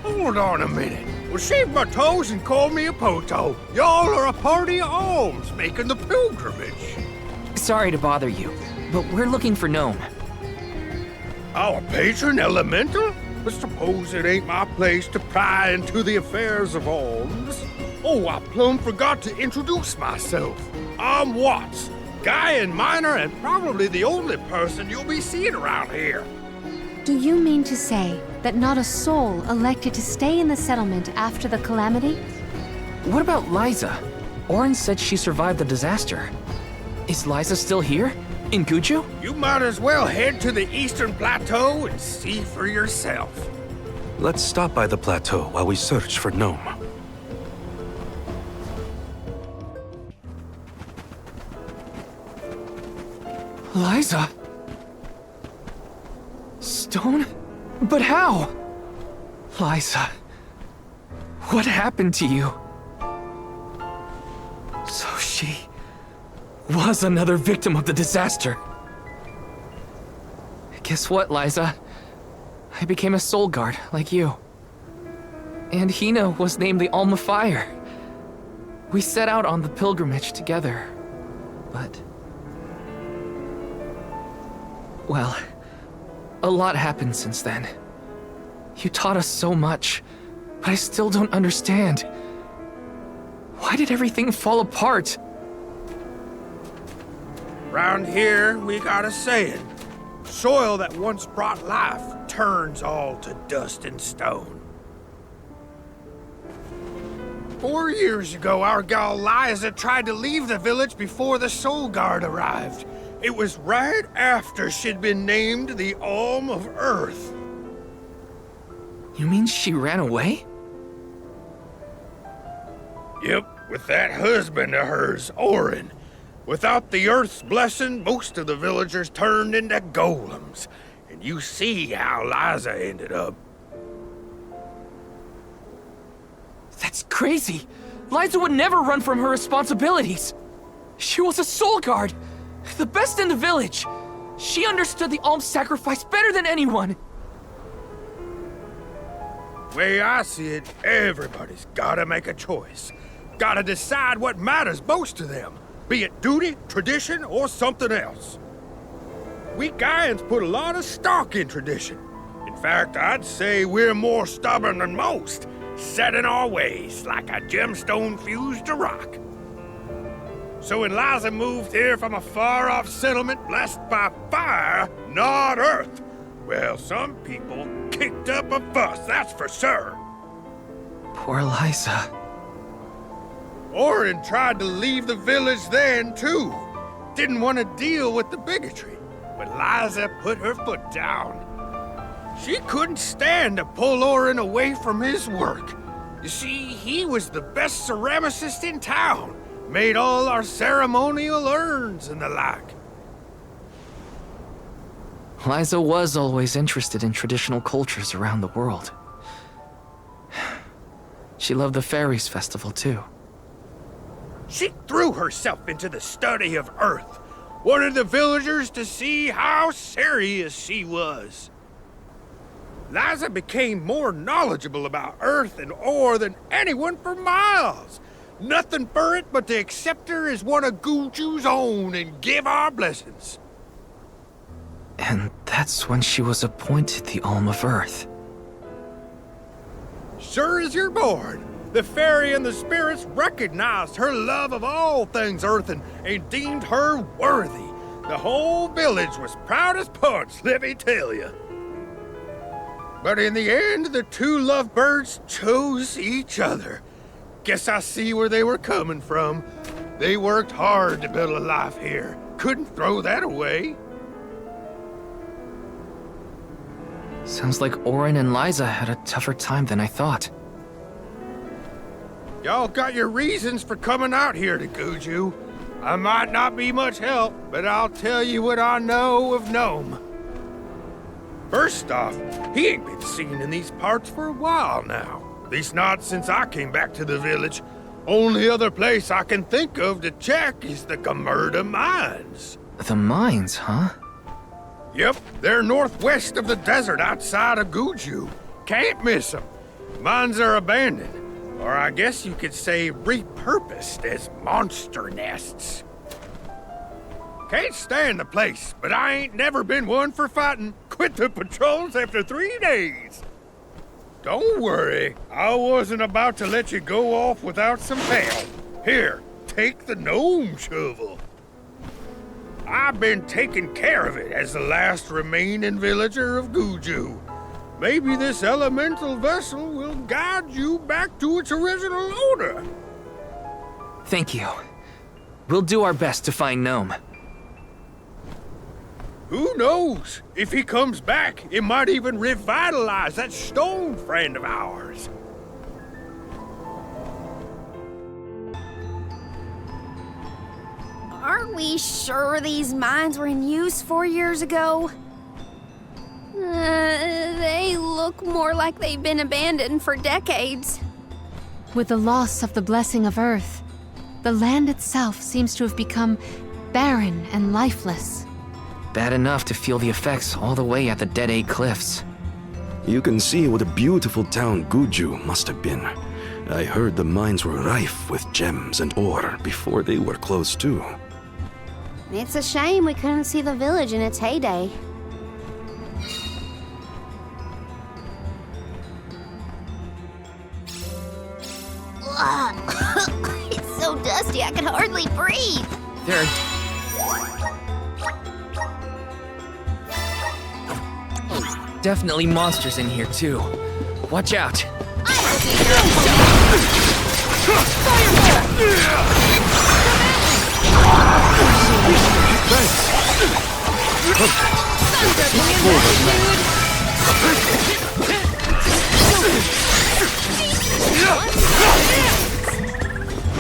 Hold on a minute. Well, shave my toes and call me a poto. Y'all are a party of alms making the pilgrimage. Sorry to bother you, but we're looking for Gnome. Our patron elemental? But suppose it ain't my place to pry into the affairs of alms. Oh, I plumb forgot to introduce myself. I'm Watts, Gaian miner, and probably the only person you'll be seeing around here. Do you mean to say that not a soul elected to stay in the settlement after the calamity? What about Liza? Orin said she survived the disaster. Is Liza still here? In Guju? You might as well head to the Eastern Plateau and see for yourself. Let's stop by the plateau while we search for Gnome. Liza? Stone? But how? Liza, what happened to you? So she was another victim of the disaster. Guess what, Liza? I became a soul guard, like you. And Hinna was named the Alm of Fire. We set out on the pilgrimage together, but... well, a lot happened since then. You taught us so much, but I still don't understand. Why did everything fall apart? Round here, we got a saying. Soil that once brought life turns all to dust and stone. 4 years ago, our gal Liza tried to leave the village before the Soul Guard arrived. It was right after she'd been named the Alm of Earth. You mean she ran away? Yep, with that husband of hers, Orin. Without the Earth's blessing, most of the villagers turned into golems. And you see how Liza ended up. That's crazy. Liza would never run from her responsibilities. She was a soul guard, the best in the village. She understood the alms sacrifice better than anyone. Way I see it, everybody's gotta make a choice. Gotta decide what matters most to them, be it duty, tradition, or something else. We Gaians put a lot of stock in tradition. In fact, I'd say we're more stubborn than most, set in our ways like a gemstone fused to rock. So when Liza moved here from a far-off settlement blessed by fire, not earth, well, some people kicked up a fuss, that's for sure. Poor Liza. Orin tried to leave the village then, too. Didn't want to deal with the bigotry, but Liza put her foot down. She couldn't stand to pull Orin away from his work. You see, he was the best ceramicist in town. Made all our ceremonial urns and the like. Liza was always interested in traditional cultures around the world. She loved the Fairies Festival, too. She threw herself into the study of Earth. Wanted the villagers to see how serious she was. Liza became more knowledgeable about Earth and ore than anyone for miles. Nothing for it but to accept her as one of Guju's own and give our blessings. And that's when she was appointed the Alm of Earth. Sure as you're born, the fairy and the spirits recognized her love of all things earthen and deemed her worthy. The whole village was proud as punch, let me tell you. But in the end, the two lovebirds chose each other. Guess I see where they were coming from. They worked hard to build a life here. Couldn't throw that away. Sounds like Orin and Liza had a tougher time than I thought. Y'all got your reasons for coming out here to Guju. I might not be much help, but I'll tell you what I know of Gnome. First off, he ain't been seen in these parts for a while now. At least not since I came back to the village. Only other place I can think of to check is the Gamerda Mines. The mines, huh? Yep, they're northwest of the desert outside of Guju. Can't miss them. Mines are abandoned, or I guess you could say repurposed as monster nests. Can't stand the place, but I ain't never been one for fighting. Quit the patrols after 3 days. Don't worry, I wasn't about to let you go off without some help. Here, take the gnome shovel. I've been taking care of it as the last remaining villager of Guju. Maybe this elemental vessel will guide you back to its original owner. Thank you. We'll do our best to find Gnome. Who knows? If he comes back, it might even revitalize that stone friend of ours. Are we sure these mines were in use 4 years ago? They look more like they've been abandoned for decades. With the loss of the blessing of Earth, the land itself seems to have become barren and lifeless. Bad enough to feel the effects all the way at the Dead Egg Cliffs. You can see what a beautiful town Guju must have been. I heard the mines were rife with gems and ore before they were closed too. It's a shame we couldn't see the village in its heyday. It's so dusty I can hardly breathe. There are... definitely monsters in here, too. Watch out.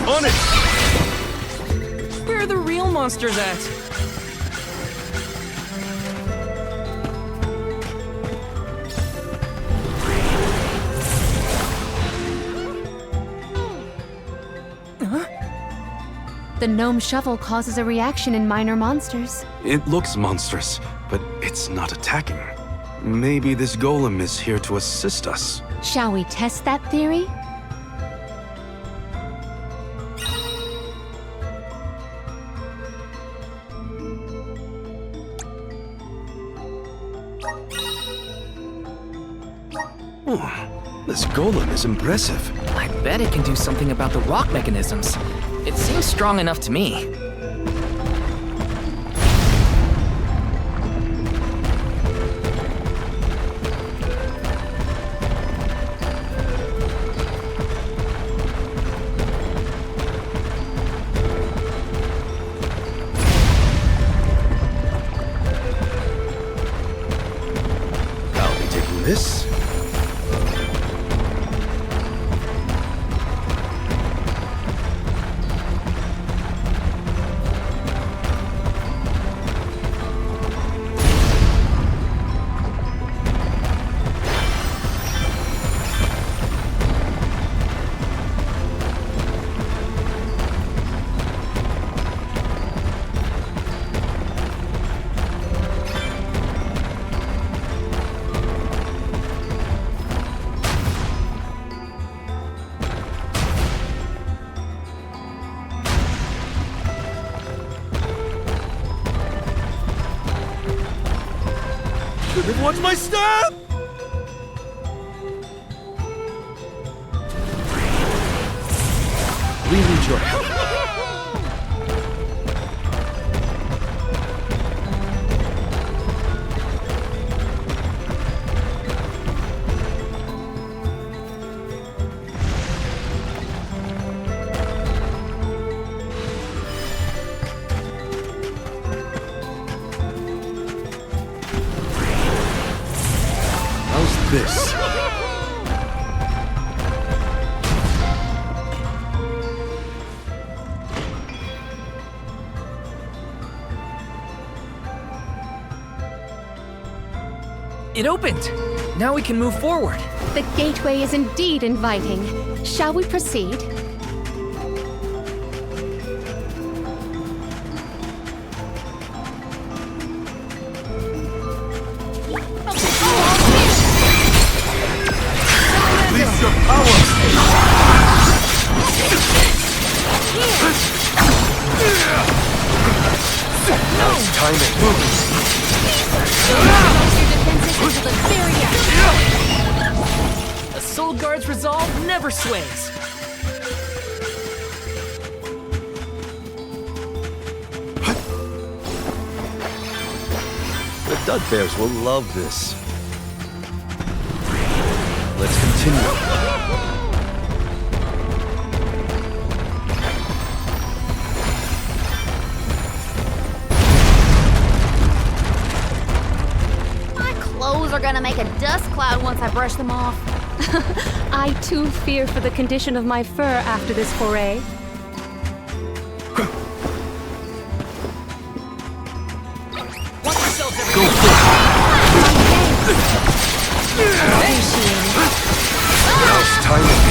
On it! Where are the real monsters at? The gnome shovel causes a reaction in minor monsters. It looks monstrous, but it's not attacking. Maybe this golem is here to assist us. Shall we test that theory? This golem is impressive. I bet it can do something about the rock mechanisms. It seems strong enough to me. I'll be taking this. What's my step? We need your help. This. It opened! Now we can move forward. The gateway is indeed inviting. Shall we proceed? A soul guard's resolve never sways. The Dud Bears will love this. Let's continue. Are gonna make a dust cloud once I brush them off. I too fear for the condition of my fur after this foray. Watch yourselves, everyone! Go for Now's timing.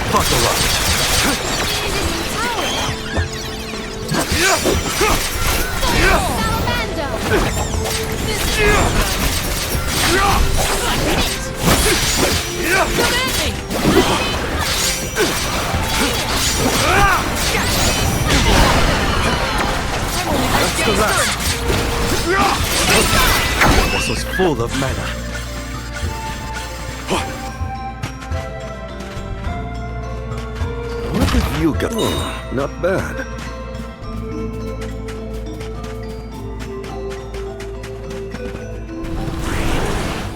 Buckle up. That's the last. This was full of mana. What have you got? Oh, not bad.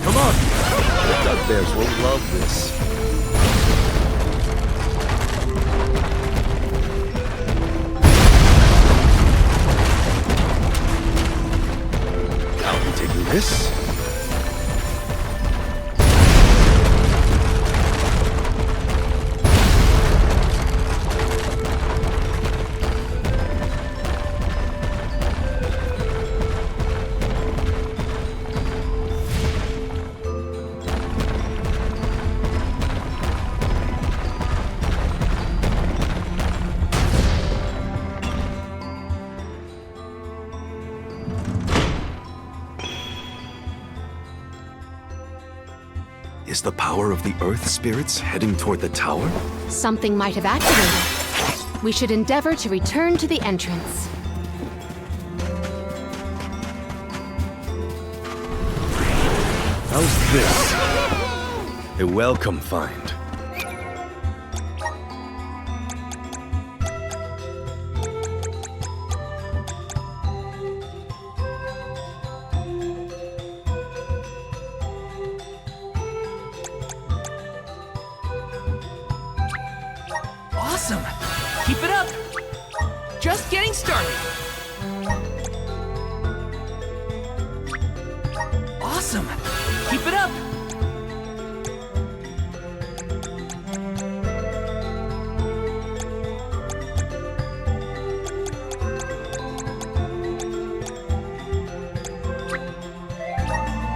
Come on! The Dud Bears will love this. I'll be taking this. Is the power of the Earth spirits heading toward the tower? Something might have activated. We should endeavor to return to the entrance. How's this? A welcome find. Awesome! Keep it up! Just getting started! Awesome! Keep it up!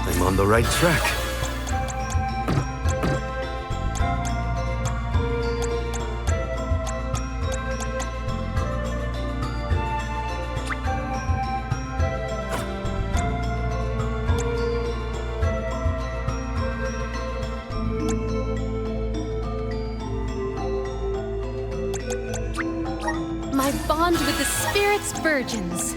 I'm on the right track. My bond with the spirits' virgins.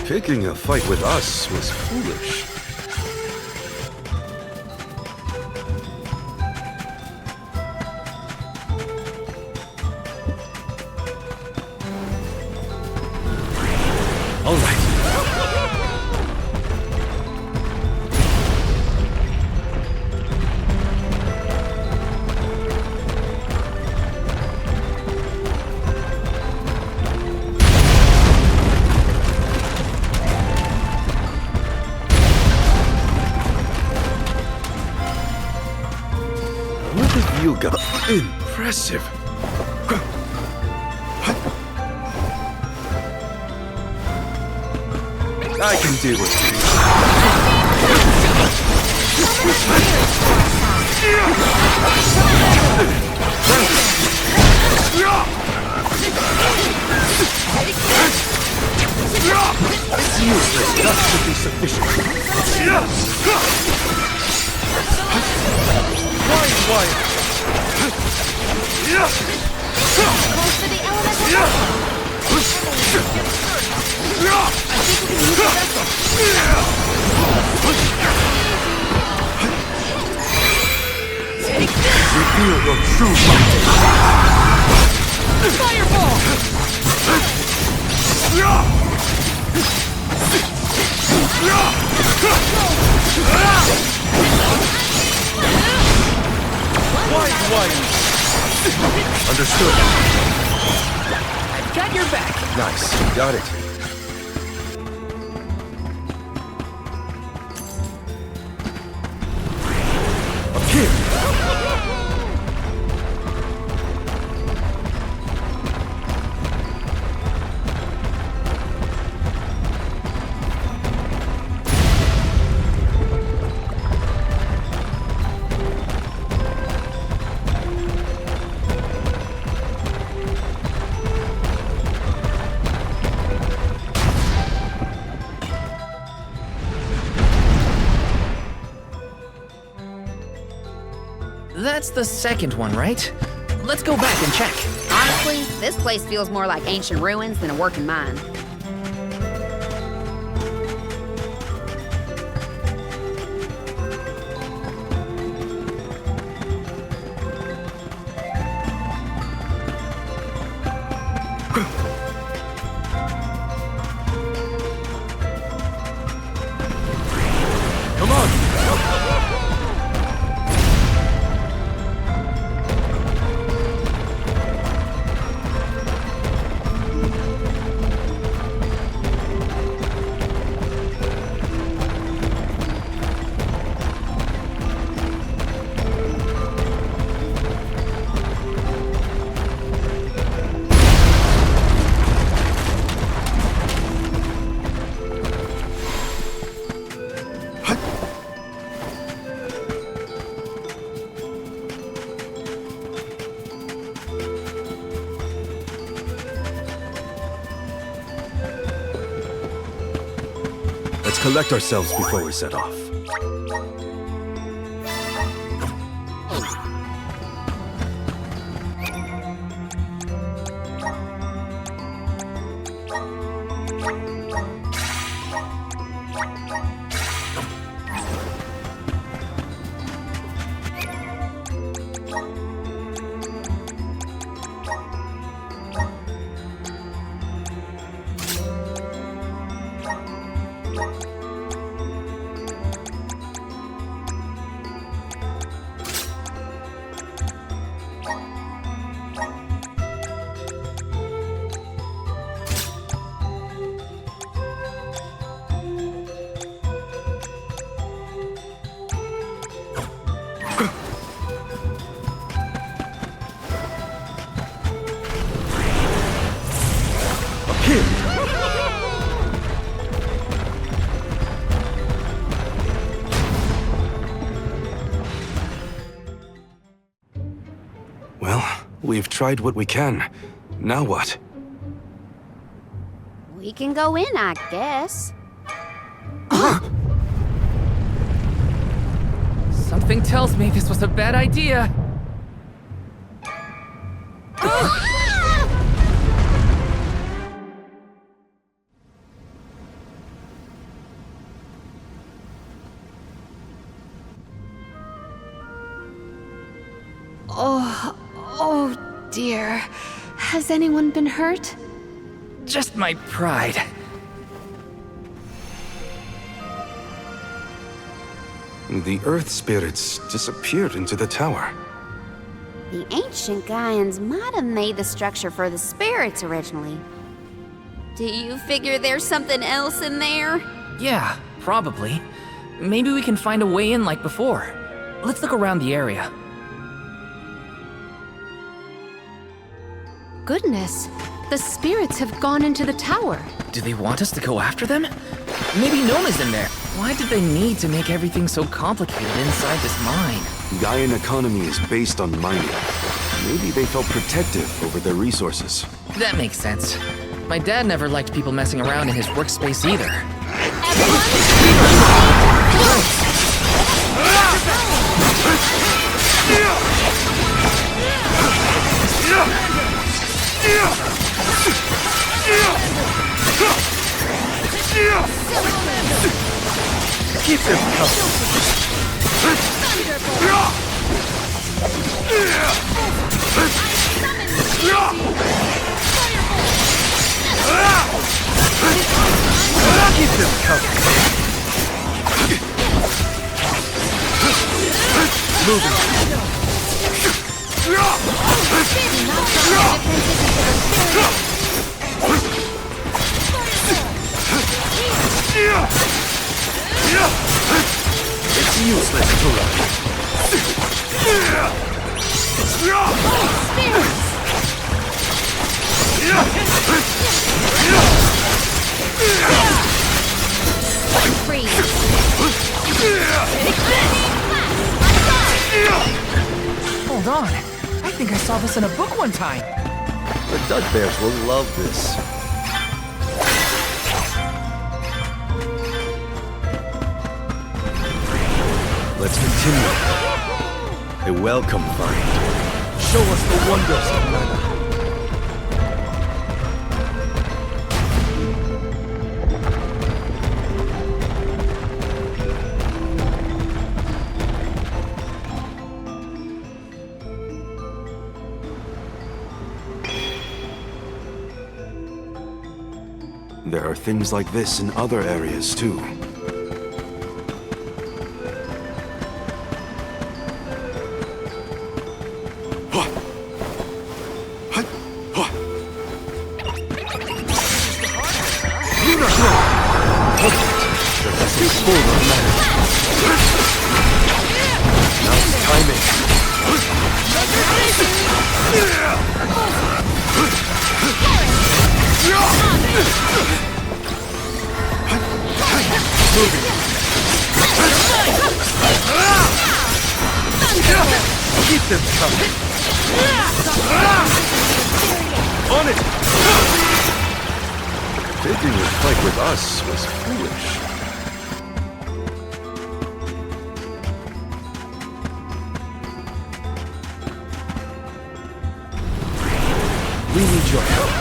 Picking a fight with us was foolish. All right. You got impressive. I can deal with it. It's useless. That should be sufficient. Why? Close to the elemental. Reveal your true Fireball! Why? Understood. I've got your back. Nice. Got it. Up here. That's the second one, right? Let's go back and check. Honestly, this place feels more like ancient ruins than a working mine. Collect ourselves before we set off. We've tried what we can. Now what? We can go in, I guess. Something tells me this was a bad idea. Oh dear. Has anyone been hurt? Just my pride. The Earth spirits disappeared into the tower. The ancient Gaians might have made the structure for the spirits originally. Do you figure there's something else in there? Yeah, probably. Maybe we can find a way in like before. Let's look around the area. Goodness, the spirits have gone into the tower. Do they want us to go after them? Maybe Noma's in there. Why did they need to make everything so complicated inside this mine? Gaian economy is based on mining. Maybe they felt protective over their resources. That makes sense. My dad never liked people messing around in his workspace either. Keep them coming. Keep them coming. Moving. It's useless to run. Hold on. I think I saw this in a book one time. The Dugbears will love this. Let's continue. A welcome find. Show us the wonders of mana. There are things like this in other areas, too. Keep them coming. On it! Taking a fight with us was foolish. We need your help.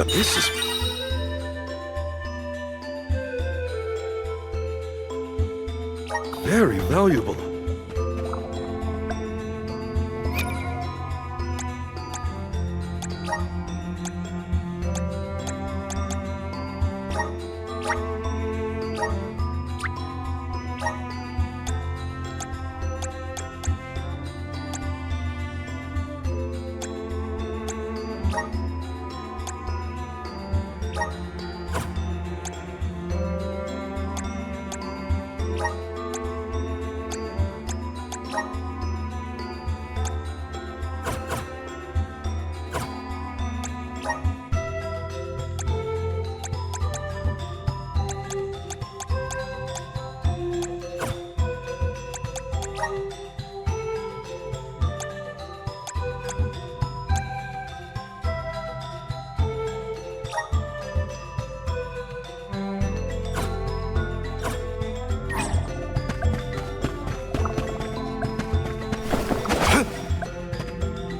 This is... very valuable.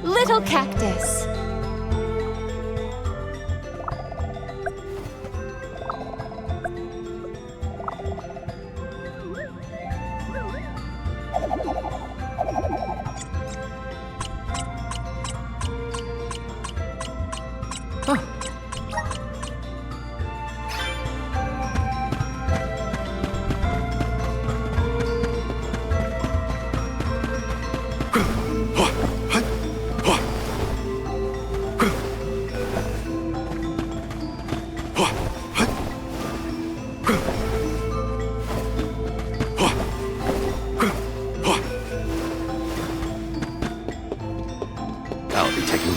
Little cactus.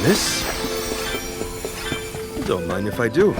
This? Don't mind if I do.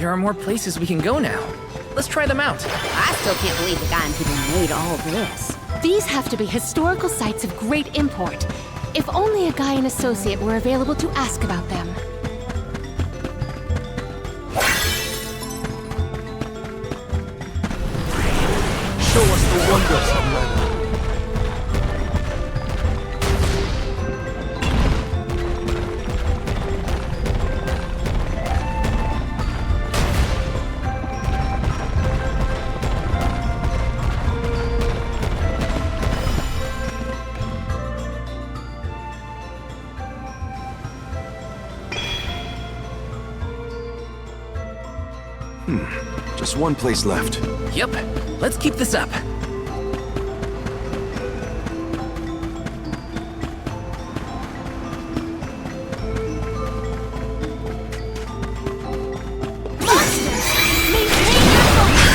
There are more places we can go now. Let's try them out. I still can't believe the guy in people made all this. These have to be historical sites of great import. If only a guy and associate were available to ask about them. Show us the wonders of Lena. Just one place left. Yep, let's keep this up.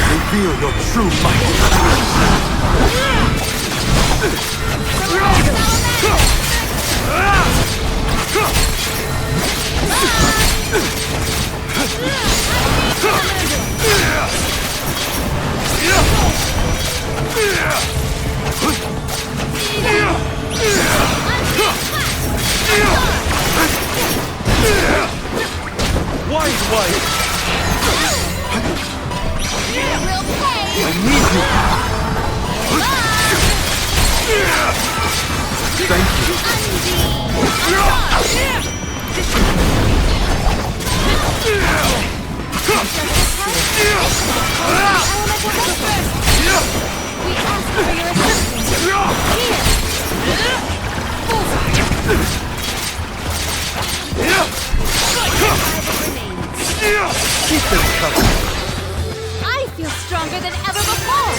Reveal your true might. Wise wife! I need you! Thank you! Keep them coming! I feel stronger than ever before!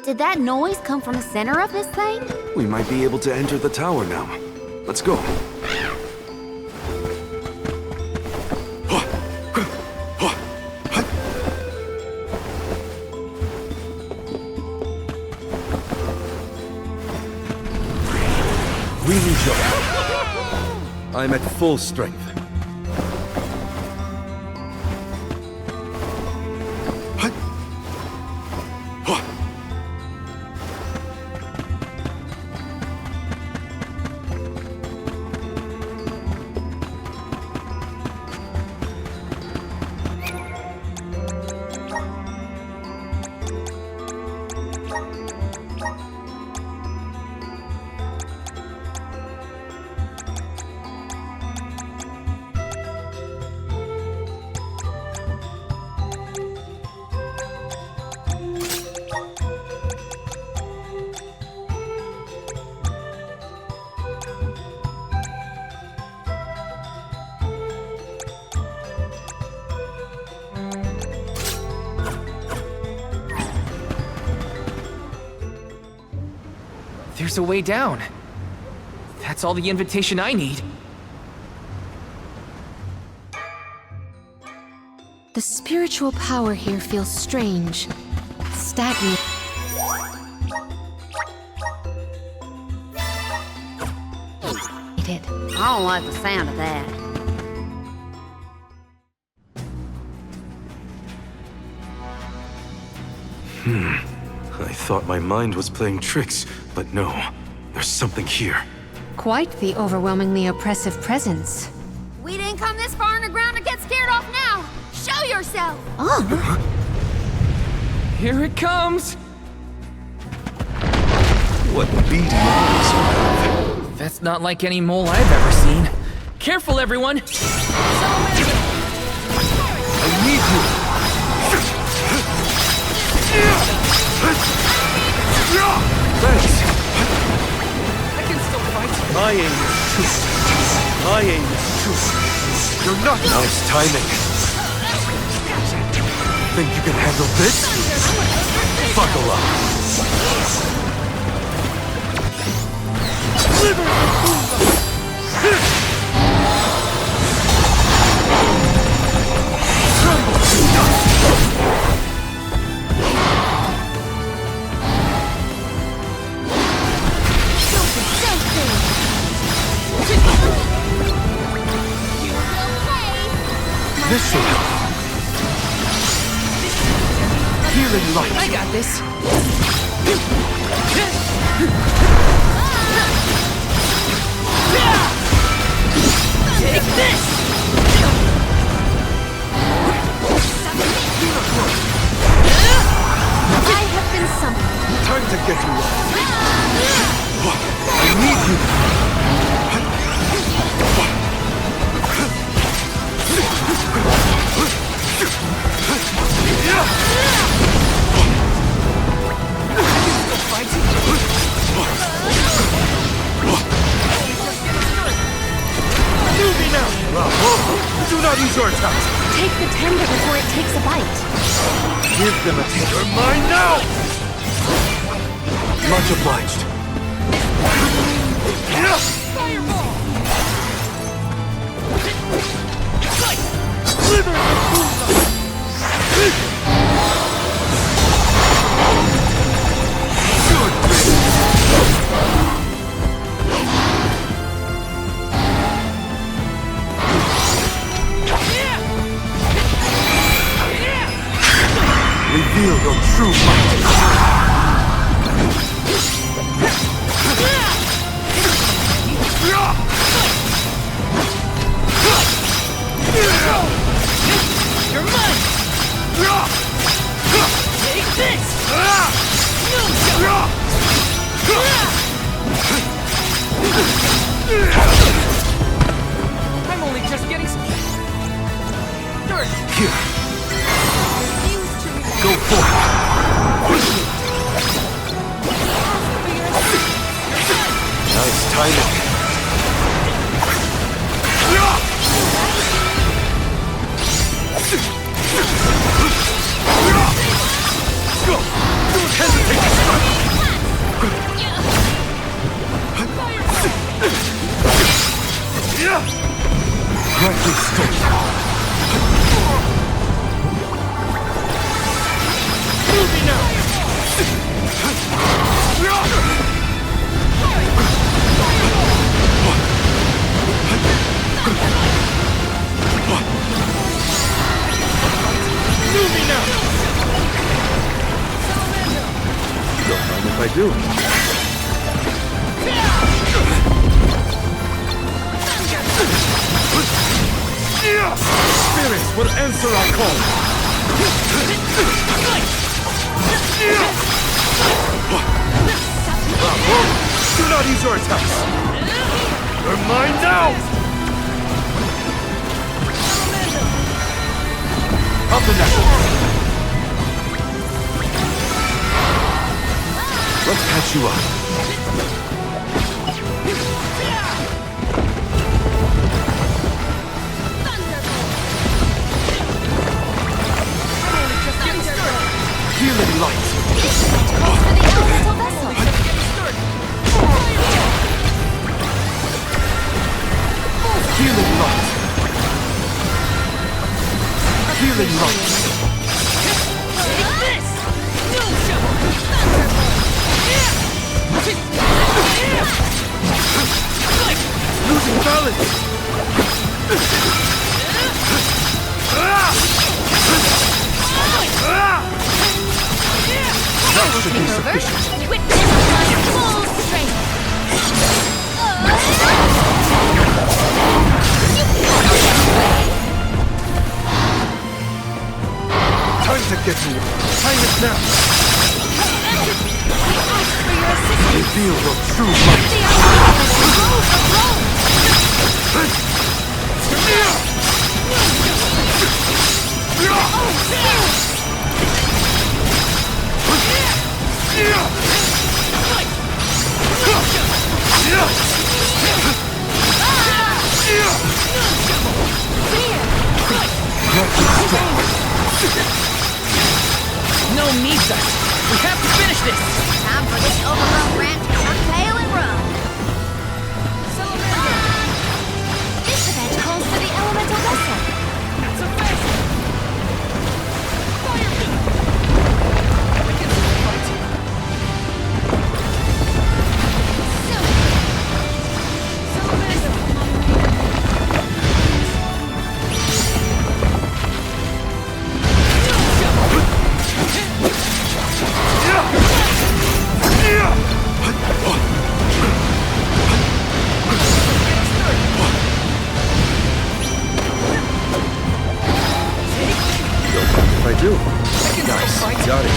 Did that noise come from the center of this thing? We might be able to enter the tower now. Let's go. We need your help. I'm at full strength. There's a way down. That's all the invitation I need. The spiritual power here feels strange, stagnant. I don't like the sound of that. thought my mind was playing tricks, but no. There's something here. Quite the overwhelmingly oppressive presence. We didn't come this far underground to get scared off now! Show yourself! Here it comes! What beating you have? That's not like any mole I've ever seen. Careful, everyone! I need you! Thanks! I can still fight! My aim is true. My aim is true. You're not nice timing. Think you can handle this? Buckle up. This should help. Healing light. I got this. Take this! I have been summoned. Time to get you off. I need you. Moving now! Do not use your attacks! Take the tender before it takes a bite. Give them a taste. You're mine now! Much obliged. Fireball! Reveal your true might. You're mine! Take this! I'm only just getting started. Here. Go for it. Nice timing. Don't hesitate to strike. Rightly straight. Moving now! Moving now! Don't mind if I do. Spirits will answer our call. Bravo! Do not use your attacks! You're mine now! Up the net! Let's patch you up. Healing light! Healing light! Healing light! Take this! No shovel! Losing balance! That should be sufficient. get to work. Time is now. Reveal your true Gnome needs us. We have to finish this. Time for this overgrown rat to turn tail and run. This event calls for the elemental vessel. Not so fast. I do. Nice. Got it.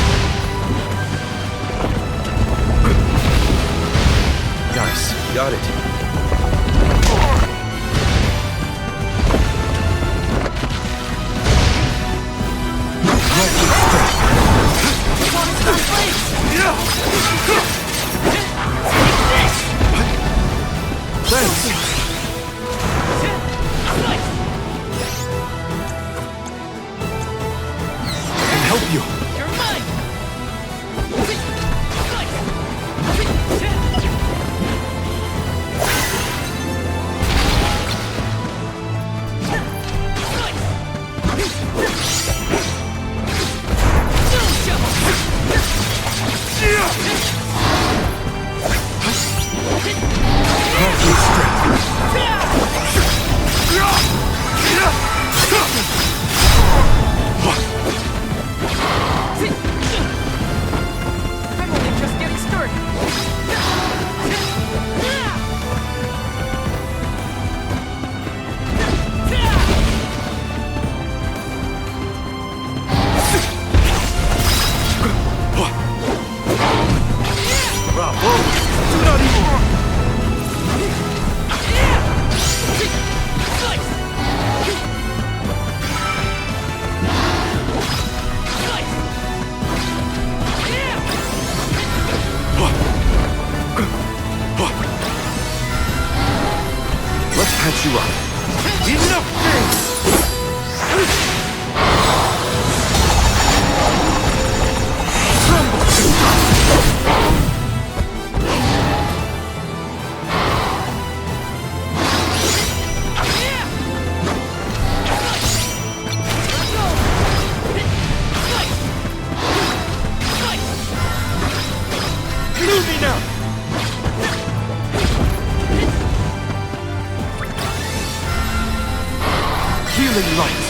Nice. Got it. Help you. You're mine. Patch you up. Enough things! Move me now! Healing light.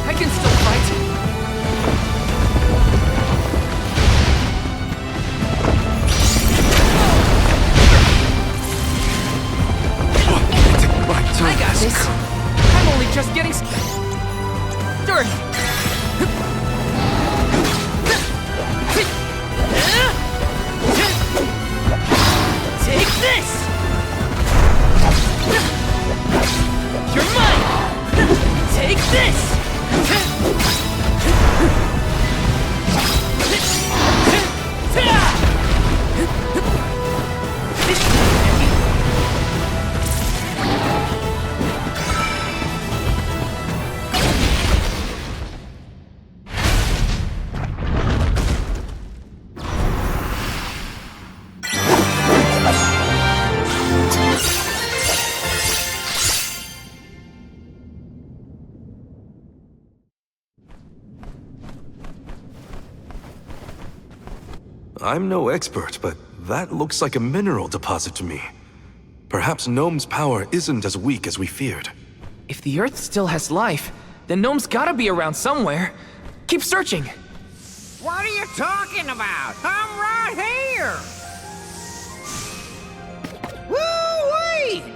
I can still fight. I got this. I'm only just getting started. Take this! You're mine! Take this! I'm no expert, but that looks like a mineral deposit to me. Perhaps Gnome's power isn't as weak as we feared. If the Earth still has life, then Gnome's gotta be around somewhere. Keep searching. What are you talking about? I'm right here!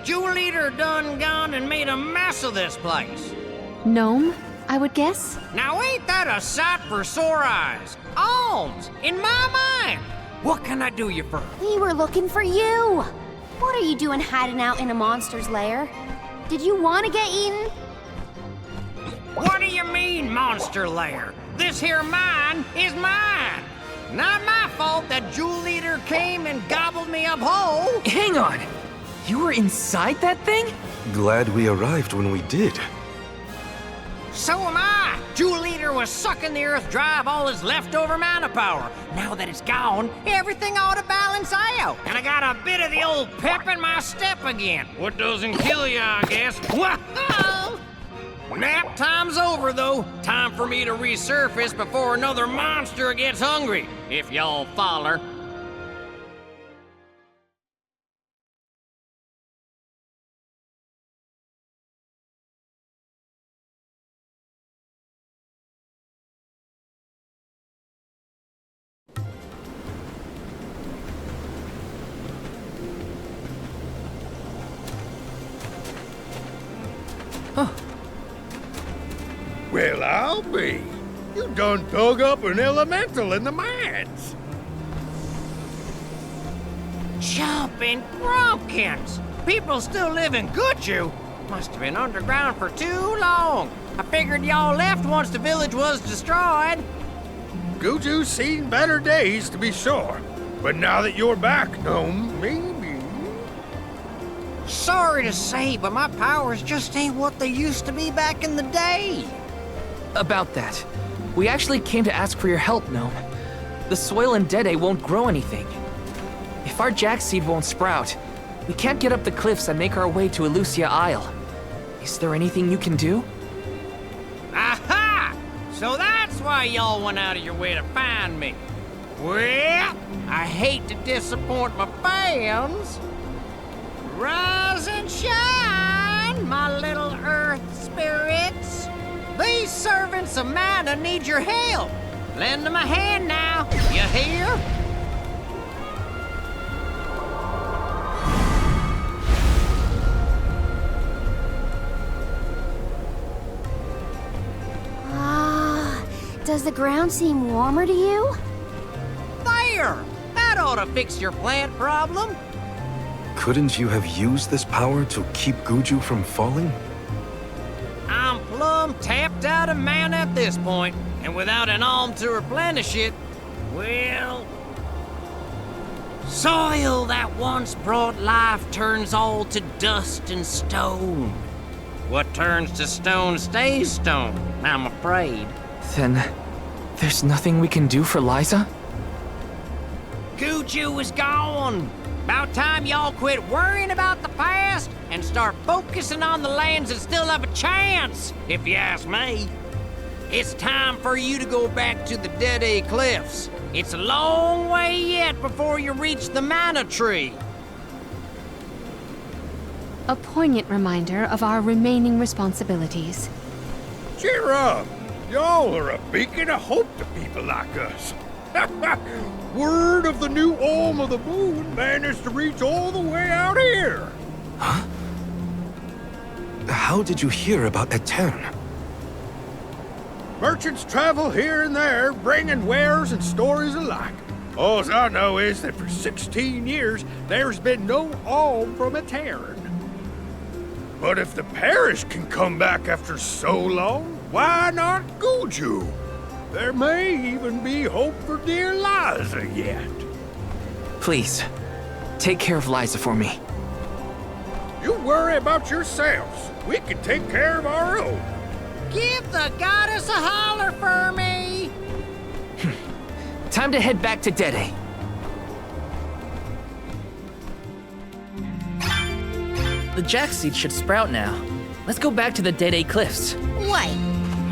Jewel Eater done gone and made a mess of this place. Gnome, I would guess? Now ain't that a sight for sore eyes? Alms, in my mind. What can I do you for? We were looking for you. What are you doing hiding out in a monster's lair? Did you want to get eaten? What do you mean, monster lair? This here mine is mine. Not my fault that Jewel Eater came and gobbled me up whole. Hang on! You were inside that thing? Glad we arrived when we did. So am I. Jewel Eater was sucking the earth dry of all his leftover mana power. Now that it's gone, everything ought to balance out. And I got a bit of the old pep in my step again. What doesn't kill you, I guess. Whoa! Nap time's over, though. Time for me to resurface before another monster gets hungry. If y'all follow. Well, I'll be. You done dug up an elemental in the mines. Jumping Grumpkins! People still live in Guju. Must have been underground for too long. I figured y'all left once the village was destroyed. Guju's seen better days, to be sure. But now that you're back, Gnome, maybe... Sorry to say, but my powers just ain't what they used to be back in the day. About that, we actually came to ask for your help, Gnome. The soil in Dede won't grow anything. If our jack seed won't sprout, we can't get up the cliffs and make our way to Elusia Isle. Is there anything you can do? Aha! So that's why y'all went out of your way to find me. Well, I hate to disappoint my fans. Rise and shine, my little earth spirits. These servants of mana need your help. Lend them a hand now, you hear? Does the ground seem warmer to you? There! That ought to fix your plant problem. Couldn't you have used this power to keep Guju from falling? I'm plumb tapped out of mana at this point, and without an alm to replenish it, well... Soil that once brought life turns all to dust and stone. What turns to stone stays stone, I'm afraid. Then, there's nothing we can do for Liza? Guju is gone! About time y'all quit worrying about the past and start focusing on the lands that still have a chance, if you ask me. It's time for you to go back to the Dede Cliffs. It's a long way yet before you reach the mana tree. A poignant reminder of our remaining responsibilities. Cheer up! Y'all are a beacon of hope to people like us. Word of the new Alm of the Moon managed to reach all the way out here. Huh? How did you hear about Etern? Merchants travel here and there, bringing wares and stories alike. All I know is that for 16 years, there's been no alm from Etern. But if the parish can come back after so long, why not Guju? There may even be hope for dear Liza yet. Please, take care of Liza for me. You worry about yourselves. We can take care of our own. Give the goddess a holler for me! Time to head back to Dede. The jack seed should sprout now. Let's go back to the Dede Cliffs. Wait,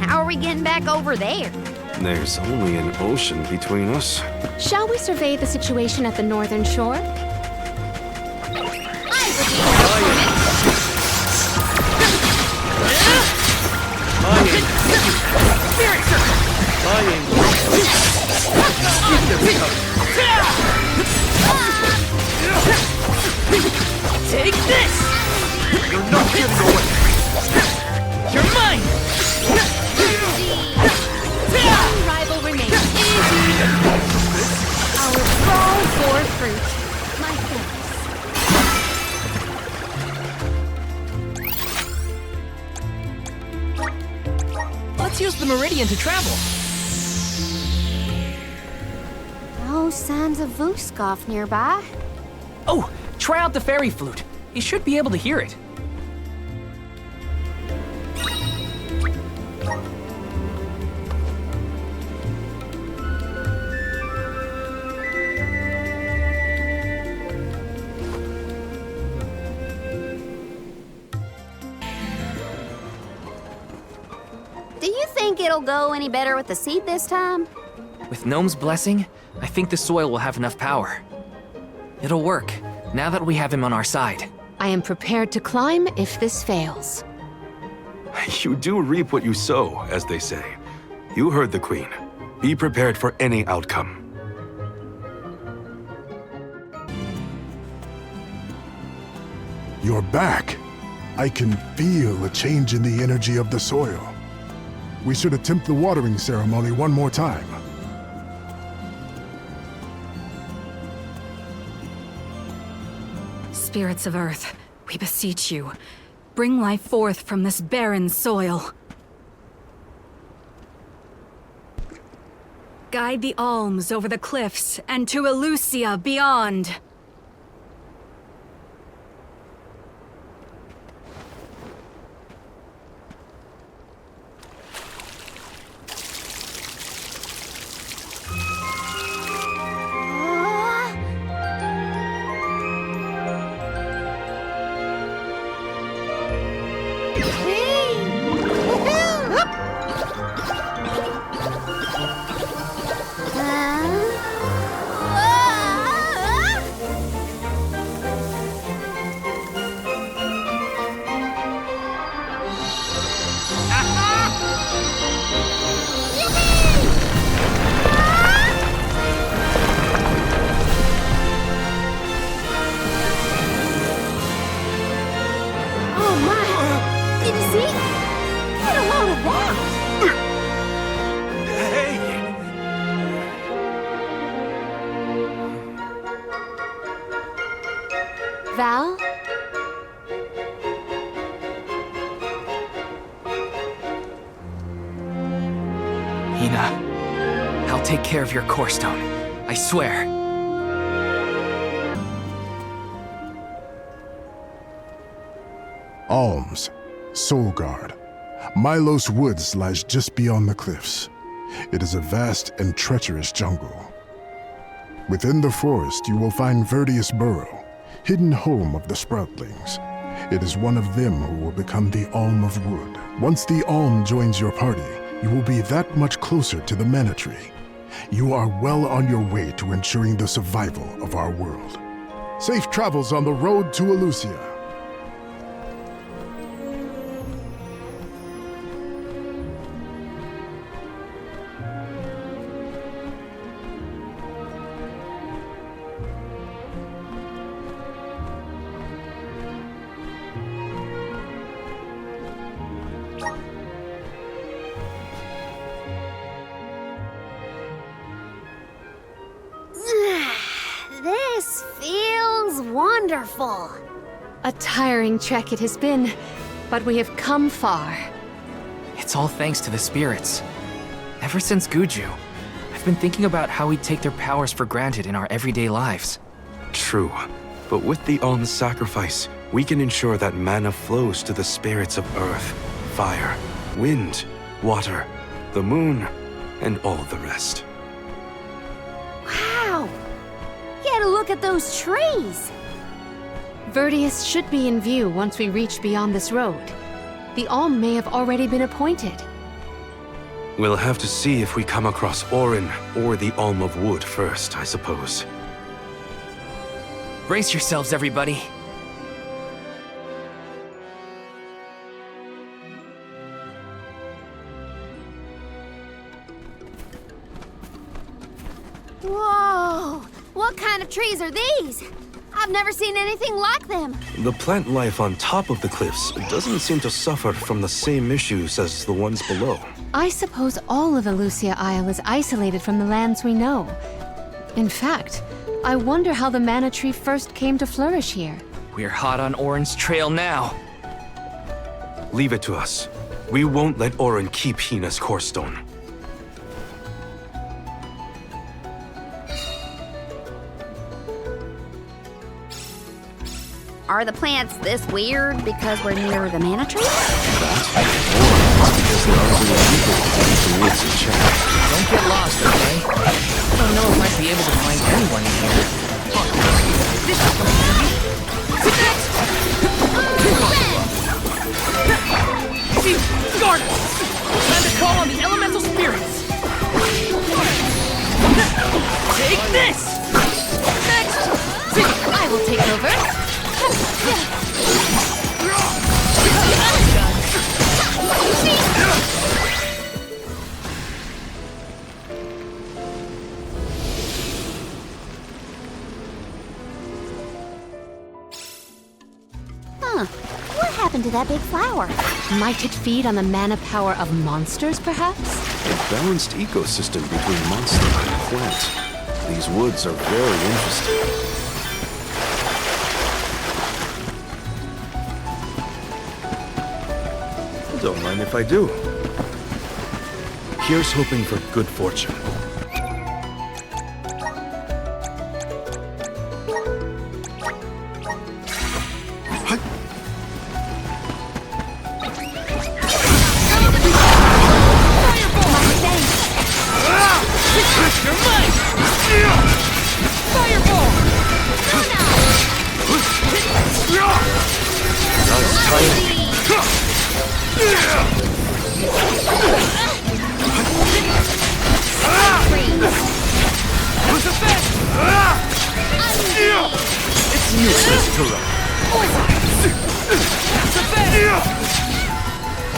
how are we getting back over there? There's only an ocean between us. Shall we survey the situation at the northern shore? Take this! Let's use the meridian to travel. No signs of Vuscavalanche nearby. Oh, try out the fairy flute. You should be able to hear it. Do you think it'll go any better with the seed this time? With Gnome's blessing, I think the soil will have enough power. It'll work, now that we have him on our side. I am prepared to climb if this fails. You do reap what you sow, as they say. You heard the Queen. Be prepared for any outcome. You're back. I can feel a change in the energy of the soil. We should attempt the watering ceremony one more time. Spirits of Earth, we beseech you. Bring life forth from this barren soil. Guide the alms over the cliffs and to Elusia beyond. Val? Hinna, I'll take care of your core stone. I swear. Alms, Soul Guard. Milos Woods lies just beyond the cliffs. It is a vast and treacherous jungle. Within the forest, you will find Verdis Burrow, hidden home of the Sproutlings. It is one of them who will become the Alm of Wood. Once the Alm joins your party, you will be that much closer to the Mana Tree. You are well on your way to ensuring the survival of our world. Safe travels on the road to Elusia. This feels wonderful. A tiring trek it has been, but we have come far. It's all thanks to the spirits. Ever since Guju, I've been thinking about how we take their powers for granted in our everyday lives. True, but with the Alm's sacrifice, we can ensure that mana flows to the spirits of earth, fire, wind, water, the moon, and all the rest. Wow! Get a look at those trees! Verdis should be in view once we reach beyond this road. The Alm may have already been appointed. We'll have to see if we come across Orin or the Alm of Wood first, I suppose. Brace yourselves, everybody. Whoa! What kind of trees are these? I've never seen anything like them. The plant life on top of the cliffs doesn't seem to suffer from the same issues as the ones below. I suppose all of Elusia Isle is isolated from the lands we know. In fact, I wonder how the Mana Tree first came to flourish here. We're hot on Orin's trail now. Leave it to us. We won't let Orin keep Hinna's core stone. Are the plants this weird because we're near the mana tree? Don't get lost, okay? I don't know if I'd be able to find anyone in here. This is going to be... Gardlegrog! Time to call on the elemental spirits! Take this! Next! I will take over. Huh. What happened to that big flower? Might it feed on the mana power of monsters, perhaps? A balanced ecosystem between monster and plant. These woods are very interesting. Don't mind if I do. Here's hoping for good fortune.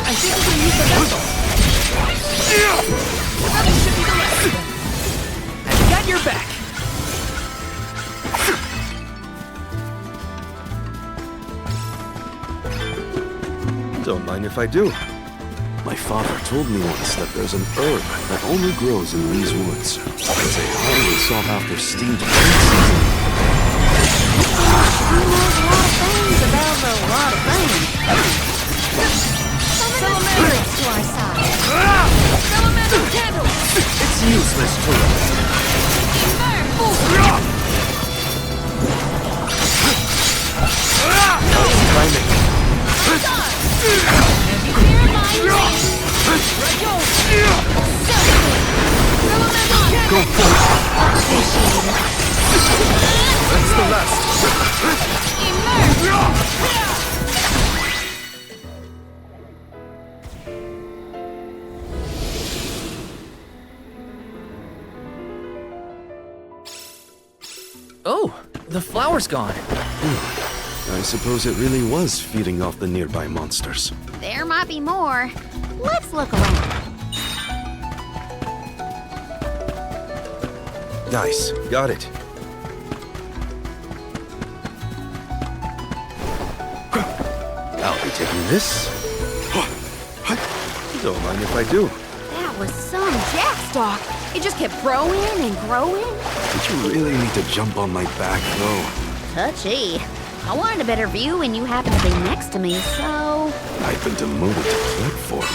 I think we can use the vessel. That should be the rest. I've got your back. Don't mind if I do. My father told me once that there's an herb that only grows in these woods. It's a highly sought-after steamed plant season. He knows a lot of things about a lot of things. Spirits to our side. Elemental candle. It's useless to Go for it. That's the last. Oh, the flower's gone. I suppose it really was feeding off the nearby monsters. There might be more. Let's look around. Nice, got it. I'll be taking this. Don't mind if I do. That was some jackstalk. It just kept growing and growing. Did you really need to jump on my back, though? Touchy. I wanted a better view when you happened to be next to me, so... I've been demoted to platform.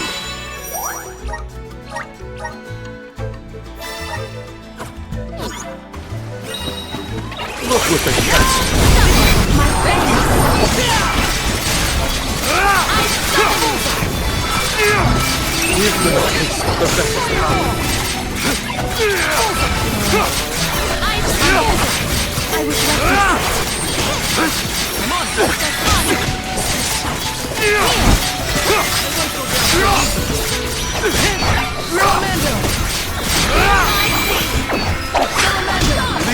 Look what the catch. My face. We've been a taste of the vessel's power. I was lucky. Come on,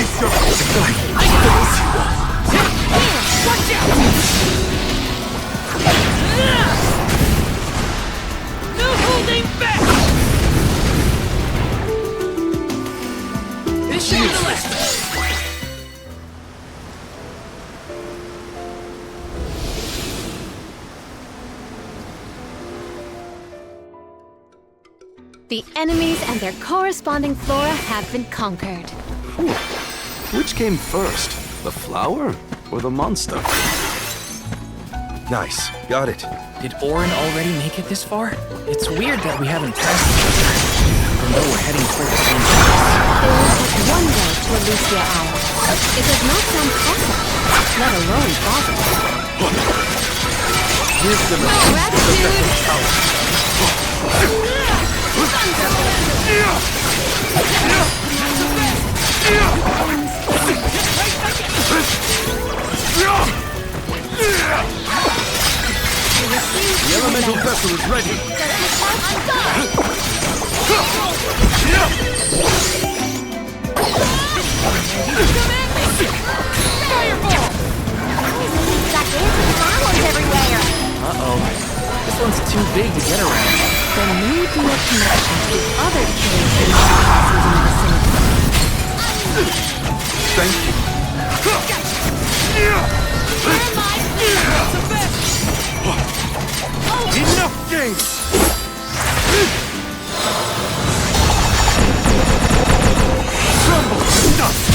Release your watch out! No holding back! This should be the last. The enemies and their corresponding flora have been conquered. Whew. Which came first, the flower or the monster? Nice, got it. Did Orin already make it this far? It's weird that we haven't passed each other, even though we're heading toward the same place. It will take one day to Elysia Isle. It does not sound possible, let alone plausible. Here's the The elemental vessel is ready. Uh-oh. This one's too big to get around. There may be a connection to other caves and classes in the vicinity. Thank you. Enough games! Crumble to dust!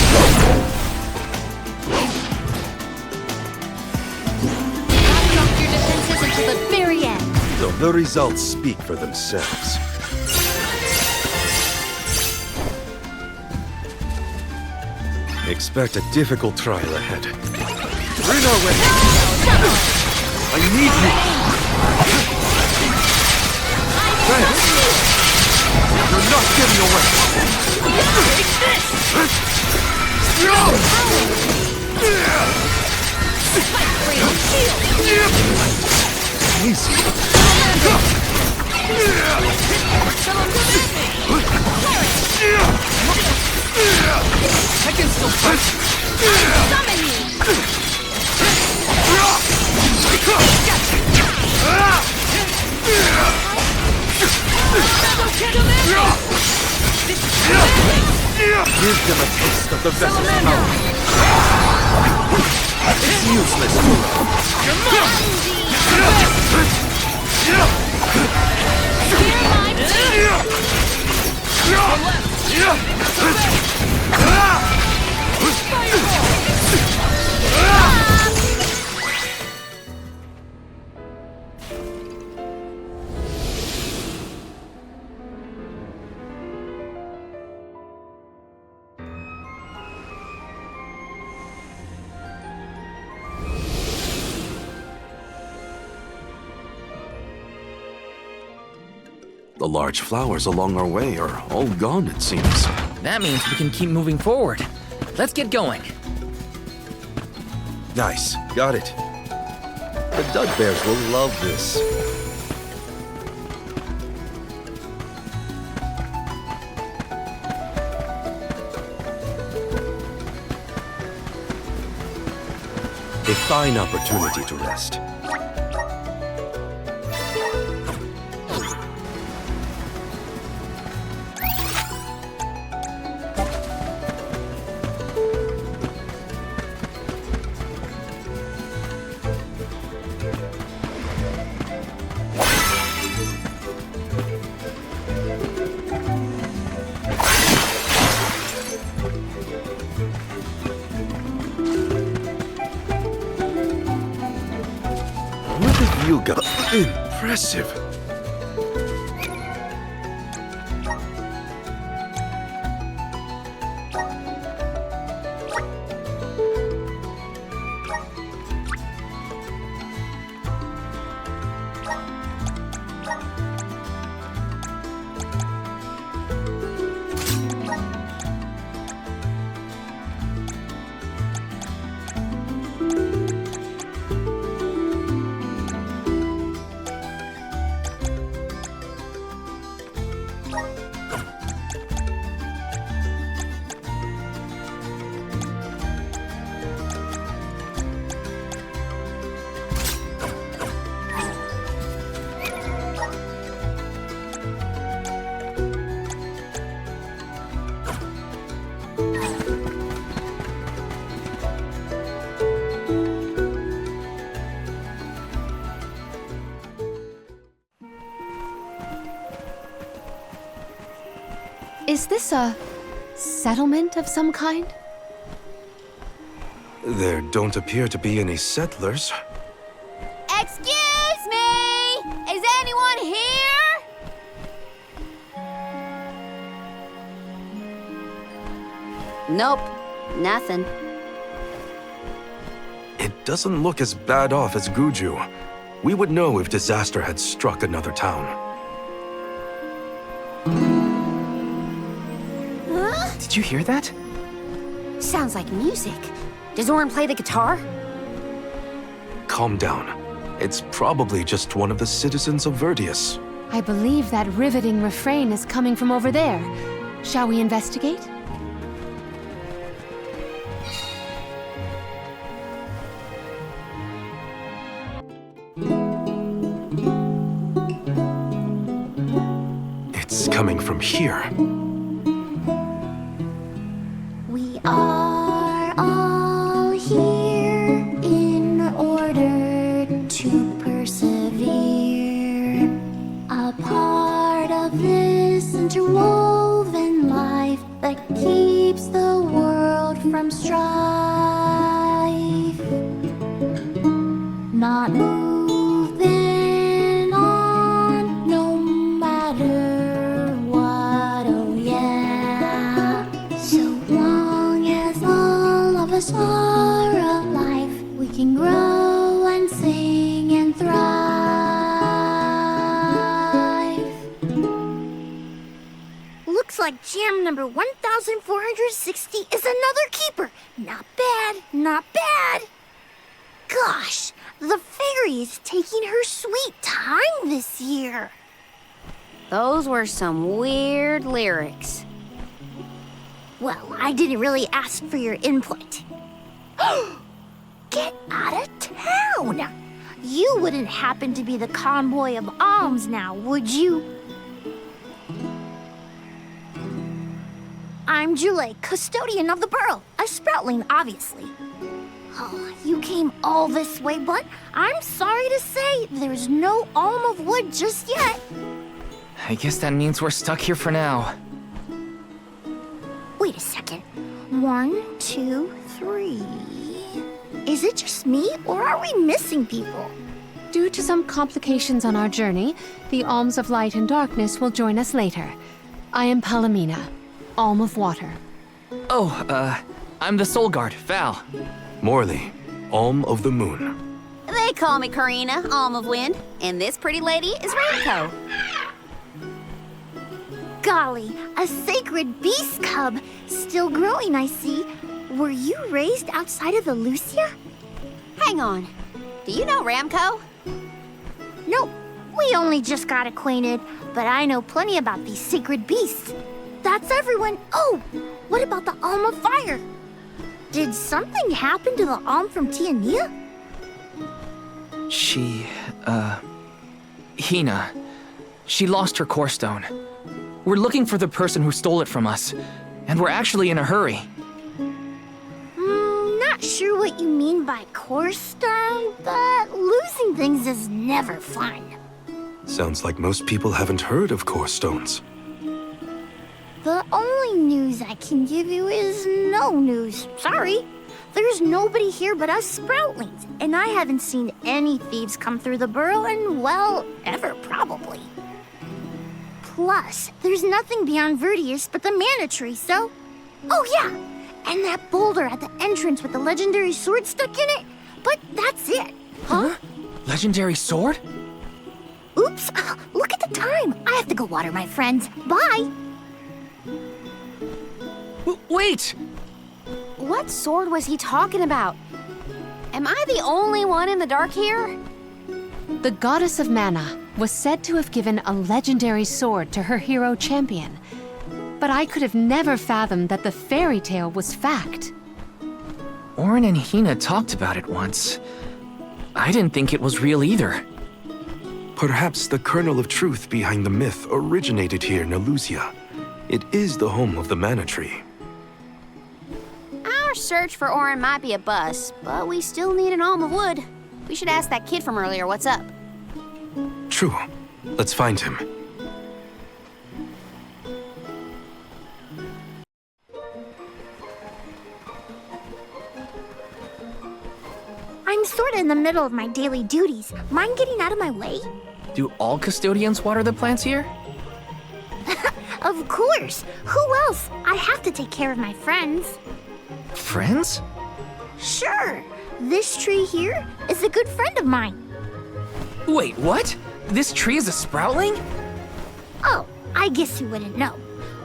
Drop your defenses until the very end. The results speak for themselves. Expect a difficult trial ahead. Reno, I need you! Thanks! You're not getting away! Easy! I can still fight! Summon you! Give them a taste of the vessel's power. It's useless to The large flowers along our way are all gone, it seems. That means we can keep moving forward. Let's get going. Nice, got it. The Dugbears will love this. A fine opportunity to rest. You got impressive. Is this a settlement of some kind? There don't appear to be any settlers. Excuse me! Nope, nothing. It doesn't look as bad off as Guju. We would know if disaster had struck another town. Huh? Did you hear that? Sounds like music. Does Orin play the guitar? Calm down. It's probably just one of the citizens of Verdius. I believe that riveting refrain is coming from over there. Shall we investigate? It's coming from here. We are all here in order to persevere. A part of this interwoven life that keeps the world from strife. Not moving on, no matter what, oh yeah. So long as all of us are alive, we can grow and sing and thrive. Looks like jam number 1460 is another keeper. Not bad, not bad. Gosh, the fairy is taking her sweet time this year. Those were some weird lyrics. Well, I didn't really ask for your input. Get out of town! You wouldn't happen to be the convoy of alms now, would you? I'm Jule, custodian of the burrow. A sproutling, obviously. Oh, you came all this way, but I'm sorry to say there's no alm of wood just yet. I guess that means we're stuck here for now. Wait a second. 1, 2, 3. Is it just me, or are we missing people? Due to some complications on our journey, the Alms of Light and Darkness will join us later. I am Palomina, Alm of Water. Oh, I'm the Soul Guard, Val. Morley, Alm of the Moon. They call me Karina, Alm of Wind, and this pretty lady is Ramco. Golly, a sacred beast cub. Still growing, I see. Were you raised outside of Elusia? Hang on. Do you know Ramco? Nope. We only just got acquainted, but I know plenty about these sacred beasts. That's everyone. Oh, what about the Alm of Fire? Did something happen to the Alm from Tiania? She, Hinna. She lost her core stone. We're looking for the person who stole it from us, and we're actually in a hurry. Not sure what you mean by core stone, but losing things is never fun. Sounds like most people haven't heard of core stones. The only news I can give you is no news. Sorry. There's nobody here but us Sproutlings, and I haven't seen any thieves come through the burrow in, well, ever probably. Plus, there's nothing beyond Verdius but the mana tree, so... Oh yeah, and that boulder at the entrance with the legendary sword stuck in it, but that's it. Huh? Legendary sword? Oops, look at the time. I have to go water my friends. Bye. Wait! What sword was he talking about? Am I the only one in the dark here? The goddess of mana was said to have given a legendary sword to her hero champion. But I could have never fathomed that the fairy tale was fact. Orin and Hinna talked about it once. I didn't think it was real either. Perhaps the kernel of truth behind the myth originated here in Elusia. It is the home of the mana tree. Our search for Orin might be a bust, but we still need an alm of wood. We should ask that kid from earlier what's up. True. Let's find him. I'm sorta in the middle of my daily duties. Mind getting out of my way? Do all custodians water the plants here? Of course. Who else? I have to take care of my friends. Friends? Sure. This tree here is a good friend of mine. Wait, what? This tree is a sproutling? Oh, I guess you wouldn't know.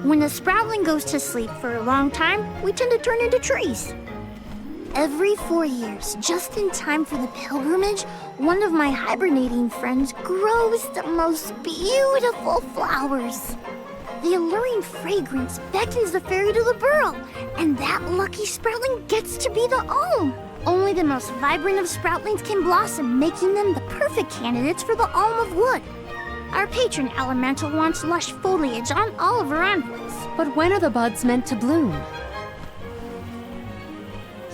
When the sproutling goes to sleep for a long time, we tend to turn into trees. Every 4 years, just in time for the pilgrimage, one of my hibernating friends grows the most beautiful flowers. The alluring fragrance beckons the fairy to the burrow, and that lucky sproutling gets to be the alm. Only the most vibrant of sproutlings can blossom, making them the perfect candidates for the alm of wood. Our patron elemental wants lush foliage on all of her envoys. But when are the buds meant to bloom?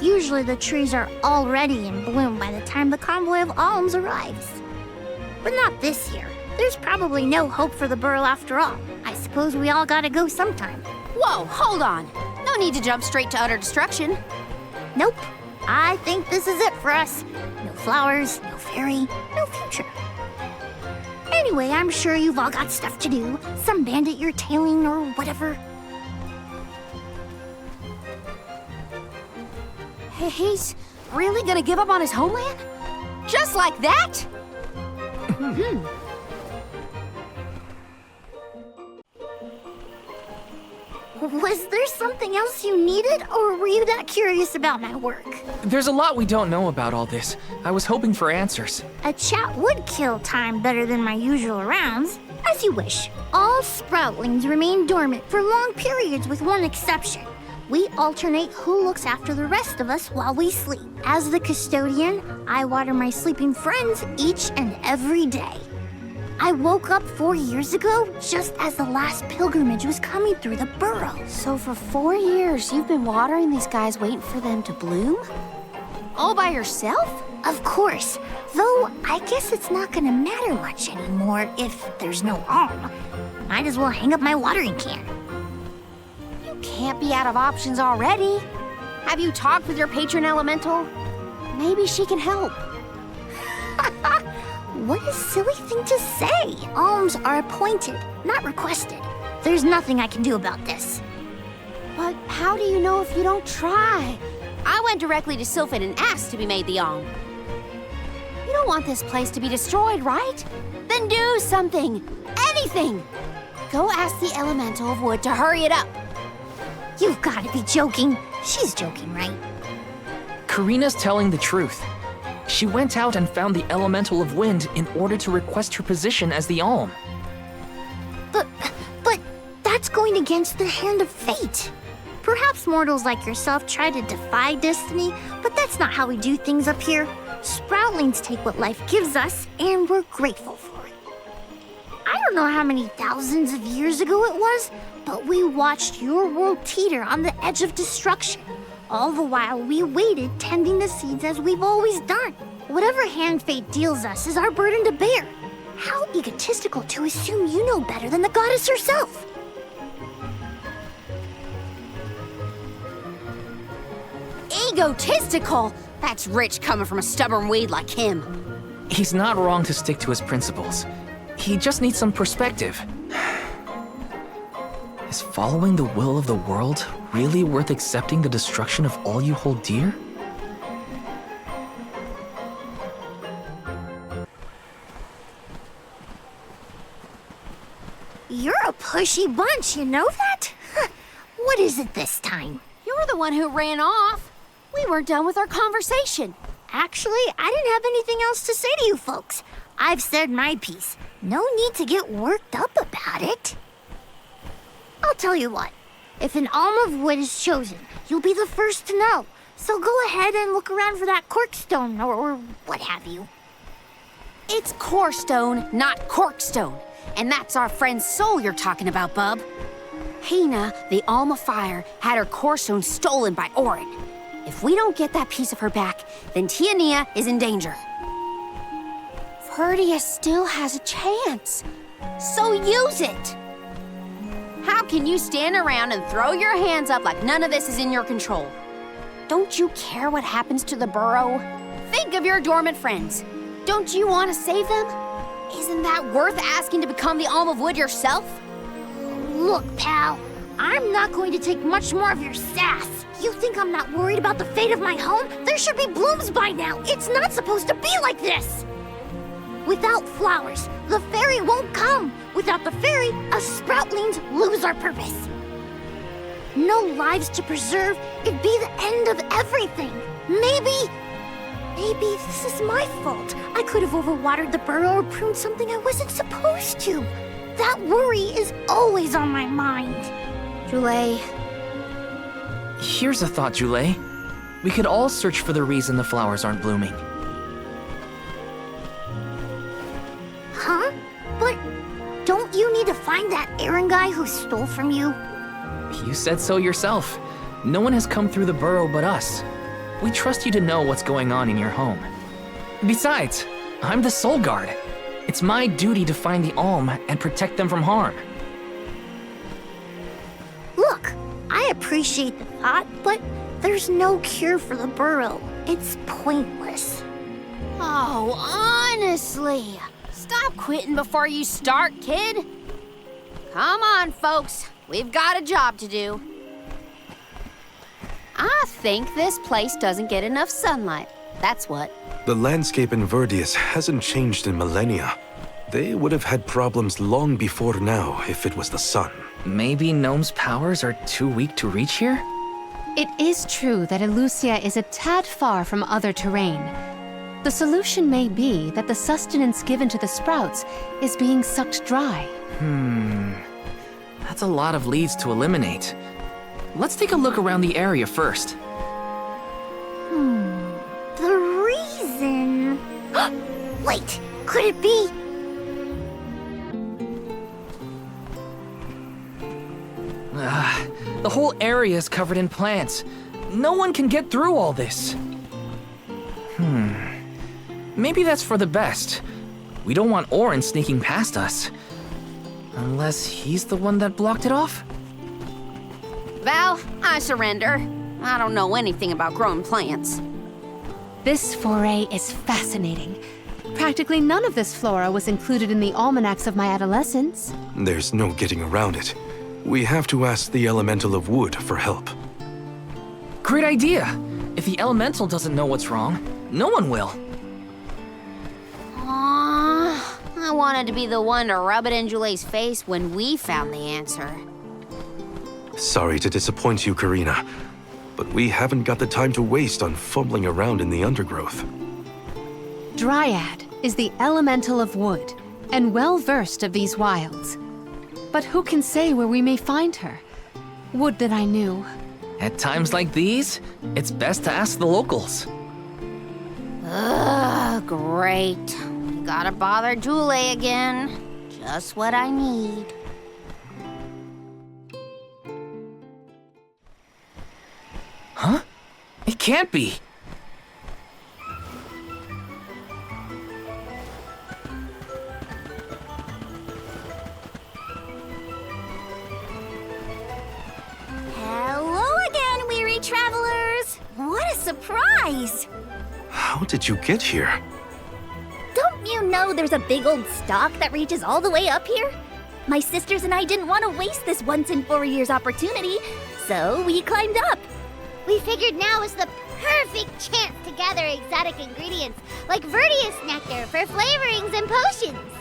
Usually the trees are already in bloom by the time the convoy of alms arrives. But not this year. There's probably no hope for the burrow after all. I suppose we all gotta go sometime. Whoa, hold on. No need to jump straight to utter destruction. Nope. I think this is it for us. No flowers, no fairy, no future. Anyway, I'm sure you've all got stuff to do. Some bandit you're tailing or whatever. He's really gonna give up on his homeland? Just like that? Was there something else you needed, or were you that curious about my work? There's a lot we don't know about all this. I was hoping for answers. A chat would kill time better than my usual rounds. As you wish. All sproutlings remain dormant for long periods with one exception. We alternate who looks after the rest of us while we sleep. As the custodian, I water my sleeping friends each and every day. I woke up 4 years ago, just as the last pilgrimage was coming through the burrow. So for 4 years, you've been watering these guys waiting for them to bloom? All by yourself? Of course. Though, I guess it's not gonna matter much anymore if there's no alm. Might as well hang up my watering can. You can't be out of options already. Have you talked with your patron elemental? Maybe she can help. What a silly thing to say! Alms are appointed, not requested. There's nothing I can do about this. But how do you know if you don't try? I went directly to Sylphin and asked to be made the alm. You don't want this place to be destroyed, right? Then do something! Anything! Go ask the elemental of wood to hurry it up. You've gotta be joking. She's joking, right? Karina's telling the truth. She went out and found the elemental of wind in order to request her position as the alm. But that's going against the hand of fate. Perhaps mortals like yourself try to defy destiny, but that's not how we do things up here. Sproutlings take what life gives us, and we're grateful for it. I don't know how many thousands of years ago it was, but we watched your world teeter on the edge of destruction. All the while we waited, tending the seeds as we've always done. Whatever hand fate deals us is our burden to bear. How egotistical to assume you know better than the goddess herself. Egotistical? That's rich coming from a stubborn weed like him. He's not wrong to stick to his principles. He just needs some perspective. Is following the will of the world really worth accepting the destruction of all you hold dear? You're a pushy bunch, you know that? What is it this time? You're the one who ran off. We weren't done with our conversation. Actually, I didn't have anything else to say to you folks. I've said my piece. No need to get worked up about it. I'll tell you what. If an alm of wood is chosen, you'll be the first to know. So go ahead and look around for that corkstone or what have you. It's corestone, not corkstone. And that's our friend's soul you're talking about, bub. Hinna, the alm of fire, had her corestone stolen by Orin. If we don't get that piece of her back, then Tiania is in danger. Verdia still has a chance. So use it! How can you stand around and throw your hands up like none of this is in your control? Don't you care what happens to the burrow? Think of your dormant friends. Don't you want to save them? Isn't that worth asking to become the alm of wood yourself? Look, pal, I'm not going to take much more of your sass. You think I'm not worried about the fate of my home? There should be blooms by now. It's not supposed to be like this. Without flowers, the fairy won't come. Without the fairy, us sproutlings lose our purpose. No lives to preserve, it'd be the end of everything. Maybe this is my fault. I could have overwatered the burrow or pruned something I wasn't supposed to. That worry is always on my mind. Jule. Here's a thought, Jule. We could all search for the reason the flowers aren't blooming. Huh? But don't you need to find that errand guy who stole from you? You said so yourself. No one has come through the burrow but us. We trust you to know what's going on in your home. Besides, I'm the Soul Guard. It's my duty to find the Alm and protect them from harm. Look, I appreciate the thought, but there's no cure for the burrow. It's pointless. Oh, honestly. Stop quitting before you start, kid. Come on, folks. We've got a job to do. I think this place doesn't get enough sunlight. That's what. The landscape in Verdis hasn't changed in millennia. They would have had problems long before now if it was the sun. Maybe Gnome's powers are too weak to reach here? It is true that Elusia is a tad far from other terrain. The solution may be that the sustenance given to the sprouts is being sucked dry. That's a lot of leads to eliminate. Let's take a look around the area first. The reason... Wait, could it be... The whole area is covered in plants. No one can get through all this. Maybe that's for the best. We don't want Orin sneaking past us. Unless he's the one that blocked it off? Val, I surrender. I don't know anything about growing plants. This foray is fascinating. Practically none of this flora was included in the almanacs of my adolescence. There's no getting around it. We have to ask the Elemental of Wood for help. Great idea! If the Elemental doesn't know what's wrong, no one will. I wanted to be the one to rub it in Jule's face when we found the answer. Sorry to disappoint you, Karina, but we haven't got the time to waste on fumbling around in the undergrowth. Dryad is the Elemental of Wood, and well-versed of these wilds. But who can say where we may find her? Would that I knew. At times like these, it's best to ask the locals. Ugh, great. Gotta bother Jule again. Just what I need. Huh? It can't be. Hello again, weary travelers! What a surprise! How did you get here? Don't you know there's a big old stalk that reaches all the way up here? My sisters and I didn't want to waste this once in 4 years opportunity, so we climbed up. We figured now is the perfect chance to gather exotic ingredients like Verdius nectar for flavorings and potions.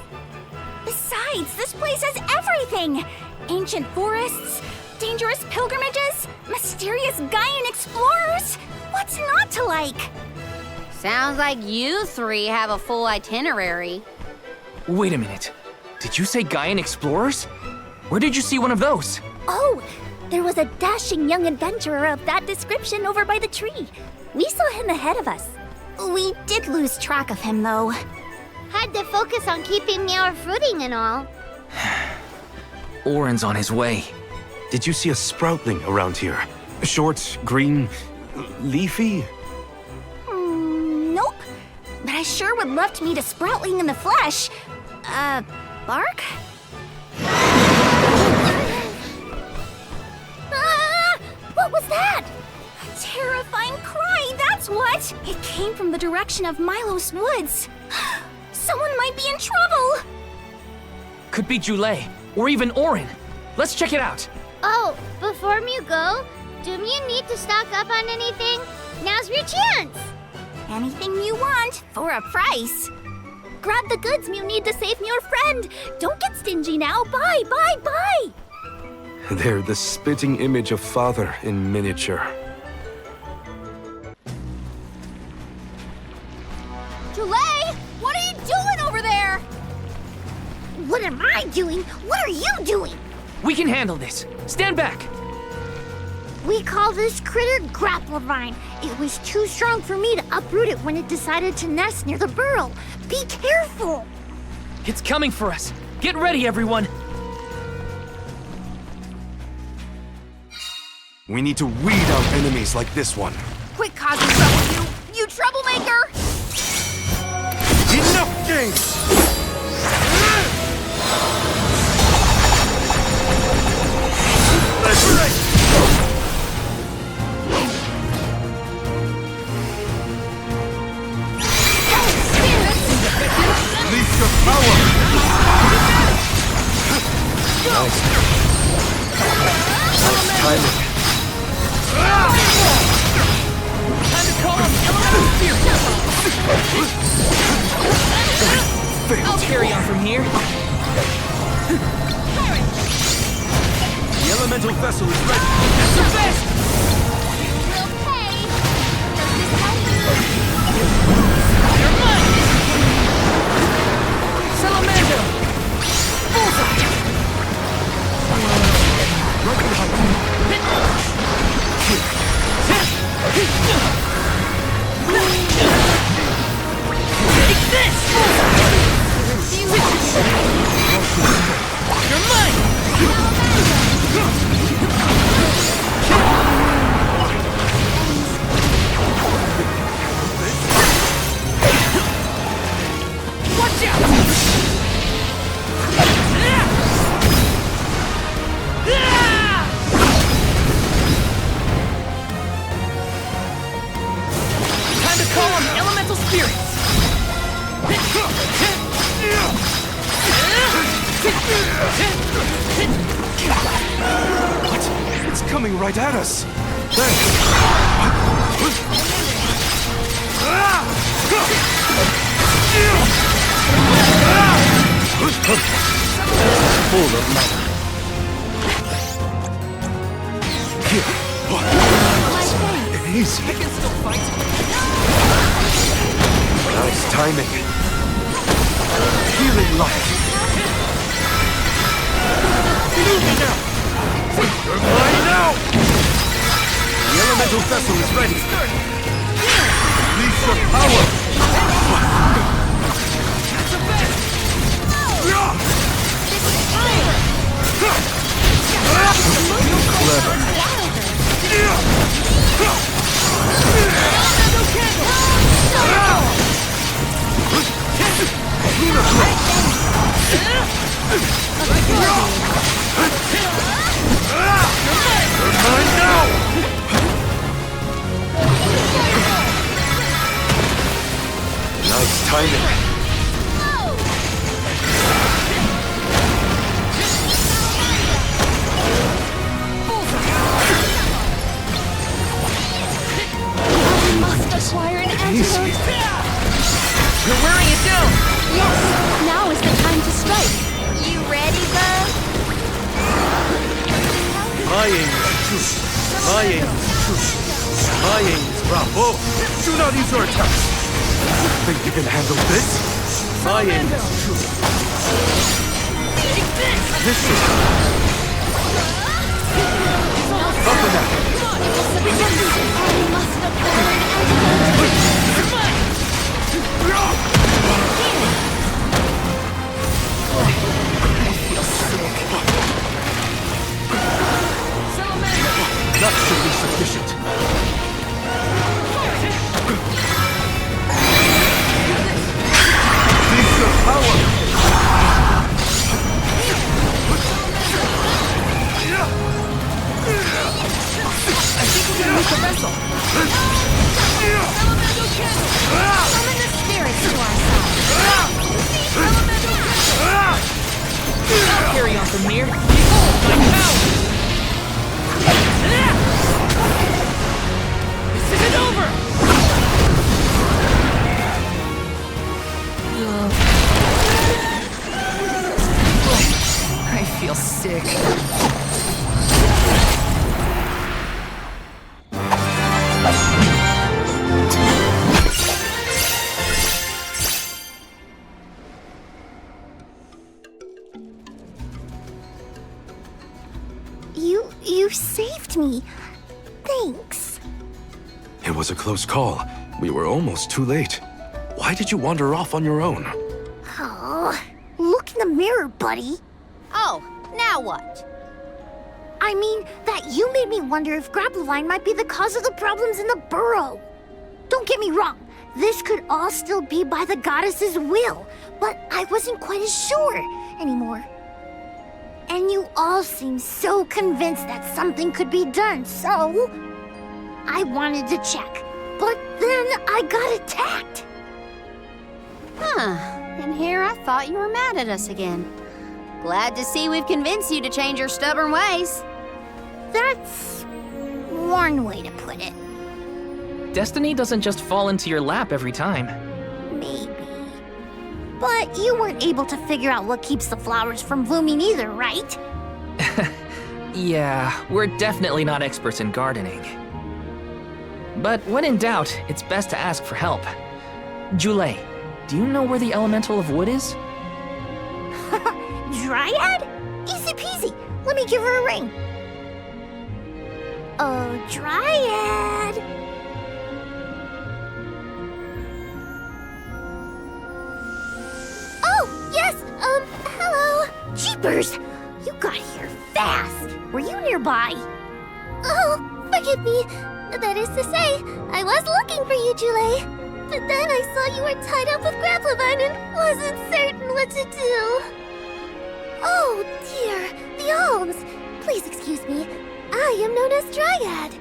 Besides, this place has everything! Ancient forests, dangerous pilgrimages, mysterious Gaian explorers. What's not to like? Sounds like you three have a full itinerary. Wait a minute. Did you say Gaian explorers? Where did you see one of those? Oh, there was a dashing young adventurer of that description over by the tree. We saw him ahead of us. We did lose track of him, though. Had to focus on keeping our footing and all. Orin's on his way. Did you see a sproutling around here? Short, green, leafy? Nope. But I sure would love to meet a sproutling in the flesh. Bark? What was that? A terrifying cry, that's what! It came from the direction of Milos Woods. Someone might be in trouble! Could be Jule, or even Orin. Let's check it out. Oh, before you go, do you need to stock up on anything? Now's your chance! Anything you want, for a price. Grab the goods you need to save your friend. Don't get stingy now. Buy, buy, buy! They're the spitting image of Father in miniature. Julie, what are you doing over there? What am I doing? What are you doing? We can handle this. Stand back. We call this critter Grapplavine. It was too strong for me to uproot it when it decided to nest near the burrow. Be careful! It's coming for us. Get ready, everyone. We need to weed out enemies like this one. Quit causing trouble, you troublemaker! Enough games! Release your power! Nice timing. Time to call up Elemental Spirit. I'll carry on from here. The elemental vessel is ready. That's the best! You're mine! Salamander! Bullseye! Take this! You're mine! Watch out! Time to call on elemental spirits! What? It's coming right at us. Full of mana. Easy. I can still fight. Nice timing. Healing life. You're mine now! The elemental vessel is ready. Release your power! That's the best! Nice timing. Acquire an antidote. You're wearing it down! Yes, now is the time to strike. You ready, bud? My aim is true. My aim is true. My aim is bravo. Do not use your attacks. Think you can handle this? My aim is true. This is up and out. I must acquire an antidote. That should be sufficient. Release your power! I think we can move the vessel. Summon the spirits to our side. I'll carry on from Ymir, behold my power! This isn't over! I feel sick. You saved me. Thanks. It was a close call. We were almost too late. Why did you wander off on your own? Oh, look in the mirror, buddy. Oh, now what? I mean, that you made me wonder if Grapplavine might be the cause of the problems in the burrow. Don't get me wrong, this could all still be by the goddess's will, but I wasn't quite as sure anymore. And you all seem so convinced that something could be done, so I wanted to check. But then I got attacked. Huh, and here I thought you were mad at us again. Glad to see we've convinced you to change your stubborn ways. That's one way to put it. Destiny doesn't just fall into your lap every time. Maybe. But you weren't able to figure out what keeps the flowers from blooming either, right? Yeah, we're definitely not experts in gardening. But when in doubt, it's best to ask for help. Jule, do you know where the elemental of wood is? Dryad? Easy peasy. Let me give her a ring. Oh, Dryad. Oh, yes, hello. Jeepers, you got here fast. Were you nearby? Oh, forgive me. That is to say, I was looking for you, Jule. But then I saw you were tied up with Grapplavine and wasn't certain what to do. Oh, dear, the alms. Please excuse me. I am known as Dryad.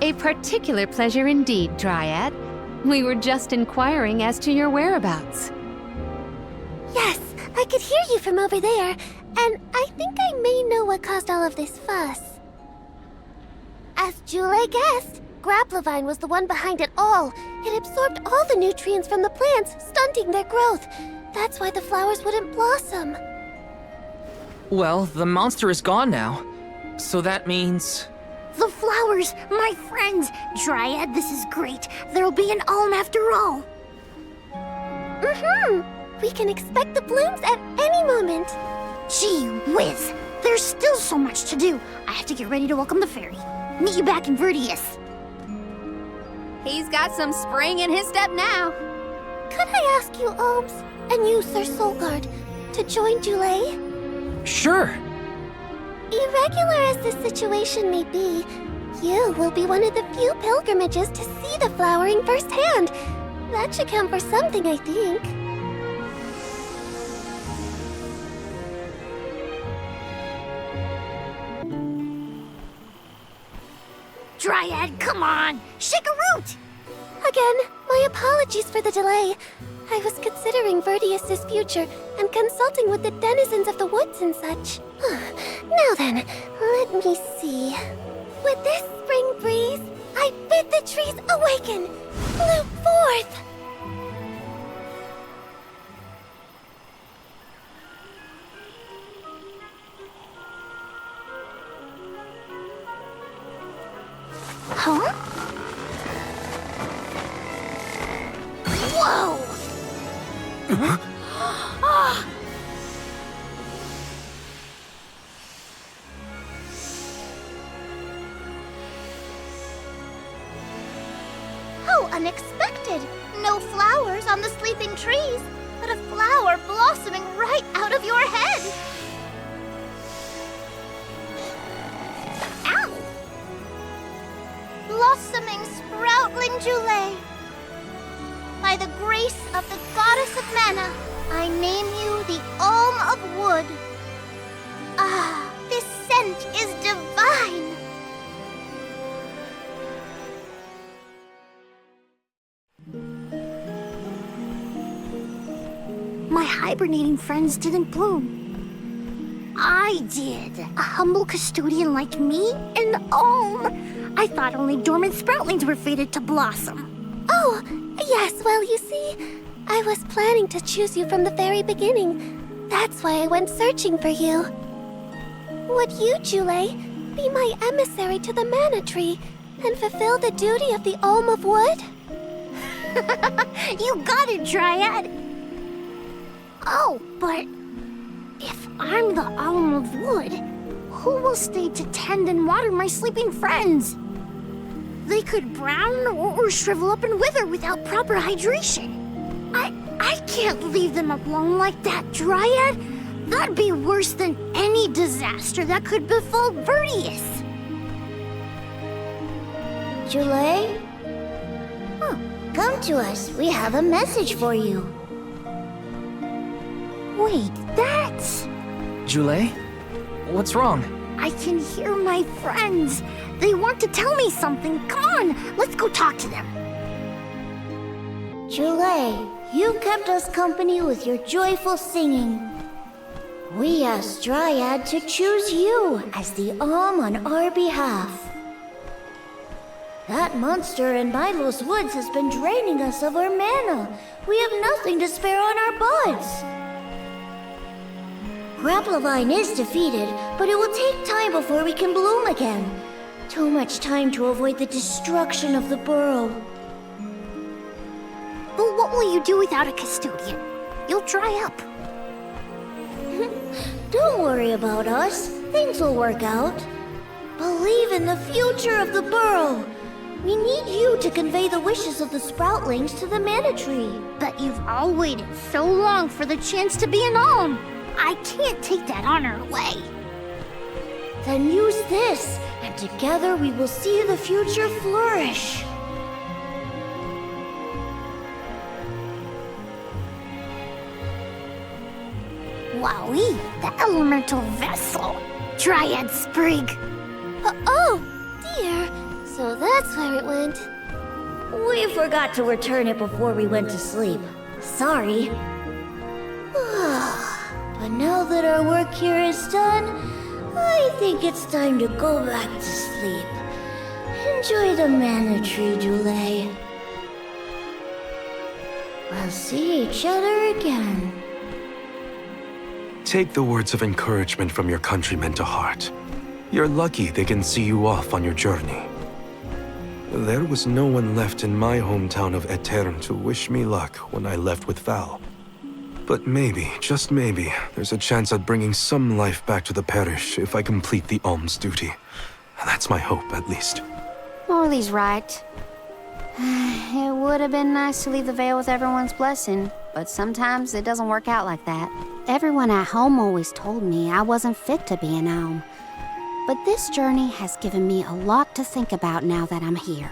A particular pleasure indeed, Dryad. We were just inquiring as to your whereabouts. Yes, I could hear you from over there, and I think I may know what caused all of this fuss. As Jule guessed, Grapplavine was the one behind it all. It absorbed all the nutrients from the plants, stunting their growth. That's why the flowers wouldn't blossom. Well, the monster is gone now. So that means... The flowers, my friends. Dryad, this is great. There'll be an alm after all. We can expect the blooms at any moment. Gee whiz. There's still so much to do. I have to get ready to welcome the fairy. Meet you back in Vadise. He's got some spring in his step now. Could I ask you, Alms, and you, Sir Soulguard, to join Jule? Sure. Irregular as this situation may be, you will be one of the few pilgrimages to see the flowering firsthand. That should count for something, I think. Dryad, come on! Shake a root! Again, my apologies for the delay. I was considering Vadise's future and consulting with the denizens of the woods and such. Now then, let me see. With this spring breeze, I bid the trees awaken, bloom forth. Huh? Whoa! How unexpected! No flowers on the sleeping trees, but a flower blossoming right out of your head! Ow! Blossoming sproutling Jule! By the grace of the goddess of mana, I name you the Alm of Wood. Ah, this scent is divine! My hibernating friends didn't bloom. I did. A humble custodian like me? An alm! I thought only dormant sproutlings were fated to blossom. Oh, yes, well, you see, I was planning to choose you from the very beginning. That's why I went searching for you. Would you, Jule, be my emissary to the Mana Tree and fulfill the duty of the Alm of Wood? You got it, Dryad! Oh, but if I'm the Alm of Wood, who will stay to tend and water my sleeping friends? They could brown or shrivel up and wither without proper hydration. I can't leave them alone like that, Dryad. That'd be worse than any disaster that could befall Vertius. Jule? Oh, come to us. We have a message for you. Wait, that's... Jule? What's wrong? I can hear my friends. They want to tell me something. Come on, let's go talk to them. Jule, you kept us company with your joyful singing. We asked Dryad to choose you as the Alm on our behalf. That monster in Milo's woods has been draining us of our mana. We have nothing to spare on our buds. Grapplavine is defeated, but it will take time before we can bloom again. Too much time to avoid the destruction of the burrow. But what will you do without a custodian? You'll dry up. Don't worry about us. Things will work out. Believe in the future of the burrow. We need you to convey the wishes of the sproutlings to the Mana Tree. But you've all waited so long for the chance to be an alm. I can't take that honor away. Then use this, and together we will see the future flourish. Wowie, the elemental vessel. Dryad Sprig. Oh, dear. So that's where it went. We forgot to return it before we went to sleep. Sorry. But now that our work here is done, I think it's time to go back to sleep. Enjoy the Mana Tree, Jule. We'll see each other again. Take the words of encouragement from your countrymen to heart. You're lucky they can see you off on your journey. There was no one left in my hometown of Aetern to wish me luck when I left with Val. But maybe, just maybe, there's a chance at bringing some life back to the parish if I complete the alms duty. That's my hope, at least. Morley's right. It would have been nice to leave the veil with everyone's blessing, but sometimes it doesn't work out like that. Everyone at home always told me I wasn't fit to be an alm. But this journey has given me a lot to think about now that I'm here.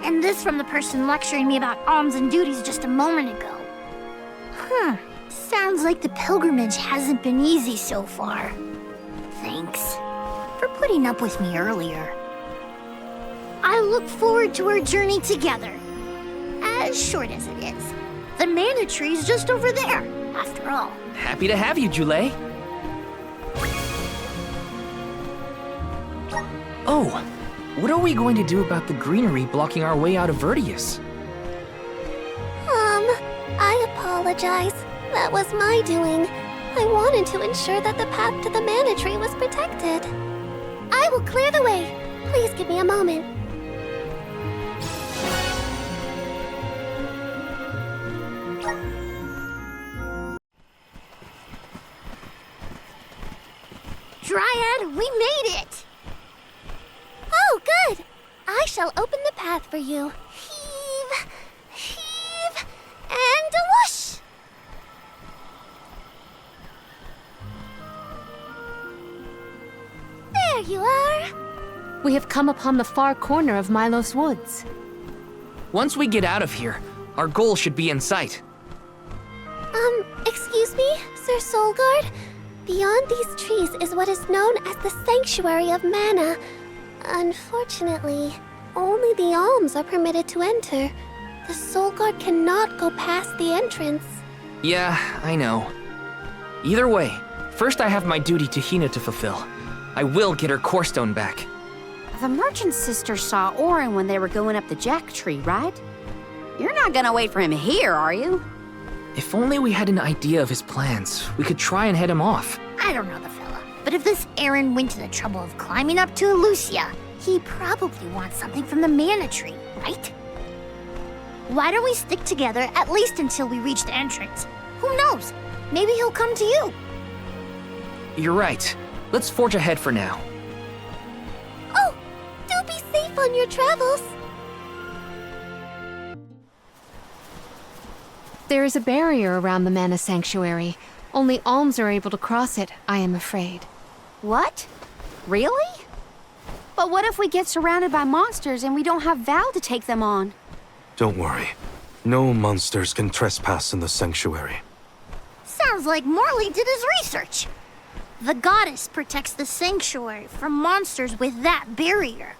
And this from the person lecturing me about alms and duties just a moment ago. Sounds like the pilgrimage hasn't been easy so far. Thanks for putting up with me earlier. I look forward to our journey together. As short as it is. The Mana Tree's just over there, after all. Happy to have you, Jule. Oh, what are we going to do about the greenery blocking our way out of Vertius? I apologize. That was my doing. I wanted to ensure that the path to the Mana Tree was protected. I will clear the way. Please give me a moment. Dryad, we made it! Oh, good! I shall open the path for you. Heave, heave, and whoosh! There you are! We have come upon the far corner of Milos Woods. Once we get out of here, our goal should be in sight. Excuse me, Sir Soulguard? Beyond these trees is what is known as the Sanctuary of Mana. Unfortunately, only the alms are permitted to enter. The Soulguard cannot go past the entrance. Yeah, I know. Either way, first I have my duty to Hinna to fulfill. I will get her core stone back. The merchant sister saw Orin when they were going up the jack tree, right? You're not gonna wait for him here, are you? If only we had an idea of his plans, we could try and head him off. I don't know the fella, but if this Aaron went to the trouble of climbing up to Lucia, he probably wants something from the mana tree, right? Why don't we stick together at least until we reach the entrance? Who knows? Maybe he'll come to you. You're right. Let's forge ahead for now. Oh, do be safe on your travels. There is a barrier around the Mana Sanctuary. Only alms are able to cross it, I am afraid. What? Really? But what if we get surrounded by monsters and we don't have Val to take them on? Don't worry. No monsters can trespass in the sanctuary. Sounds like Morley did his research. The goddess protects the sanctuary from monsters with that barrier.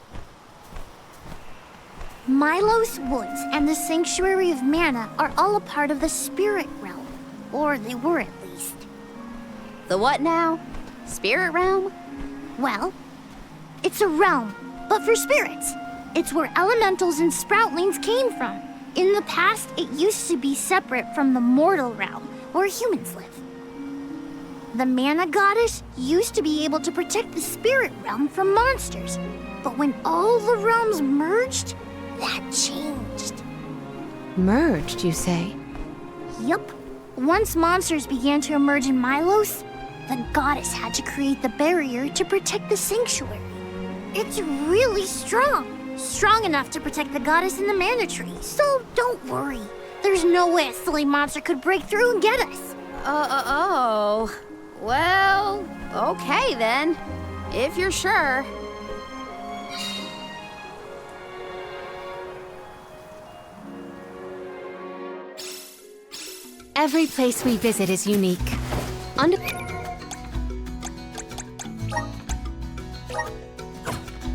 Milos Woods and the Sanctuary of Mana are all a part of the spirit realm. Or they were at least. The what now? Spirit realm? Well, it's a realm, but for spirits. It's where elementals and sproutlings came from. In the past, it used to be separate from the mortal realm, where humans live. The Mana Goddess used to be able to protect the spirit realm from monsters. But when all the realms merged, that changed. Merged, you say? Yup. Once monsters began to emerge in Milos, the goddess had to create the barrier to protect the sanctuary. It's really strong. Strong enough to protect the goddess in the mana tree. So don't worry. There's no way a silly monster could break through and get us. Oh. Well, okay then. If you're sure. Every place we visit is unique.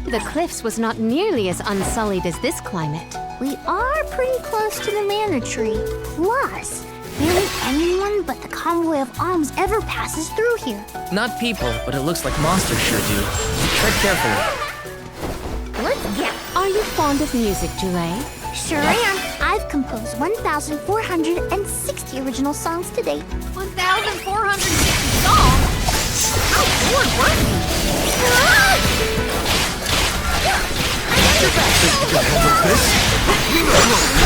The cliffs was not nearly as unsullied as this climate. We are pretty close to the mana tree. Plus, barely anyone but the convoy of alms ever passes through here. Not people, but it looks like monsters sure do. Tread carefully. Let's get. Are you fond of music, Jule? Sure am. I've composed 1,460 original songs to date. 1,460 songs? How bored were you? Think you can handle this? Keep it moving!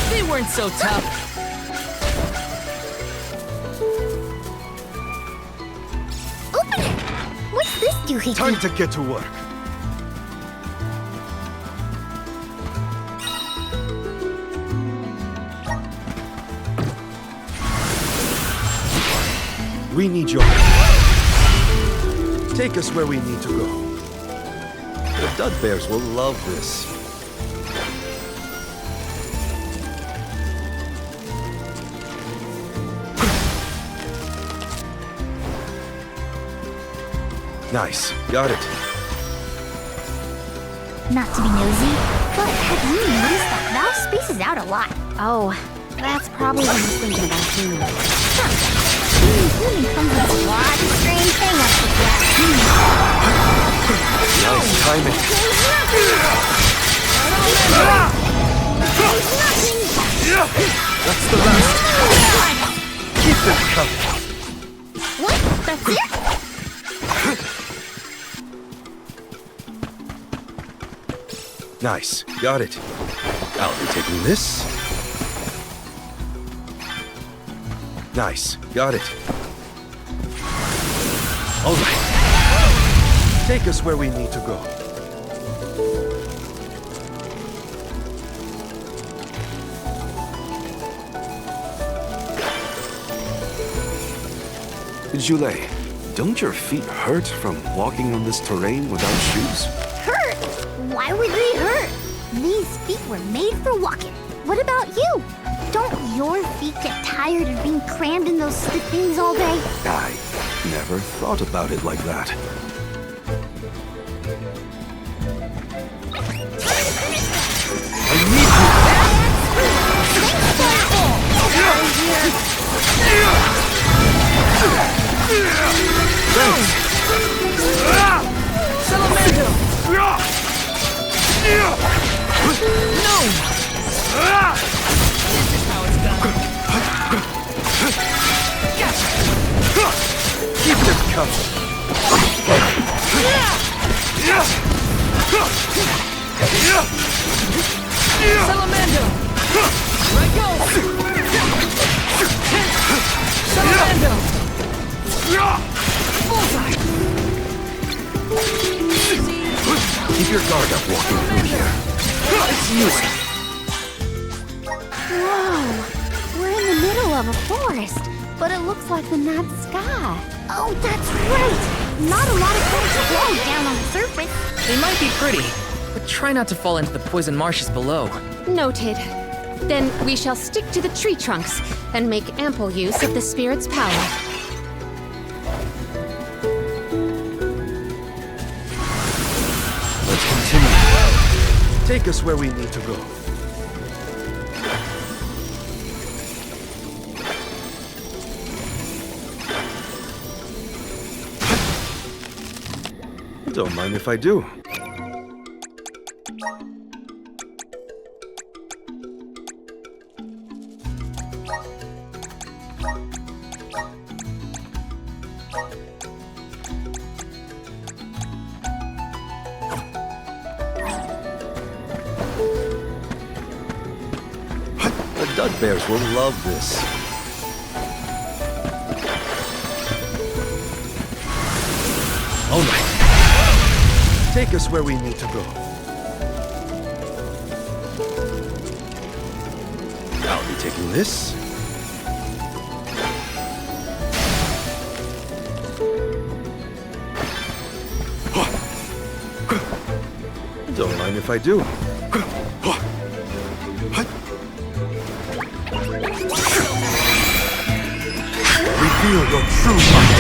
They weren't so tough. Open it! What's this doohickey? Time to get to work. We need your help. Take us where we need to go. The Dud Bears will love this. Nice. Got it. Not to be nosy, but have you noticed that Val spaces out a lot? Oh, that's probably what he's thinking about too. Human comes with a lot of strange hang-ups with that. Nice timing. That's the last. Keep them coming. What? That's it? Nice. Got it. I'll be taking this. Nice. Got it. All right. Take us where we need to go. Jule, don't your feet hurt from walking on this terrain without shoes? Hurt? Why would they hurt? These feet were were made for walking. What about you? Don't your feet get tired of being crammed in those stiff things all day? I never thought about it like that. Keep them coming. Salamando! Right go! Salamando! Bullseye! Keep your guard up walking through here. It's you. Whoa! We're in the middle of a forest, but it looks like the night sky. Oh, that's right! Not a lot of colors glow down on the surface. They might be pretty, but try not to fall into the poison marshes below. Noted. Then we shall stick to the tree trunks and make ample use of the spirit's power. Let's continue. Take us where we need to go. Don't mind if I do. The dud bears will love this. All right. Take us where we need to go. I'll be taking this. Don't mind if I do. Reveal your true might.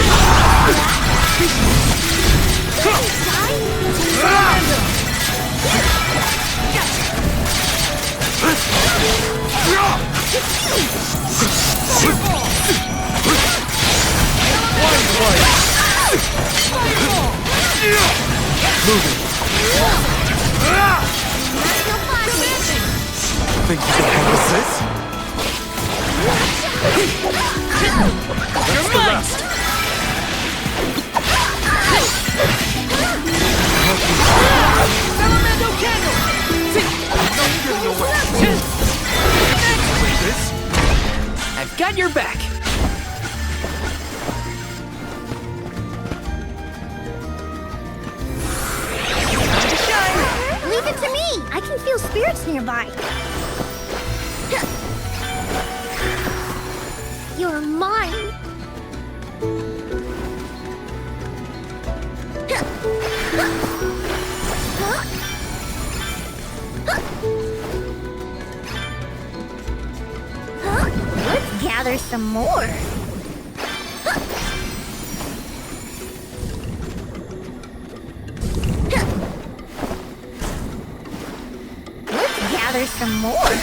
Think you can help us this? That's the last. Salamando candle! I've got your back. Time to shine. Leave it to me! I can feel spirits nearby. You're mine. Let's gather some more. Let's gather some more.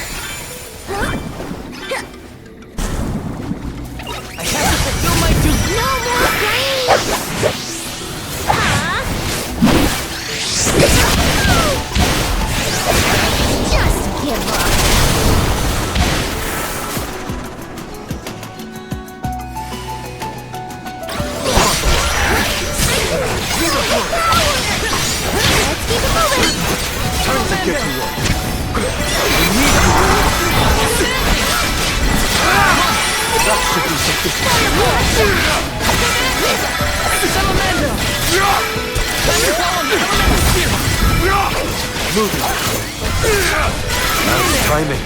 I have to fulfill my duty. No more games! Just give up. Let's keep it moving. Time to get to work. That should be sufficient. Salamander! Moving. Now it's timing.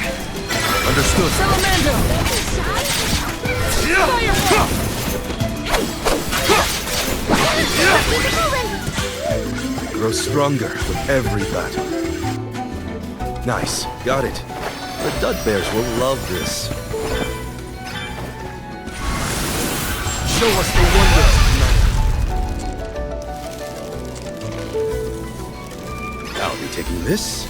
Understood. Salamander! Grow stronger with every battle. Nice, got it. The Dud Bears will love this. Show us the wonders, Commander. I'll be taking this.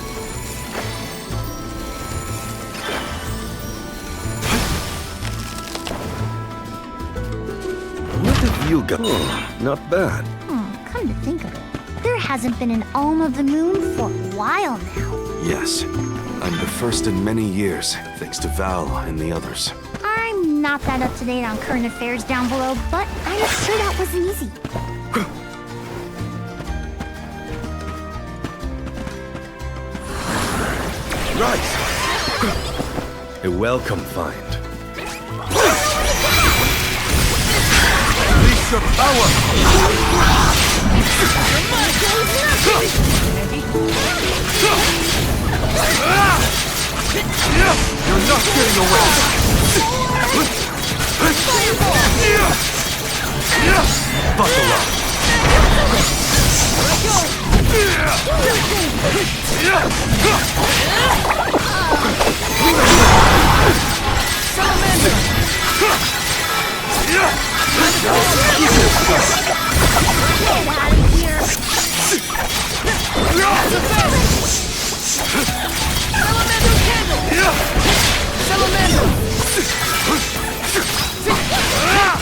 What have you got? Oh, not bad. Come to think of it, there hasn't been an Alm of the Moon for a while now. Yes. I'm the first in many years, thanks to Val and the others. I'm not that up to date on current affairs down below, but I'm sure that wasn't easy. Right. A welcome find. Release your power! You're not getting away! Buckle up!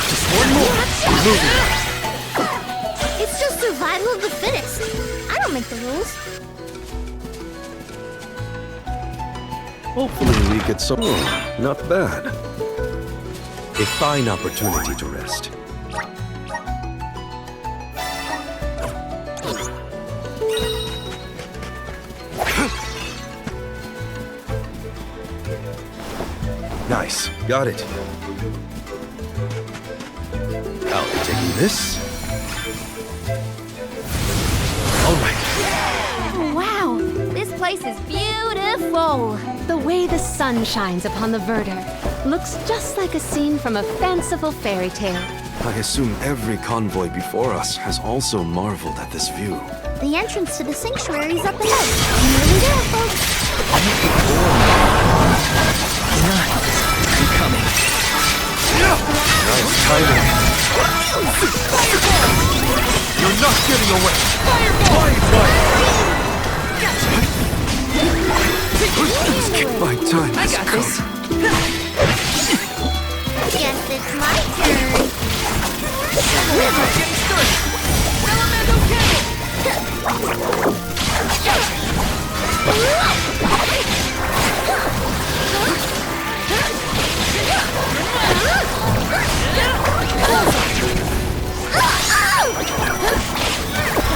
Just one more. Moving. It's just survival of the fittest. I don't make the rules. Hopefully we get some... Oh, not bad. A fine opportunity to rest. Nice. Got it. I'll be taking this. All right. Oh, wow! This place is beautiful! The way the sun shines upon the verdure looks just like a scene from a fanciful fairy tale. I assume every convoy before us has also marveled at this view. The entrance to the sanctuary is up ahead. Nearly there, folks. I'm coming. Nice timing. You're not getting away. Fireball! My time I got this. Guess it's my turn. Getting started. Elemental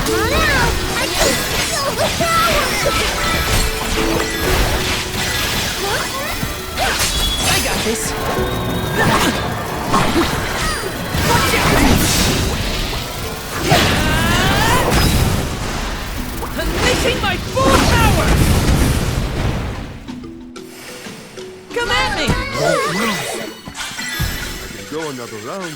Come on out! I can feel the power! I got this. Unleashing my full power! Come at me! I can go another round.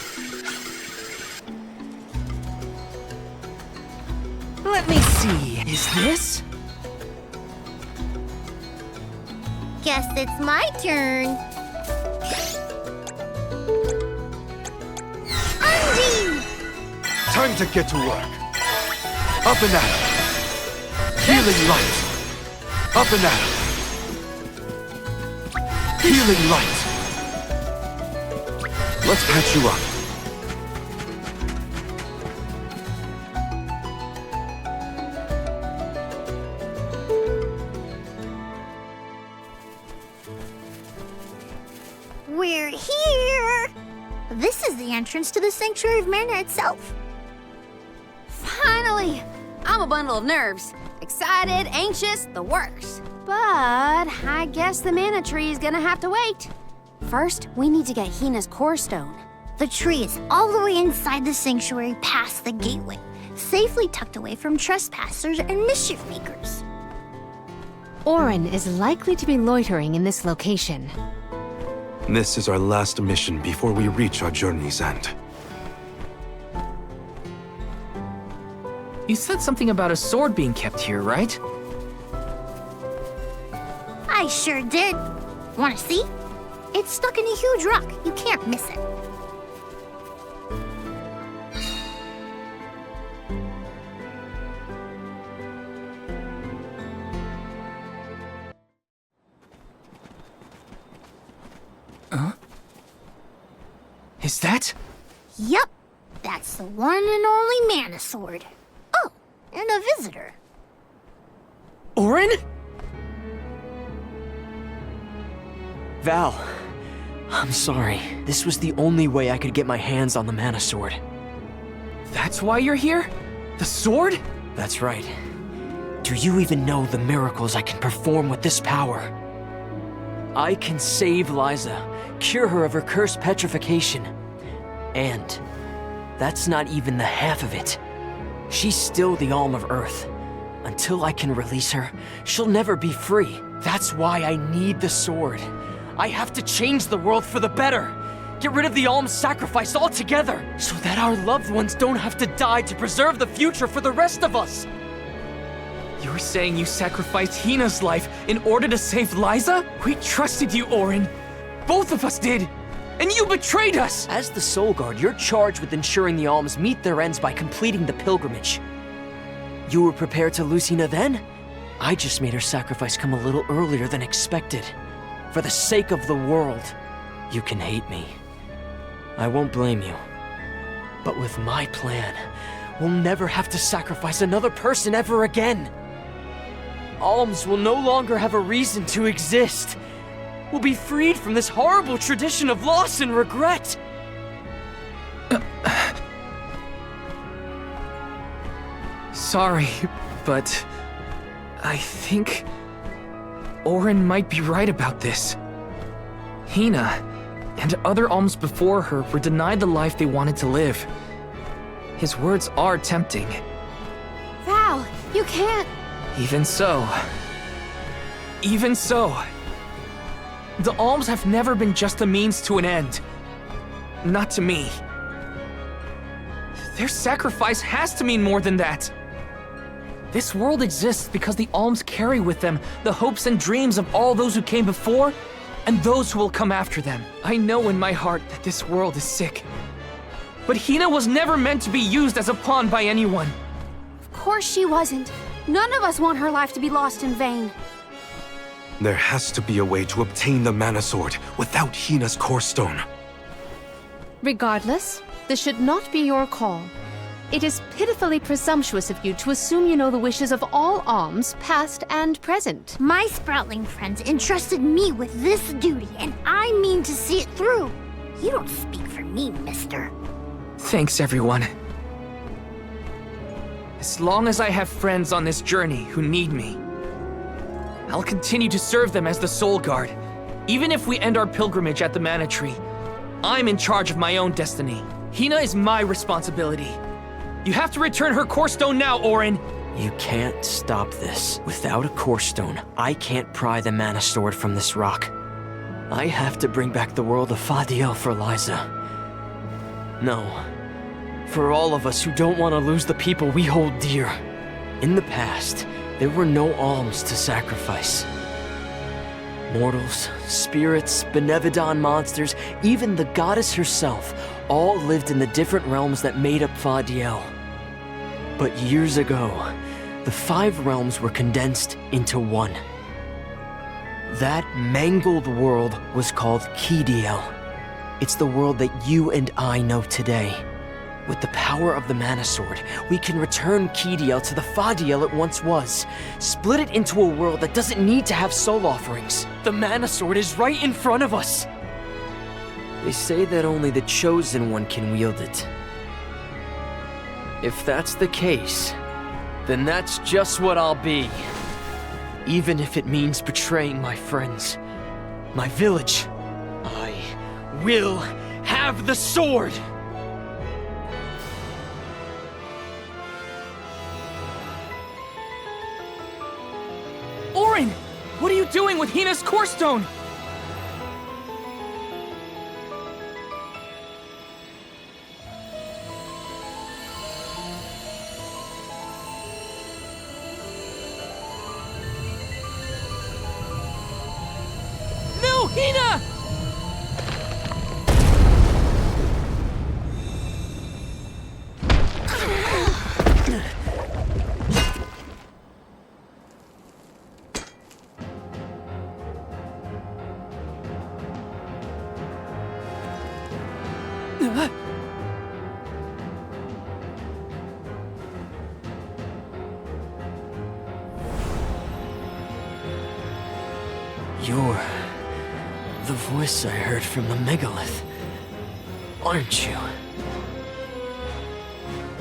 Let me see. Is this? Guess it's my turn. Undine! Time to get to work. Up and at 'em. Healing light. Up and at 'em. Healing light. Let's patch you up. We're here! This is the entrance to the Sanctuary of Mana itself. Finally! I'm a bundle of nerves. Excited, anxious, the works. But I guess the mana tree is gonna have to wait. First, we need to get Hinna's core stone. The tree is all the way inside the sanctuary past the gateway, safely tucked away from trespassers and mischief makers. Orin is likely to be loitering in this location. This is our last mission before we reach our journey's end. You said something about a sword being kept here, right? I sure did. Want to see? It's stuck in a huge rock. You can't miss it. Is that? Yep, that's the one and only Mana Sword. Oh, and a visitor. Orin? Val, I'm sorry. This was the only way I could get my hands on the Mana Sword. That's why you're here? The sword? That's right. Do you even know the miracles I can perform with this power? I can save Liza, cure her of her cursed petrification. And that's not even the half of it. She's still the Alm of Earth. Until I can release her, she'll never be free. That's why I need the sword. I have to change the world for the better. Get rid of the Alm's sacrifice altogether, so that our loved ones don't have to die to preserve the future for the rest of us. You're saying you sacrificed Hinna's life in order to save Liza? We trusted you, Orin. Both of us did. And you betrayed us! As the Soul Guard, you're charged with ensuring the Alms meet their ends by completing the pilgrimage. You were prepared to lose Hinna then? I just made her sacrifice come a little earlier than expected. For the sake of the world, you can hate me. I won't blame you. But with my plan, we'll never have to sacrifice another person ever again. Alms will no longer have a reason to exist. We'll be freed from this horrible tradition of loss and regret. Sorry, but I think Orin might be right about this. Hinna and other alms before her were denied the life they wanted to live. His words are tempting. Val, you can't... Even so. The alms have never been just a means to an end. Not to me. Their sacrifice has to mean more than that. This world exists because the alms carry with them the hopes and dreams of all those who came before and those who will come after them. I know in my heart that this world is sick. But Hinna was never meant to be used as a pawn by anyone. Of course she wasn't. None of us want her life to be lost in vain. There has to be a way to obtain the Mana Sword without Hinna's Core Stone. Regardless, this should not be your call. It is pitifully presumptuous of you to assume you know the wishes of all alms, past and present. My Sproutling friends entrusted me with this duty, and I mean to see it through. You don't speak for me, mister. Thanks, everyone. As long as I have friends on this journey who need me, I'll continue to serve them as the Soul Guard. Even if we end our pilgrimage at the Mana Tree, I'm in charge of my own destiny. Hinna is my responsibility. You have to return her Core Stone now, Orin! You can't stop this. Without a Core Stone, I can't pry the Mana Sword from this rock. I have to bring back the world of Fadiel for Liza. No. For all of us who don't want to lose the people we hold dear. In the past, there were no alms to sacrifice. Mortals, spirits, Benevodon monsters, even the goddess herself, all lived in the different realms that made up Fadiel. But years ago, the 5 realms were condensed into one. That mangled world was called Kidiel. It's the world that you and I know today. With the power of the Mana Sword, we can return Kidiel to the Fadiel it once was. Split it into a world that doesn't need to have soul offerings. The Mana Sword is right in front of us. They say that only the Chosen One can wield it. If that's the case, then that's just what I'll be. Even if it means betraying my friends, my village, I will have the sword! Orin! What are you doing with Hinna's Core Stone? You're the voice I heard from the megalith, aren't you?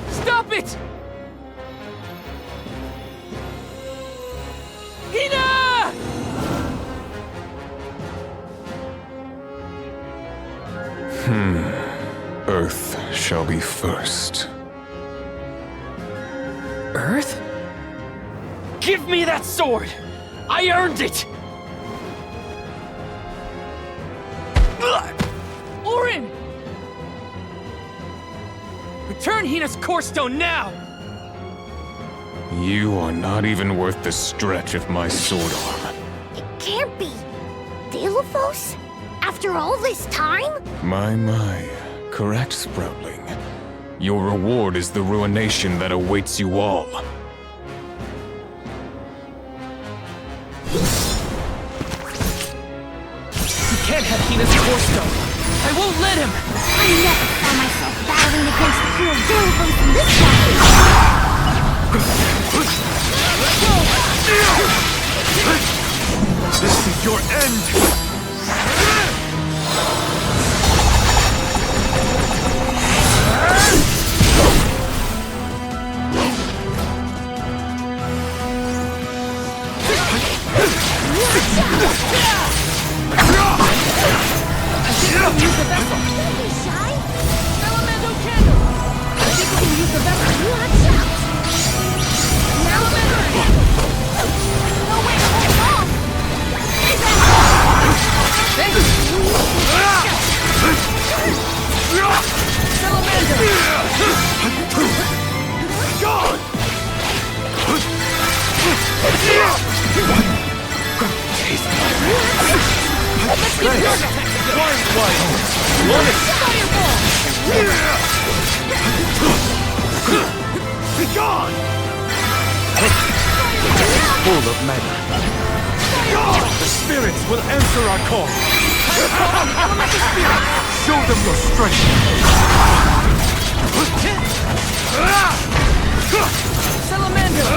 Stop it! Hinna! Earth shall be first. Earth? Give me that sword! I earned it! Orin! Return Hinna's core stone now! You are not even worth the stretch of my sword arm. It can't be. Daelophos? After all this time? My. Correct, Sproutling. Your reward is the ruination that awaits you all. You can't have Hinna's core stone! I won't let him! I never saw myself battling against the hero Daelophos in this battle! This is your end! Use the vessel! Don't be shy! Salamando candle! I think we can use the vessel! Watch out! Salamander candle! No way, hold on! Thank you! Salamander! God! Taste my wrath. Let's get your attack together! Fireball! Be gone! Full of mana. The spirits will answer our call. Show them your strength. Salamander!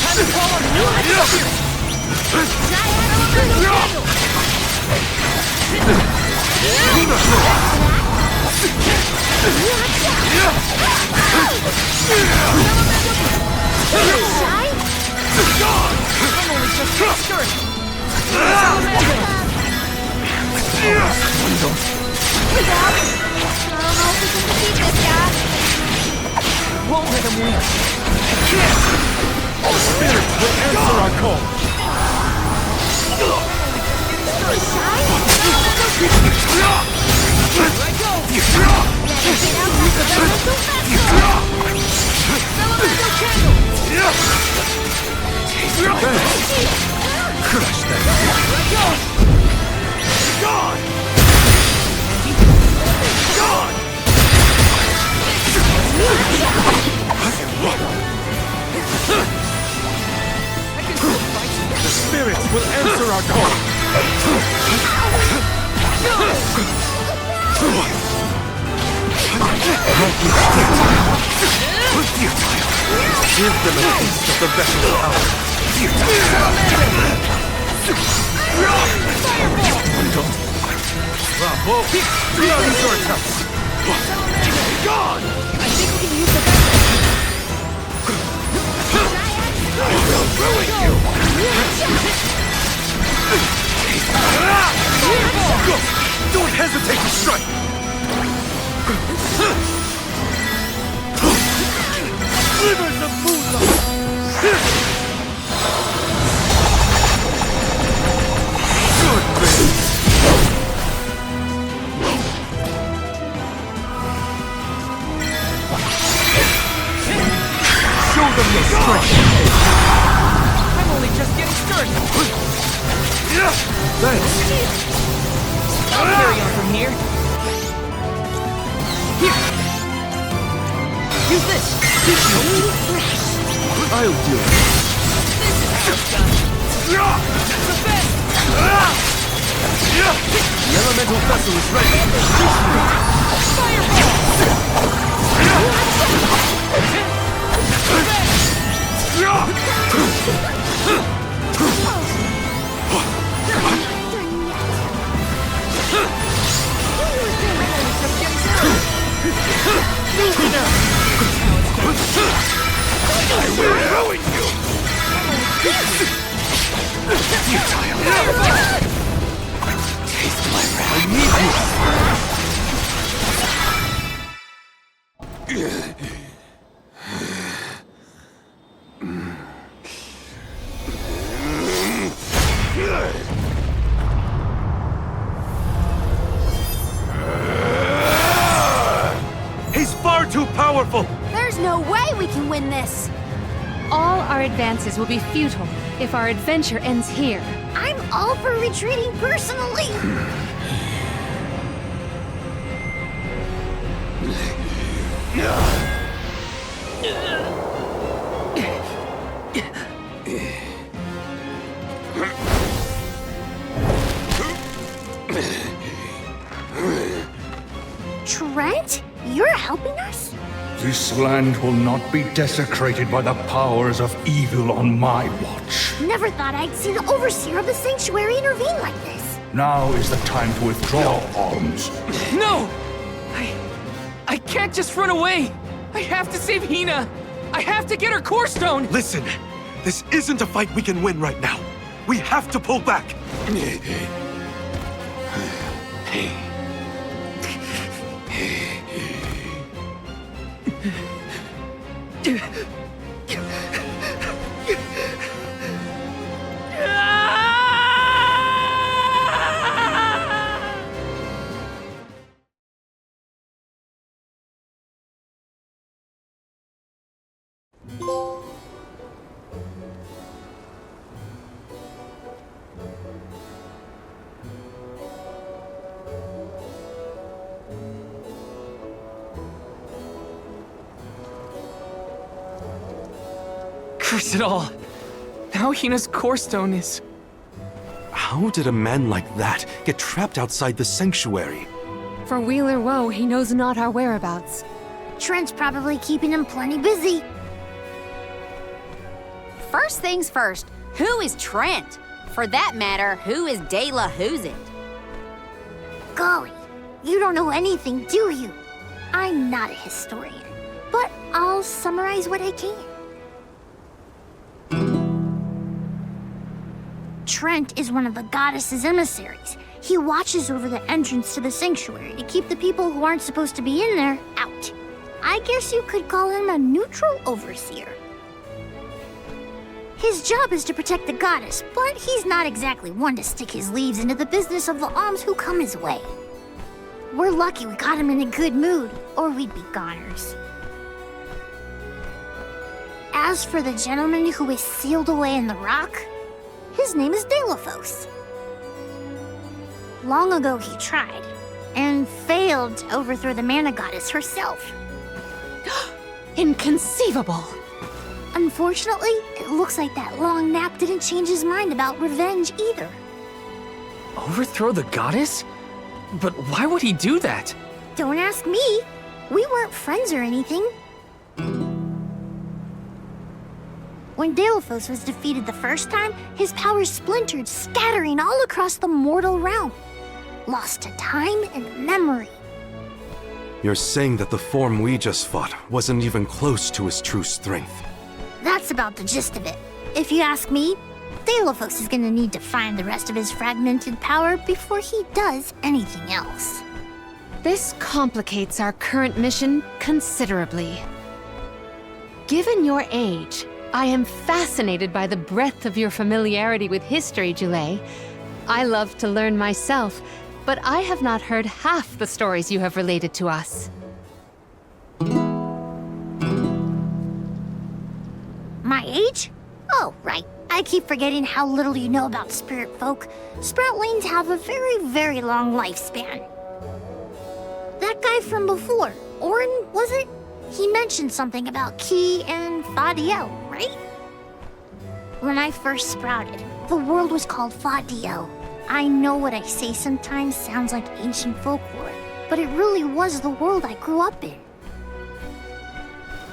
Time to call on new spirits! I'm only just getting started! Salamander! Won't let him win! I can't! The spirits will answer our call. Crush that. Gone! The spirits will answer our call. Give them a taste of the vessel's power. Bravo! Reloading your attacks! Gone! I think we can use the vessel! I will ruin you! Go! Don't hesitate to strike! Slivers of moonlight! Good riddance! Show them your strength! I'm only just getting started! Thanks! I'll carry on from here! Here! Use this! I'll do it! This is how it's done! That's the best! The elemental vessel is ready. I will ruin you! Taste my wrath. I need He's far too powerful! There's no way we can win this! All our advances will be futile if our adventure ends here. I'm all for retreating personally. Trent? You're helping us? This land will not be desecrated by the powers of evil on my watch. Never thought I'd see the Overseer of the Sanctuary intervene like this. Now is the time to withdraw arms. No! I can't just run away! I have to save Hinna! I have to get her core stone! Listen, this isn't a fight we can win right now. We have to pull back. Curse it all! Now Hinna's core stone is... How did a man like that get trapped outside the sanctuary? For Wheeler Woe, he knows not our whereabouts. Trent's probably keeping him plenty busy. First things first, who is Trent? For that matter, who is Daelophos? Golly, you don't know anything, do you? I'm not a historian, but I'll summarize what I can. Trent is one of the goddess's emissaries. He watches over the entrance to the sanctuary to keep the people who aren't supposed to be in there out. I guess you could call him a neutral overseer. His job is to protect the goddess, but he's not exactly one to stick his leaves into the business of the alms who come his way. We're lucky we got him in a good mood, or we'd be goners. As for the gentleman who is sealed away in the rock, his name is Daelophos. Long ago he tried, and failed to overthrow the mana goddess herself. Inconceivable! Unfortunately, it looks like that long nap didn't change his mind about revenge either. Overthrow the goddess? But why would he do that? Don't ask me. We weren't friends or anything. When Daelophos was defeated the first time, his powers splintered, scattering all across the mortal realm. Lost to time and memory. You're saying that the form we just fought wasn't even close to his true strength. That's about the gist of it. If you ask me, Daelophos is gonna need to find the rest of his fragmented power before he does anything else. This complicates our current mission considerably. Given your age, I am fascinated by the breadth of your familiarity with history, Jule. I love to learn myself, but I have not heard half the stories you have related to us. My age? Oh, right. I keep forgetting how little you know about spirit folk. Sproutlings have a very, very long lifespan. That guy from before, Orin, was it? He mentioned something about Ki and Fadiel, right? When I first sprouted, the world was called Fadiel. I know what I say sometimes sounds like ancient folklore, but it really was the world I grew up in.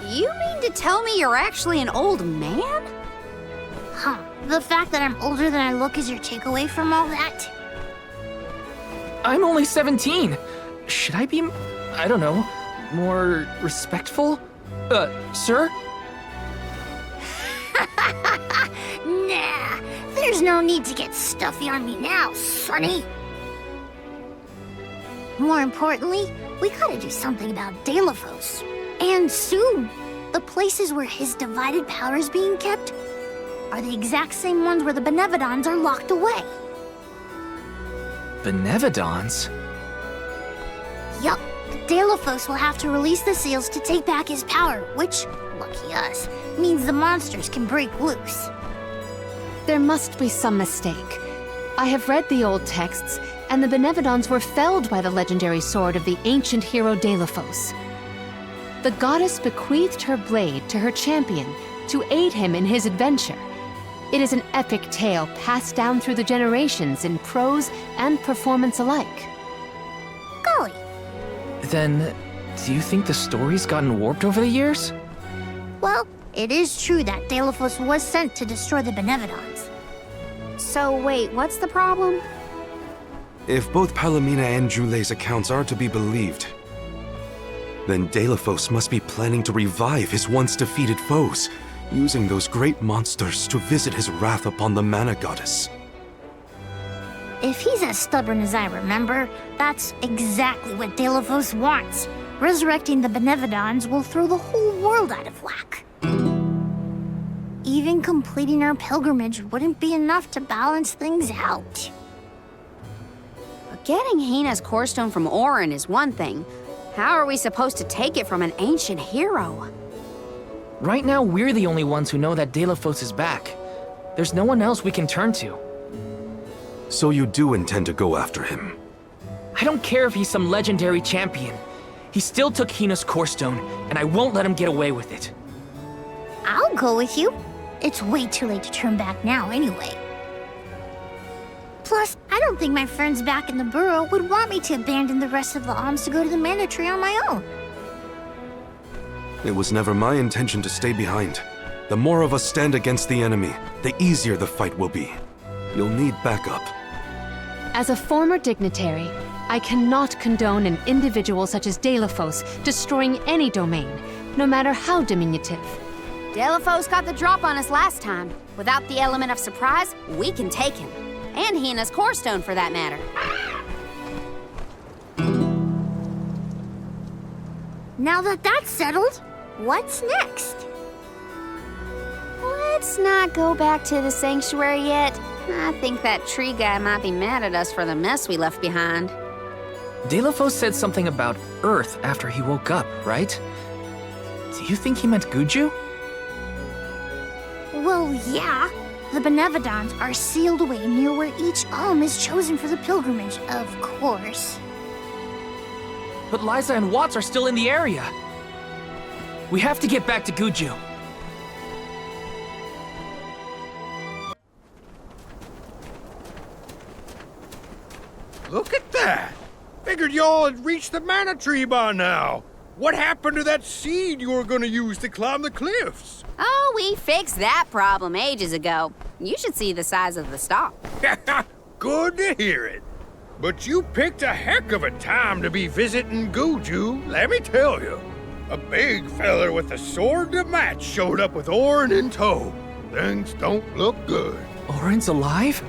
You mean to tell me you're actually an old man? Huh. The fact that I'm older than I look is your takeaway from all that? I'm only 17. Should I be, I don't know, more respectful? Sir? Nah, there's no need to get stuffy on me now, Sonny. More importantly, we gotta do something about Daelophos. And soon. The places where his divided power is being kept are the exact same ones where the Benevodons are locked away. Benevodons? Yup. Daelophos will have to release the seals to take back his power, which, lucky us, means the monsters can break loose. There must be some mistake. I have read the old texts, and the Benevodons were felled by the legendary sword of the ancient hero Daelophos. The goddess bequeathed her blade to her champion to aid him in his adventure. It is an epic tale passed down through the generations in prose and performance alike. Golly. Then, do you think the story's gotten warped over the years? Well, it is true that Daelophos was sent to destroy the Benevodons. So wait, what's the problem? If both Palomina and Jule's accounts are to be believed, then Daelophos must be planning to revive his once defeated foes, using those great monsters to visit his wrath upon the mana goddess. If he's as stubborn as I remember, that's exactly what Daelophos wants. Resurrecting the Benevodons will throw the whole world out of whack. Even completing our pilgrimage wouldn't be enough to balance things out. But getting Hinna's core stone from Orin is one thing. How are we supposed to take it from an ancient hero? Right now, we're the only ones who know that Daelophos is back. There's no one else we can turn to. So you do intend to go after him? I don't care if he's some legendary champion. He still took Hinna's core stone, and I won't let him get away with it. I'll go with you. It's way too late to turn back now anyway. Plus, I don't think my friends back in the burrow would want me to abandon the rest of the alms to go to the mana tree on my own. It was never my intention to stay behind. The more of us stand against the enemy, the easier the fight will be. You'll need backup. As a former dignitary, I cannot condone an individual such as Daelophos destroying any domain, no matter how diminutive. Daelophos got the drop on us last time. Without the element of surprise, we can take him. And Hinna's core stone, for that matter. Now that that's settled, what's next? Let's not go back to the sanctuary yet. I think that tree guy might be mad at us for the mess we left behind. Daelophos said something about Earth after he woke up, right? Do you think he meant Guju? Well, yeah. The Benevodons are sealed away near where each alm is chosen for the pilgrimage, of course. But Liza and Watts are still in the area. We have to get back to Guju. Look at that! Figured y'all had reached the mana tree by now. What happened to that seed you were gonna use to climb the cliffs? Oh, we fixed that problem ages ago. You should see the size of the stalk. Good to hear it. But you picked a heck of a time to be visiting Guju, let me tell you. A big feller with a sword to match showed up with Orin in tow. Things don't look good. Orin's alive?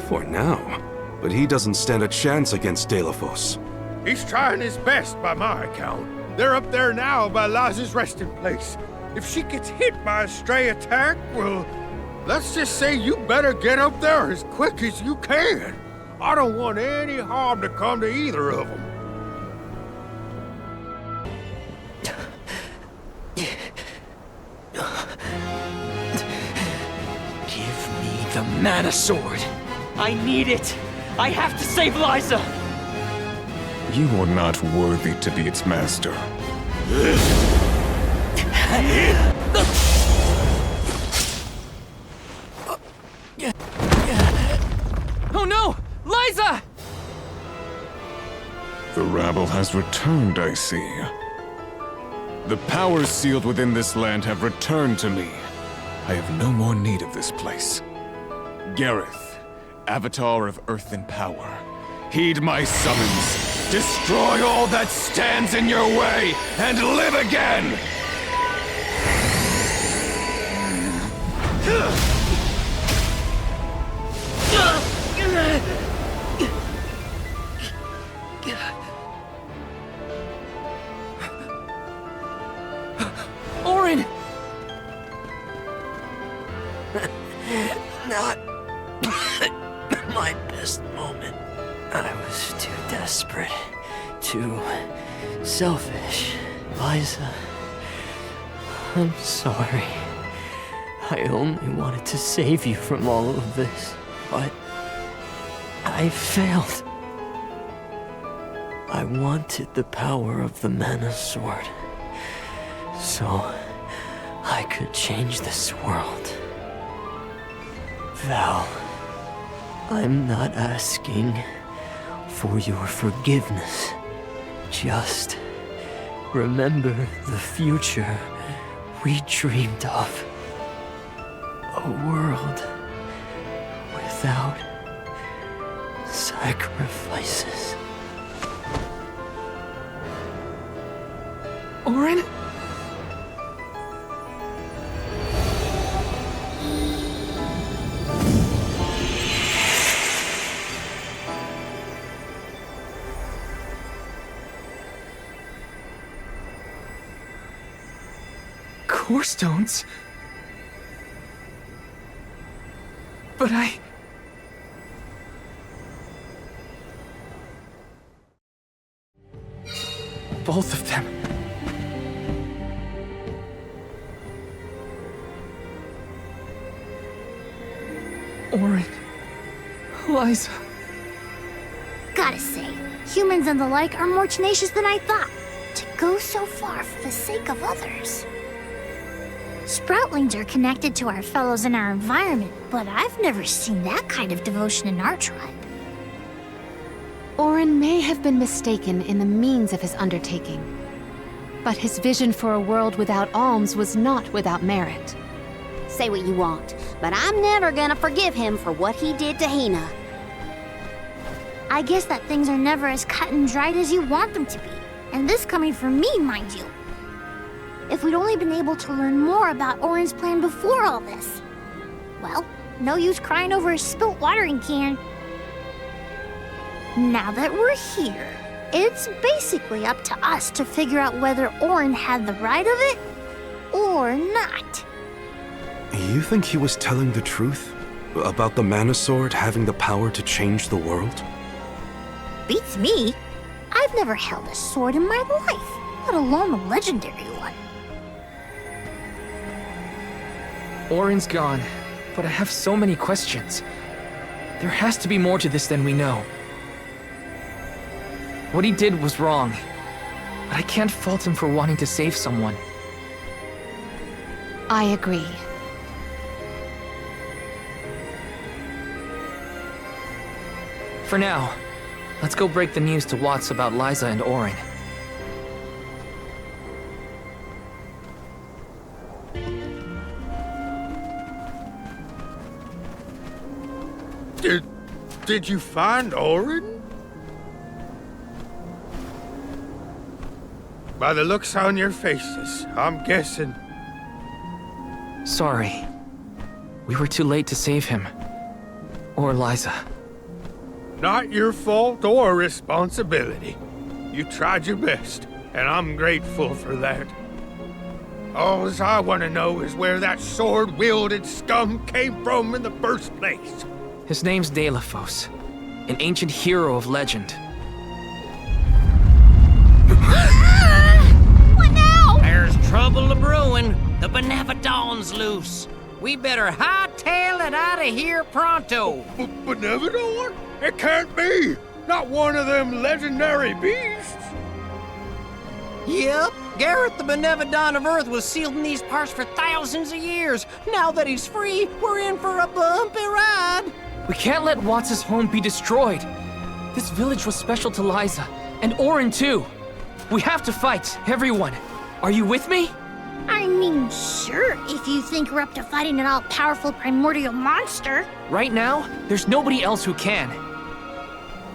For now. But he doesn't stand a chance against Daelophos. He's trying his best by my account. They're up there now by Liza's resting place. If she gets hit by a stray attack, well, let's just say you better get up there as quick as you can. I don't want any harm to come to either of them. Give me the mana sword. I need it. I have to save Liza. You are not worthy to be its master. Liza! The rabble has returned, I see. The powers sealed within this land have returned to me. I have no more need of this place. Garethe, Avatar of Earth and Power, heed my summons. Destroy all that stands in your way, and live again! Auron! Not my best moment. I was too desperate, too selfish. Liza, I'm sorry. I only wanted to save you from all of this, but I failed. I wanted the power of the Mana Sword, so I could change this world. Val, I'm not asking for your forgiveness. Just remember the future we dreamed of. A world without sacrifices. Auron? Core stones? But both of them. Auron. Liza. Gotta say, humans and the like are more tenacious than I thought. To go so far for the sake of others. Sproutlings are connected to our fellows in our environment, but I've never seen that kind of devotion in our tribe. Auron may have been mistaken in the means of his undertaking, but his vision for a world without alms was not without merit. Say what you want, but I'm never gonna forgive him for what he did to Hinna. I guess that things are never as cut and dried as you want them to be. And this coming from me, mind you. If we'd only been able to learn more about Auron's plan before all this. Well, no use crying over a spilt watering can. Now that we're here, it's basically up to us to figure out whether Auron had the right of it or not. You think he was telling the truth? About the Mana Sword having the power to change the world? Beats me. I've never held a sword in my life, let alone a legendary one. Auron's gone, but I have so many questions. There has to be more to this than we know. What he did was wrong, but I can't fault him for wanting to save someone. I agree. For now, let's go break the news to Watts about Liza and Auron. Did you find Auron? By the looks on your faces, I'm guessing. Sorry. We were too late to save him. Or Liza. Not your fault or responsibility. You tried your best, and I'm grateful for that. All I want to know is where that sword-wielded scum came from in the first place. His name's Daelophos, an ancient hero of legend. What now? There's trouble a-brewing. The Benevodon's loose. We better hightail it out of here pronto. Benevodon? It can't be! Not one of them legendary beasts! Yep, Garethe the Benevodon of Earth was sealed in these parts for thousands of years. Now that he's free, we're in for a bumpy ride. We can't let Watts' home be destroyed. This village was special to Liza, and Orin too. We have to fight, everyone. Are you with me? I mean, sure, if you think we're up to fighting an all-powerful primordial monster. Right now, there's nobody else who can.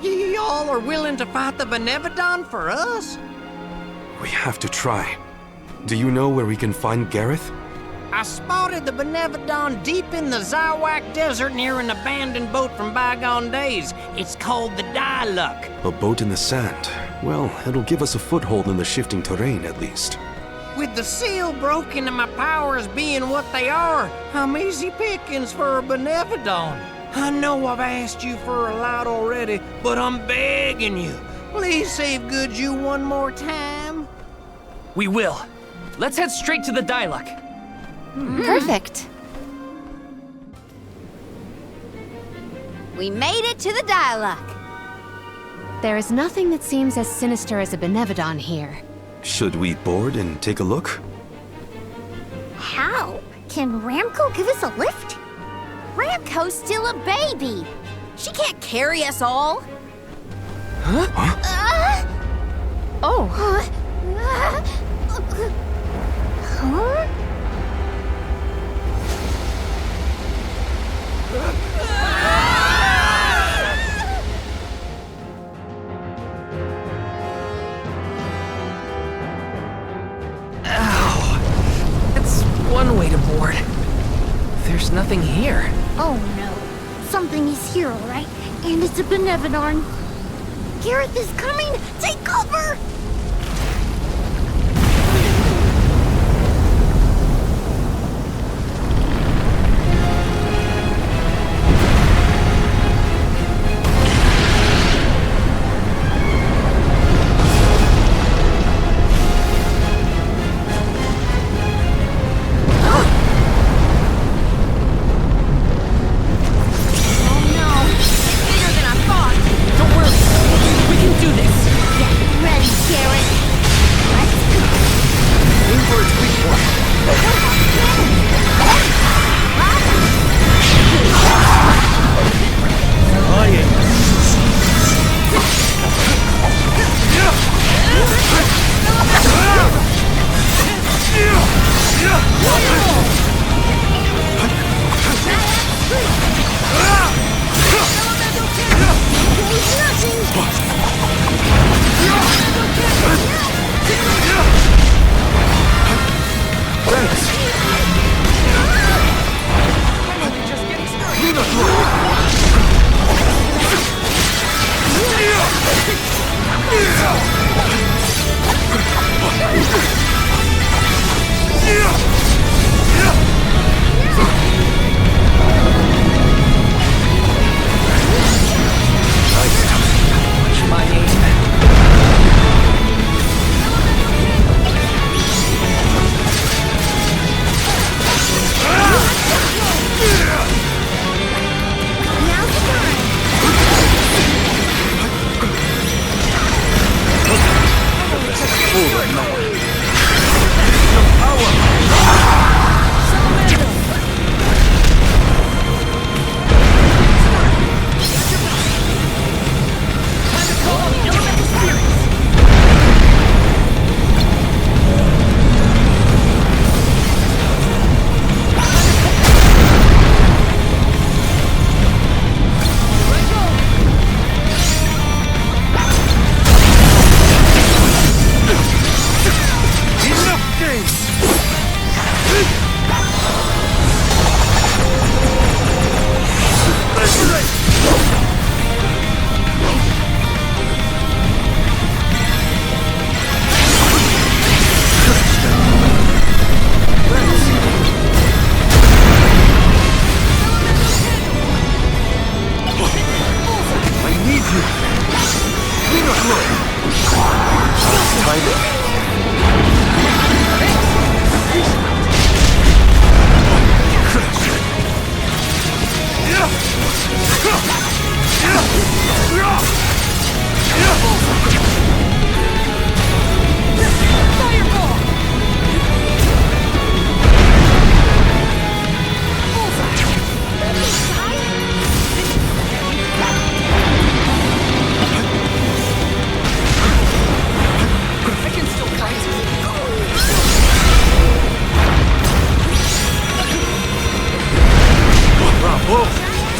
Y'all are willing to fight the Benevodon for us? We have to try. Do you know where we can find Garethe? I spotted the Benevodon deep in the Zawak Desert near an abandoned boat from bygone days. It's called the Daelophos. A boat in the sand. Well, it'll give us a foothold in the shifting terrain, at least. With the seal broken and my powers being what they are, I'm easy pickings for a Benevodon. I know I've asked you for a lot already, but I'm begging you. Please save good you one more time. We will. Let's head straight to the Daelophos. Perfect. We made it to the Daelophos. There is nothing that seems as sinister as a Benevodon here. Should we board and take a look? How? Can Ramco give us a lift? Ramco's still a baby. She can't carry us all. Huh? Oh. Huh? Ow. That's one way to board. There's nothing here. Oh no. Something is here, all right? And it's a Benevodon. Garethe is coming! Take cover!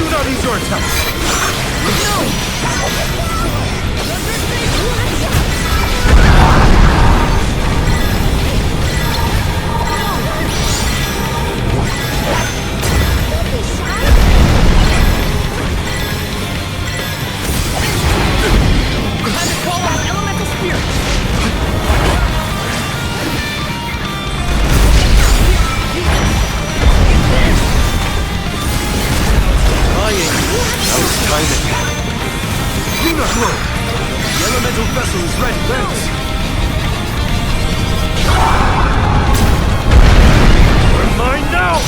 Do not ease your attack! The elemental vessel is ready, thanks! We're mine now!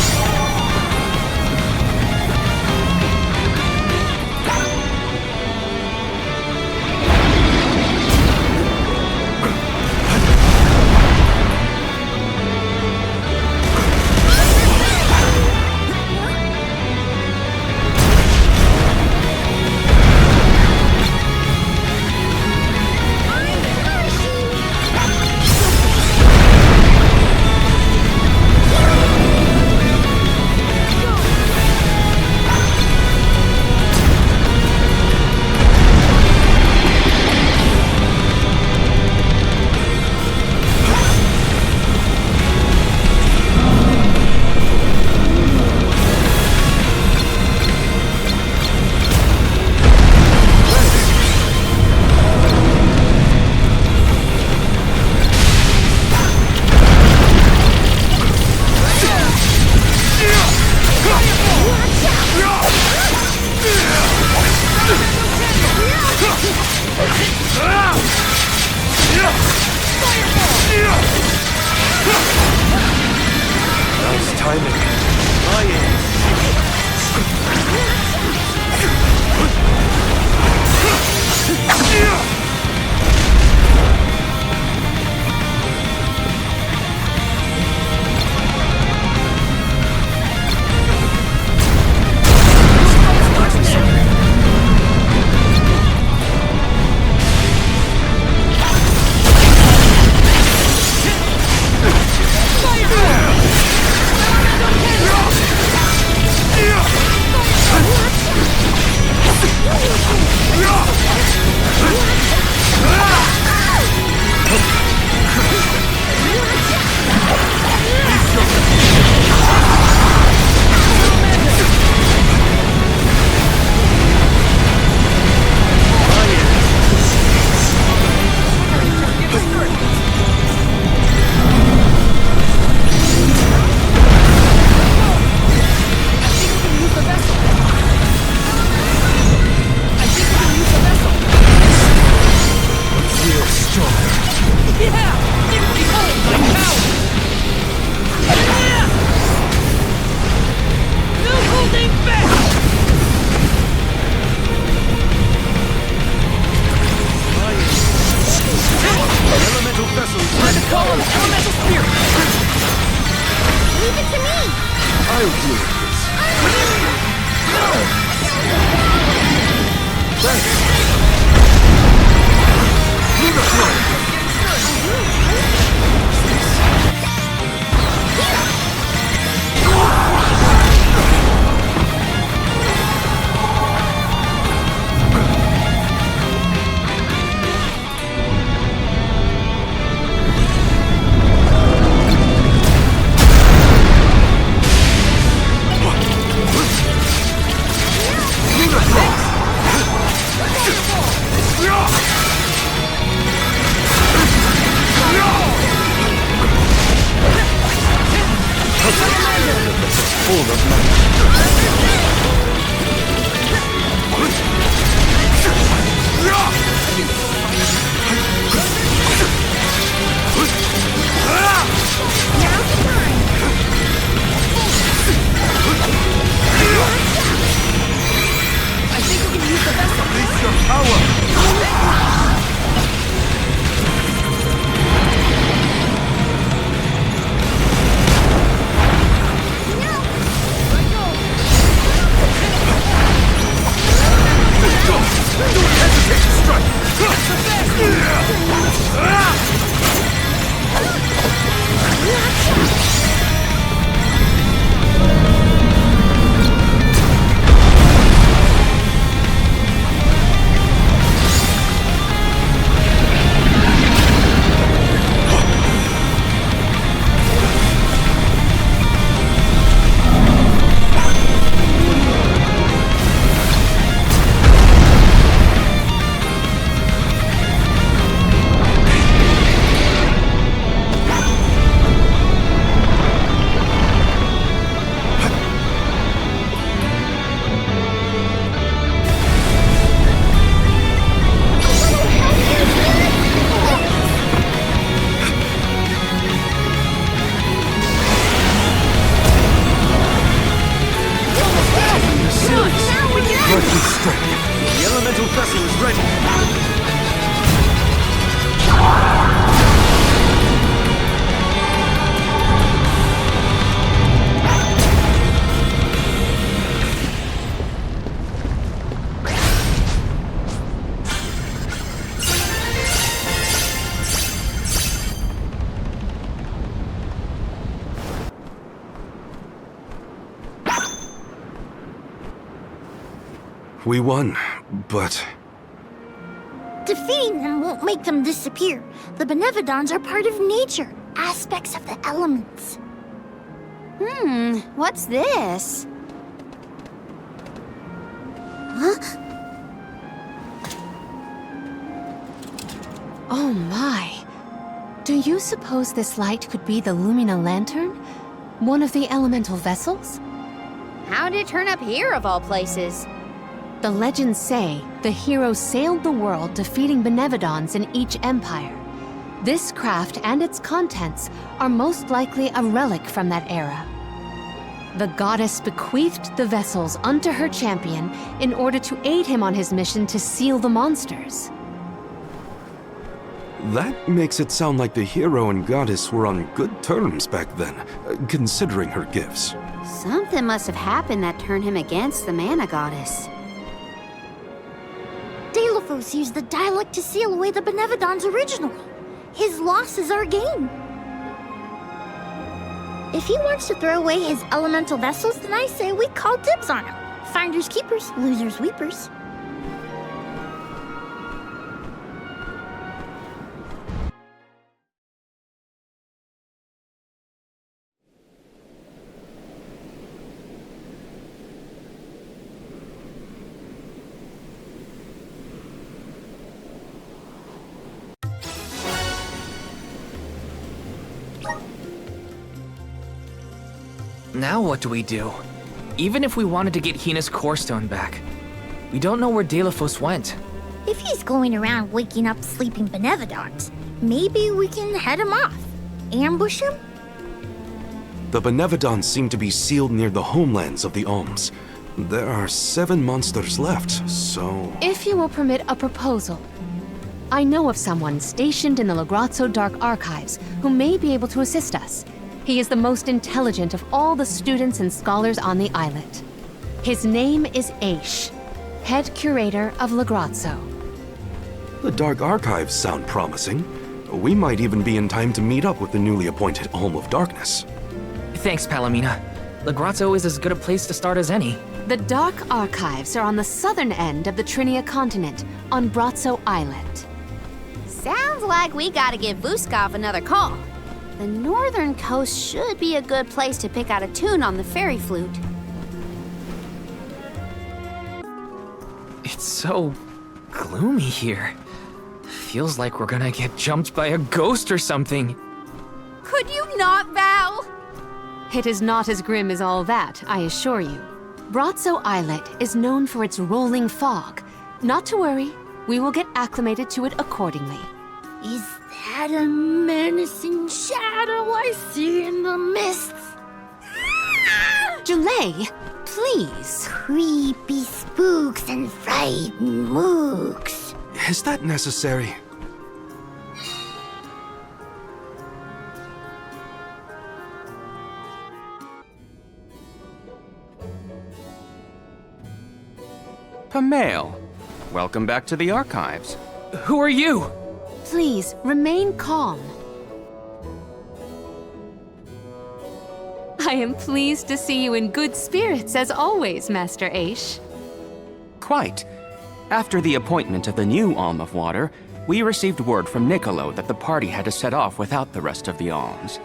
Nice timing. strength. The elemental vessel is ready. We won, but... Defeating them won't make them disappear. The Benevodons are part of nature, aspects of the elements. What's this? Huh? Oh my. Do you suppose this light could be the Lumina Lantern? One of the elemental vessels? How'd it turn up here of all places? The legends say the hero sailed the world defeating Benevodons in each empire. This craft and its contents are most likely a relic from that era. The goddess bequeathed the vessels unto her champion in order to aid him on his mission to seal the monsters. That makes it sound like the hero and goddess were on good terms back then, considering her gifts. Something must have happened that turned him against the mana goddess. Daelophos used the dialect to seal away the Benevodons originally. His loss is our gain. If he wants to throw away his elemental vessels, then I say we call dibs on him. Finders keepers, losers weepers. Now what do we do? Even if we wanted to get Hinna's core stone back, we don't know where Daelophos went. If he's going around waking up sleeping Benevodons, maybe we can head him off. Ambush him? The Benevodons seem to be sealed near the homelands of the Alms. There are 7 monsters left, so... If you will permit a proposal. I know of someone stationed in the Lagrazzo Dark Archives who may be able to assist us. He is the most intelligent of all the students and scholars on the islet. His name is Aish, head curator of Lagrazzo. The Dark Archives sound promising. We might even be in time to meet up with the newly appointed Alm of Darkness. Thanks, Palomina. Lagrazzo is as good a place to start as any. The Dark Archives are on the southern end of the Trinia continent, on Brazzo Islet. Sounds like we gotta give Vuscav another call. The northern coast should be a good place to pick out a tune on the fairy flute. It's so gloomy here. Feels like we're gonna get jumped by a ghost or something. Could you not, Val? It is not as grim as all that, I assure you. Brazzo Islet is known for its rolling fog. Not to worry, we will get acclimated to it accordingly. Is that a menacing shadow I see in the mists? Julay, please. Creepy spooks and frightened mooks. Is that necessary? Pamail, welcome back to the archives. Who are you? Please, remain calm. I am pleased to see you in good spirits as always, Master Aish. Quite. After the appointment of the new Alm of Water, we received word from Niccolo that the party had to set off without the rest of the alms.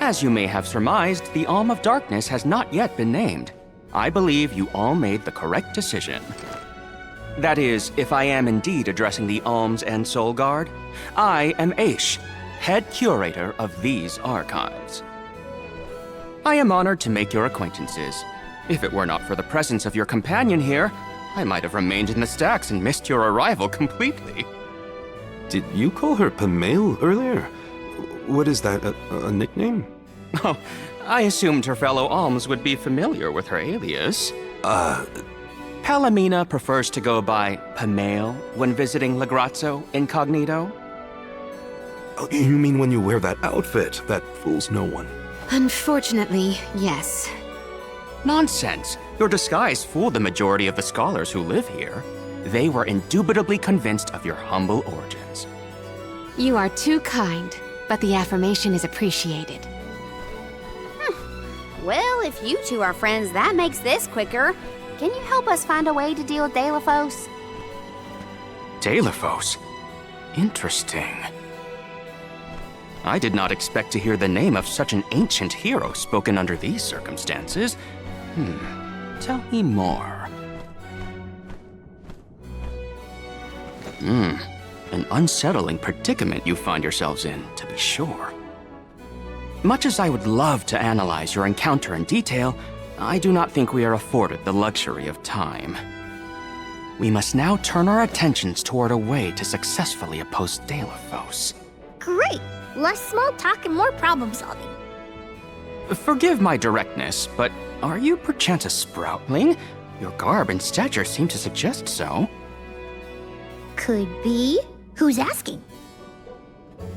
As you may have surmised, the Alm of Darkness has not yet been named. I believe you all made the correct decision. That is, if I am indeed addressing the Alms and Soul Guard, I am Aish, head curator of these archives. I am honored to make your acquaintances. If it were not for the presence of your companion here, I might have remained in the stacks and missed your arrival completely. Did you call her Pamail earlier? What is that, a nickname? Oh, I assumed her fellow alms would be familiar with her alias. Palomina prefers to go by Pamale when visiting Legrazzo incognito. Oh, you mean when you wear that outfit that fools no one? Unfortunately, yes. Nonsense. Your disguise fooled the majority of the scholars who live here. They were indubitably convinced of your humble origins. You are too kind, but the affirmation is appreciated. Well, if you two are friends, that makes this quicker. Can you help us find a way to deal with Daelophos? Daelophos? Interesting. I did not expect to hear the name of such an ancient hero spoken under these circumstances. Tell me more. An unsettling predicament you find yourselves in, to be sure. Much as I would love to analyze your encounter in detail, I do not think we are afforded the luxury of time. We must now turn our attentions toward a way to successfully oppose Daelophos. Great! Less small talk and more problem solving. Forgive my directness, but are you perchance a sproutling? Your garb and stature seem to suggest so. Could be. Who's asking?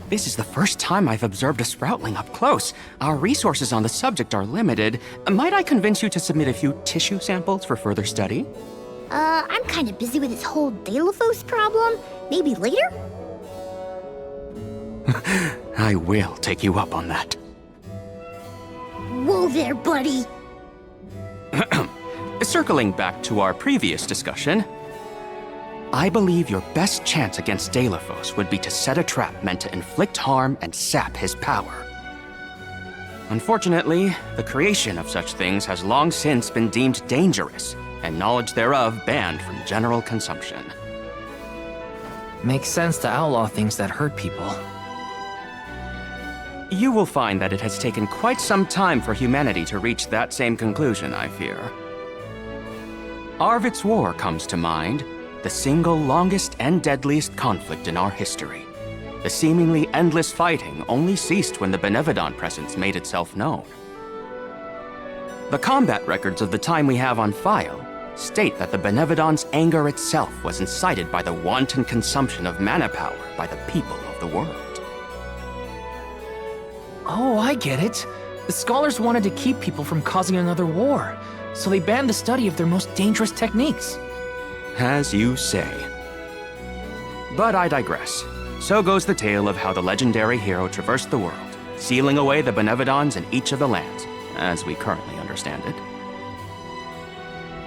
This is the first time I've observed a sproutling up close. Our resources on the subject are limited. Might I convince you to submit a few tissue samples for further study? I'm kind of busy with this whole Daelophos problem. Maybe later? I will take you up on that. Whoa there, buddy! Circling back to our previous discussion, I believe your best chance against Daelophos would be to set a trap meant to inflict harm and sap his power. Unfortunately, the creation of such things has long since been deemed dangerous, and knowledge thereof banned from general consumption. Makes sense to outlaw things that hurt people. You will find that it has taken quite some time for humanity to reach that same conclusion, I fear. Arvid's War comes to mind, the single longest and deadliest conflict in our history. The seemingly endless fighting only ceased when the Benevodon presence made itself known. The combat records of the time we have on file state that the Benevodon's anger itself was incited by the wanton consumption of mana power by the people of the world. Oh, I get it. The scholars wanted to keep people from causing another war, so they banned the study of their most dangerous techniques. As you say. But I digress. So goes the tale of how the legendary hero traversed the world, sealing away the Benevodons in each of the lands, as we currently understand it.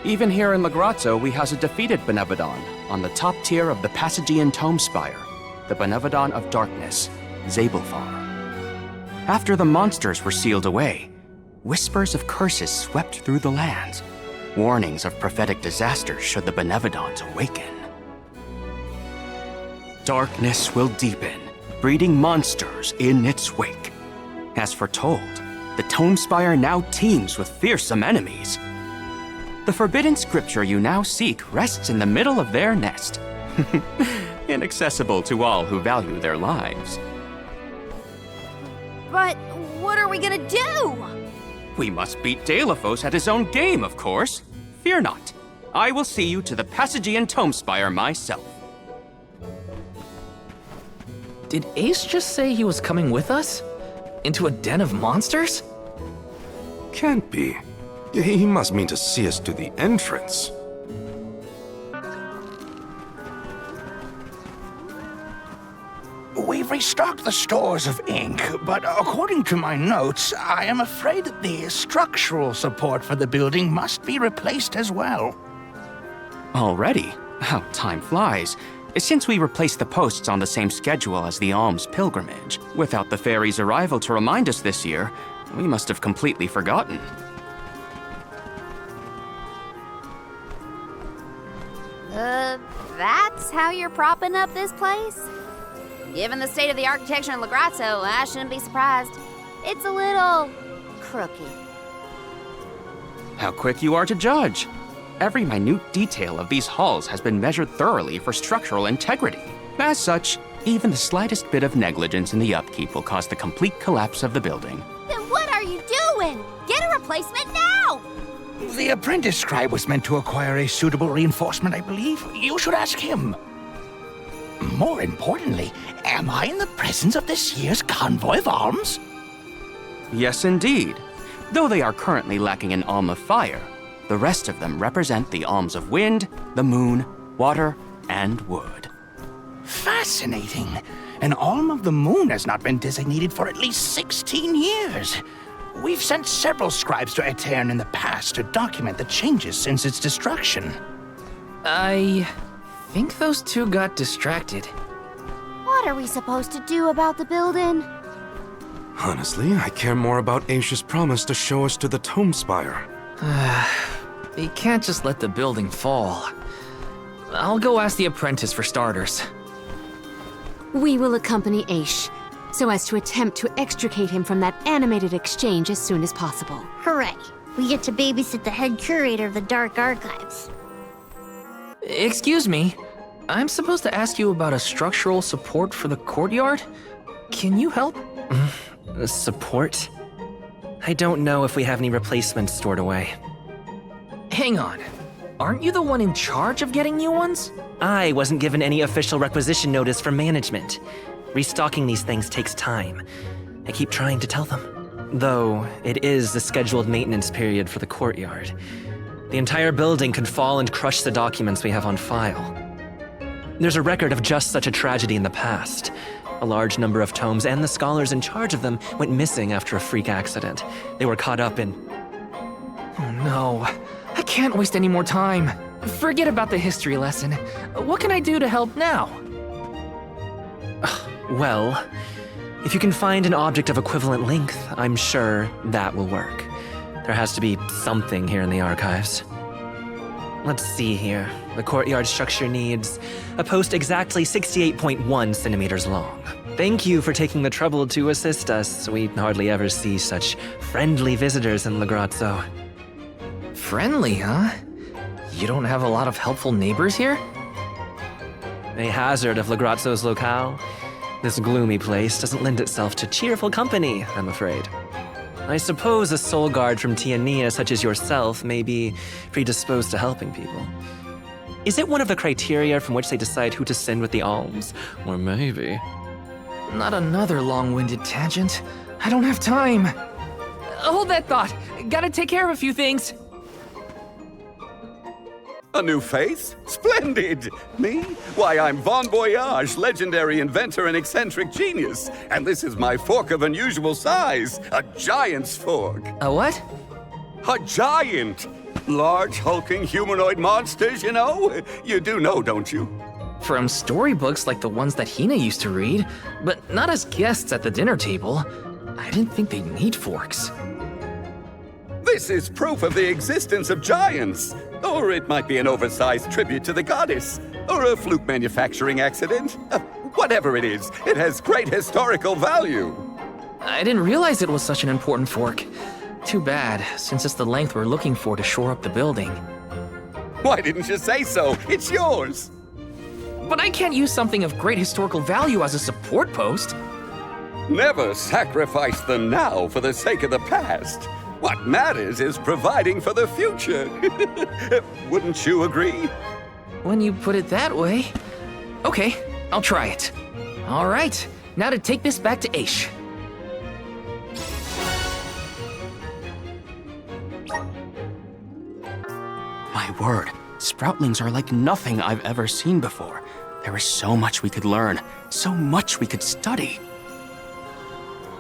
Even here in Legrazzo, we house a defeated Benevodon on the top tier of the Passagean Tome Spire, the Benevodon of Darkness, Zable. After the monsters were sealed away, whispers of curses swept through the lands, warnings of prophetic disaster should the Benevodons awaken. Darkness will deepen, breeding monsters in its wake. As foretold, the Tome Spire now teems with fearsome enemies. The forbidden scripture you now seek rests in the middle of their nest, inaccessible to all who value their lives. But what are we gonna do? We must beat Daelophos at his own game, of course. Fear not. I will see you to the Passagean Tome Spire myself. Did Ace just say he was coming with us? Into a den of monsters? Can't be. He must mean to see us to the entrance. We've restocked the stores of ink, but according to my notes, I am afraid that the structural support for the building must be replaced as well. Already? How time flies. Since we replaced the posts on the same schedule as the Alms pilgrimage, without the fairy's arrival to remind us this year, we must have completely forgotten. That's how you're propping up this place? Given the state of the architecture in Legrazzo, I shouldn't be surprised. It's a little crooked. How quick you are to judge. Every minute detail of these halls has been measured thoroughly for structural integrity. As such, even the slightest bit of negligence in the upkeep will cause the complete collapse of the building. Then what are you doing? Get a replacement now! The apprentice scribe was meant to acquire a suitable reinforcement, I believe. You should ask him. More importantly, am I in the presence of this year's convoy of alms? Yes, indeed. Though they are currently lacking an alm of fire, the rest of them represent the alms of wind, the moon, water, and wood. Fascinating. An alm of the moon has not been designated for at least 16 years. We've sent several scribes to Aetern in the past to document the changes since its destruction. I think those two got distracted. What are we supposed to do about the building? Honestly, I care more about Aisha's promise to show us to the Tome Spire. They can't just let the building fall. I'll go ask the apprentice for starters. We will accompany Aish, so as to attempt to extricate him from that animated exchange as soon as possible. Hooray! We get to babysit the head curator of the Dark Archives. Excuse me, I'm supposed to ask you about a structural support for the courtyard? Can you help? Support? I don't know if we have any replacements stored away. Hang on. Aren't you the one in charge of getting new ones? I wasn't given any official requisition notice from management. Restocking these things takes time. I keep trying to tell them. Though, it is the scheduled maintenance period for the courtyard. The entire building could fall and crush the documents we have on file. There's a record of just such a tragedy in the past. A large number of tomes and the scholars in charge of them went missing after a freak accident. They were caught up in... Oh no, I can't waste any more time. Forget about the history lesson. What can I do to help now? Well, if you can find an object of equivalent length, I'm sure that will work. There has to be something here in the archives. Let's see here. The courtyard structure needs a post exactly 68.1 centimeters long. Thank you for taking the trouble to assist us. We hardly ever see such friendly visitors in Lagrazzo. Friendly, huh? You don't have a lot of helpful neighbors here? A hazard of Lagrazzo's locale. This gloomy place doesn't lend itself to cheerful company, I'm afraid. I suppose a soul guard from Tiania such as yourself may be predisposed to helping people. Is it one of the criteria from which they decide who to send with the alms? Or maybe... Not another long-winded tangent. I don't have time. Hold that thought. Gotta take care of a few things. A new face? Splendid! Me? Why, I'm Bon Voyage, legendary inventor and eccentric genius. And this is my fork of unusual size, a giant's fork. A what? A giant! Large, hulking humanoid monsters, you know? You do know, don't you? From storybooks like the ones that Hinna used to read, but not as guests at the dinner table. I didn't think they'd need forks. This is proof of the existence of giants. Or it might be an oversized tribute to the goddess. Or a fluke manufacturing accident. Whatever it is, it has great historical value. I didn't realize it was such an important fork. Too bad, since it's the length we're looking for to shore up the building. Why didn't you say so? It's yours. But I can't use something of great historical value as a support post. Never sacrifice the now for the sake of the past. What matters is providing for the future. Wouldn't you agree? When you put it that way. Okay, I'll try it. All right, now to take this back to Aish. My word, sproutlings are like nothing I've ever seen before. There is so much we could learn, so much we could study.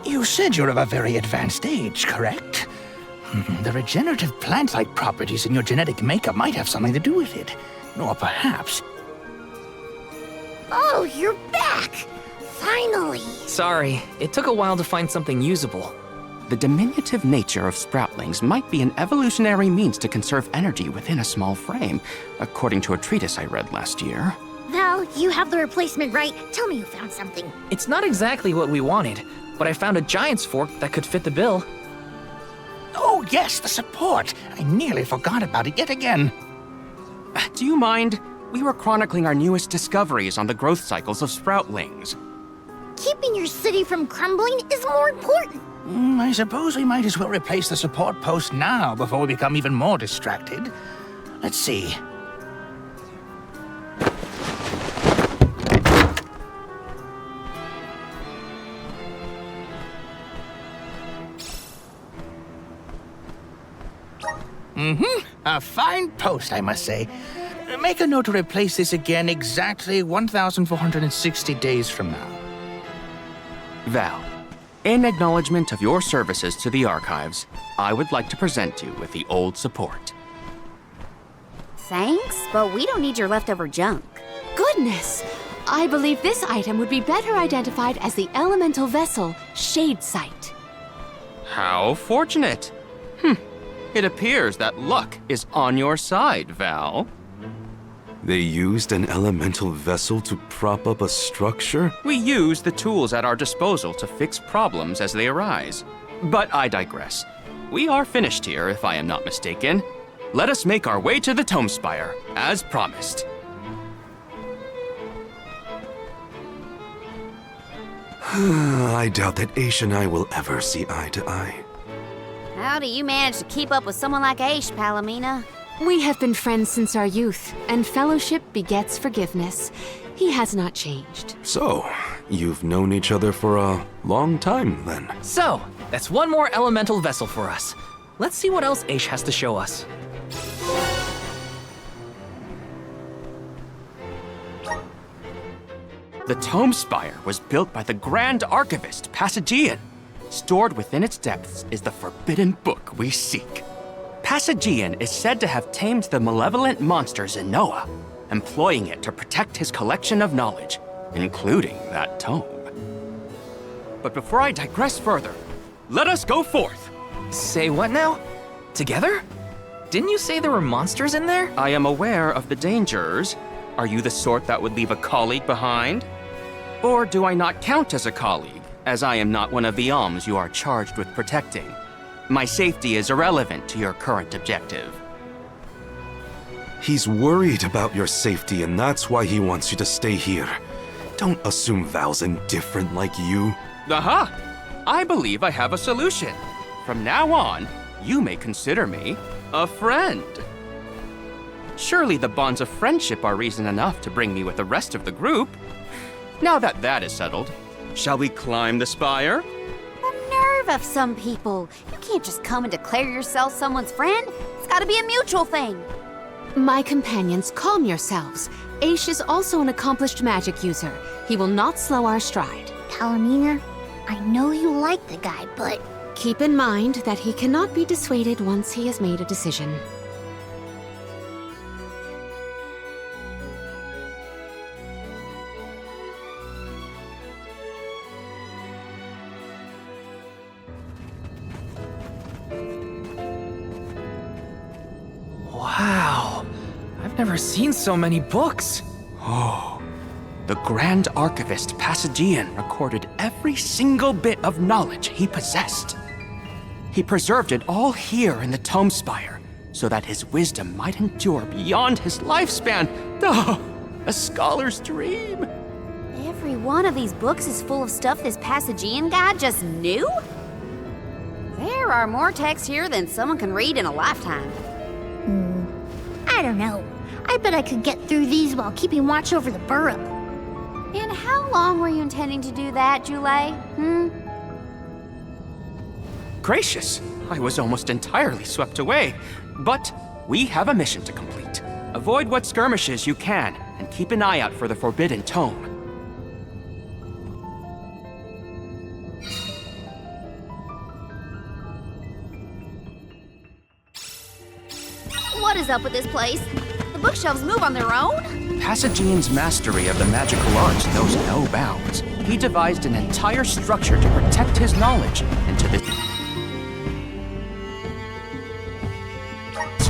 You said you're of a very advanced age, correct? The regenerative plant-like properties in your genetic makeup might have something to do with it. Or perhaps... Oh, you're back! Finally! Sorry, it took a while to find something usable. The diminutive nature of sproutlings might be an evolutionary means to conserve energy within a small frame, according to a treatise I read last year. Val, you have the replacement, right? Tell me you found something. It's not exactly what we wanted, but I found a giant's fork that could fit the bill. Oh yes, the support! I nearly forgot about it yet again. Do you mind? We were chronicling our newest discoveries on the growth cycles of sproutlings. Keeping your city from crumbling is more important. I suppose we might as well replace the support post now before we become even more distracted. Let's see. A fine post, I must say. Make a note to replace this again exactly 1,460 days from now. Val, in acknowledgement of your services to the archives, I would like to present you with the old support. Thanks, but we don't need your leftover junk. Goodness! I believe this item would be better identified as the elemental vessel, Shade Sight. How fortunate. It appears that luck is on your side, Val. They used an elemental vessel to prop up a structure? We use the tools at our disposal to fix problems as they arise. But I digress. We are finished here, if I am not mistaken. Let us make our way to the Tome Spire, as promised. I doubt that Aish and I will ever see eye to eye. How do you manage to keep up with someone like Aish, Palomina? We have been friends since our youth, and fellowship begets forgiveness. He has not changed. So, you've known each other for a long time, then? So, that's one more elemental vessel for us. Let's see what else Aish has to show us. The Tome Spire was built by the Grand Archivist, Passagian. Stored within its depths is the forbidden book we seek. Passagian is said to have tamed the malevolent monster Zehnoa, employing it to protect his collection of knowledge, including that tome. But before I digress further, let us go forth. Say what now? Together? Didn't you say there were monsters in there? I am aware of the dangers. Are you the sort that would leave a colleague behind? Or do I not count as a colleague, as I am not one of the alms you are charged with protecting? My safety is irrelevant to your current objective. He's worried about your safety, and that's why he wants you to stay here. Don't assume Val's indifferent like you. Aha! I believe I have a solution. From now on, you may consider me a friend. Surely the bonds of friendship are reason enough to bring me with the rest of the group. Now that that is settled, shall we climb the spire? The nerve of some people. You can't just come and declare yourself someone's friend. It's gotta be a mutual thing. My companions, calm yourselves. Aish is also an accomplished magic user. He will not slow our stride. Palomina, I know you like the guy, but... Keep in mind that he cannot be dissuaded once he has made a decision. Wow, I've never seen so many books. Oh, the Grand Archivist Passagian recorded every single bit of knowledge he possessed. He preserved it all here in the Tome Spire, so that his wisdom might endure beyond his lifespan. Oh, a scholar's dream. Every one of these books is full of stuff this Passagian guy just knew? There are more texts here than someone can read in a lifetime. I don't know. I bet I could get through these while keeping watch over the burrow. And how long were you intending to do that, Jule? Gracious, I was almost entirely swept away. But we have a mission to complete. Avoid what skirmishes you can, and keep an eye out for the Forbidden Tome. What is up with this place? The bookshelves move on their own? Passagian's mastery of the magical arts knows no bounds. He devised an entire structure to protect his knowledge, and to this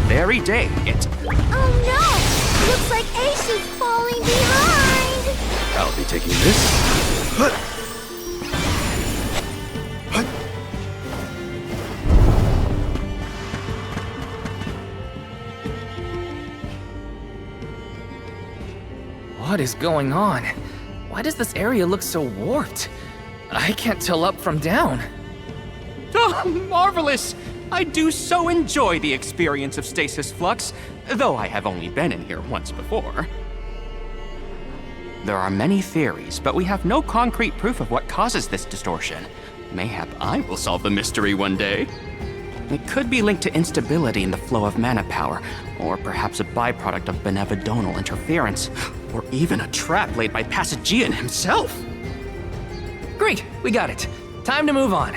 very day, it... Oh no! Looks like Aish is falling behind! I'll be taking this. What is going on? Why does this area look so warped? I can't tell up from down. Oh, marvelous! I do so enjoy the experience of stasis flux, though I have only been in here once before. There are many theories, but we have no concrete proof of what causes this distortion. Mayhap I will solve the mystery one day. It could be linked to instability in the flow of mana power, or perhaps a byproduct of benevodonal interference, or even a trap laid by Passagian himself. Great, we got it. Time to move on.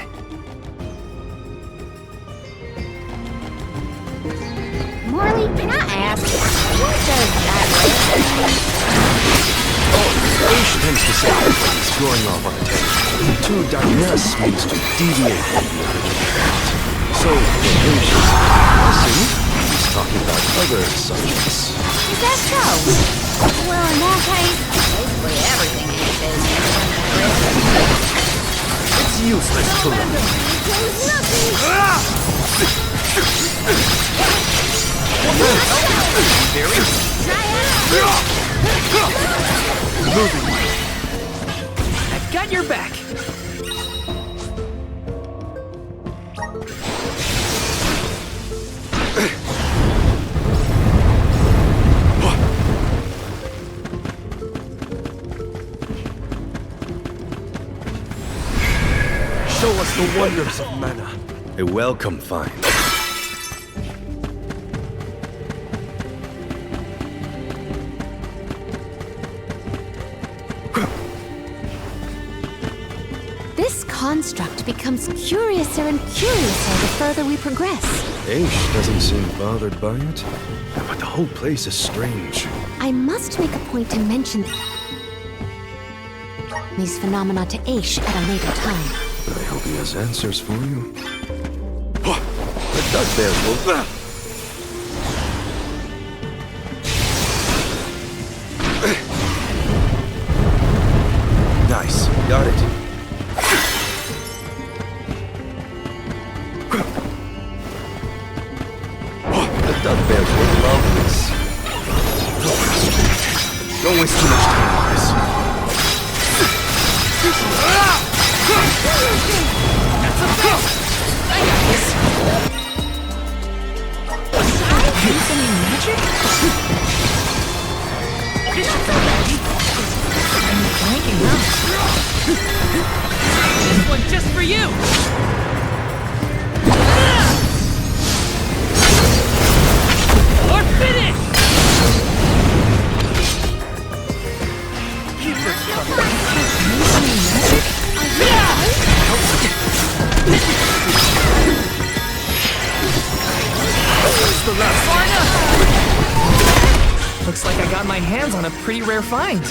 Morley, can I ask, what does that Aish tends to say that he's going off on a tangent. To digress means to deviate from the original plot. So, when Aish is digressing, he's talking about other subjects. Is that so? Well, in that case, basically everything Aish says It's useless to run. Moving. I've got your back. Show us the wonders of mana. A welcome find. This construct becomes curiouser and curiouser the further we progress. Aish doesn't seem bothered by it, but the whole place is strange. I must make a point to mention these phenomena to Aish at a later time. I hope he has answers for you. The Dugbears will... Nice. Got it. The Dugbears will love this. Don't waste too much time on this. That's a fail! I got this! Use any magic? This should go ready. I'm blanking out. This one just for you! Or finish! Keep your cover. Use any magic? That's the last. Far enough. Looks like I got my hands on a pretty rare find.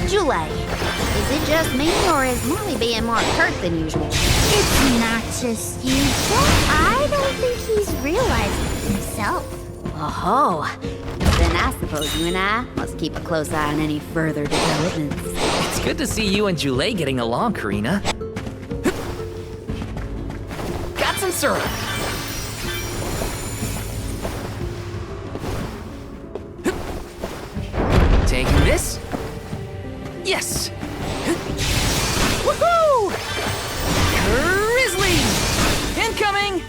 Jule, is it just me, or is Morley being more curt than usual? It's not just you, but I don't think he's realized it himself. Oh, then I suppose you and I must keep a close eye on any further developments. It's good to see you and Jule getting along, Karina. Got some syrup. Taking this. Yes! Woohoo! Grizzly! Incoming!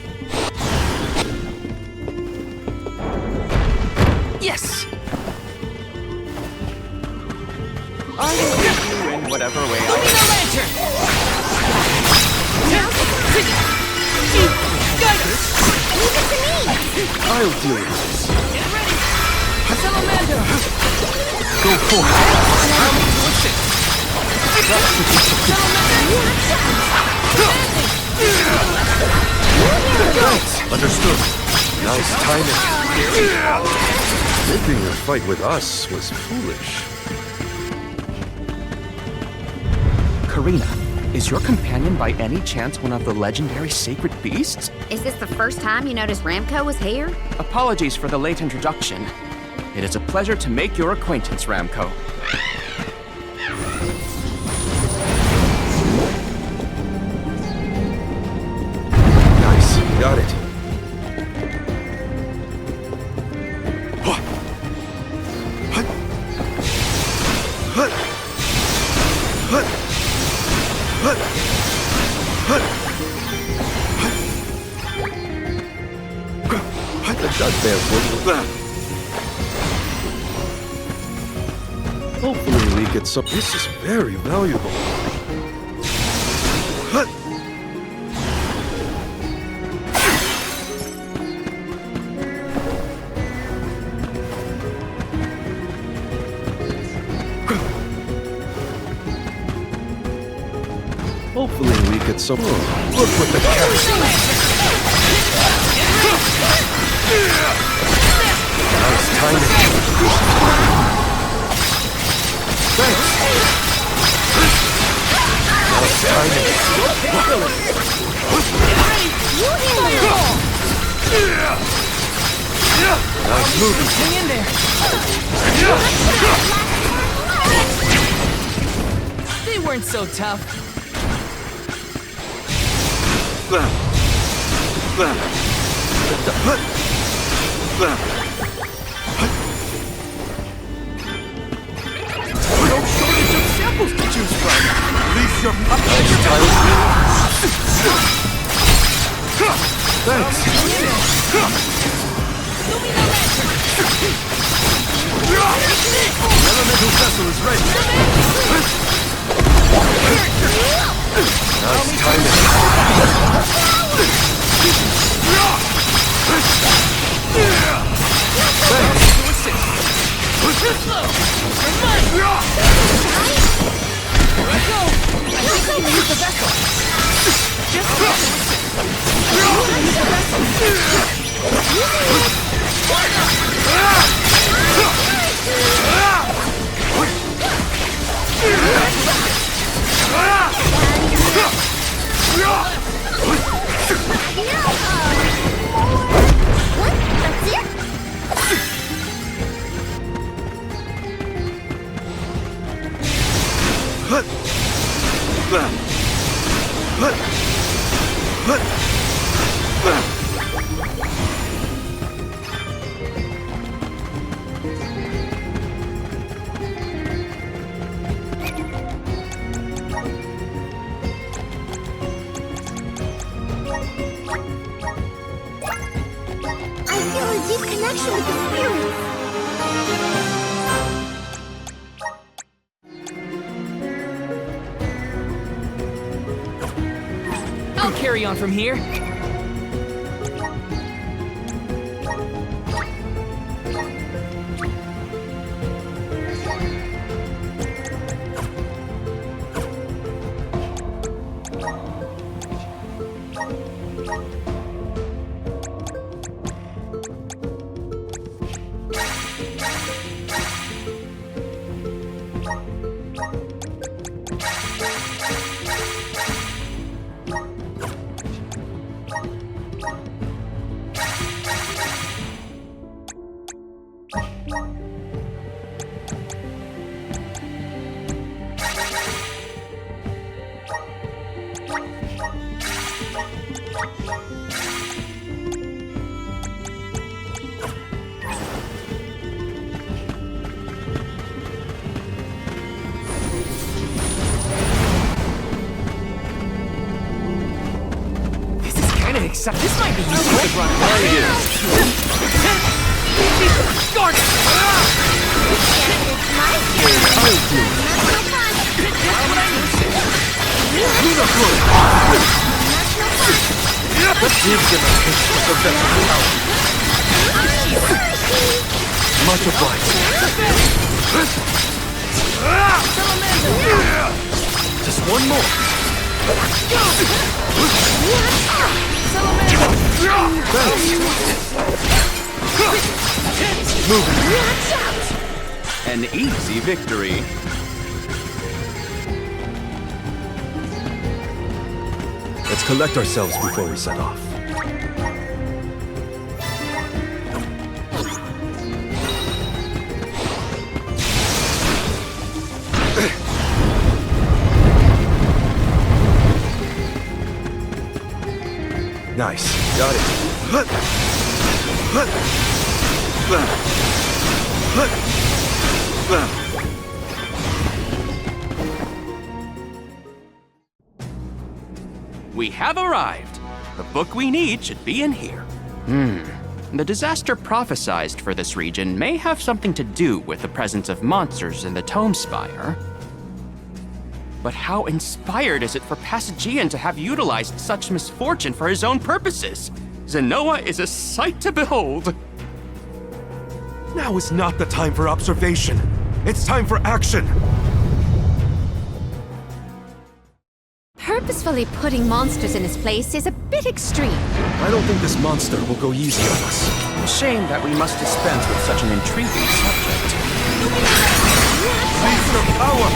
Yes! I will give you in whatever way Give me the lantern! Leave it to me! I'll deal with this. Get ready! Salamander! Go for it. Understood. Nice timing. Making a fight with us was foolish. Karina, is your companion by any chance one of the legendary sacred beasts? Is this the first time you noticed Ramco was here? Apologies for the late introduction. It is a pleasure to make your acquaintance, Ramco. The bugbears will... Hopefully we get some... This is very valuable. Hopefully we get some... Look what the cats... Nice timing. Thanks. Nice timing. Nice moving. Hang in there. They weren't so tough. No shortage of samples to choose from. Release your population. Thanks. The elemental vessel is ready. Nice timing. I'll carry on from here. Except this might be useful to run Much obliged. Just one more. An easy victory. Let's collect ourselves before we set off. Nice. Got it. We have arrived. The book we need should be in here. The disaster prophesized for this region may have something to do with the presence of monsters in the Tome Spire. But how inspired is it for Passagian to have utilized such misfortune for his own purposes? Zehnoa is a sight to behold. Now is not the time for observation. It's time for action. Purposefully putting monsters in his place is a bit extreme. I don't think this monster will go easy on us. Shame that we must dispense with such an intriguing subject. Beast of power!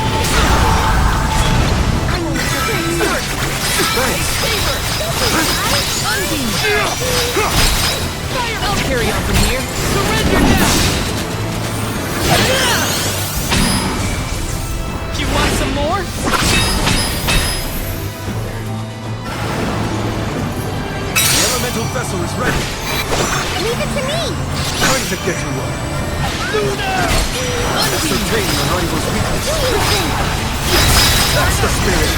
I'll carry on from here. Surrender now! You want some more? The elemental vessel is ready. Leave it to me! Time to get to work. Ascertain the rival's weakness. That's the spirit.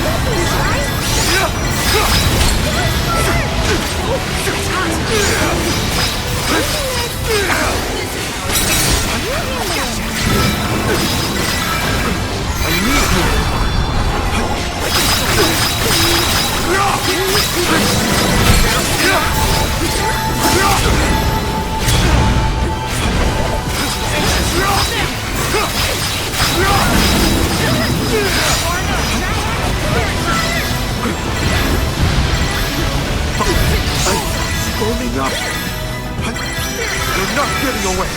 I need you. Burning up. You're not getting away.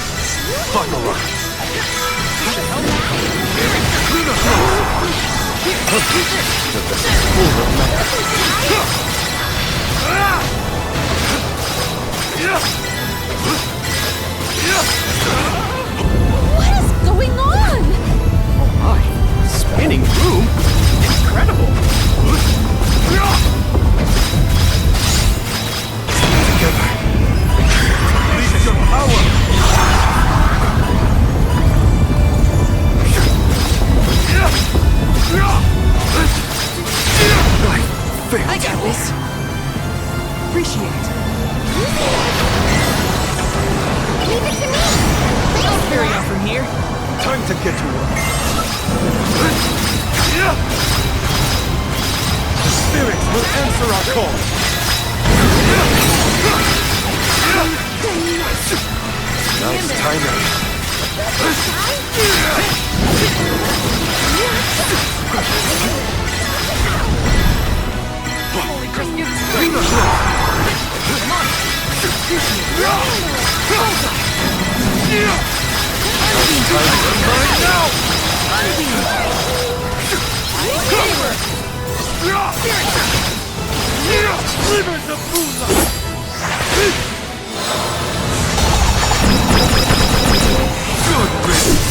Final run. What is going on? Oh my, spinning room? Incredible! Together. Release your power! I got this. Appreciate it. Leave it to me! I'll carry on from here. Time to get to work. The spirits will answer our call. Nice timing. Slivers of moonlight! Good riddance!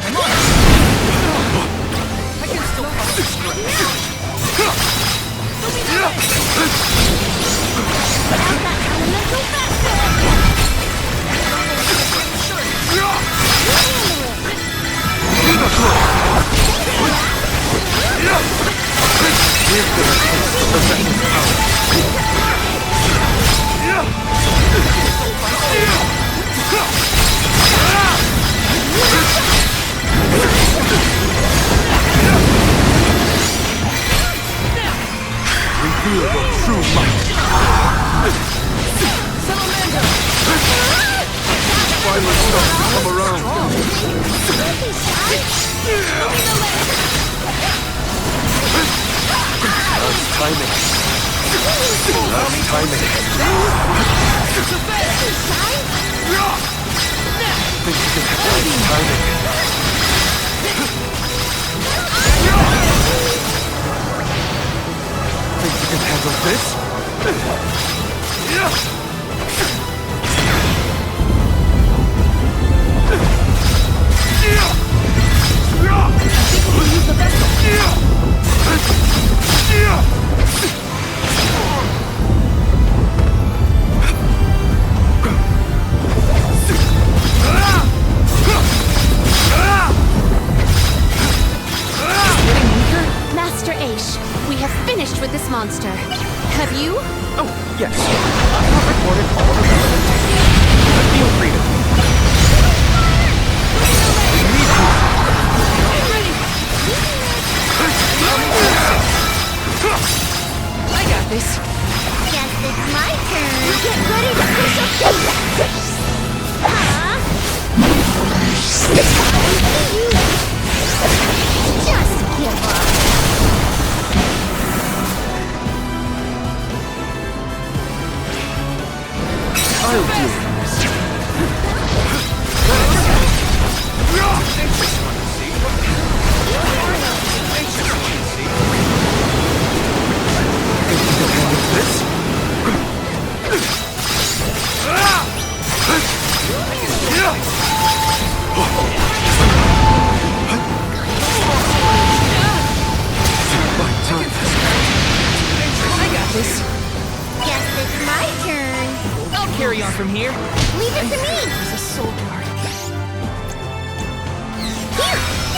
Come on! I can still follow the Reveal your true might. Finally starts to come around. Last timing. Last timing. Think you can have last timing. Think you can handle this? We'll use the vessel. Master Aish, we have finished with this monster. Have you? Oh, yes. I have recorded all the relevant techniques. But feel free to... I got this. Guess it's my turn. Get ready to push up these. Just give up. I'll do it. This? I got this. Guess it's my turn. I'll carry on from here. Leave it to me. There's a soul guard.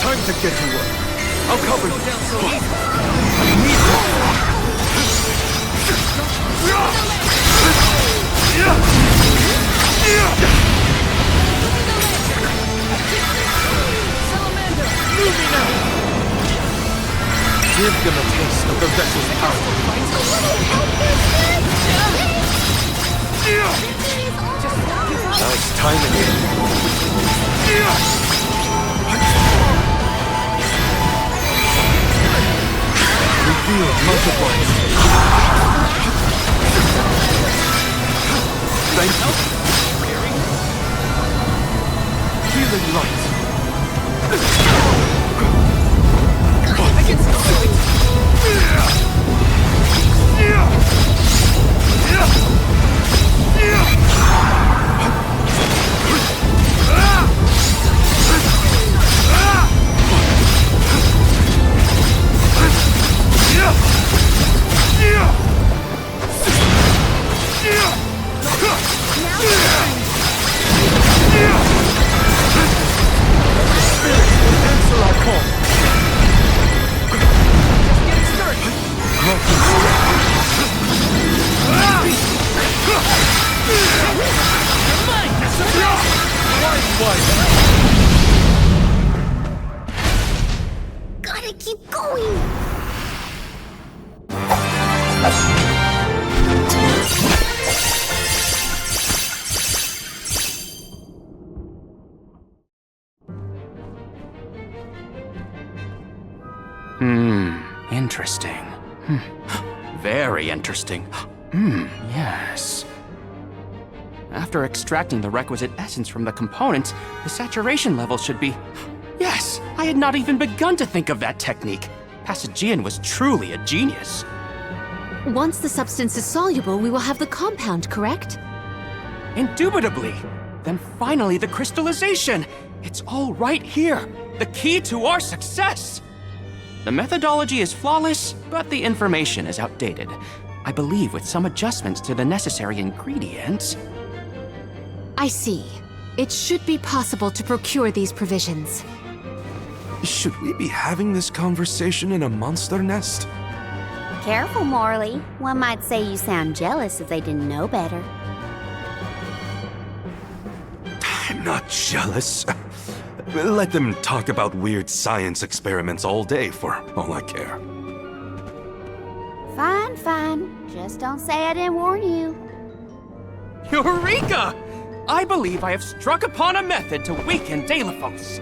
Time to get to work. I'll cover you. Give them a taste of the vessel's power. Now it's time again. Revealed multiplies. Thank you. Healing light. I can still do it. Answer our call. Just getting started. Gotta keep going. Interesting. Very interesting. Yes. After extracting the requisite essence from the components, the saturation level should be... Yes! I had not even begun to think of that technique. Passagian was truly a genius. Once the substance is soluble, we will have the compound, correct? Indubitably. Then finally the crystallization. It's all right here. The key to our success. The methodology is flawless, but the information is outdated. I believe with some adjustments to the necessary ingredients... I see. It should be possible to procure these provisions. Should we be having this conversation in a monster nest? Careful, Morley. One might say you sound jealous if they didn't know better. I'm not jealous. Let them talk about weird science experiments all day for all I care. Fine, fine. Just don't say I didn't warn you. Eureka! I believe I have struck upon a method to weaken Daelophos.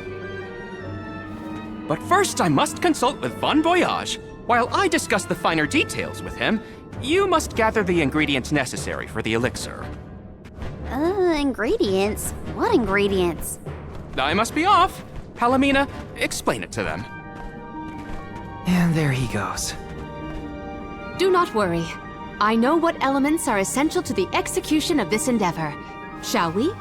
But first I must consult with Bon Voyage. While I discuss the finer details with him, you must gather the ingredients necessary for the elixir. Ingredients? What ingredients? I must be off. Palomina, explain it to them. And there he goes. Do not worry. I know what elements are essential to the execution of this endeavor. Shall we?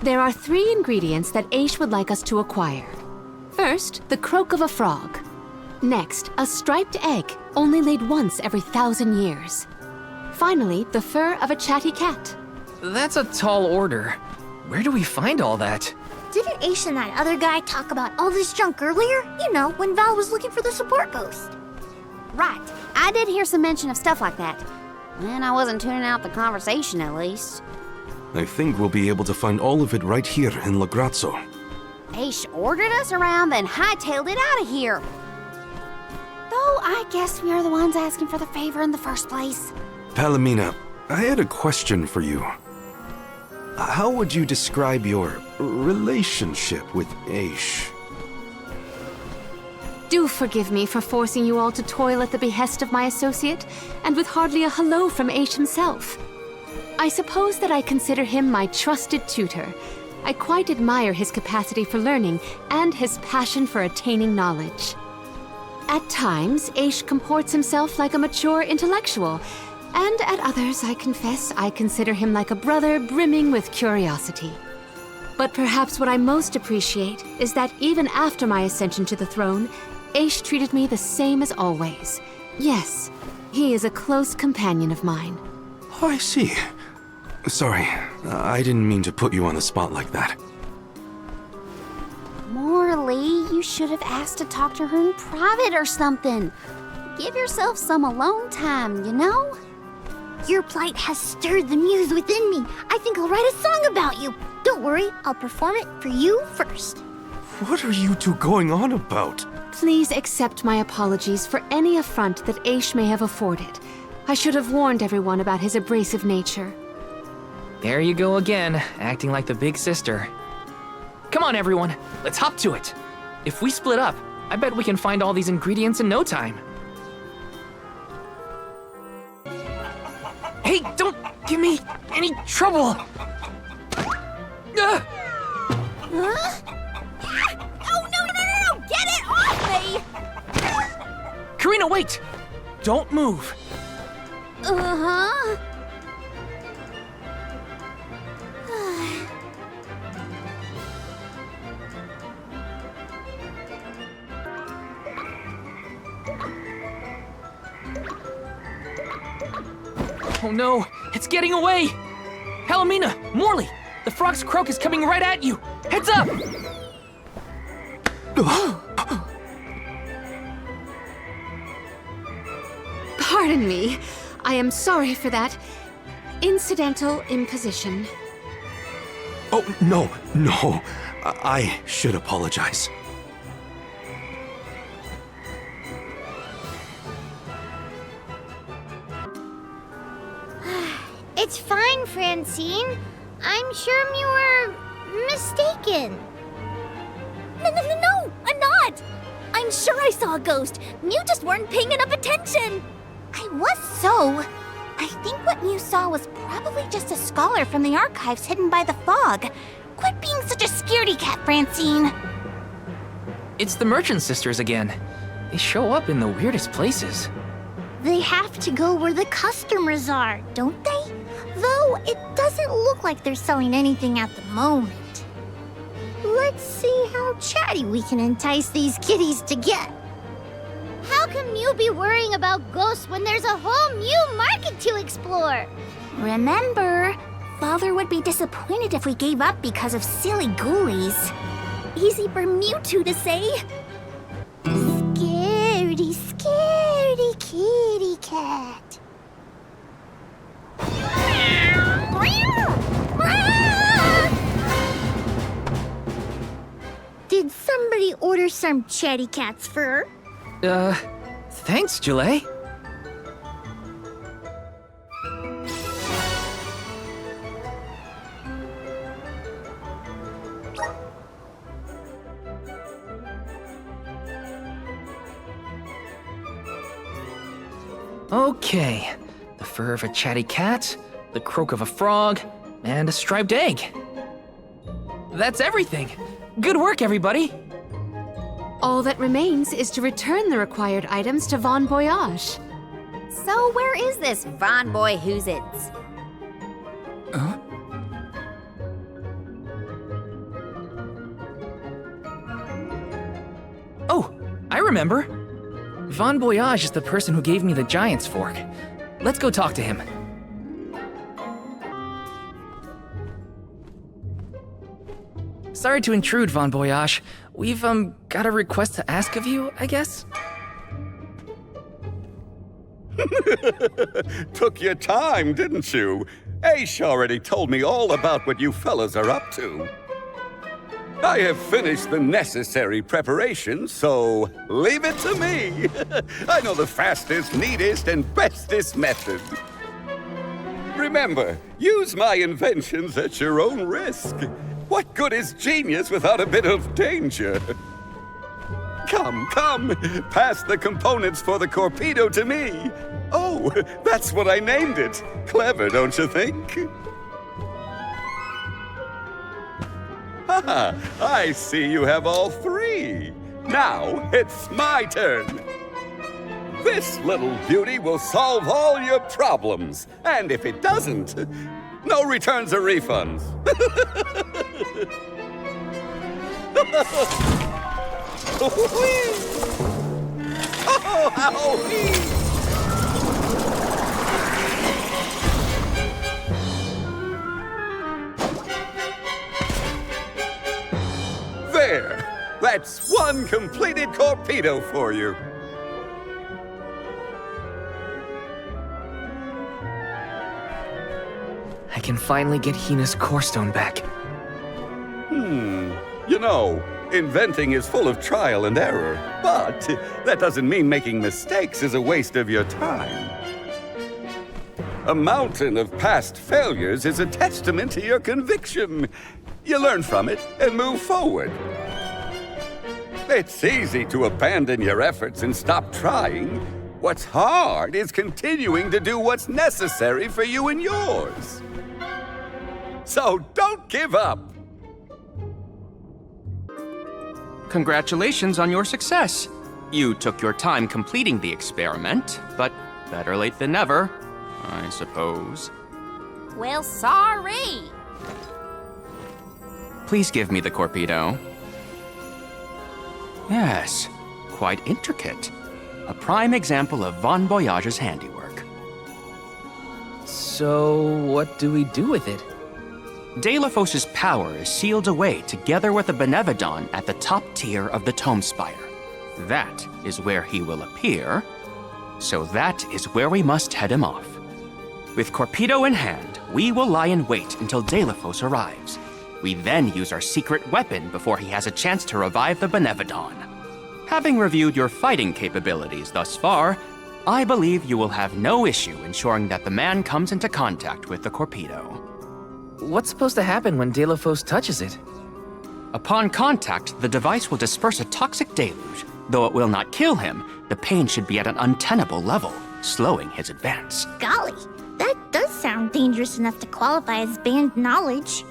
There are 3 ingredients that Aish would like us to acquire. First, the croak of a frog. Next, a striped egg, only laid once every 1,000 years. Finally, the fur of a chatty cat. That's a tall order. Where do we find all that? Didn't Ace and that other guy talk about all this junk earlier? You know, when Val was looking for the support ghost. Right. I did hear some mention of stuff like that. And I wasn't tuning out the conversation, at least. I think we'll be able to find all of it right here in Lagrazzo. Ace ordered us around, then hightailed it out of here. Though I guess we are the ones asking for the favor in the first place. Palomina, I had a question for you. How would you describe your relationship with Aish? Do forgive me for forcing you all to toil at the behest of my associate, and with hardly a hello from Aish himself. I suppose that I consider him my trusted tutor. I quite admire his capacity for learning and his passion for attaining knowledge. At times, Aish comports himself like a mature intellectual, and at others, I confess, I consider him like a brother brimming with curiosity. But perhaps what I most appreciate is that even after my ascension to the throne, Aish treated me the same as always. Yes, he is a close companion of mine. Oh, I see. Sorry, I didn't mean to put you on the spot like that. Morley, you should have asked to talk to her in private or something. Give yourself some alone time, you know? Your plight has stirred the muse within me. I think I'll write a song about you. Don't worry, I'll perform it for you first. What are you two going on about? Please accept my apologies for any affront that Aish may have afforded. I should have warned everyone about his abrasive nature. There you go again, acting like the big sister. Come on, everyone, let's hop to it. If we split up, I bet we can find all these ingredients in no time. Hey, don't give me any trouble! Huh? Oh, no! Get it off me! Karina, wait! Don't move. Uh-huh. Oh no, it's getting away! Palomina, Morley, the frog's croak is coming right at you! Heads up! Pardon me. I am sorry for that incidental imposition. Oh, no. I should apologize. It's fine, Francine. I'm sure you were mistaken. No, I'm not! I'm sure I saw a ghost. You just weren't paying enough attention. I was so. I think what you saw was probably just a scholar from the archives hidden by the fog. Quit being such a scaredy cat, Francine. It's the Merchant Sisters again. They show up in the weirdest places. They have to go where the customers are, don't they? Though it doesn't look like they're selling anything at the moment. Let's see how chatty we can entice these kitties to get. How can you be worrying about ghosts when there's a whole new market to explore? Remember, Father would be disappointed if we gave up because of silly ghoulies. Easy for Mewtwo to say. Scaredy, scaredy kitty cat. Did somebody order some chatty cat's fur? Thanks, Julie. Okay, the fur of a chatty cat, the croak of a frog, and a striped egg. That's everything. Good work, everybody. All that remains is to return the required items to Von Voyage. So where is this Von Boy Who's-Its? Huh? Oh, I remember. Von Voyage is the person who gave me the Giant's Fork. Let's go talk to him. Sorry to intrude, Von Voyage. We've, got a request to ask of you, I guess? Took your time, didn't you? Aish already told me all about what you fellas are up to. I have finished the necessary preparations, so leave it to me. I know the fastest, neatest, and bestest method. Remember, use my inventions at your own risk. What good is genius without a bit of danger? Come, pass the components for the torpedo to me. Oh, that's what I named it. Clever, don't you think? Haha, I see you have all three. Now, it's my turn. This little beauty will solve all your problems. And if it doesn't, no returns or refunds. There! That's one completed torpedo for you. I can finally get Hinna's core stone back. You know, inventing is full of trial and error, but that doesn't mean making mistakes is a waste of your time. A mountain of past failures is a testament to your conviction. You learn from it and move forward. It's easy to abandon your efforts and stop trying. What's hard is continuing to do what's necessary for you and yours. So don't give up. Congratulations on your success. You took your time completing the experiment, but better late than never, I suppose. Well, sorry. Please give me the torpedo. Yes, quite intricate. A prime example of Von Voyage's handiwork. So, what do we do with it? Daelophos' power is sealed away together with the Benevodon at the top tier of the Tome Spire. That is where he will appear, so that is where we must head him off. With Torpedo in hand, we will lie in wait until Daelophos arrives. We then use our secret weapon before he has a chance to revive the Benevodon. Having reviewed your fighting capabilities thus far, I believe you will have no issue ensuring that the man comes into contact with the torpedo. What's supposed to happen when Daelophos touches it? Upon contact, the device will disperse a toxic deluge. Though it will not kill him, the pain should be at an untenable level, slowing his advance. Golly, that does sound dangerous enough to qualify as banned knowledge.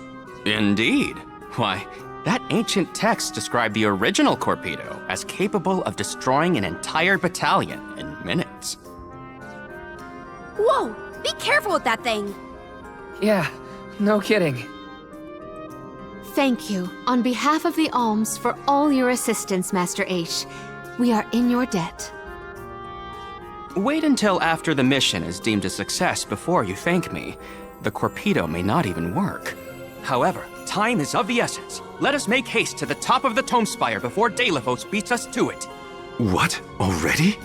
Indeed. Why, that ancient text described the original torpedo as capable of destroying an entire battalion in minutes. Whoa! Be careful with that thing! Yeah, no kidding. Thank you, on behalf of the Alms, for all your assistance, Master Aish. We are in your debt. Wait until after the mission is deemed a success before you thank me. The torpedo may not even work. However, time is of the essence. Let us make haste to the top of the Tome Spire before Daelophos beats us to it. What? Already?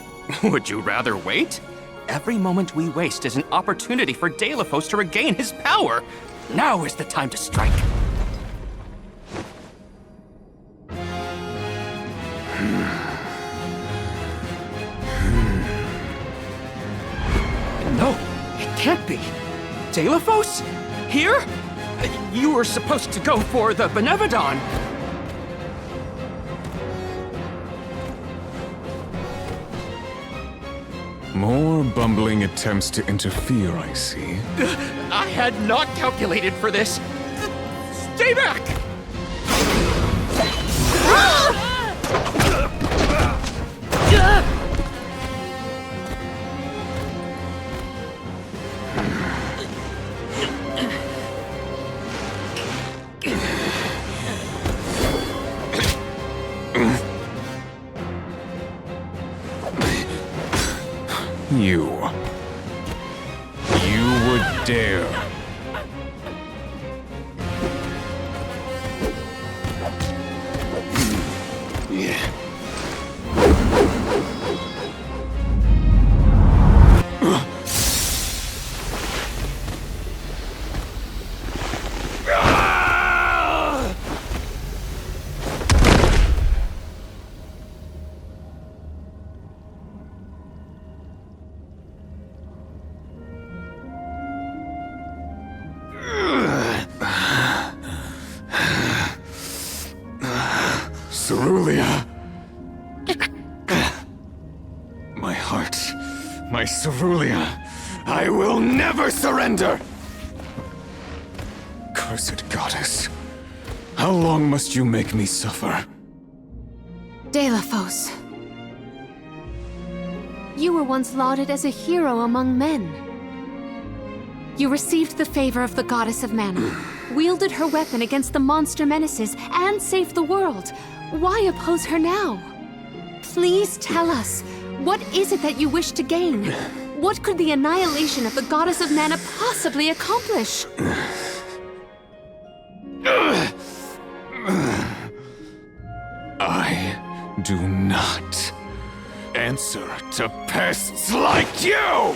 Would you rather wait? Every moment we waste is an opportunity for Daelophos to regain his power. Now is the time to strike. No, it can't be. Daelophos? Here? You were supposed to go for the Benevodon. More bumbling attempts to interfere, I see. I had not calculated for this. Stay back! dare. Cerulia. My heart. My Cerulia. I will never surrender! Cursed goddess. How long must you make me suffer? Daelophos. You were once lauded as a hero among men. You received the favor of the goddess of mana, wielded her weapon against the monster menaces, and saved the world. Why oppose her now? Please tell us, what is it that you wish to gain? What could the annihilation of the goddess of mana possibly accomplish? I do not answer to pests like you!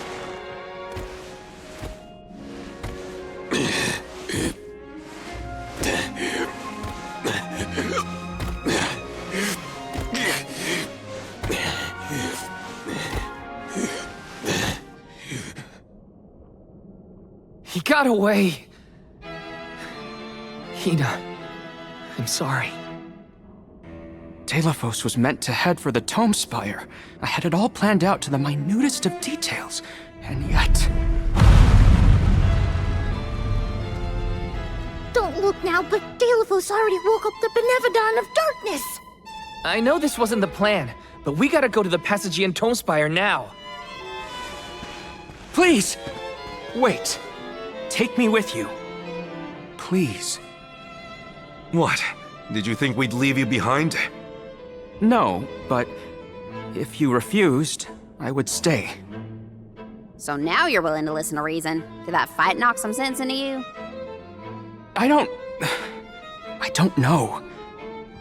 He got away. Hinna, I'm sorry. Daelophos was meant to head for the Tome Spire. I had it all planned out to the minutest of details, and yet... Don't look now, but Daelophos already woke up the Benevodon of darkness! I know this wasn't the plan, but we gotta go to the Passagean Tome Spire now. Please! Wait. Take me with you. Please. What? Did you think we'd leave you behind? No, but if you refused, I would stay. So now you're willing to listen to reason. Did that fight knock some sense into you? I don't know.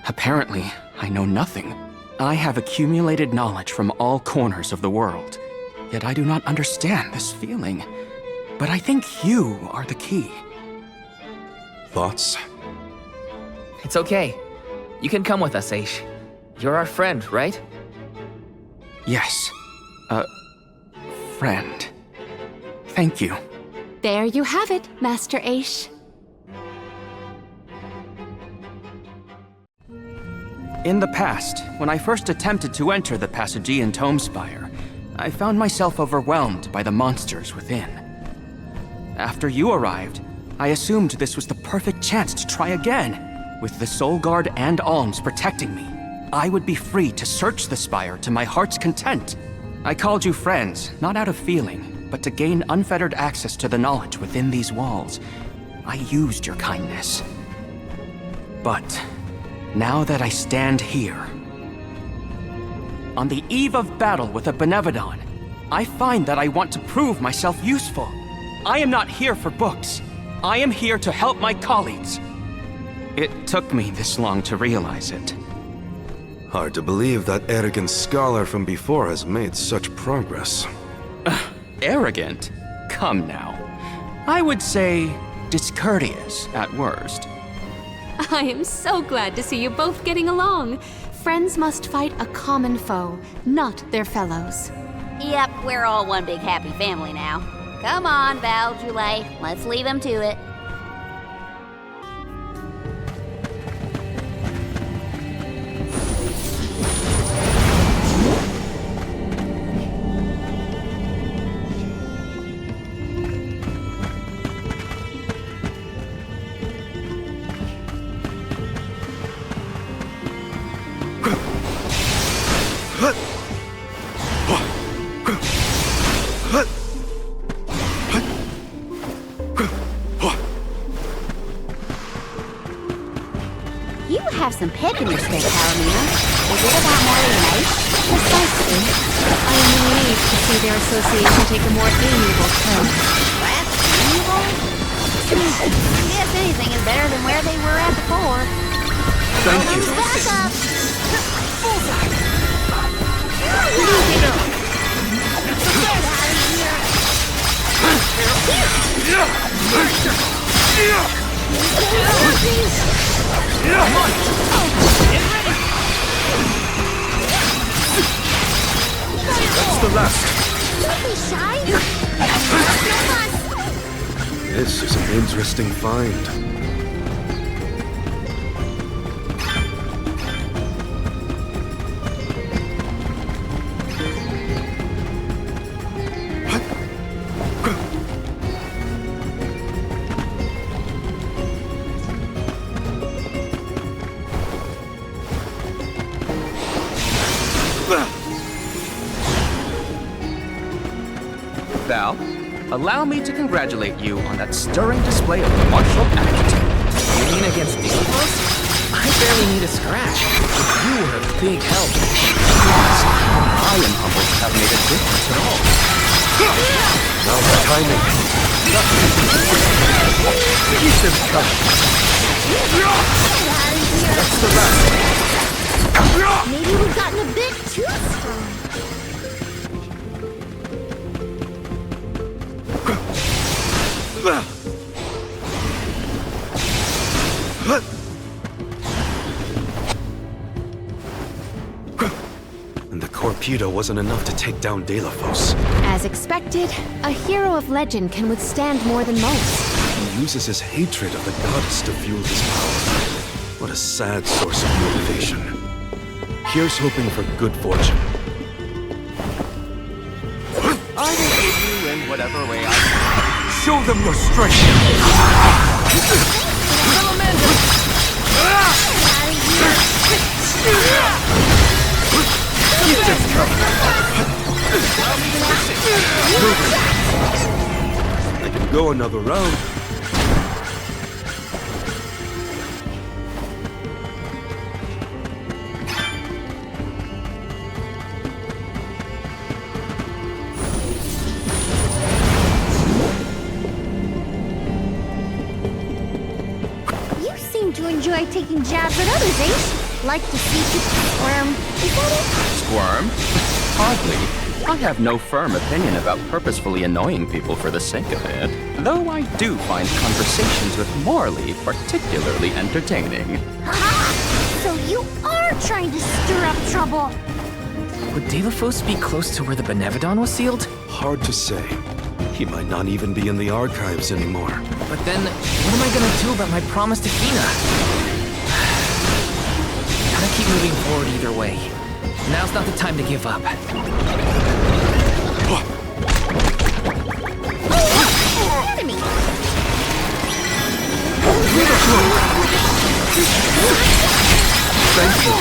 Apparently, I know nothing. I have accumulated knowledge from all corners of the world, yet I do not understand this feeling. But I think you are the key. Thoughts? It's okay. You can come with us, Aish. You're our friend, right? Yes. Friend. Thank you. There you have it, Master Aish. In the past, when I first attempted to enter the Passagean Tome Spire, I found myself overwhelmed by the monsters within. After you arrived, I assumed this was the perfect chance to try again. With the Soul Guard and Alms protecting me, I would be free to search the Spire to my heart's content. I called you friends, not out of feeling, but to gain unfettered access to the knowledge within these walls. I used your kindness. But now that I stand here, on the eve of battle with a Benevodon, I find that I want to prove myself useful. I am not here for books. I am here to help my colleagues. It took me this long to realize it. Hard to believe that arrogant scholar from before has made such progress. Arrogant? Come now. I would say discourteous at worst. I am so glad to see you both getting along. Friends must fight a common foe, not their fellows. Yep, we're all one big happy family now. Come on, Val, Julie. Let's leave him to it. Some pep in your step, Palomina. Is it about Morley and Aish? Precisely. I am relieved to see their association take a more amiable turn. That's Thank you. That's the last. Don't be shy. This is an interesting find. Val, allow me to congratulate you on that stirring display of martial aptitude. You mean against Daelophos? I barely need a scratch. You were a big help. I am humbled to have made a difference at all. Now the timing. Keep them coming. That's the last. Maybe we've gotten a bit too strong. And the torpedo wasn't enough to take down Daelophos. As expected, a hero of legend can withstand more than most. He uses his hatred of the goddess to fuel his power. What a sad source of motivation. Here's hoping for good fortune. I will aid you in whatever way I can. Show them your strength! Keep them coming! I can go another round. Enjoy taking jabs at others, eh? Like to see people squirm. Is that it? Squirm? Hardly. I have no firm opinion about purposefully annoying people for the sake of it. Though I do find conversations with Morley particularly entertaining. So you are trying to stir up trouble. Would Daelophos be close to where the Benevodon was sealed? Hard to say. He might not even be in the archives anymore. But then, what am I gonna do about my promise to Hinna? Gotta keep moving forward either way. Now's not the time to give up. Enemy! Thank you.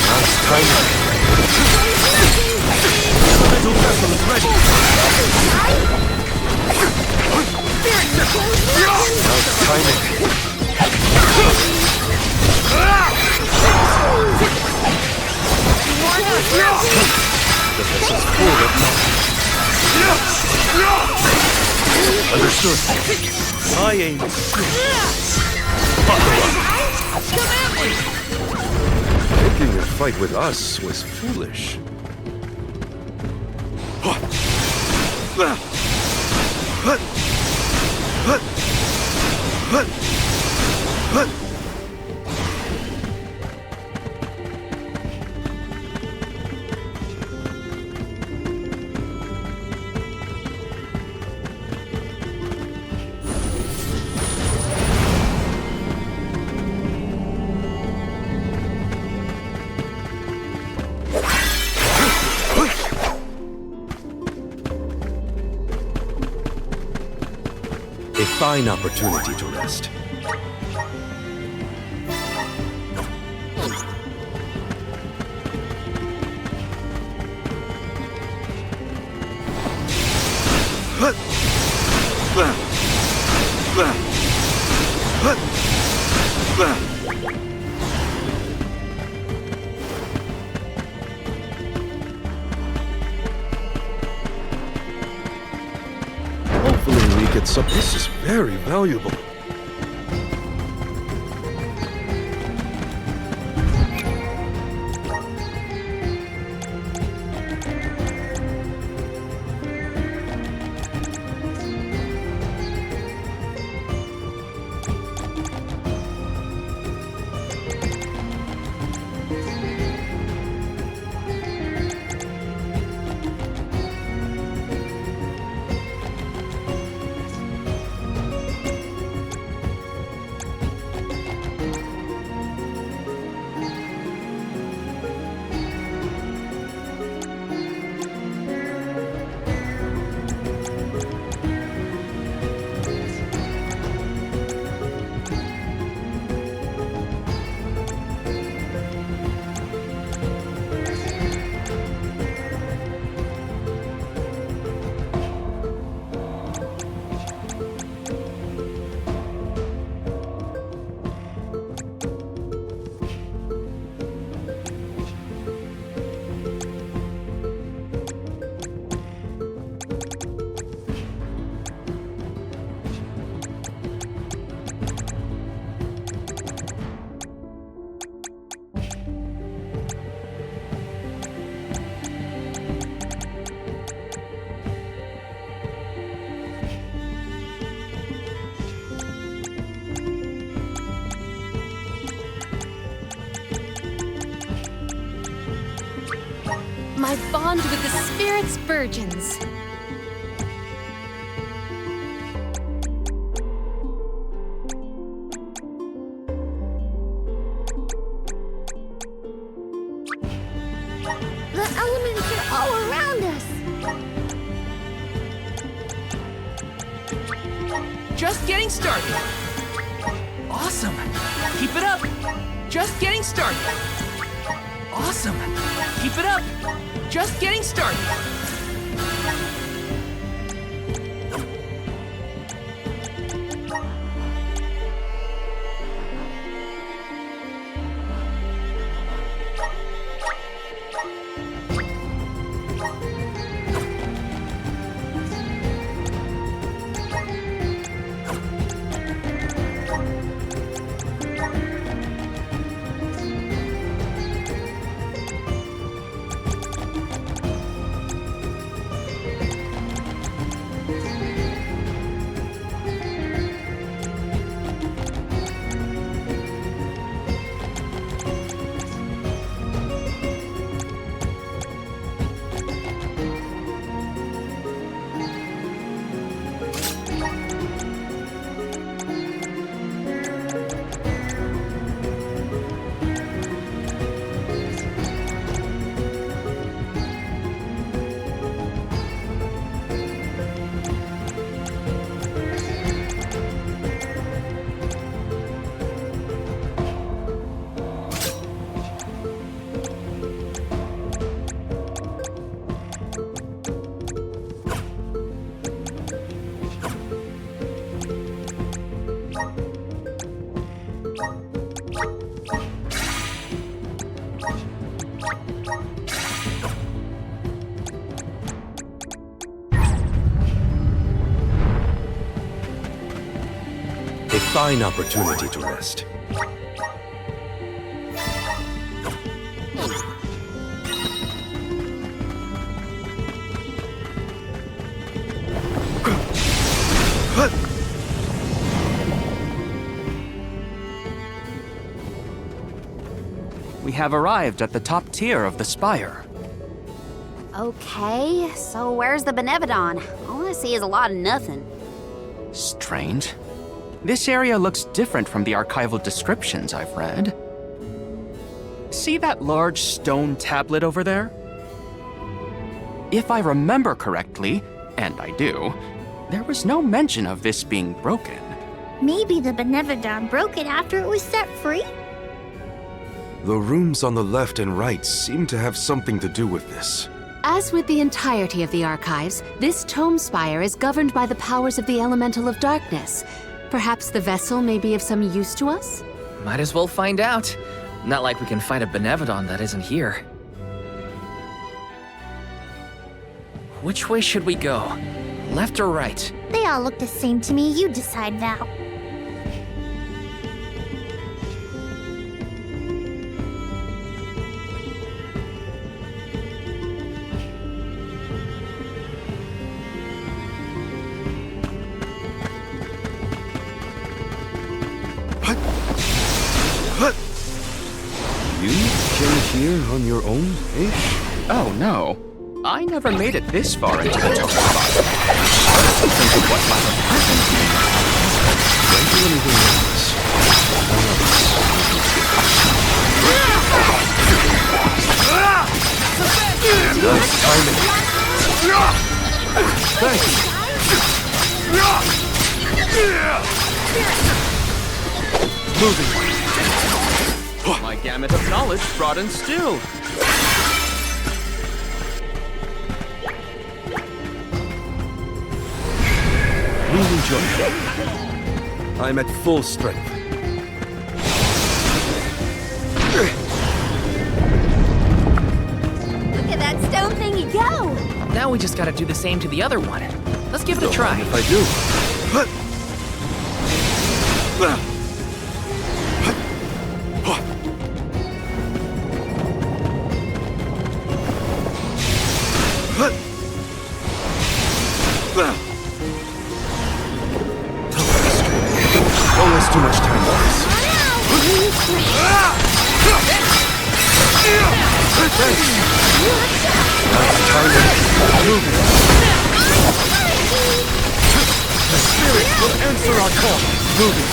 Last time. Elemental vessel is ready. Now timing. The vessel's full of nothing. Understood. My aim is Picking a fight with us was foolish. A fine opportunity to rest. Hopefully we get some. This is very valuable. I bond with the spirit's virgins. The elements are all around us. Just getting started. Awesome. Keep it up. Just getting started. Awesome. Keep it up. Just getting started. Fine opportunity to rest. We have arrived at the top tier of the spire. Okay, so where's the Benevodon? All I see is a lot of nothing. Strange. This area looks different from the archival descriptions I've read. See that large stone tablet over there? If I remember correctly, and I do, there was no mention of this being broken. Maybe the Benevodon broke it after it was set free? The rooms on the left and right seem to have something to do with this. As with the entirety of the archives, this tome spire is governed by the powers of the Elemental of Darkness. Perhaps the vessel may be of some use to us? Might as well find out. Not like we can fight a Benevodon that isn't here. Which way should we go? Left or right? They all look the same to me. You decide, Val. You came here on your own, eh? Oh no. I never made it this far into the tome spire. Think of what might have happened to me. Don't do anything else. Nice timing. Thanks. Moving. My gamut of knowledge broadens still. Moving joint. I'm at full strength. Look at that stone thingy go! Now we just gotta do the same to the other one. Let's give it a try. If I do. Don't waste too much time, boys. Thanks. The spirit will answer our call. Moving.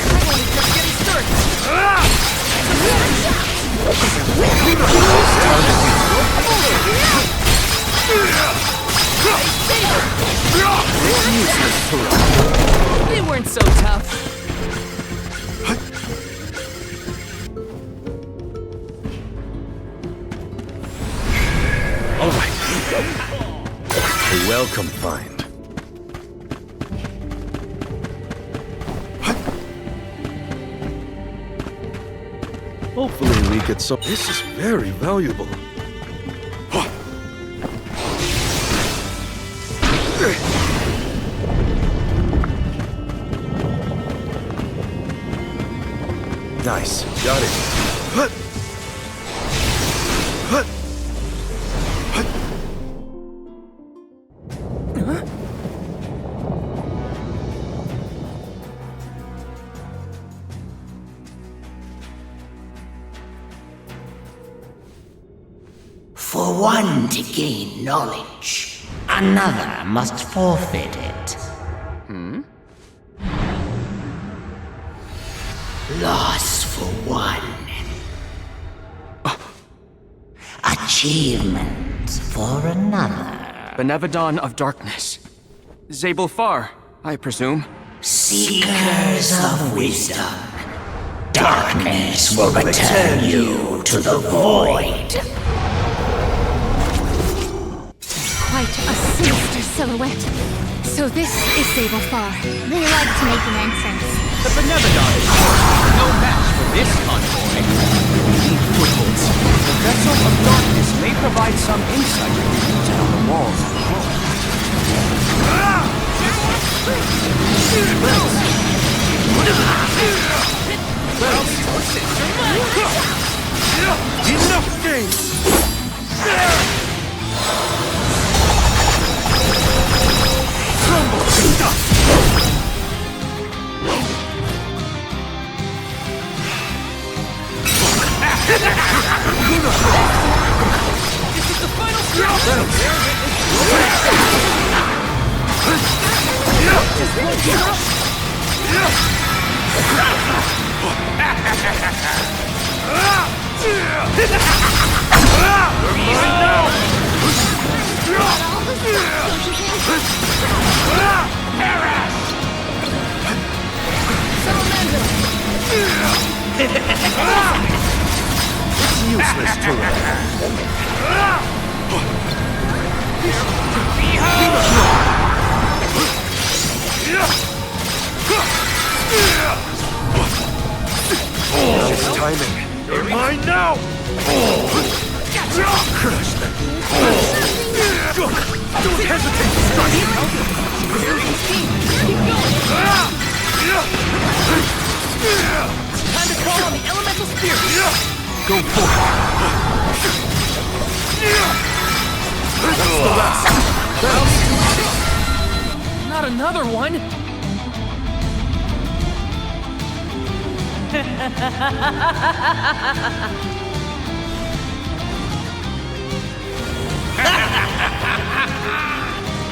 I'm only just getting started. They weren't so tough. All right. A welcome find. Hopefully we get some. This is very valuable. Nice. Got it. For one to gain knowledge, another must forfeit it. Loss for one. Achievement for another. Benevodon of Darkness. Zable Fahr, I presume. Seekers of wisdom. Darkness will return you to the void. Quite a sinister silhouette. So this is Zable Fahr. They like to make an entrance. The Benevodon is no match for this convoy. We need footholds. The Vessel of Darkness may provide some insight into how the walls are built. Enough games! Crumble to dust! This is the final stretch! It's useless to it. Just timing. You're mine now! Crush them. Don't hesitate to strike. Time to call on the elemental spirit. Go for it. That's the last. Not another one.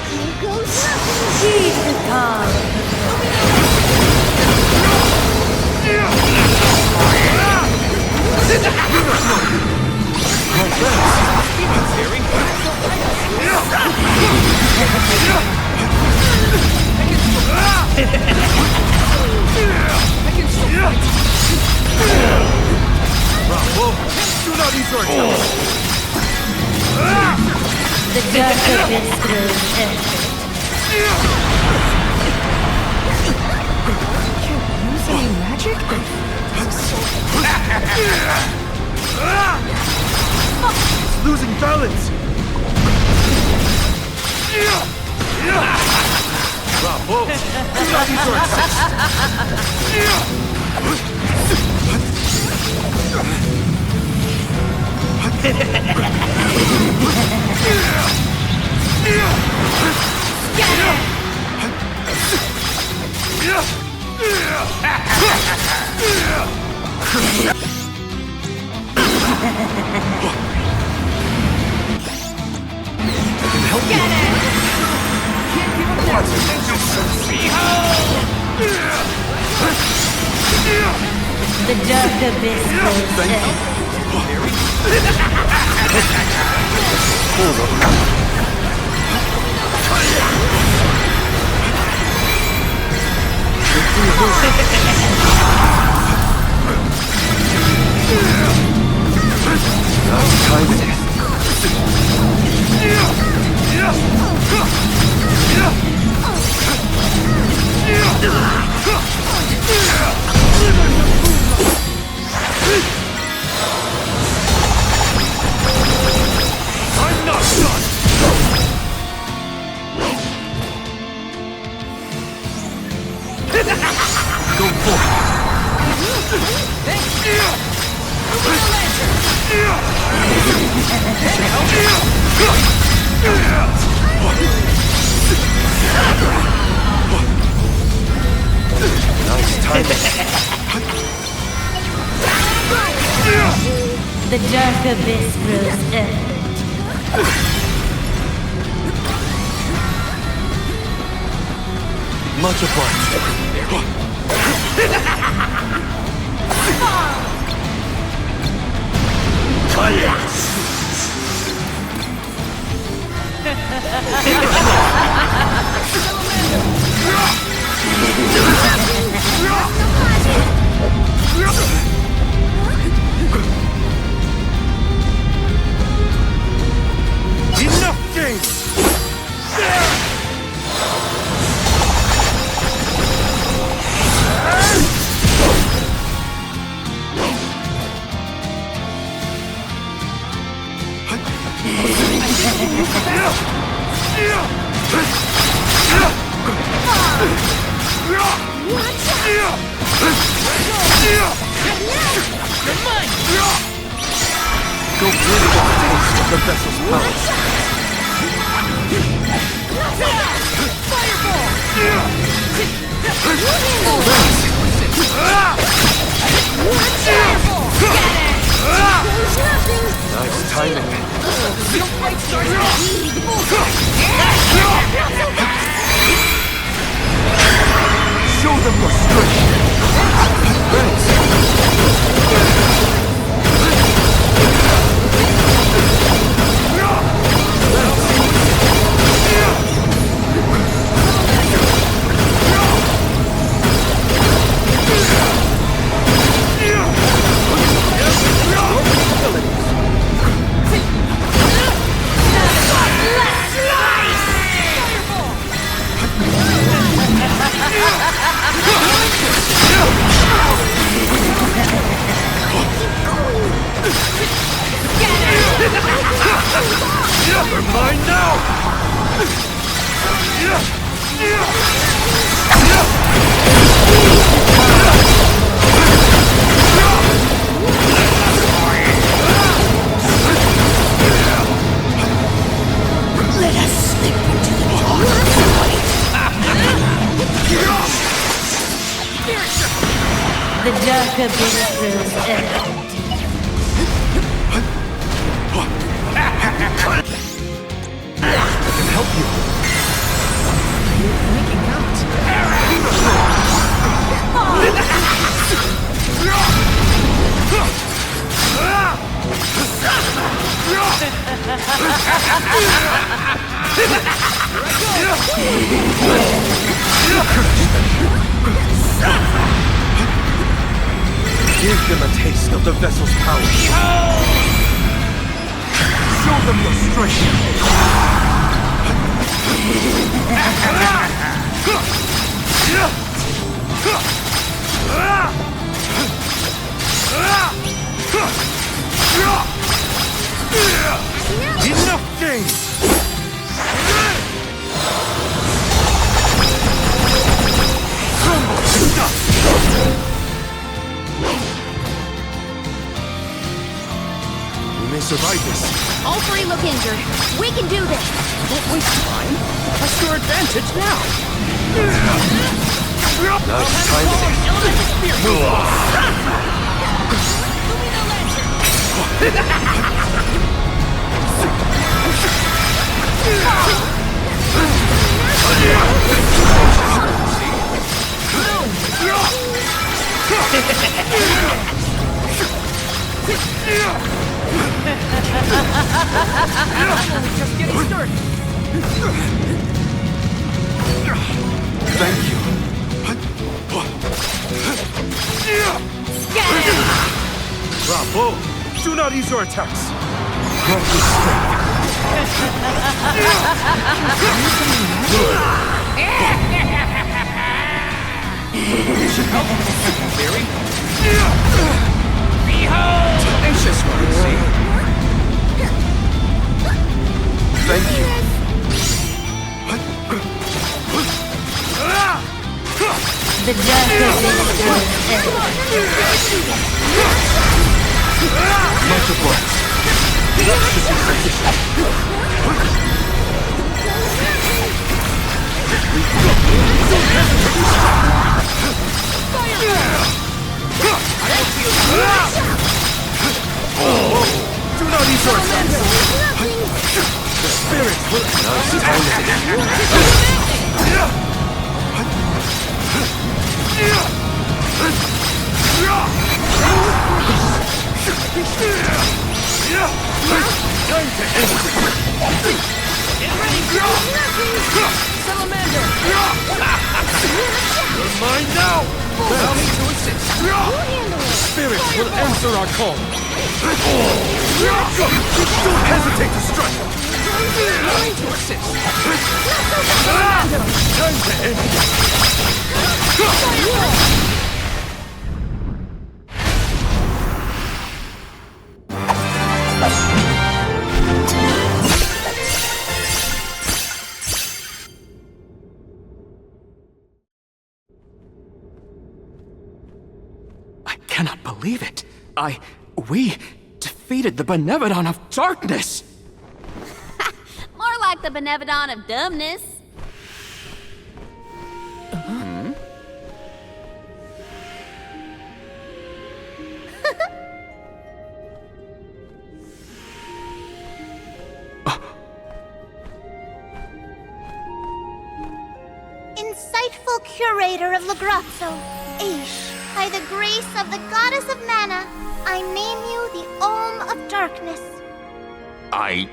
Here goes Heed the god. Bravo! Do not ease your attack! The dark abyss grows perfect. Use any magic? It's losing balance! Bravo! Do not ease your attack! The dark abyss goes in. I'm not done! Go for it! Nice timing. The dark abyss grows evident. Much obliged. Enough games! Go really get a taste of the vessel's powers. Nice timing. Show them your strength. They're mine now! Let us slip into the dark void. The dark abyss grows evident. I can help you. You're freaking Give them a taste of the vessel's power. Show them your strength. Enough games! We may survive this. All three look injured. We can do this. Don't waste time. Press your advantage now. Nice timing. Move on. Just getting started. Thank you. Bravo! Do not ease your attacks. Grant me strength. Barry. Behold! Anxious one, see? Thank you. The dark abyss grows Much obliged. Do not ease your attacks. The spirits will... Nice Time to end it. Get ready, Salamander! You're mine now! Allow me to assist. Spirits will answer our call. Don't hesitate to strike. Allow me to assist. Time to end it. I cannot believe it. We defeated the Benevodon of Darkness! More like the Benevodon of Dumbness. Insightful curator of Lagrazzo, Aish, by the grace of the goddess of mana, I name you the Olm of Darkness. I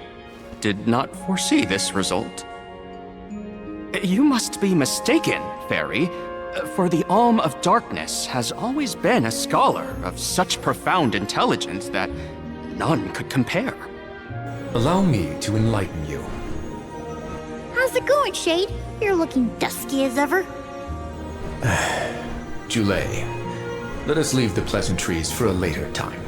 did not foresee this result. You must be mistaken, Fairy, for the Olm of Darkness has always been a scholar of such profound intelligence that none could compare. Allow me to enlighten you. How's it going, Shade? You're looking dusky as ever. Jule, let us leave the pleasantries for a later time.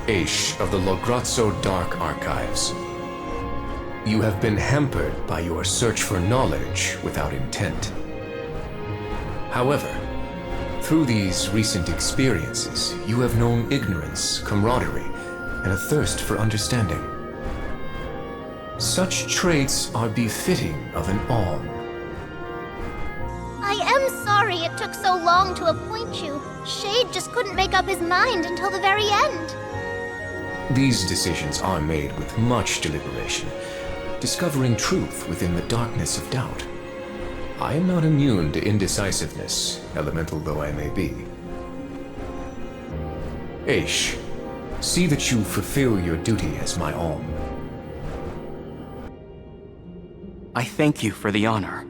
Aish of the Lagrazzo Dark Archives. You have been hampered by your search for knowledge without intent. However, through these recent experiences, you have known ignorance, camaraderie, and a thirst for understanding. Such traits are befitting of an Olm. I am sorry it took so long to appoint you. Shade just couldn't make up his mind until the very end. These decisions are made with much deliberation, discovering truth within the darkness of doubt. I am not immune to indecisiveness, elemental though I may be. Aish, see that you fulfill your duty as my Olm. I thank you for the honor,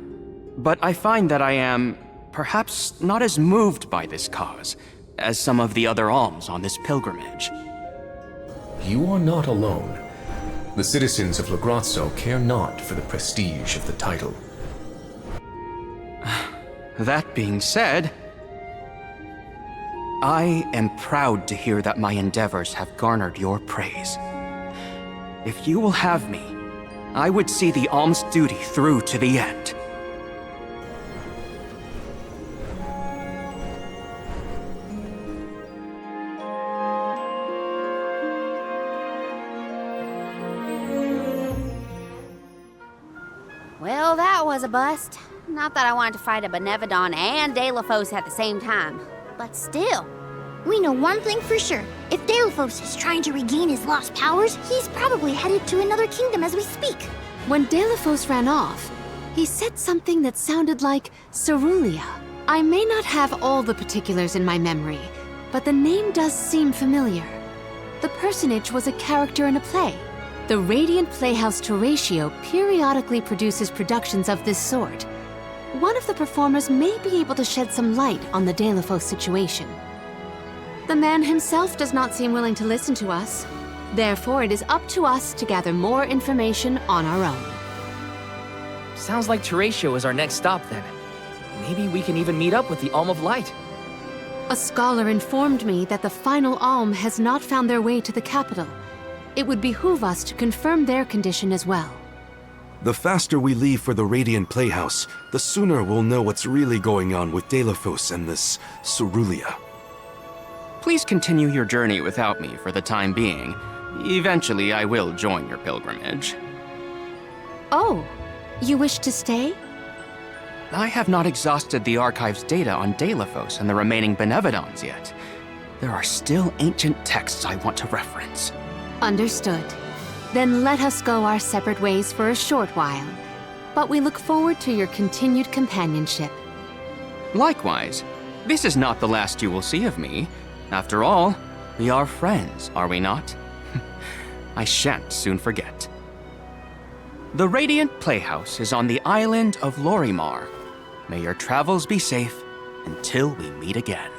but I find that I am perhaps not as moved by this cause as some of the other alms on this pilgrimage. You are not alone. The citizens of Lagrazzo care not for the prestige of the title. That being said, I am proud to hear that my endeavors have garnered your praise. If you will have me, I would see the alms duty through to the end. Well, that was a bust. Not that I wanted to fight a Benevodon and Daelophos at the same time, but still, We know one thing for sure. If Daelophos is trying to regain his lost powers, he's probably headed to another kingdom as we speak. When Daelophos ran off, he said something that sounded like Cerulia. I may not have all the particulars in my memory, but the name does seem familiar. The personage was a character in a play. The Radiant Playhouse Toratio periodically produces productions of this sort. One of the performers may be able to shed some light on the Daelophos situation. The man himself does not seem willing to listen to us. Therefore, it is up to us to gather more information on our own. Sounds like Toratio is our next stop then. Maybe we can even meet up with the Alm of Light. A scholar informed me that the final Alm has not found their way to the capital. It would behoove us to confirm their condition as well. The faster we leave for the Radiant Playhouse, the sooner we'll know what's really going on with Daelophos and this Cerulia. Please continue your journey without me for the time being. Eventually, I will join your pilgrimage. Oh, you wish to stay? I have not exhausted the archive's data on Daelophos and the remaining Benevodons yet. There are still ancient texts I want to reference. Understood. Then let us go our separate ways for a short while. But we look forward to your continued companionship. Likewise. This is not the last you will see of me. After all, we are friends, are we not? I shan't soon forget. The Radiant Playhouse is on the island of Lorimar. May your travels be safe until we meet again.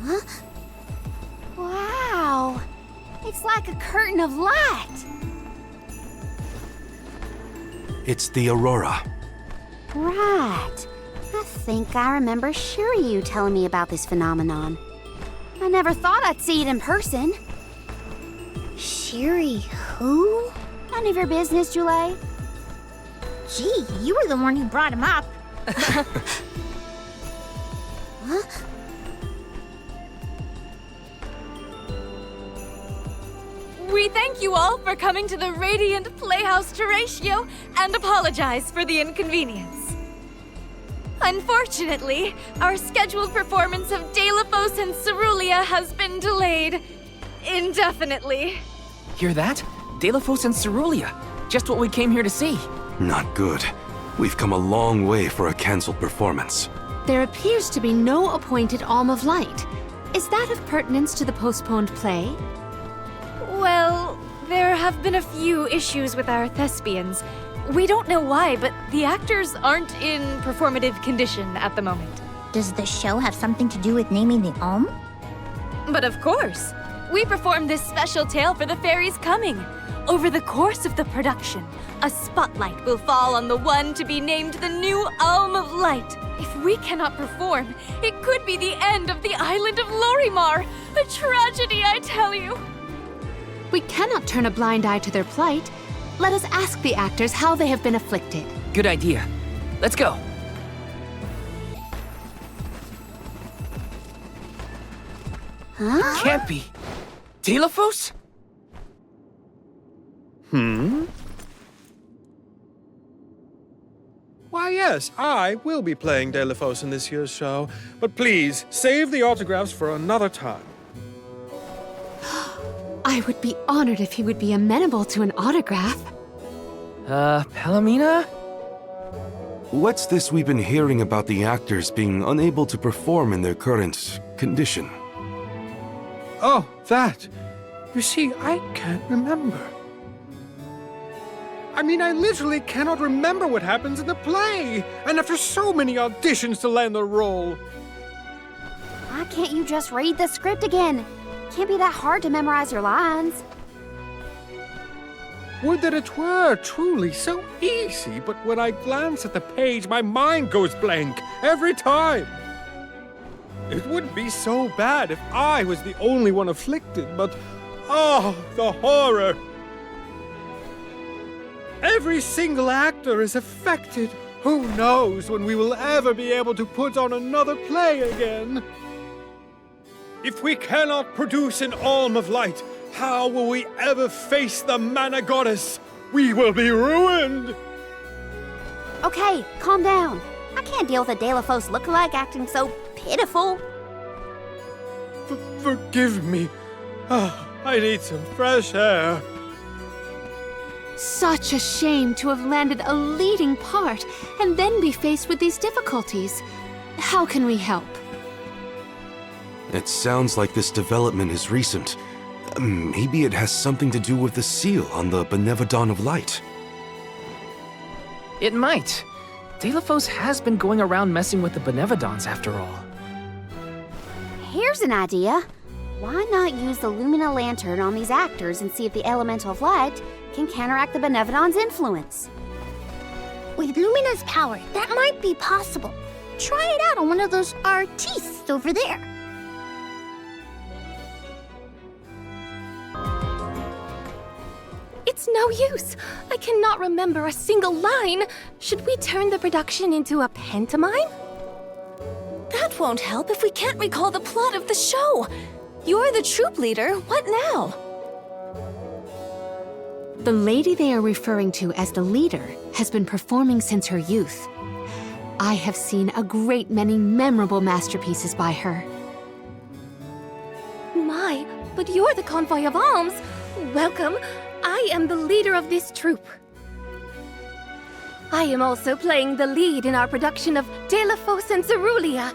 Huh? Wow! It's like a curtain of light! It's the Aurora. Right. I think I remember Shiryu telling me about this phenomenon. I never thought I'd see it in person. Shiri who? None of your business, Jule. Gee, you were the one who brought him up. Huh? We thank you all for coming to the Radiant Playhouse Toratio and apologize for the inconvenience. Unfortunately, our scheduled performance of Daelophos and Cerulia has been delayed indefinitely. Hear that? Daelophos and Cerulia. Just what we came here to see. Not good. We've come a long way for a cancelled performance. There appears to be no appointed Alm of Light. Is that of pertinence to the postponed play? Well, there have been a few issues with our thespians. We don't know why, but the actors aren't in performative condition at the moment. Does the show have something to do with naming the Alm? But of course. We performed this special tale for the fairies coming. Over the course of the production, a spotlight will fall on the one to be named the new Alm of Light. If we cannot perform, it could be the end of the island of Lorimar. A tragedy, I tell you. We cannot turn a blind eye to their plight. Let us ask the actors how they have been afflicted. Good idea. Let's go. Huh? Can't be. Daelophos? Why, yes, I will be playing Daelophos in this year's show, but please, save the autographs for another time. I would be honored if he would be amenable to an autograph. Palomina? What's this we've been hearing about the actors being unable to perform in their current condition? Oh, that. You see, I can't remember. I mean, I literally cannot remember what happens in the play, and after so many auditions to land the role. Why can't you just read the script again? Can't be that hard to memorize your lines. Would that it were truly so easy, but when I glance at the page, my mind goes blank every time. It wouldn't be so bad if I was the only one afflicted, but oh, the horror! Every single actor is affected. Who knows when we will ever be able to put on another play again? If we cannot produce an Alm of Light, how will we ever face the Mana Goddess? We will be ruined! Okay, calm down. I can't deal with a Daelophos lookalike acting so pitiful. Forgive me. I need some fresh air. Such a shame to have landed a leading part and then be faced with these difficulties. How can we help? It sounds like this development is recent. Maybe it has something to do with the seal on the Benevodon of Light. It might. Daelophos has been going around messing with the Benevodons after all. Here's an idea. Why not use the Lumina Lantern on these actors and see if the Elemental of Light can counteract the Benevodon's influence? With Lumina's power, that might be possible. Try it out on one of those artistes over there. It's no use. I cannot remember a single line. Should we turn the production into a pantomime? That won't help if we can't recall the plot of the show. You're the troop leader. What now? The lady they are referring to as the leader has been performing since her youth. I have seen a great many memorable masterpieces by her. My, but you're the convoy of alms. Welcome. I am the leader of this troop. I am also playing the lead in our production of Daelophos and Cerulean.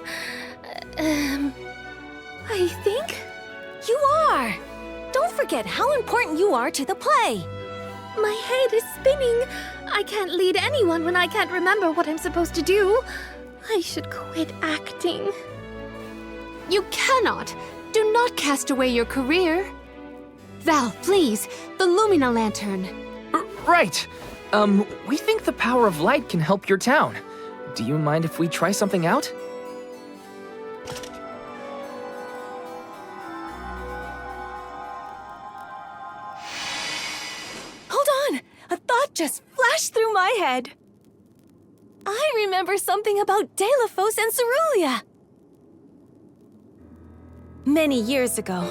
I think? You are! Don't forget how important you are to the play. My head is spinning. I can't lead anyone when I can't remember what I'm supposed to do. I should quit acting. You cannot! Do not cast away your career. Val, please, the Lumina Lantern. Right. We think the power of light can help your town. Do you mind if we try something out? Hold on! A thought just flashed through my head. I remember something about Daelophos and Cerulean. Many years ago,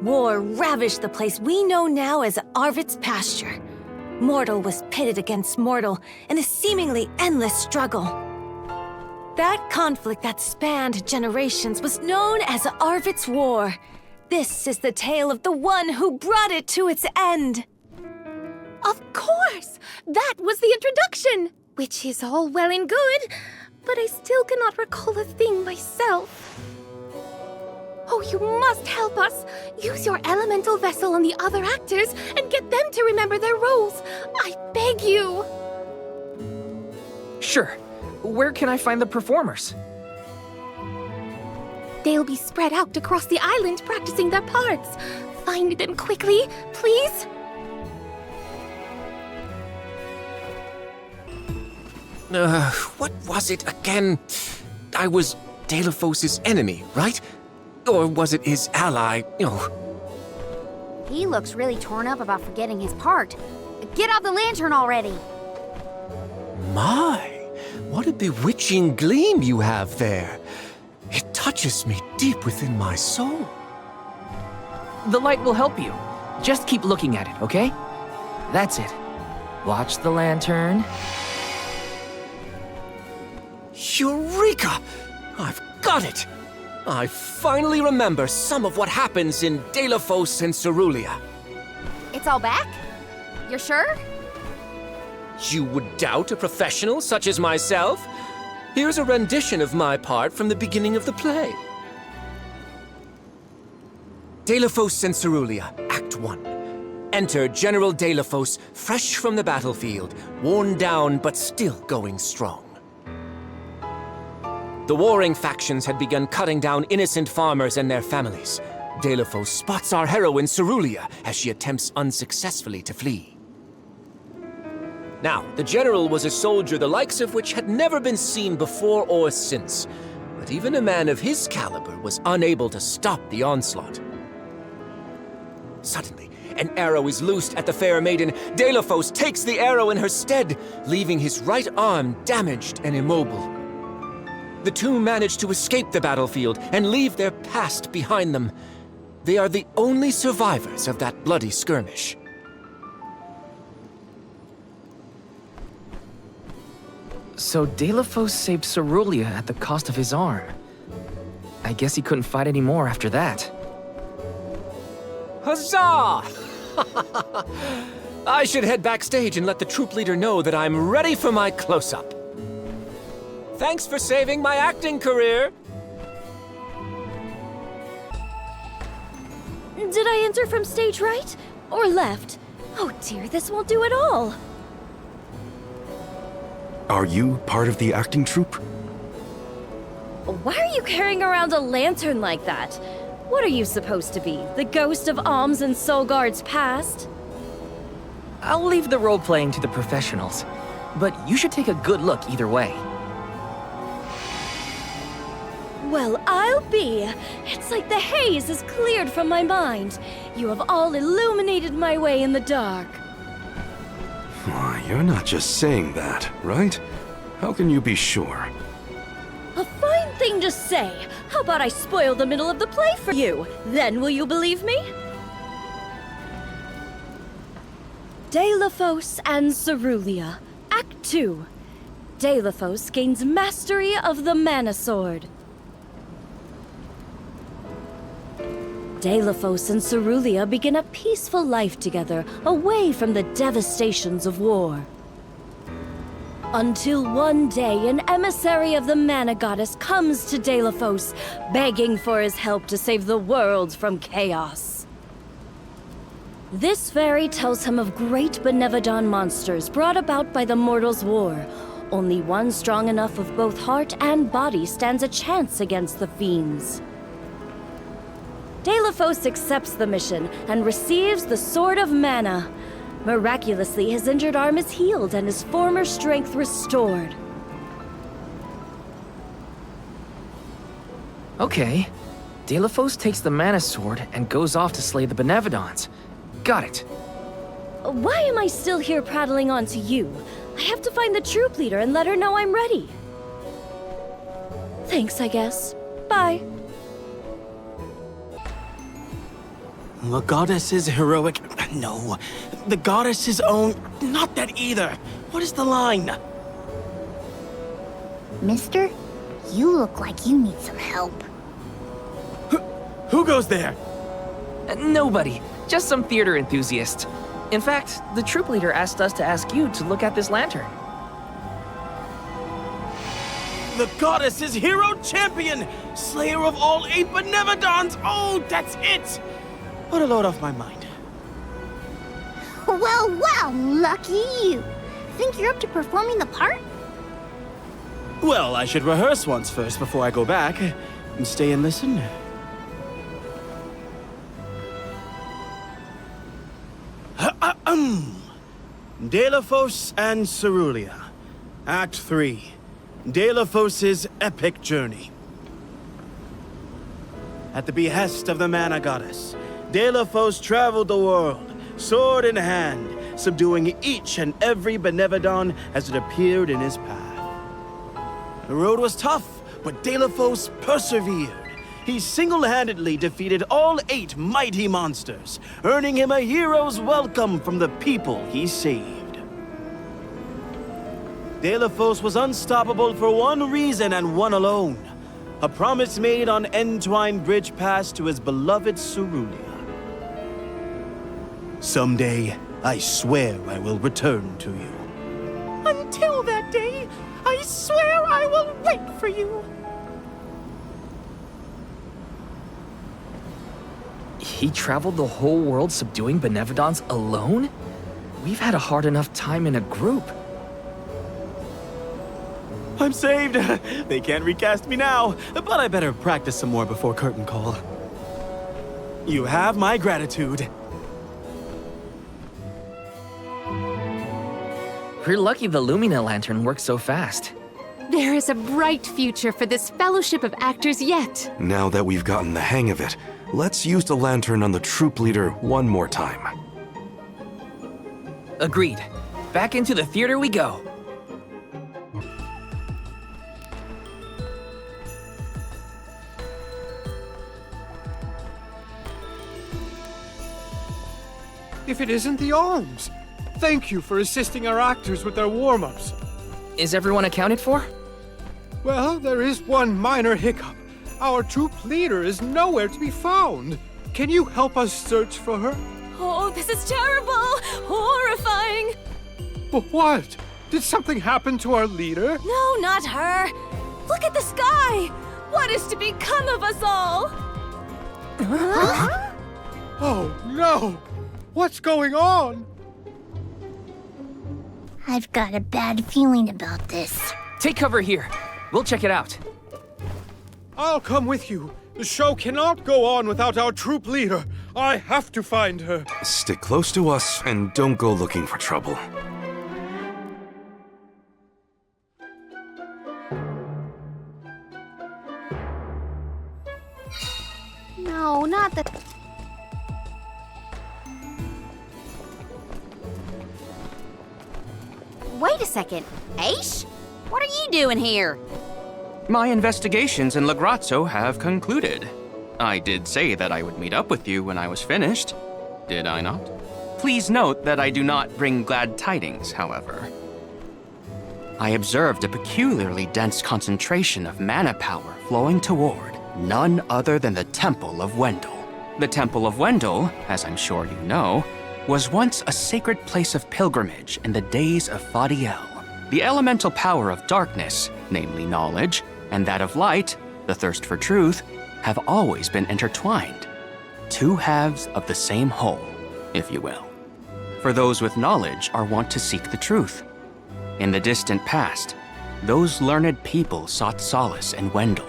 war ravaged the place we know now as Arvid's pasture. Mortal was pitted against mortal in a seemingly endless struggle. That conflict that spanned generations was known as Arvid's War. This is the tale of the one who brought it to its end. Of course! That was the introduction! Which is all well and good, but I still cannot recall a thing myself. Oh, you must help us! Use your elemental vessel on the other actors and get them to remember their roles! I beg you! Sure. Where can I find the performers? They'll be spread out across the island practicing their parts. Find them quickly, please! What was it again? I was Daelophos' enemy, right? Or was it his ally? He looks really torn up about forgetting his part. Get out the lantern already! My, what a bewitching gleam you have there. It touches me deep within my soul. The light will help you. Just keep looking at it, okay? That's it. Watch the lantern. Eureka! I've got it! I finally remember some of what happens in Daelophos and Cerulean. It's all back? You're sure? You would doubt a professional such as myself? Here's a rendition of my part from the beginning of the play. Daelophos and Cerulean, Act 1. Enter General Daelophos, fresh from the battlefield, worn down but still going strong. The warring factions had begun cutting down innocent farmers and their families. Daelophos spots our heroine Cerulean as she attempts unsuccessfully to flee. Now, the general was a soldier the likes of which had never been seen before or since, but even a man of his caliber was unable to stop the onslaught. Suddenly, an arrow is loosed at the fair maiden. Daelophos takes the arrow in her stead, leaving his right arm damaged and immobile. The two manage to escape the battlefield and leave their past behind them. They are the only survivors of that bloody skirmish. So Daelophos saved Cerulia at the cost of his arm. I guess he couldn't fight anymore after that. Huzzah! I should head backstage and let the troop leader know that I'm ready for my close-up. Thanks for saving my acting career! Did I enter from stage right? Or left? Oh dear, this won't do at all. Are you part of the acting troupe? Why are you carrying around a lantern like that? What are you supposed to be? The ghost of Alms and Solgard's past? I'll leave the role-playing to the professionals, but you should take a good look either way. Well, I'll be. It's like the haze is cleared from my mind. You have all illuminated my way in the dark. You're not just saying that, right? How can you be sure? A fine thing to say. How about I spoil the middle of the play for you? Then will you believe me? Daelophos and Cerulia, Act 2. Daelophos gains mastery of the Mana Sword. Daelophos and Cerulia begin a peaceful life together, away from the devastations of war. Until one day, an emissary of the Mana Goddess comes to Daelophos, begging for his help to save the world from chaos. This fairy tells him of great Benevodon monsters brought about by the Mortals' War. Only one strong enough of both heart and body stands a chance against the fiends. Daelophos accepts the mission and receives the Sword of Mana. Miraculously, his injured arm is healed and his former strength restored. Okay. Daelophos takes the Mana Sword and goes off to slay the Benevodons. Got it. Why am I still here prattling on to you? I have to find the troop leader and let her know I'm ready. Thanks, I guess. Bye. The goddess's heroic... No. The goddess's own... Not that either. What is the line? Mister, you look like you need some help. Who goes there? Nobody. Just some theater enthusiast. In fact, the troop leader asked us to ask you to look at this lantern. The goddess's hero champion! Slayer of all 8 Benevodons! Oh, that's it! What a load off my mind. Well, lucky you. Think you're up to performing the part? Well, I should rehearse once first before I go back. And stay and listen. Daelophos and Cerulia. Act 3. Daelophos' epic journey. At the behest of the Mana Goddess, Daelophos traveled the world, sword in hand, subduing each and every Benevodon as it appeared in his path. The road was tough, but Daelophos persevered. He single-handedly defeated all 8 mighty monsters, earning him a hero's welcome from the people he saved. Daelophos was unstoppable for one reason and one alone: a promise made on Entwine Bridge Pass to his beloved Cerulia. Someday, I swear I will return to you. Until that day, I swear I will wait for you. He traveled the whole world subduing Benevodons alone? We've had a hard enough time in a group. I'm saved! They can't recast me now, but I better practice some more before curtain call. You have my gratitude. We're lucky the Lumina Lantern works so fast. There is a bright future for this fellowship of actors yet. Now that we've gotten the hang of it, let's use the lantern on the troop leader one more time. Agreed. Back into the theater we go. If it isn't the arms! Thank you for assisting our actors with their warm-ups. Is everyone accounted for? Well, there is one minor hiccup. Our troop leader is nowhere to be found. Can you help us search for her? Oh, this is terrible! Horrifying! But what? Did something happen to our leader? No, not her! Look at the sky! What is to become of us all? Huh? Oh, no! What's going on? I've got a bad feeling about this. Take cover here. We'll check it out. I'll come with you. The show cannot go on without our troop leader. I have to find her. Stick close to us and don't go looking for trouble. No, not the... Wait a second. Aish? What are you doing here? My investigations in Lagrazzo have concluded. I did say that I would meet up with you when I was finished. Did I not? Please note that I do not bring glad tidings, however. I observed a peculiarly dense concentration of mana power flowing toward none other than the Temple of Wendel. The Temple of Wendel, as I'm sure you know, was once a sacred place of pilgrimage in the days of Fadiel. The elemental power of darkness, namely knowledge, and that of light, the thirst for truth, have always been intertwined. Two halves of the same whole, if you will. For those with knowledge are wont to seek the truth. In the distant past, those learned people sought solace in Wendel.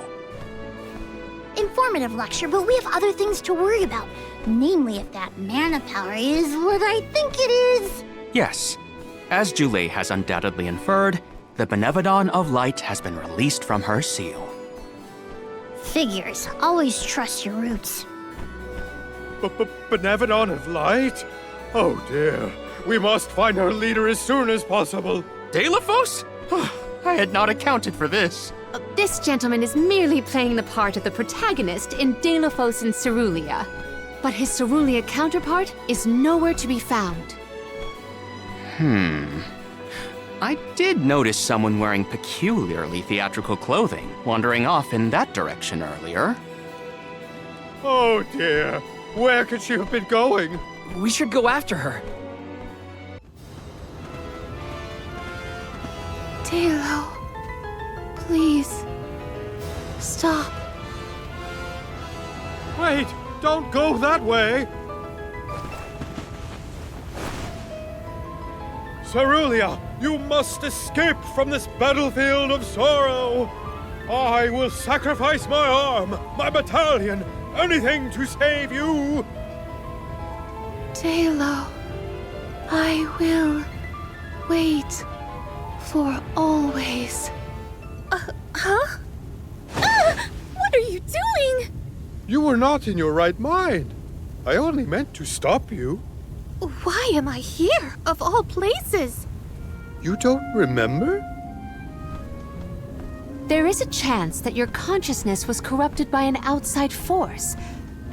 Informative lecture, but we have other things to worry about. Namely, if that mana power is what I think it is. Yes, as Jule has undoubtedly inferred, the Benevodon of Light has been released from her seal. Figures. Always trust your roots. Benevodon of Light? Oh dear. We must find our leader as soon as possible. Daelophos? I had not accounted for this. This gentleman is merely playing the part of the protagonist in Daelophos and Cerulia. But his Cerulia counterpart is nowhere to be found. I did notice someone wearing peculiarly theatrical clothing wandering off in that direction earlier. Oh dear. Where could she have been going? We should go after her. Daelo, please, stop. Wait, don't go that way. Cerulia, you must escape from this battlefield of sorrow. I will sacrifice my arm, my battalion, anything to save you. Daelo, I will wait for always. Huh? What are you doing? You were not in your right mind. I only meant to stop you. Why am I here, of all places? You don't remember? There is a chance that your consciousness was corrupted by an outside force.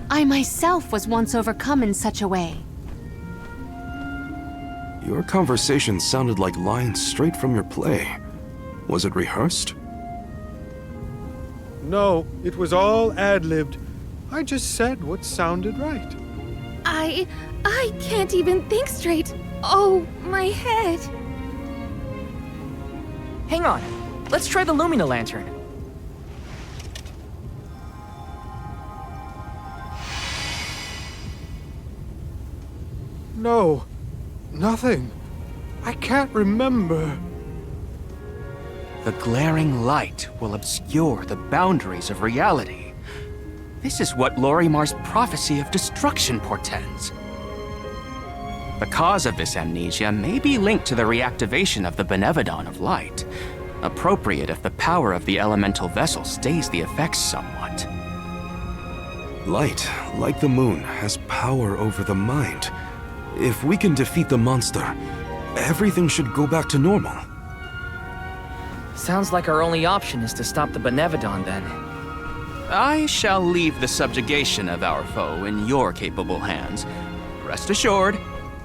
I myself was once overcome in such a way. Your conversation sounded like lines straight from your play. Was it rehearsed? No, it was all ad-libbed. I just said what sounded right. I can't even think straight. Oh, my head. Hang on. Let's try the Lumina Lantern. No, nothing. I can't remember. The glaring light will obscure the boundaries of reality. This is what Lorimar's prophecy of destruction portends. The cause of this amnesia may be linked to the reactivation of the Benevodon of Light, appropriate if the power of the elemental vessel stays the effects somewhat. Light, like the moon, has power over the mind. If we can defeat the monster, everything should go back to normal. Sounds like our only option is to stop the Benevodon, then. I shall leave the subjugation of our foe in your capable hands. Rest assured,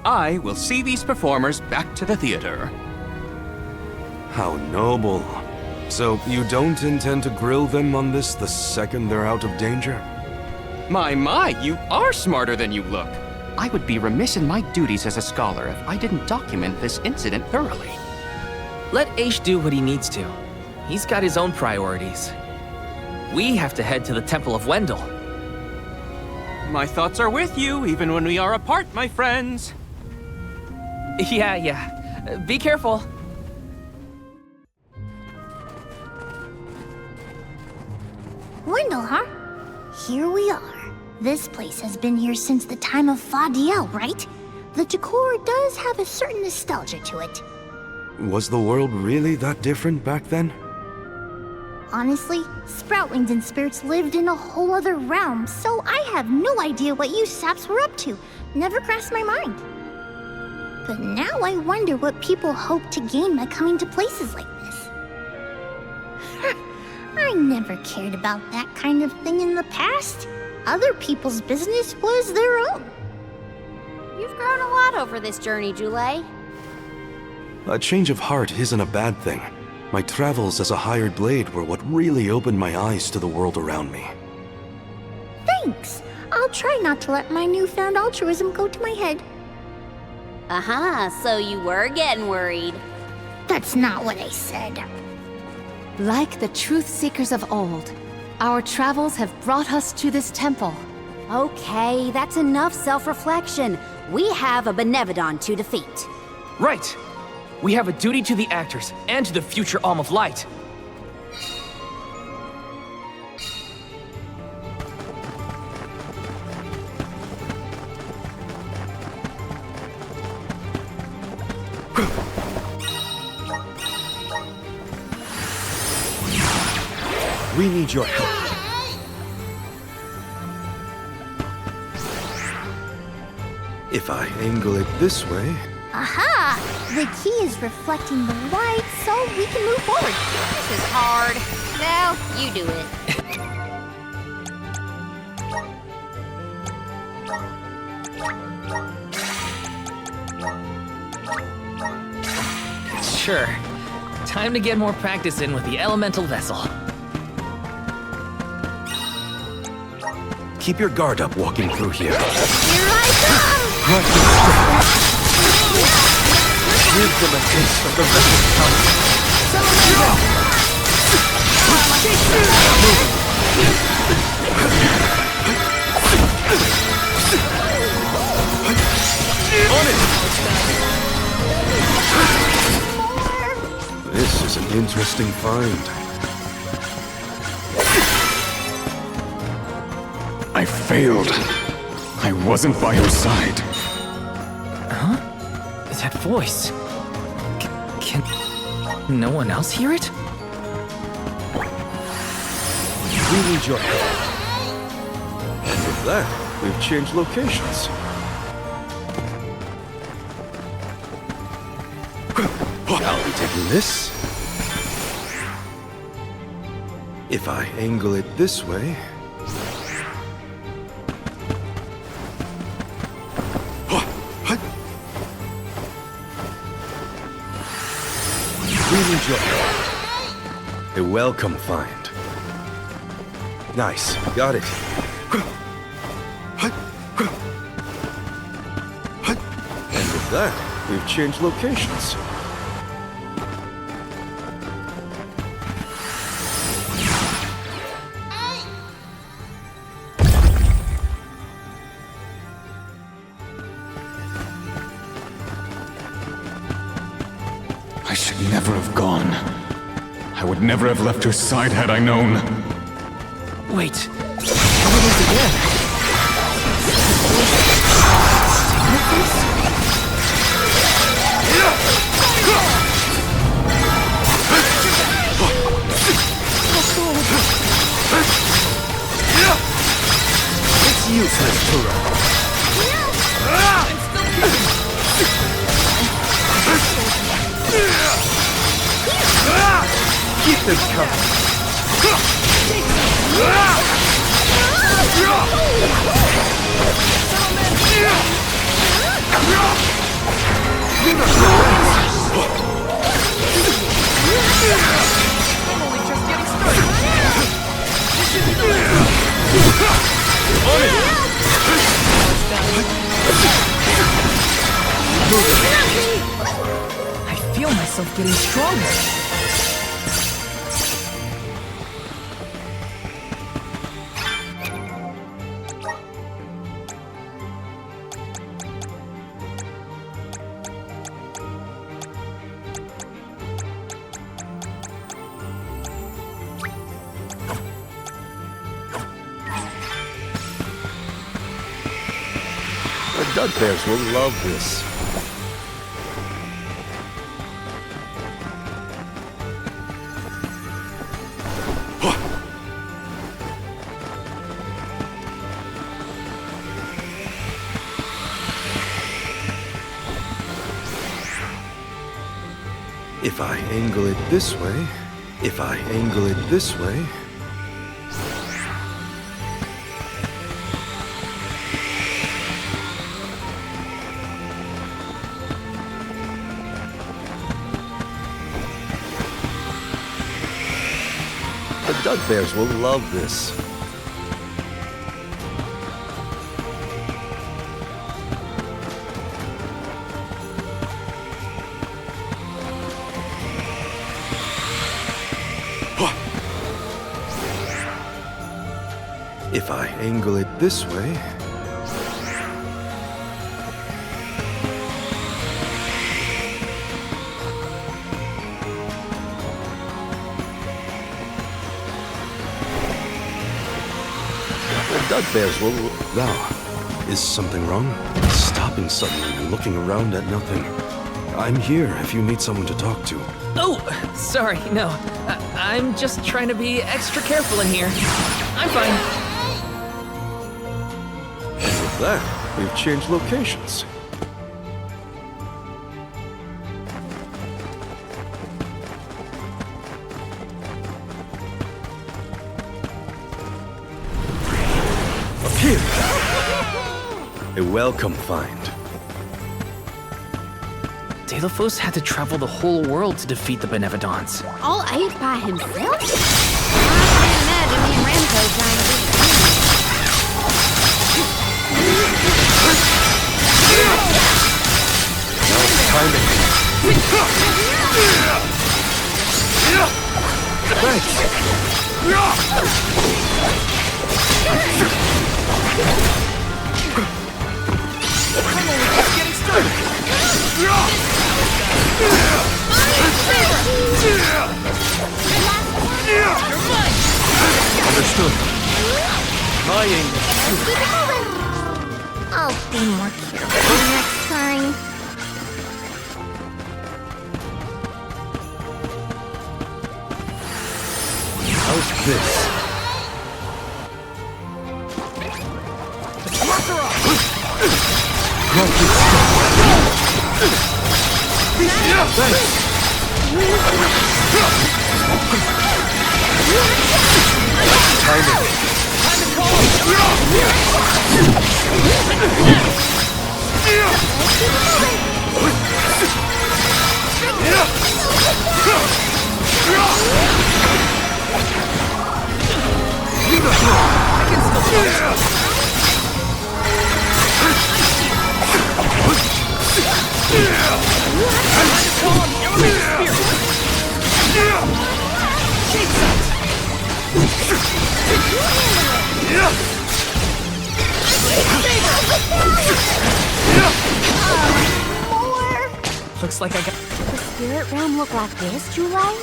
I will see these performers back to the theater. How noble. So, you don't intend to grill them on this the second they're out of danger? My, you are smarter than you look. I would be remiss in my duties as a scholar if I didn't document this incident thoroughly. Let Aish do what he needs to. He's got his own priorities. We have to head to the Temple of Wendell. My thoughts are with you, even when we are apart, my friends. Yeah. Be careful. Wendell, huh? Here we are. This place has been here since the time of Fadiel, right? The decor does have a certain nostalgia to it. Was the world really that different back then? Honestly, Sproutlings and spirits lived in a whole other realm, so I have no idea what you saps were up to. Never crossed my mind. But now I wonder what people hope to gain by coming to places like this. I never cared about that kind of thing in the past. Other people's business was their own. You've grown a lot over this journey, Jule. A change of heart isn't a bad thing. My travels as a hired blade were what really opened my eyes to the world around me. Thanks. I'll try not to let my newfound altruism go to my head. So you were getting worried. That's not what I said. Like the truth seekers of old, our travels have brought us to this temple. Okay, that's enough self-reflection. We have a Benevodon to defeat. Right. We have a duty to the actors and to the future Alm of Light. We need your help. If I angle it this way... Aha! The key is reflecting the light, so we can move forward. This is hard. No, you do it. Sure. Time to get more practice in with the elemental vessel. Keep your guard up walking through here. Here I come! Give them a taste of the vessel's power. On it! This is an interesting find. I failed. I wasn't by your side. Huh? That voice. Can no one else hear it? We need your help. And with that, we've changed locations. I'll be taking this. If I angle it this way... We need your help. A welcome find. Nice, got it. And with that, we've changed locations. I should never have gone. I would never have left your side had I known. Wait. How it is again? It's useless, Turo. Keep this coming. myself getting stronger. The Dugbears will love this. If I angle it this way, if I angle it this way... The Dugbears will love this. If I angle it this way... The Dugbears will... Thou, is something wrong? Stopping suddenly and looking around at nothing. I'm here if you need someone to talk to. Oh, sorry, no. I'm just trying to be extra careful in here. I'm fine. With that, we've changed locations. Up here! A welcome find. Daelophos had to travel the whole world to defeat the Benevodons. All 8 by himself? I can't imagine me and Remco trying to do the Understood. My aim. I'll be more careful next time. How's this? Looks like I got... The spirit realm look like this, July?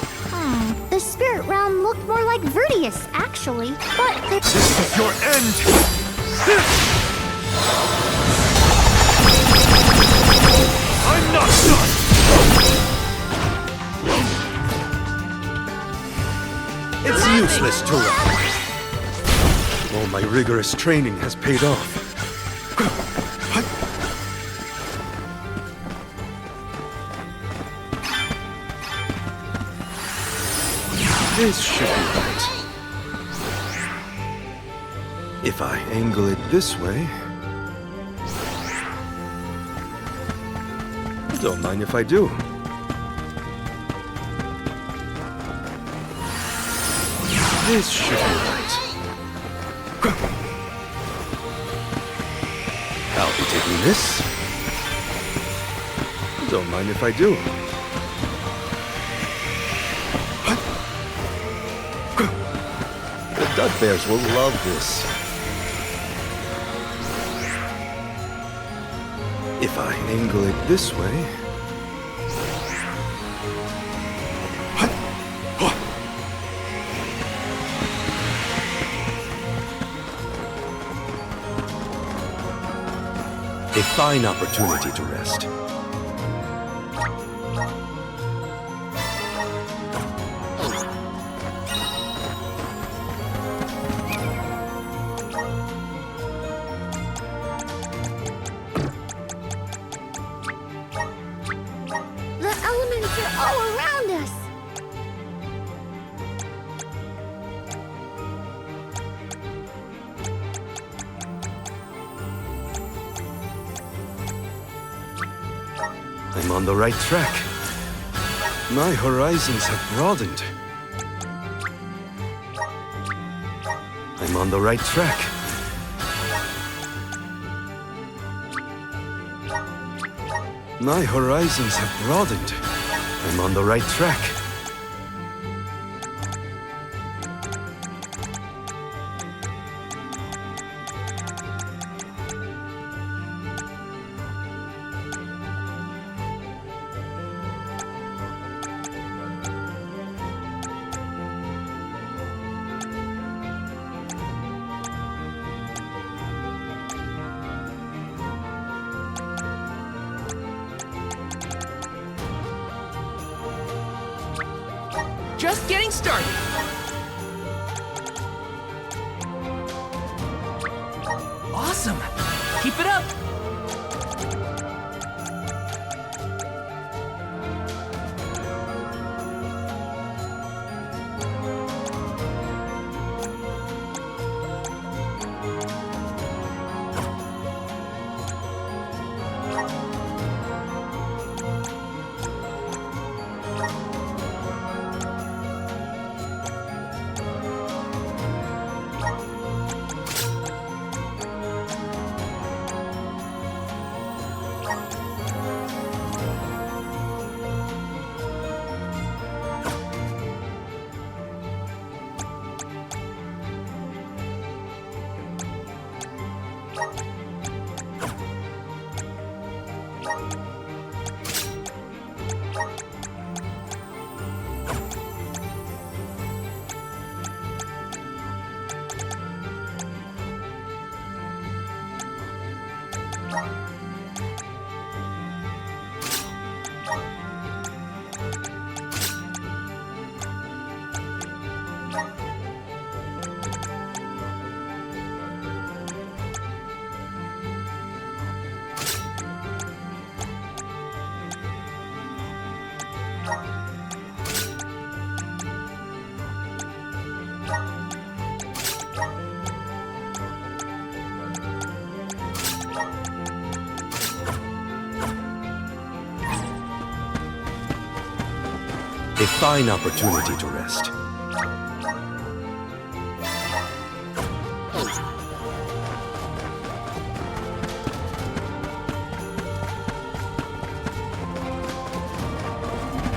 The spirit realm looked more like Verdius, actually. But the... This is your end! I'm not done! It's useless to run. All my rigorous training has paid off. This should be right. If I angle it this way... Don't mind if I do. This should be right. I'll be taking this. Don't mind if I do. Duck bears will love this. If I angle it this way... A fine opportunity to rest. The elements are all around us. I'm on the right track. My horizons have broadened. I'm on the right track. My horizons have broadened. I'm on the right track. Just getting started. Awesome. Keep it up. A fine opportunity to rest.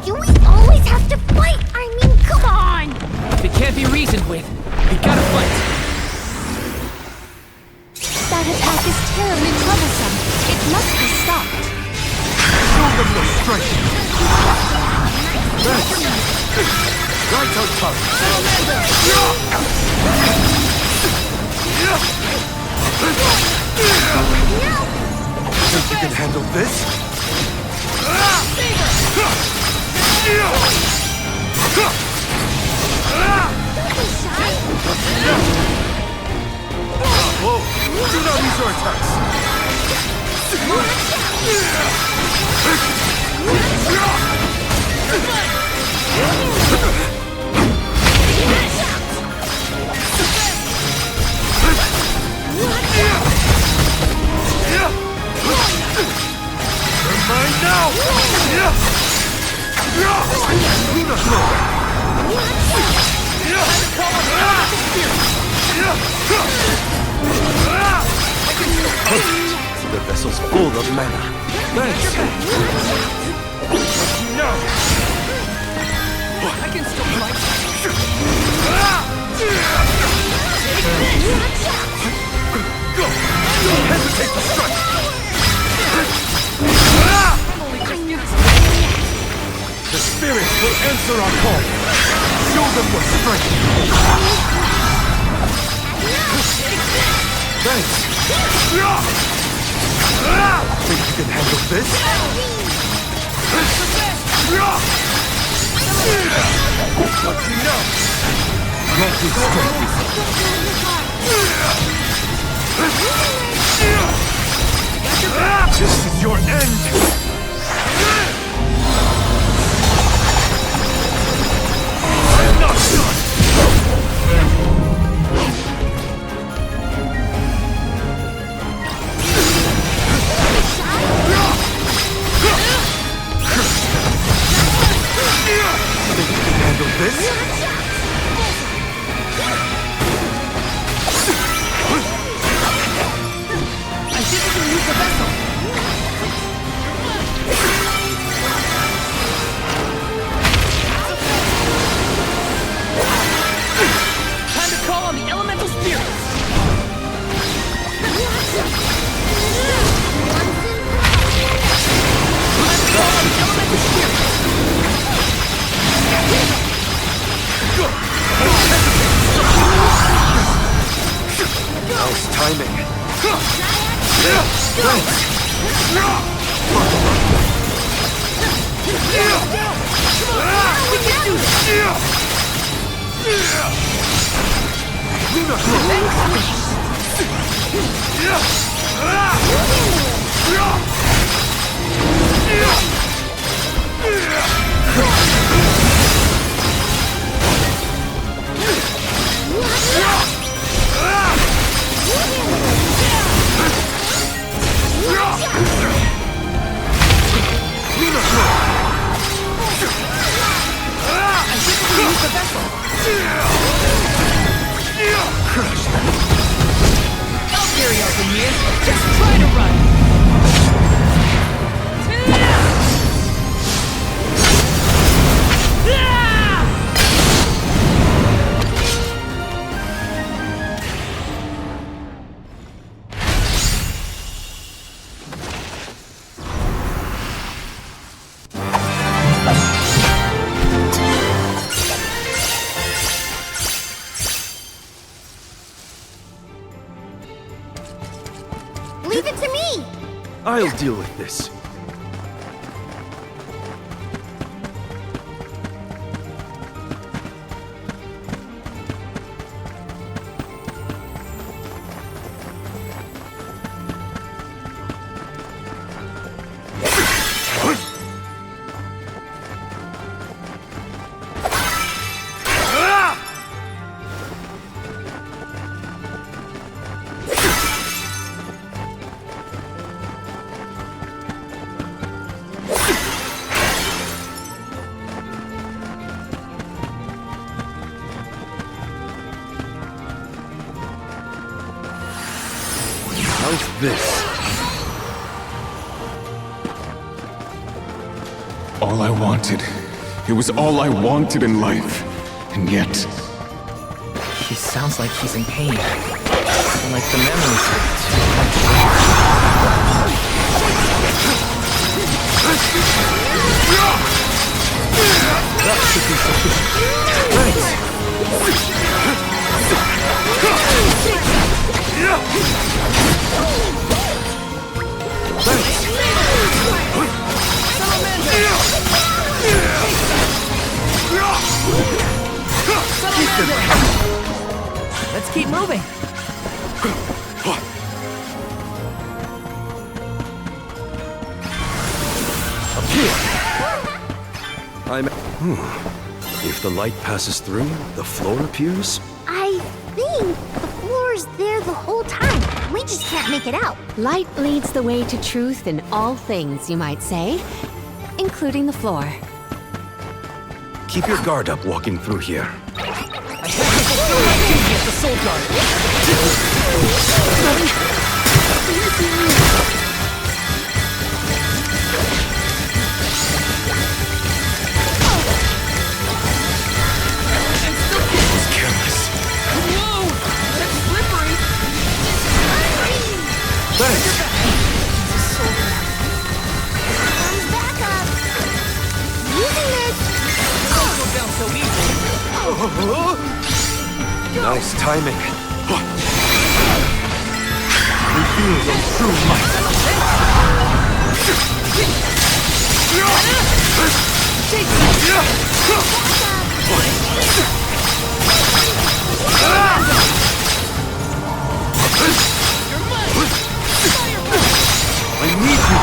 Do we always have to fight? I mean, come on! If it can't be reasoned with, we gotta fight. That attack is terribly troublesome. It must be stopped. Show them your strength! Right on top! Think you can handle this? Whoa! Do not use your attacks! You're mine now! Luna Flow! The vessel's full of mana. Thanks! No! I can still fight. Hesitate to strike! The spirits will answer our call. Show them your strength. Thanks. Think you can handle this? What you know? Not your strength. This is your end. I'm not done! Think you can handle this? I think we can use the vessel! Time to call on the elemental spirits! Nice timing. We can do this! I'll carry out the mirror. Just try to run! Leave it to me! I'll deal with this. How's this? All I wanted. It was all I wanted in life. And yet... He sounds like he's in pain. Like the memories are too That should be Let's keep moving. Up here. If the light passes through, the floor appears? I think the floor's there the whole time. We just can't make it out. Light leads the way to truth in all things, you might say, including the floor. Keep your guard up walking through here. I have to fulfill my duty as the Soul Guard. Careless. Whoa! Let's Nice timing. Reveal your true might. I need you.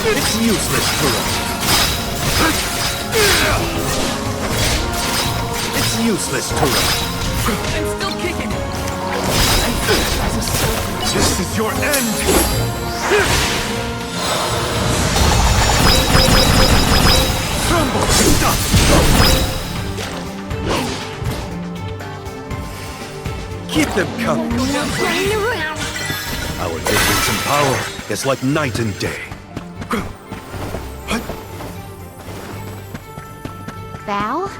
It's useless to run. It's useless to run. I'm still kicking. This is your end. Tremble to dust. Keep them coming. Our difference in power is like night and day. Val,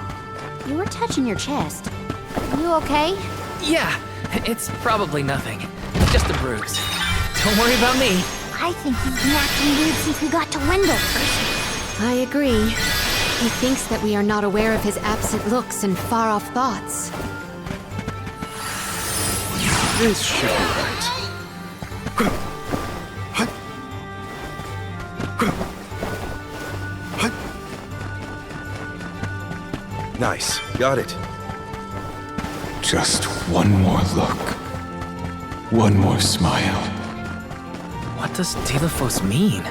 you were touching your chest. You okay? Yeah, it's probably nothing. Just a bruise. Don't worry about me. I think he's been acting weird since we got to Wendell. I agree. He thinks that we are not aware of his absent looks and far-off thoughts. This should be right. Nice. Got it. Just one more look. One more smile. What does Daelophos mean?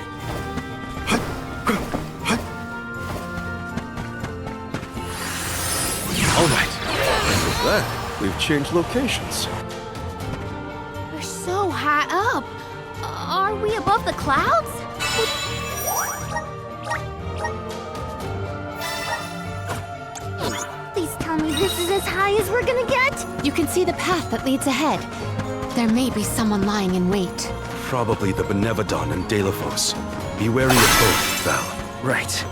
All right. And with that, we've changed locations. We're so high up. Are we above the clouds? Please tell me this is as high as we're gonna get? You can see the path that leads ahead. There may be someone lying in wait. Probably the Benevodon and Daelophos. Be wary of both, Val. Right.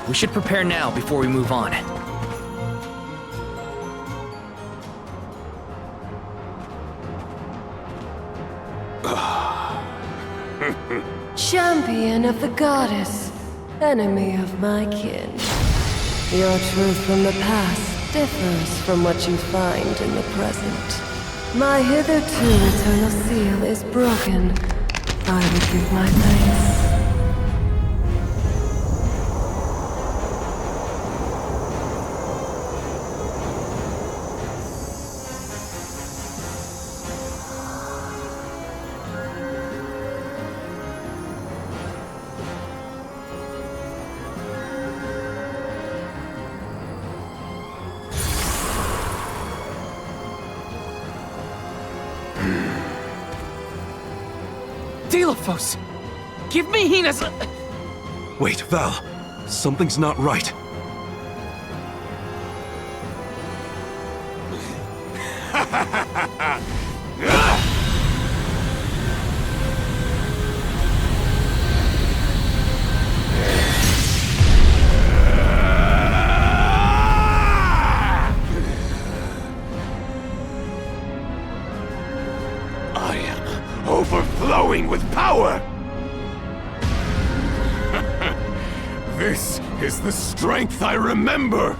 We should prepare now before we move on. Champion of the goddess, enemy of my kin. Your truth from the past differs from what you find in the present. My hitherto eternal seal is broken. I would give my thanks. Daelophos! Give me Hinna's... Wait, Val. Something's not right. I am overflowing with power! This is the strength I remember!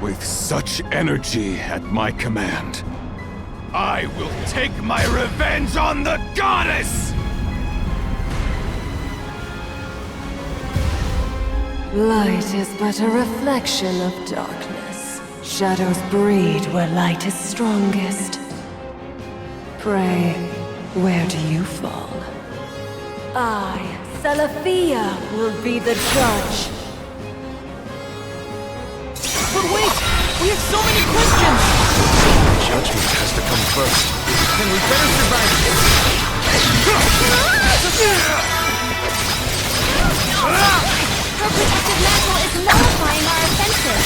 With such energy at my command, I will take my revenge on the goddess! Light is but a reflection of darkness. Shadows breed where light is strongest. Pray, where do you fall? I, Selaphia, will be the judge. But wait! We have so many questions! Judgment has to come first. Then we better survive this. Her protective mantle is nullifying our offensive.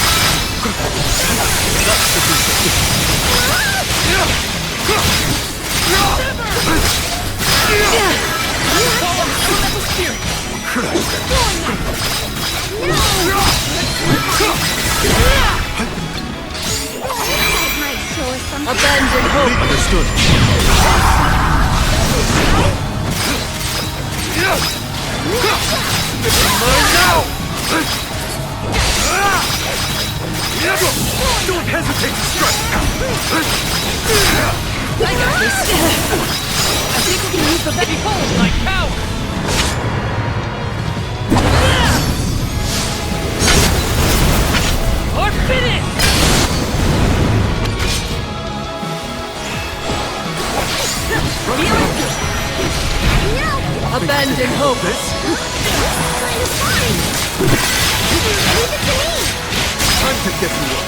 Follow the Fullmetal spirit! Abandon hope. Understood. Mine now! Don't hesitate to strike! I got this! I think we can use the baby hold my power! Or finish! Abandon hope. Time to get to work.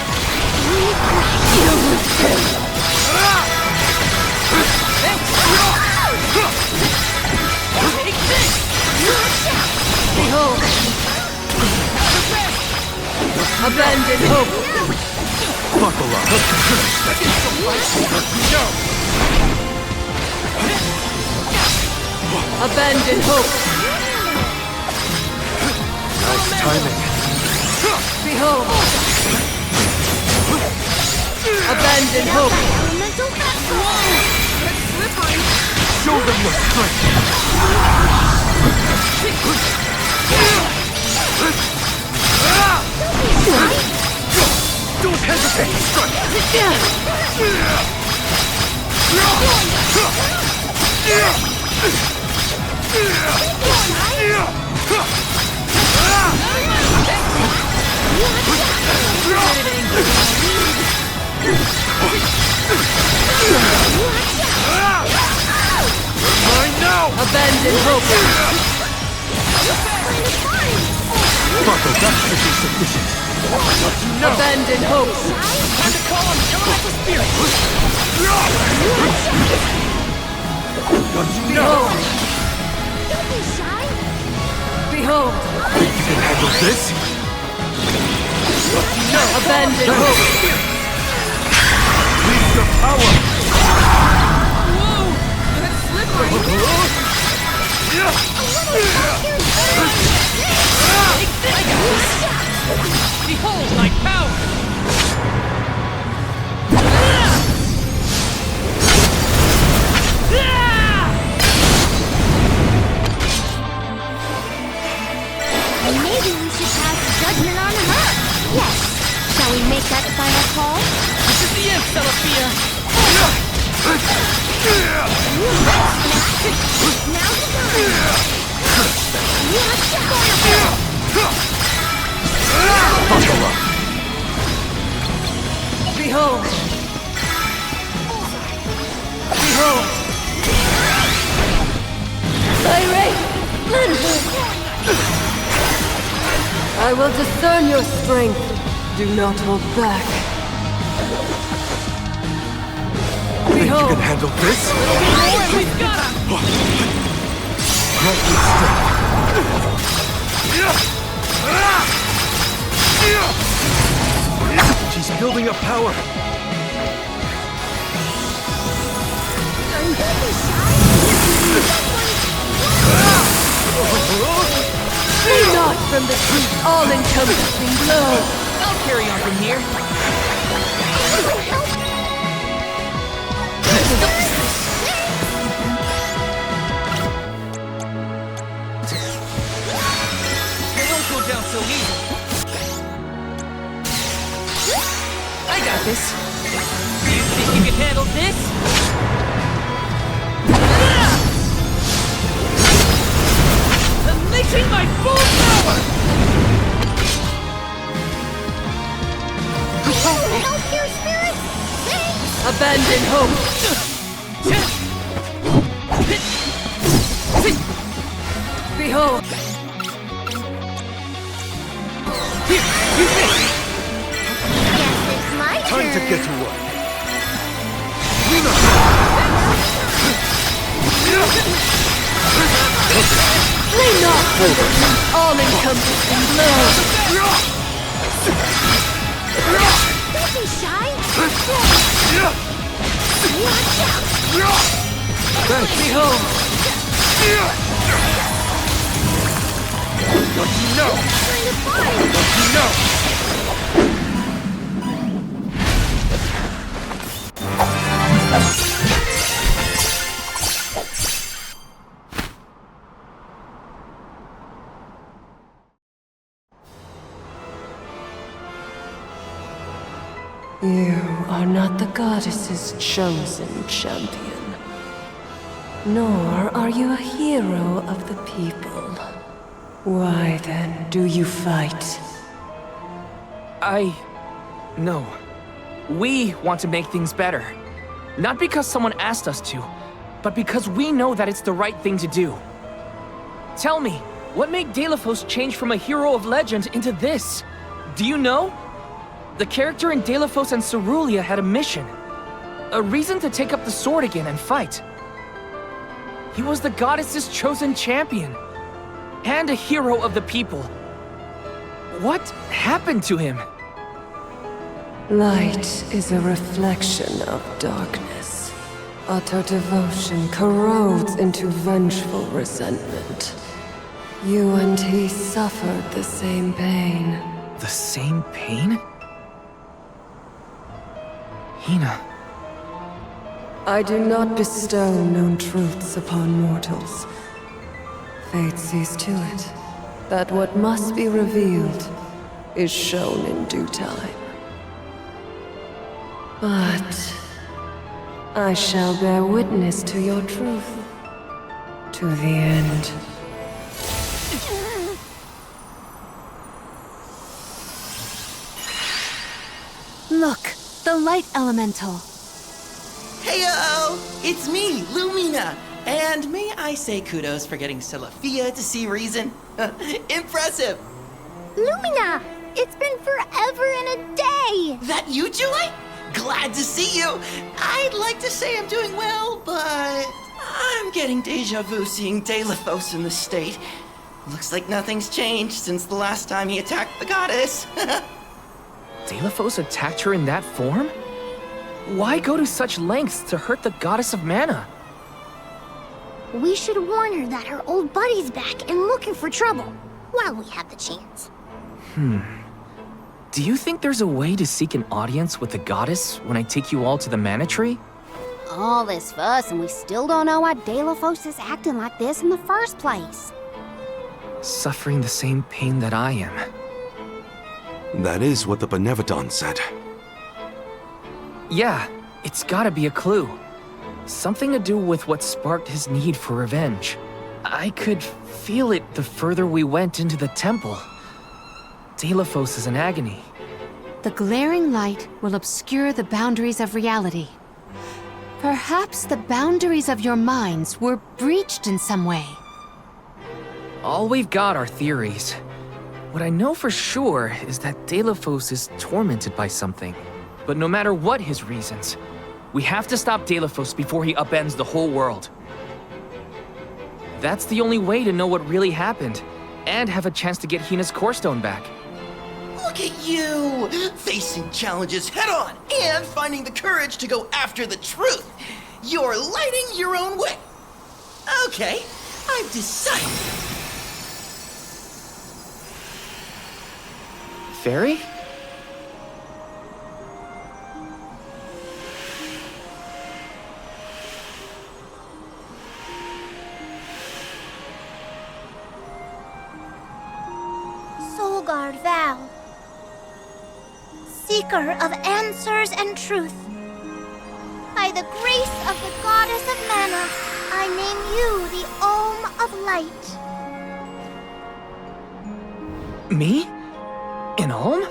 Take this! Behold. Abandon hope. Buckle up. Abandon hope. Nice timing. Behold. Abandon hope. Show them your strength. Don't hesitate to strike! Mine now! Abandon hope. Buckle, that should be sufficient. Abandon hope. Time to call on elemental spirit! Behold. Behold. Think you can handle this? Abandon hope. Release your power! Whoa! That's slippery! Take this! Behold my power! Maybe we should pass judgment on her. Yes. Shall we make that final call? This is the end, Selaphia! Now's the time. Behold. Behold. Irate. I will discern your strength. Do not hold back. Think you Behold. can handle this? We've got him! Grant me strength. She's building up power. Flee not from the deep, all-encompassing blow. I'll carry on from here. They won't go down so easy. I got this. Do you think you can handle this? Unleashing my full power! Help your spirit! Abandon hope. Behold. Here, use this! Guess it's my Time to turn. get to work. Flee not from the deep, all-encompassing blow. Don't be shy. Behold. Don't you know? Don't you know? You are not the goddess's chosen champion. Nor are you a hero of the people. Why then do you fight? No. We want to make things better. Not because someone asked us to, but because we know that it's the right thing to do. Tell me, what made Daelophos change from a hero of legend into this? Do you know? The character in Daelophos and Cerulean had a mission. A reason to take up the sword again and fight. He was the goddess's chosen champion. And a hero of the people. What happened to him? Light is a reflection of darkness. Utter devotion corrodes into vengeful resentment. You and he suffered the same pain. The same pain? Hinna. I do not bestow known truths upon mortals. Fate sees to it that what must be revealed is shown in due time. But I shall bear witness to your truth to the end. Look, the light elemental. Heyo! It's me, Lumina! And may I say kudos for getting Selaphia to see reason? Impressive! Lumina! It's been forever and a day! That you, Julie? Glad to see you! I'd like to say I'm doing well, but I'm getting deja vu seeing Daelophos in the state. Looks like nothing's changed since the last time he attacked the goddess. Daelophos attacked her in that form? Why go to such lengths to hurt the goddess of mana? We should warn her that her old buddy's back and looking for trouble, while we have the chance. Do you think there's a way to seek an audience with the goddess when I take you all to the mana tree? All this fuss and we still don't know why Daelophos is acting like this in the first place. Suffering the same pain that I am. That is what the Benevodon said. Yeah, it's gotta be a clue. Something to do with what sparked his need for revenge. I could feel it the further we went into the temple. Daelophos is in agony. The glaring light will obscure the boundaries of reality. Perhaps the boundaries of your minds were breached in some way. All we've got are theories. What I know for sure is that Daelophos is tormented by something. But no matter what his reasons, we have to stop Daelophos before he upends the whole world. That's the only way to know what really happened, and have a chance to get Hinna's core stone back. Look at you! Facing challenges head on, and finding the courage to go after the truth! You're lighting your own way! Okay, I've decided. Fairy? Soulguard Val, seeker of answers and truth. By the grace of the goddess of mana, I name you the Olm of Light. Me? In Ulm?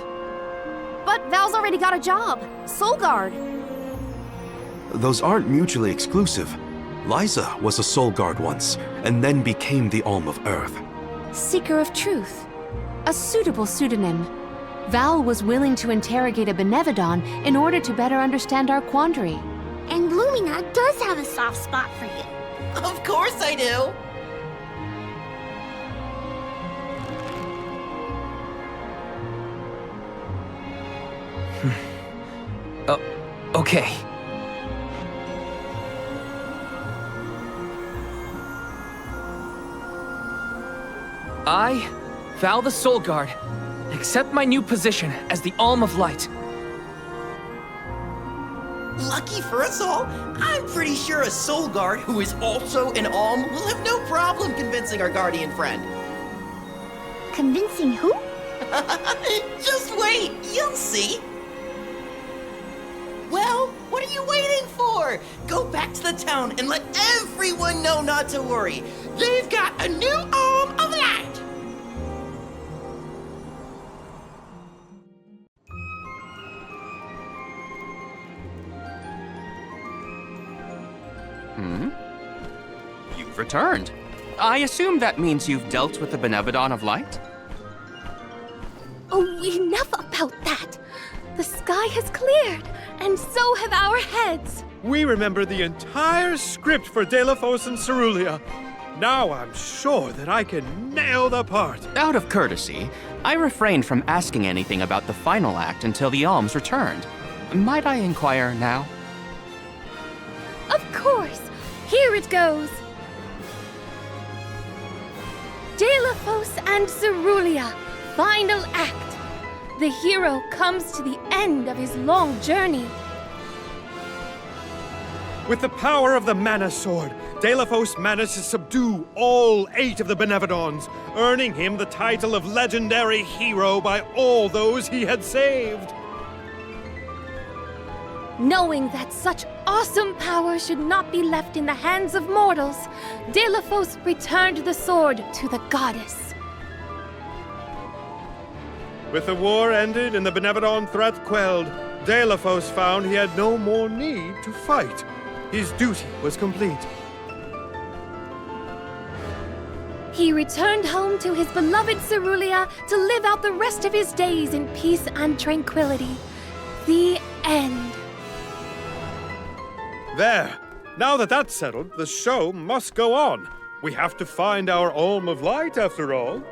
But Val's already got a job. Soulguard. Those aren't mutually exclusive. Liza was a Soul Guard once, and then became the Olm of Earth. Seeker of Truth. A suitable pseudonym. Val was willing to interrogate a Benevodon in order to better understand our quandary. And Lumina does have a soft spot for you. Of course I do! Okay. I, Val the Soul Guard, accept my new position as the Olm of Light. Lucky for us all, I'm pretty sure a soul guard who is also an alm will have no problem convincing our guardian friend. Convincing who? Just wait, you'll see. Well, what are you waiting for? Go back to the town and let everyone know not to worry. They've got a new alm of light. You've returned. I assume that means you've dealt with the Benevodon of Light? Oh, enough about that! The sky has cleared, and so have our heads. We remember the entire script for Daelophos and Cerulia. Now I'm sure that I can nail the part. Out of courtesy, I refrained from asking anything about the final act until the alms returned. Might I inquire now? Of course! Here it goes! Daelophos and Cerulia, final act. The hero comes to the end of his long journey. With the power of the Mana Sword, Daelophos managed to subdue all 8 of the Benevodons, earning him the title of legendary hero by all those he had saved. Knowing that such awesome power should not be left in the hands of mortals, Daelophos returned the sword to the goddess. With the war ended and the Benevodon threat quelled, Daelophos found he had no more need to fight. His duty was complete. He returned home to his beloved Cerulia to live out the rest of his days in peace and tranquility. The end. There. Now that that's settled, the show must go on. We have to find our Alm of Light, after all.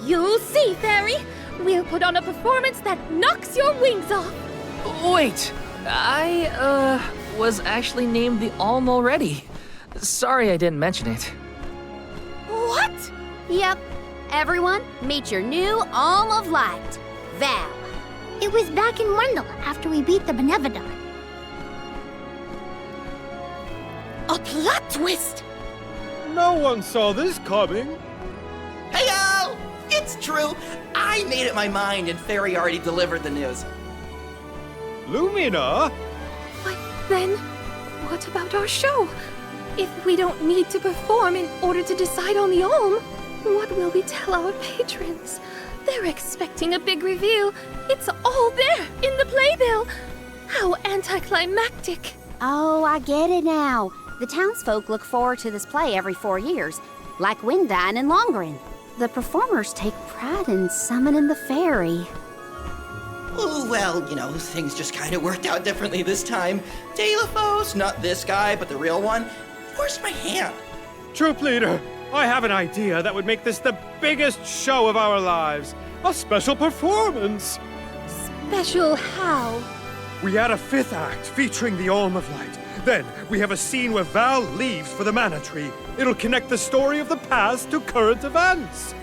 You'll see, Fairy. We'll put on a performance that knocks your wings off. Wait, I, was actually named the Alm already. Sorry I didn't mention it. What? Yep. Everyone, meet your new Alm of Light, Val. It was back in Wendell after we beat the Benevodon. A plot twist! No one saw this coming. Heyo! It's true. I made it my mind and Fairy already delivered the news. Lumina? But then, what about our show? If we don't need to perform in order to decide on the Alm, what will we tell our patrons? They're expecting a big reveal. It's all there in the playbill. How anticlimactic. Oh, I get it now. The townsfolk look forward to this play every 4 years, like Windine and Longren. The performers take pride in summoning the fairy. Oh, well, you know, things just kind of worked out differently this time. Daelophos, not this guy, but the real one, forced my hand. Troop leader, I have an idea that would make this the biggest show of our lives. A special performance. Special how? We add a 5th act featuring the Alm of Light. Then we have a scene where Val leaves for the Mana Tree. It'll connect the story of the past to current events.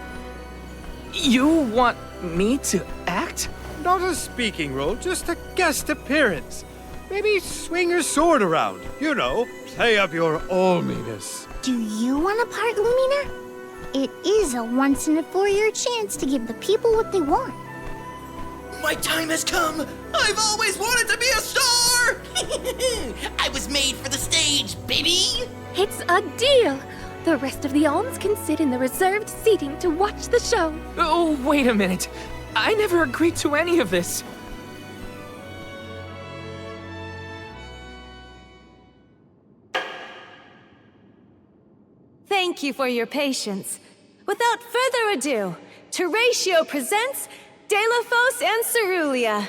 You want me to act? Not a speaking role, just a guest appearance. Maybe swing your sword around. You know, play up your alminess. Do you want a part, Lumina? It is a once-in-a-4-year chance to give the people what they want. My time has come! I've always wanted to be a star! I was made for the stage, baby! It's a deal! The rest of the alms can sit in the reserved seating to watch the show. Oh, wait a minute. I never agreed to any of this. Thank you for your patience. Without further ado, Teratio presents Daelophos and Cerulia.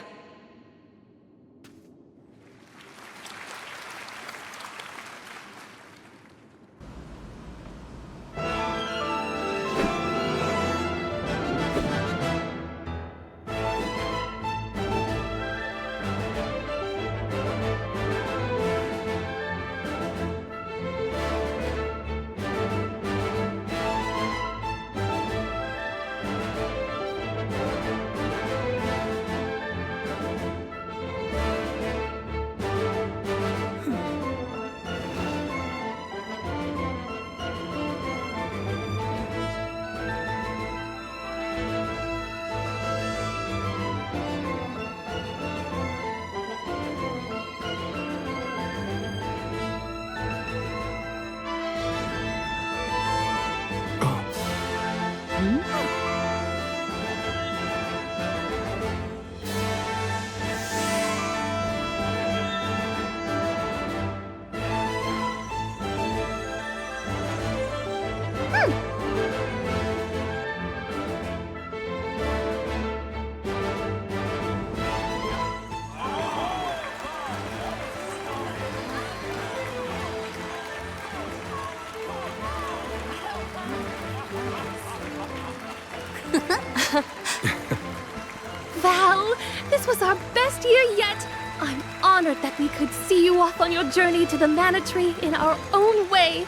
Val, this was our best year yet. I'm honored that we could see you off on your journey to the Mana Tree in our own way.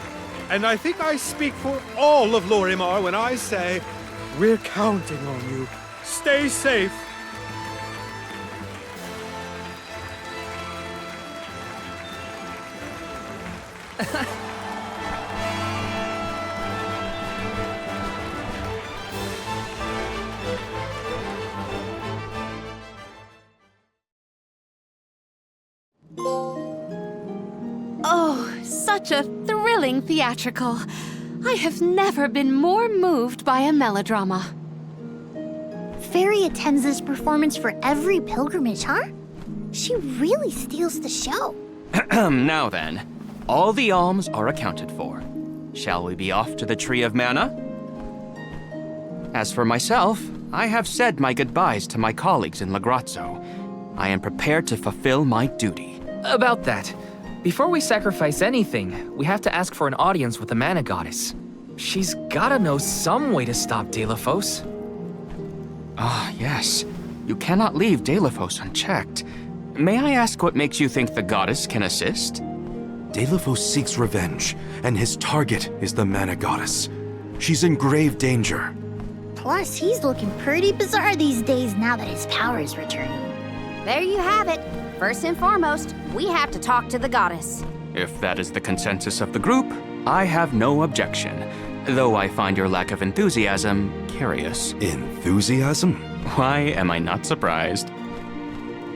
And I think I speak for all of Lorimar when I say, we're counting on you. Stay safe. Oh, such a thrilling theatrical. I have never been more moved by a melodrama. Fairy attends this performance for every pilgrimage, huh? She really steals the show. Now then, all the alms are accounted for. Shall we be off to the Tree of Mana? As for myself, I have said my goodbyes to my colleagues in Lograzzo. I am prepared to fulfill my duty. About that, before we sacrifice anything, we have to ask for an audience with the Mana Goddess. She's gotta know some way to stop Daelophos. Ah, yes. You cannot leave Daelophos unchecked. May I ask what makes you think the goddess can assist? Daelophos seeks revenge, and his target is the Mana Goddess. She's in grave danger. Plus, he's looking pretty bizarre these days now that his power is returning. There you have it. First and foremost, we have to talk to the goddess. If that is the consensus of the group, I have no objection. Though I find your lack of enthusiasm curious. Enthusiasm? Why am I not surprised?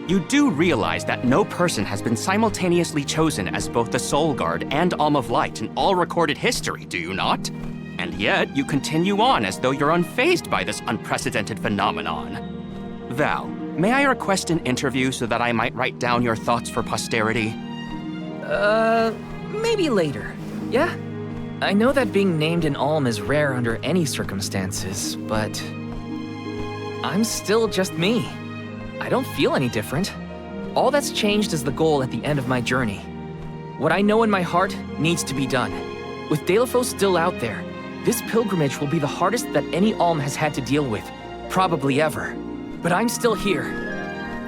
You do realize that no person has been simultaneously chosen as both the Soul Guard and Alm of Light in all recorded history, do you not? And yet, you continue on as though you're unfazed by this unprecedented phenomenon. Val, may I request an interview so that I might write down your thoughts for posterity? Maybe later, yeah? I know that being named an Alm is rare under any circumstances, but I'm still just me. I don't feel any different. All that's changed is the goal at the end of my journey. What I know in my heart needs to be done. With Daelophos still out there, this pilgrimage will be the hardest that any Alm has had to deal with, probably ever. But I'm still here,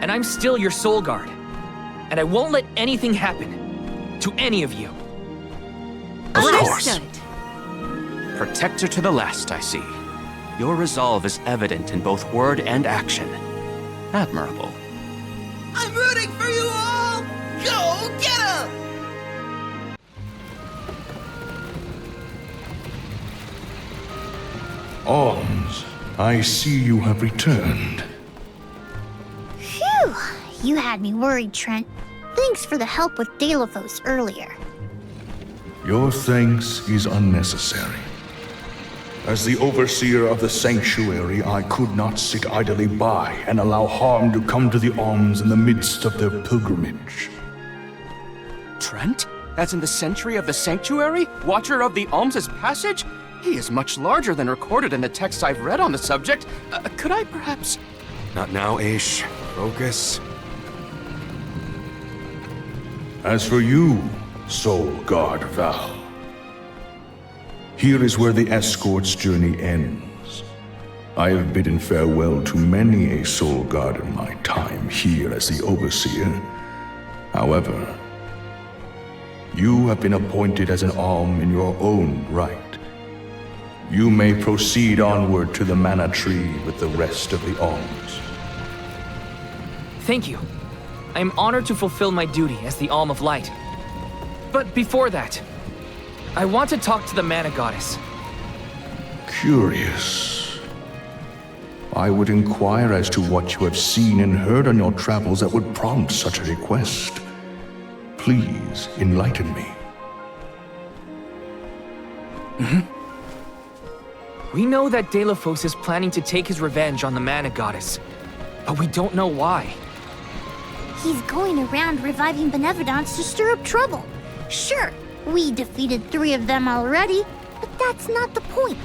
and I'm still your Soul Guard. And I won't let anything happen to any of you. Of course. Protector to the last, I see. Your resolve is evident in both word and action. Admirable. I'm rooting for you all! Go get 'em! Alms, I see you have returned. Phew! You had me worried, Trent. Thanks for the help with Daelophos earlier. Your thanks is unnecessary. As the overseer of the sanctuary, I could not sit idly by and allow harm to come to the Alms in the midst of their pilgrimage. Trent? As in the sentry of the sanctuary? Watcher of the Alms' passage? He is much larger than recorded in the texts I've read on the subject. Could I perhaps... Not now, Aish. Focus. As for you, Soul Guard Val, here is where the escort's journey ends. I have bidden farewell to many a Soul Guard in my time here as the Overseer. However, you have been appointed as an Alm in your own right. You may proceed onward to the Mana Tree with the rest of the Alms. Thank you. I am honored to fulfill my duty as the Alm of Light. But before that, I want to talk to the Mana Goddess. Curious. I would inquire as to what you have seen and heard on your travels that would prompt such a request. Please enlighten me. We know that Daelophos is planning to take his revenge on the Mana Goddess, but we don't know why. He's going around reviving Benevodons to stir up trouble. Sure, we defeated 3 of them already, but that's not the point.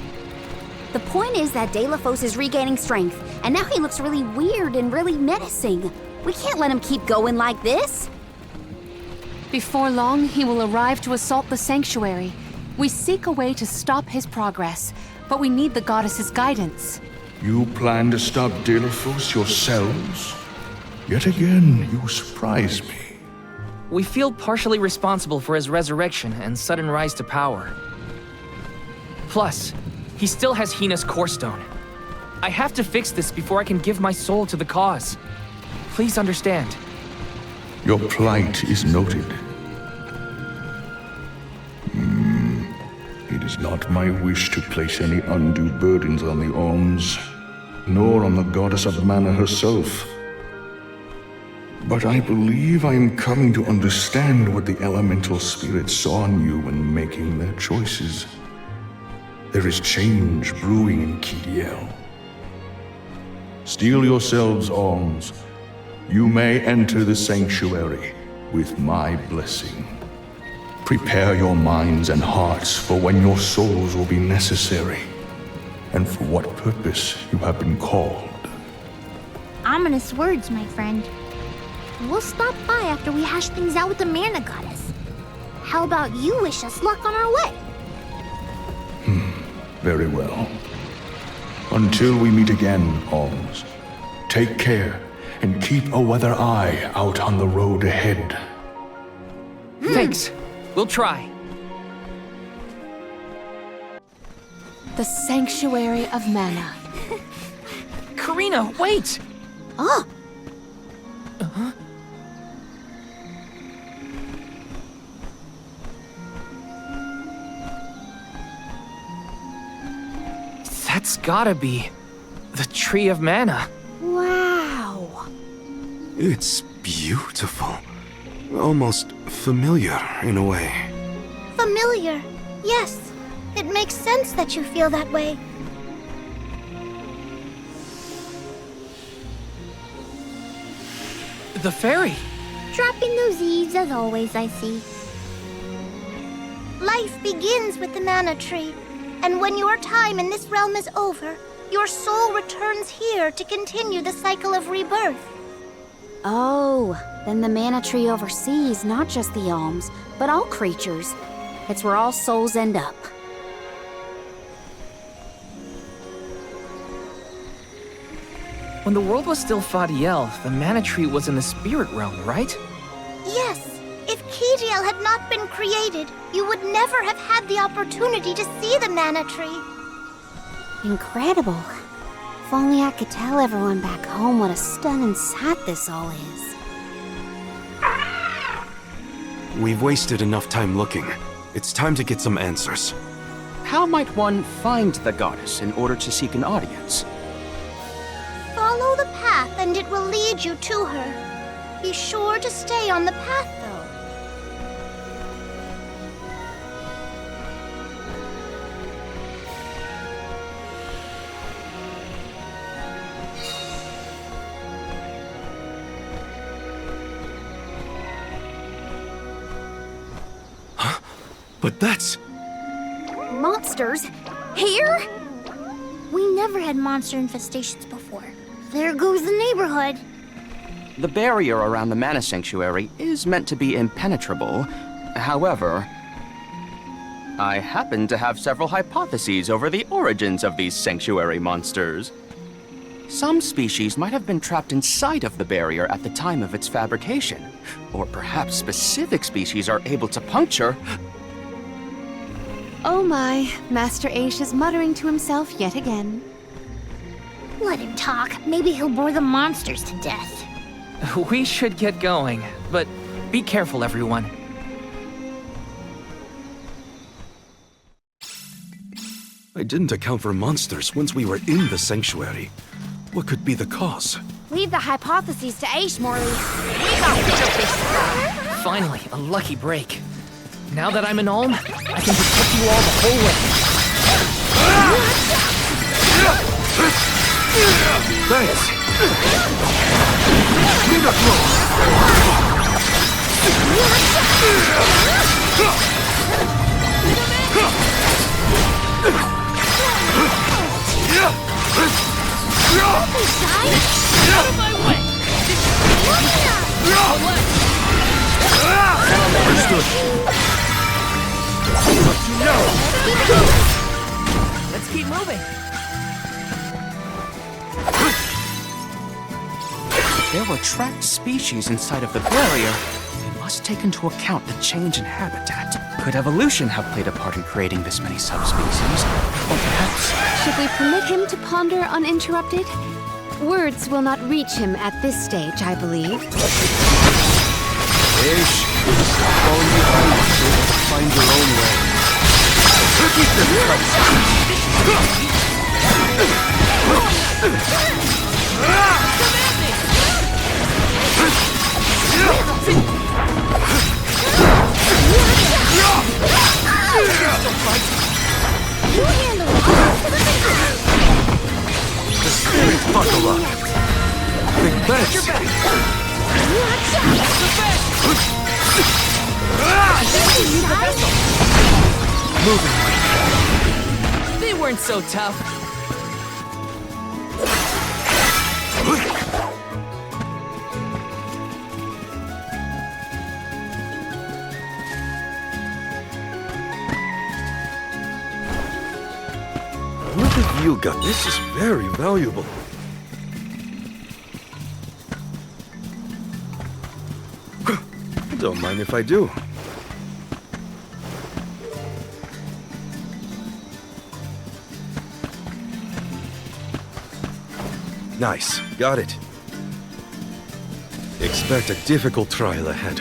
The point is that Daelophos is regaining strength, and now he looks really weird and really menacing. We can't let him keep going like this. Before long, he will arrive to assault the sanctuary. We seek a way to stop his progress, but we need the goddess's guidance. You plan to stop Daelophos yourselves? Yet again, you surprise me. We feel partially responsible for his resurrection and sudden rise to power. Plus, he still has Hinna's core stone. I have to fix this before I can give my soul to the cause. Please understand. Your plight is noted. It is not my wish to place any undue burdens on the Orms, nor on the goddess of mana herself. But I believe I am coming to understand what the elemental spirits saw in you when making their choices. There is change brewing in Kidiel. Steel yourselves, Orms. You may enter the sanctuary with my blessing. Prepare your minds and hearts for when your souls will be necessary, and for what purpose you have been called. Ominous words, my friend. We'll stop by after we hash things out with the mana goddess. How about you wish us luck on our way? Very well. Until we meet again, Orms, take care and keep a weather eye out on the road ahead. Thanks. We'll try. The Sanctuary of Mana. Karina, wait! Oh! That's gotta be the Tree of Mana. Wow. It's beautiful. Almost familiar in a way. Familiar. Yes. It makes sense that you feel that way. The fairy. Dropping those eaves as always, I see. Life begins with the mana tree, and when your time in this realm is over, your soul returns here to continue the cycle of rebirth. Oh, then the mana tree oversees not just the Alms, but all creatures. It's where all souls end up. When the world was still Fadiel, the mana tree was in the spirit realm, right? Yes. If Kidiel had not been created, you would never have had the opportunity to see the mana tree. Incredible. If only I could tell everyone back home what a stunning sight this all is. We've wasted enough time looking. It's time to get some answers. How might one find the goddess in order to seek an audience? Follow the path and it will lead you to her. Be sure to stay on the path, though. But that's... Monsters? Here? We never had monster infestations before. There goes the neighborhood. The barrier around the Mana Sanctuary is meant to be impenetrable. However, I happen to have several hypotheses over the origins of these sanctuary monsters. Some species might have been trapped inside of the barrier at the time of its fabrication. Or perhaps specific species are able to puncture... Oh my, Master Aish is muttering to himself yet again. Let him talk. Maybe he'll bore the monsters to death. We should get going, but be careful, everyone. I didn't account for monsters once we were in the sanctuary. What could be the cause? Leave the hypotheses to Aish, Morley. We got this. Finally, a lucky break. Now that I'm an Alm, I can protect you all the whole way. Thanks! Out of my way! Understood. Let's keep moving. there were trapped species inside of the barrier, we must take into account the change in habitat. Could evolution have played a part in creating this many subspecies? Or perhaps... Should we permit him to ponder uninterrupted? Words will not reach him at this stage, I believe. Ish, stop falling behind and be able to find your own way. Keep this The spirit's buckle up. Think best. Moving. They weren't so tough. What have you got? This is very valuable. Don't mind if I do. Nice. Got it. Expect a difficult trial ahead.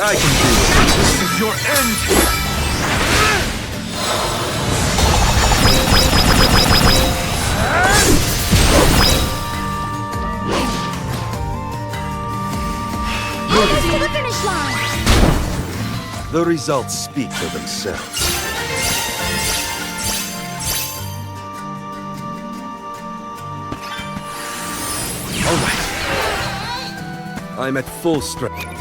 I can do it. This is your end! Almost to the finish line! The results speak for themselves. All right. I'm at full strength.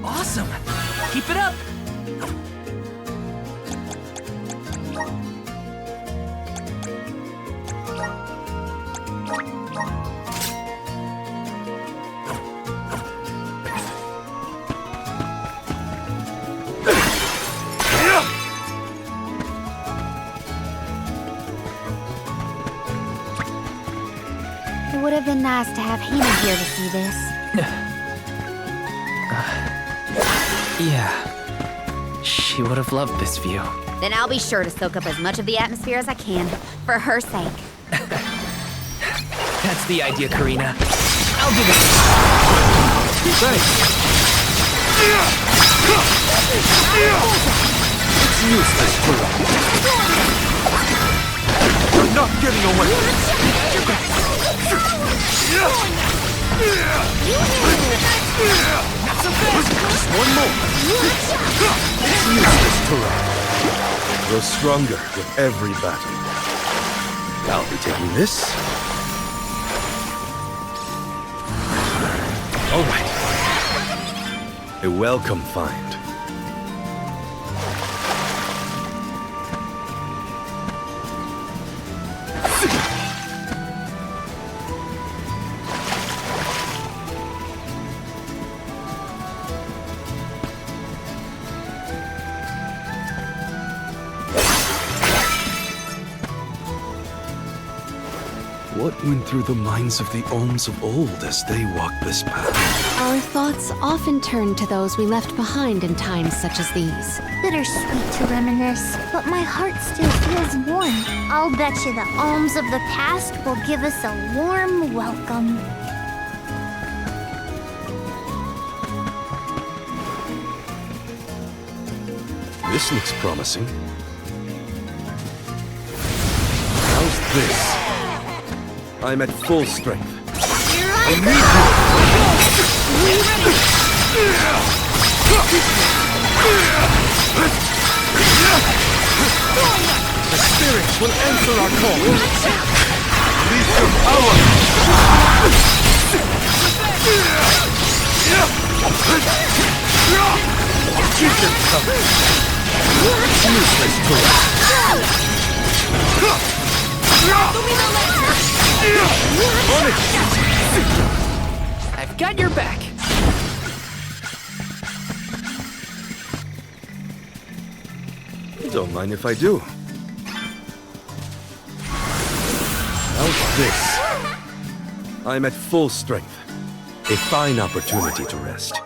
Awesome! Keep it up! It would have been nice to have Hinna here to see this. Yeah. She would have loved this view. Then I'll be sure to soak up as much of the atmosphere as I can, for her sake. That's the idea, Karina. I'll give it. Thanks. It's useless to run. You're not getting away. Just one more. It's useless to run. Grow stronger with every battle. I'll be taking this. All right. A welcome find. What went through the minds of the Olms of old as they walked this path? Our thoughts often turn to those we left behind in times such as these. Bittersweet to reminisce, but my heart still feels warm. I'll bet you the Olms of the past will give us a warm welcome. This looks promising. How's this? I'm at full strength. Here I I need you! go! 3, 2, 1! The spirits will answer our call. Release your power. Keep them coming. Useless to us. I've got your back. Don't mind if I do. How's this? I'm at full strength. A fine opportunity to rest.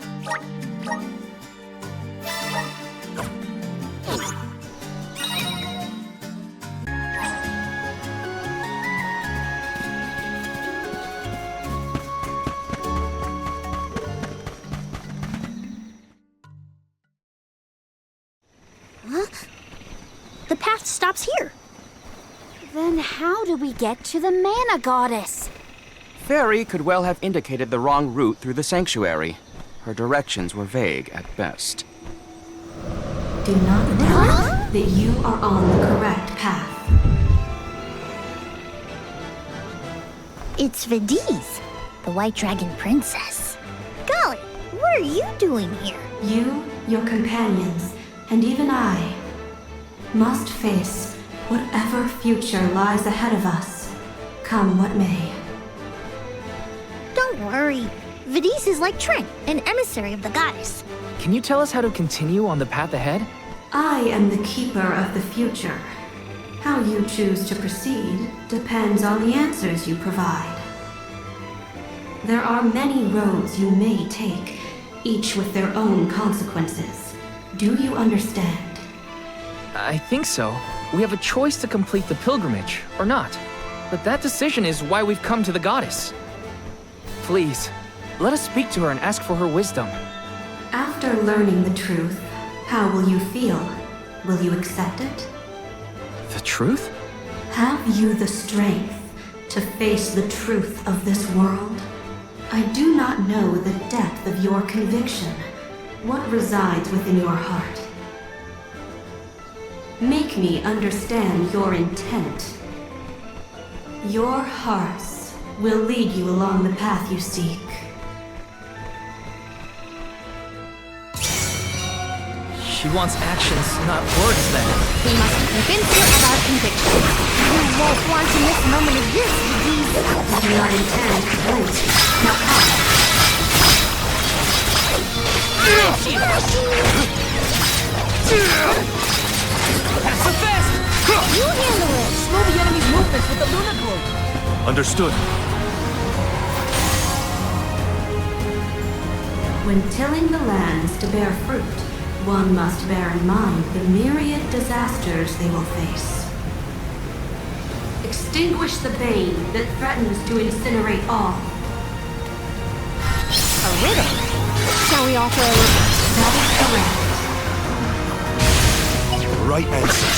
The path stops here. Then how do we get to the Mana Goddess? Fairy could well have indicated the wrong route through the sanctuary. Her directions were vague at best. Do not doubt that you are on the correct path. It's Vadise, the White Dragon Princess. Golly, what are you doing here? You, your companions, and even I must face whatever future lies ahead of us, come what may. Don't worry. Vadise is like Trent, an emissary of the goddess. Can you tell us how to continue on the path ahead? I am the keeper of the future. How you choose to proceed depends on the answers you provide. There are many roads you may take, each with their own consequences. Do you understand? I think so. We have a choice to complete the pilgrimage, or not. But that decision is why we've come to the goddess. Please, let us speak to her and ask for her wisdom. After learning the truth, how will you feel? Will you accept it? The truth? Have you the strength to face the truth of this world? I do not know the depth of your conviction, what resides within your heart. Make me understand your intent. Your hearts will lead you along the path you seek. She wants actions, not words, then. We must convince her of our conviction. You won't want to miss a moment of this, Vadise. I do not intend to wait. Now come. That's so fast! You handle it! Slow the enemy's movements with the Lunar Globe. Understood. When tilling the lands to bear fruit, one must bear in mind the myriad disasters they will face. Extinguish the bane that threatens to incinerate all. A riddle? Shall we offer a riddle? That is correct. Right answer.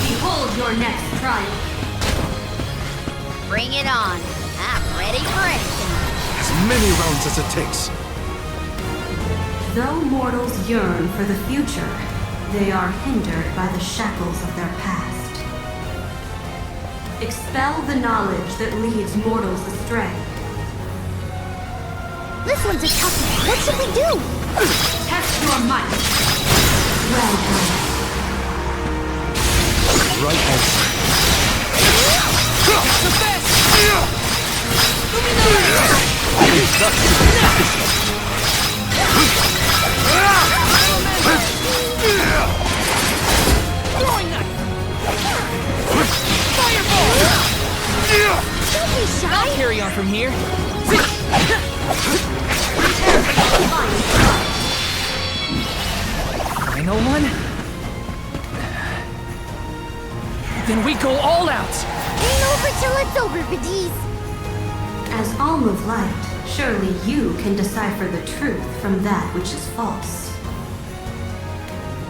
Behold your next triumph. Bring it on. I'm ready for anything. As many rounds as it takes. Though mortals yearn for the future, they are hindered by the shackles of their past. Expel the knowledge that leads mortals astray. This one's a toughie. What should we do? Test your might. Well done. Right answer. That's the best! Don't be shy! I'll carry on from here. Final one? Then we go all out! Ain't over till it's over, Vadise. As Alm of Light, Surely you can decipher the truth from that which is false.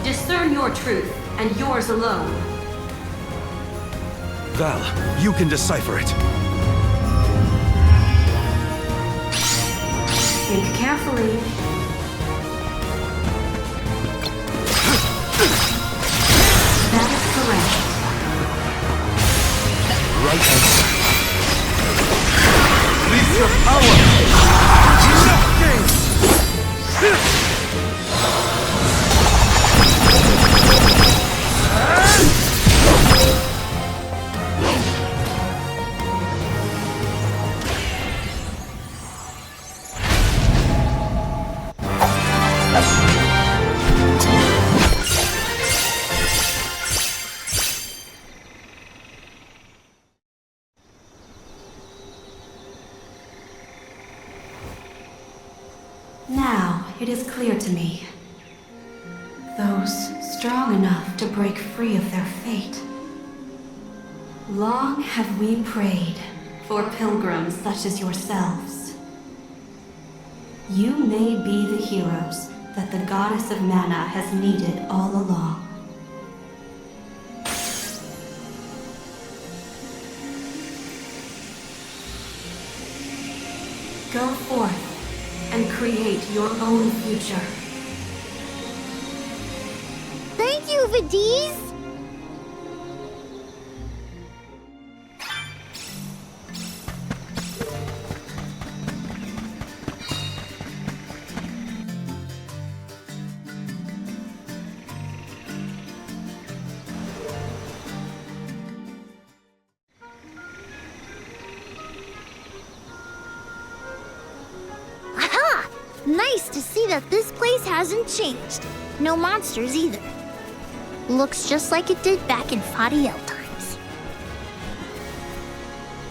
Discern your truth, and yours alone. Val, you can decipher it. Think carefully. That is correct. Right answer. Release your power! Now it is clear to me. Those strong enough to break free of their fate. Long have we prayed for pilgrims such as yourselves. You may be the heroes that the goddess of mana has needed all along. Go forth and create your own future. Thank you, Vadise! Aha! Nice to see that this place hasn't changed. No monsters either. Looks just like it did back in Fadiel times.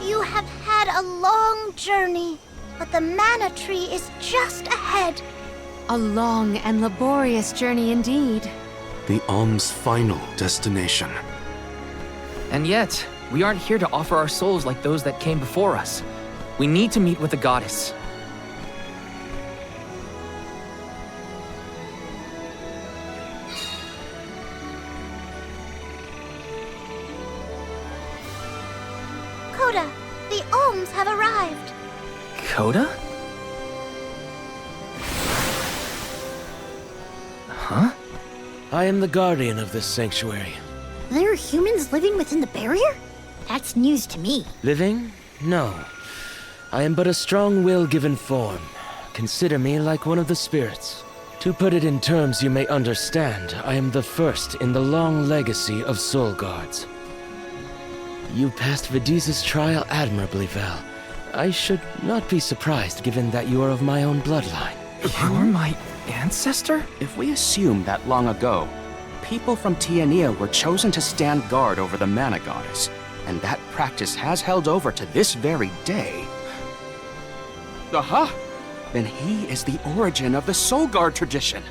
You have had a long journey, but the mana tree is just ahead. A long and laborious journey indeed. The Alm's final destination. And yet, we aren't here to offer our souls like those that came before us. We need to meet with the goddess. Coda, the Alms have arrived. Coda? Huh? I am the guardian of this sanctuary. There are humans living within the barrier? That's news to me. Living? No. I am but a strong will given form. Consider me like one of the spirits. To put it in terms you may understand, I am the first in the long legacy of soul guards. You passed Vadise's trial admirably, Val. I should not be surprised given that you are of my own bloodline. You're my ancestor? If we assume that long ago, people from Tiania were chosen to stand guard over the mana goddess, and that practice has held over to this very day. Aha! Then he is the origin of the Soul Guard tradition.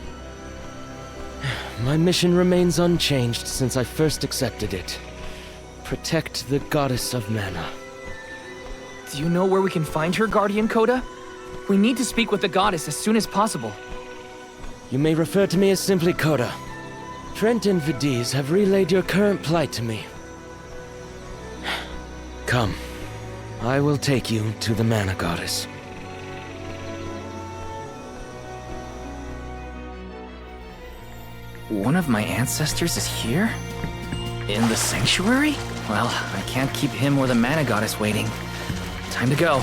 My mission remains unchanged since I first accepted it. Protect the goddess of mana. Do you know where we can find her, Guardian Coda? We need to speak with the goddess as soon as possible. You may refer to me as simply Coda. Trent and Vadise have relayed your current plight to me. Come. I will take you to the mana goddess. One of my ancestors is here? In the sanctuary? Well, I can't keep him or the mana goddess waiting. Time to go.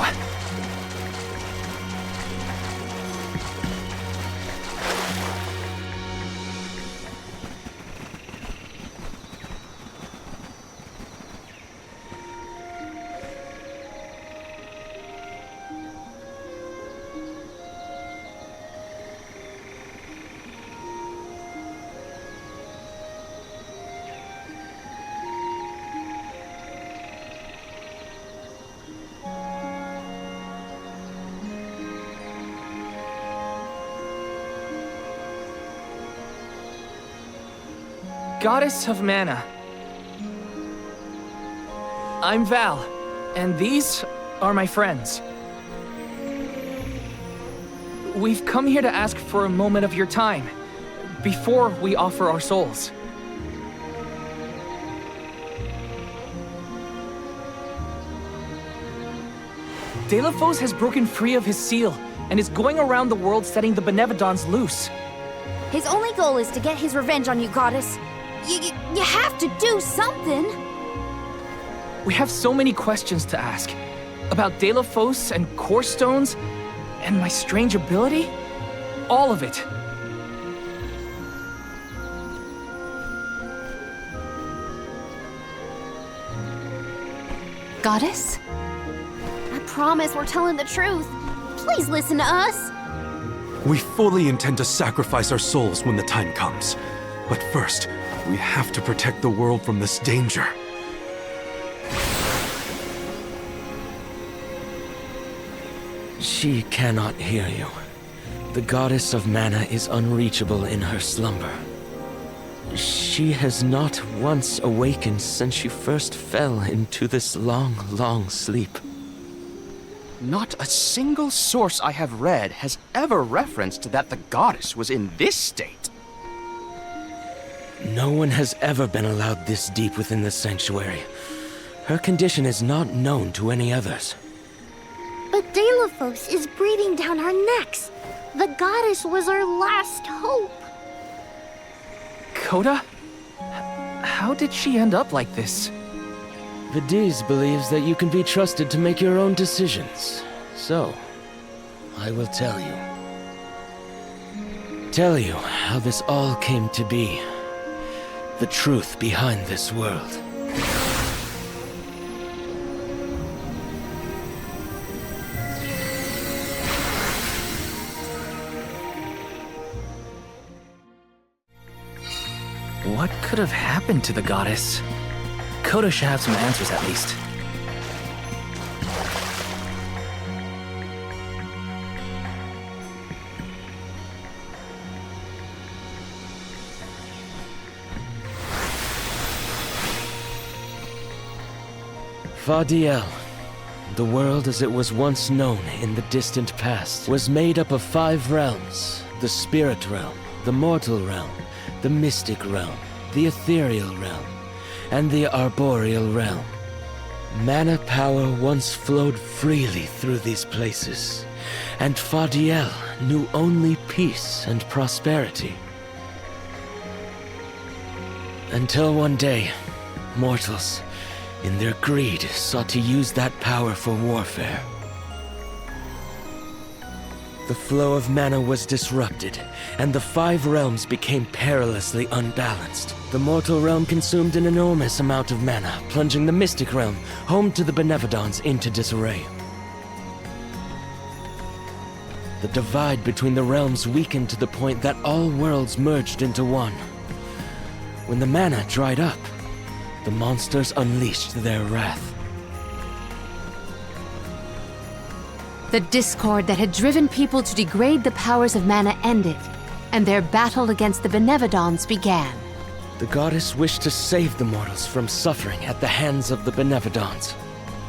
Goddess of Mana. I'm Val, and these are my friends. We've come here to ask for a moment of your time, before we offer our souls. Daelophos has broken free of his seal, and is going around the world setting the Benevodons loose. His only goal is to get his revenge on you, Goddess. You have to do something! We have so many questions to ask. About Daelophos and core stones, and my strange ability. All of it. Goddess? I promise we're telling the truth. Please listen to us. We fully intend to sacrifice our souls when the time comes. But first, we have to protect the world from this danger. She cannot hear you. The goddess of mana is unreachable in her slumber. She has not once awakened since she first fell into this long, long sleep. Not a single source I have read has ever referenced that the goddess was in this state. No one has ever been allowed this deep within the sanctuary. Her condition is not known to any others. But Daelophos is breathing down our necks. The goddess was our last hope. Coda? How did she end up like this? Vadise believes that you can be trusted to make your own decisions. So, I will tell you. Tell you how this all came to be. The truth behind this world. What could have happened to the goddess? Coda should have some answers at least. Fadiel, the world as it was once known in the distant past, was made up of 5 realms: the spirit realm, the mortal realm, the mystic realm, the ethereal realm, and the arboreal realm. Mana power once flowed freely through these places, and Fadiel knew only peace and prosperity. Until one day, mortals, in their greed, sought to use that power for warfare. The flow of mana was disrupted, and the 5 realms became perilously unbalanced. The mortal realm consumed an enormous amount of mana, plunging the mystic realm, home to the Benevodons, into disarray. The divide between the realms weakened to the point that all worlds merged into one. When the mana dried up, the monsters unleashed their wrath. The discord that had driven people to degrade the powers of mana ended, and their battle against the Benevodons began. The goddess wished to save the mortals from suffering at the hands of the Benevodons.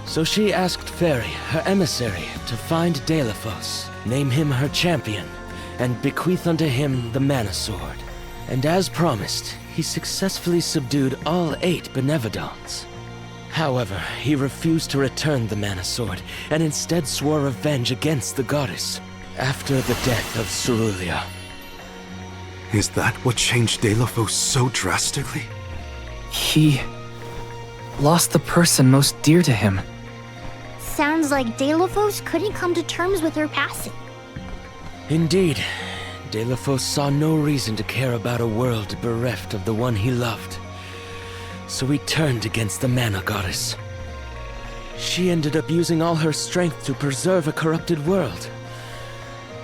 So she asked Fairy, her emissary, to find Daelophos, name him her champion, and bequeath unto him the mana sword. And as promised, he successfully subdued all 8 Benevodons. However, he refused to return the mana sword, and instead swore revenge against the goddess, after the death of Cerulean. Is that what changed Daelophos so drastically? He lost the person most dear to him. Sounds like Daelophos couldn't come to terms with her passing. Indeed, Daelophos saw no reason to care about a world bereft of the one he loved. So he turned against the mana goddess. She ended up using all her strength to preserve a corrupted world.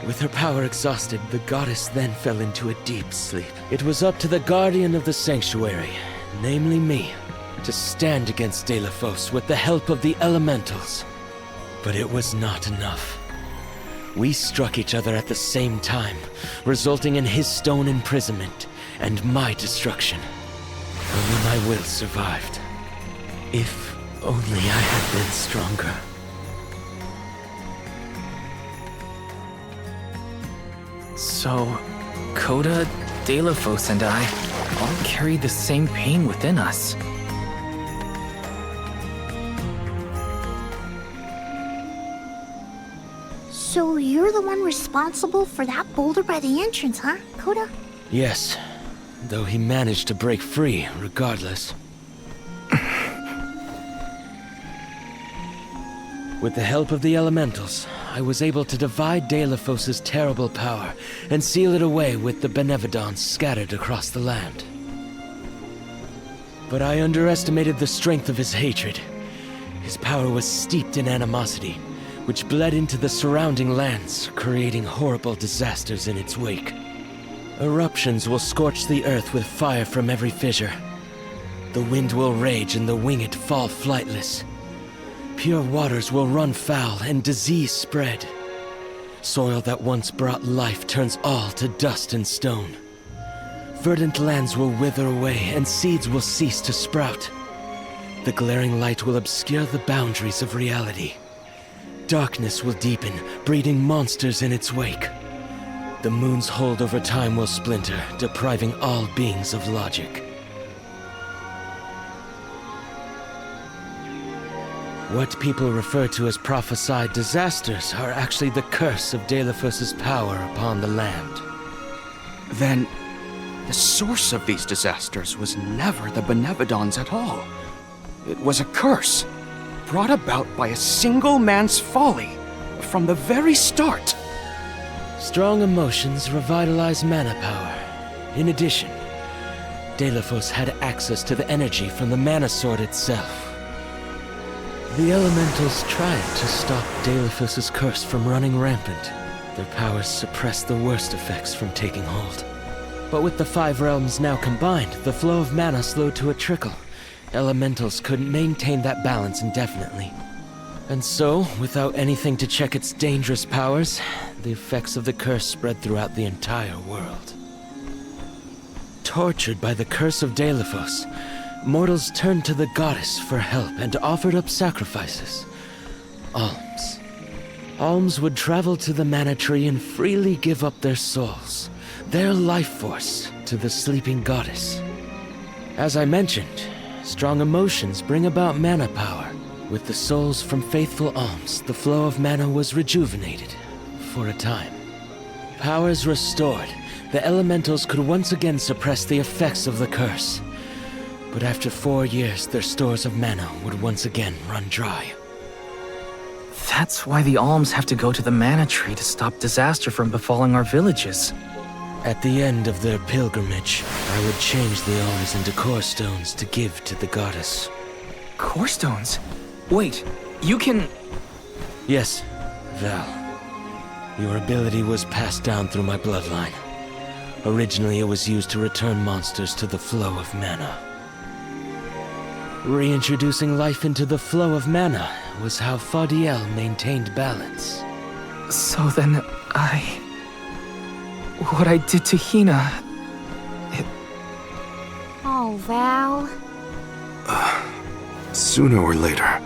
With her power exhausted, the goddess then fell into a deep sleep. It was up to the guardian of the sanctuary, namely me, to stand against Daelophos with the help of the elementals. But it was not enough. We struck each other at the same time, resulting in his stone imprisonment and my destruction. Only my will survived. If only I had been stronger. So, Coda, Daelophos, and I all carry the same pain within us. So you're the one responsible for that boulder by the entrance, huh, Coda? Yes, though he managed to break free regardless. With the help of the elementals, I was able to divide Daelophos' terrible power and seal it away with the Benevodons scattered across the land. But I underestimated the strength of his hatred. His power was steeped in animosity, which bled into the surrounding lands, creating horrible disasters in its wake. Eruptions will scorch the earth with fire from every fissure. The wind will rage and the winged fall flightless. Pure waters will run foul and disease spread. Soil that once brought life turns all to dust and stone. Verdant lands will wither away and seeds will cease to sprout. The glaring light will obscure the boundaries of reality. Darkness will deepen, breeding monsters in its wake. The moon's hold over time will splinter, depriving all beings of logic. What people refer to as prophesied disasters are actually the curse of Daelophos' power upon the land. Then, the source of these disasters was never the Benevodons at all. It was a curse, brought about by a single man's folly, from the very start. Strong emotions revitalize mana power. In addition, Daelophos had access to the energy from the mana sword itself. The elementals tried to stop Daelophos' curse from running rampant. Their powers suppressed the worst effects from taking hold. But with the 5 realms now combined, the flow of mana slowed to a trickle. Elementals couldn't maintain that balance indefinitely. And so, without anything to check its dangerous powers, the effects of the curse spread throughout the entire world. Tortured by the curse of Daelophos, mortals turned to the goddess for help and offered up sacrifices. Alms. Alms would travel to the mana tree and freely give up their souls, their life force, to the sleeping goddess. As I mentioned, strong emotions bring about mana power. With the souls from faithful alms, the flow of mana was rejuvenated, for a time. Powers restored, the elementals could once again suppress the effects of the curse. But after 4 years, their stores of mana would once again run dry. That's why the alms have to go to the mana tree to stop disaster from befalling our villages. At the end of their pilgrimage, I would change the alms into core stones to give to the goddess. Core stones? Wait, you can... Yes, Val. Your ability was passed down through my bloodline. Originally, it was used to return monsters to the flow of mana. Reintroducing life into the flow of mana was how Faudiel maintained balance. So then, what I did to Hinna... Oh, Val. Sooner or later,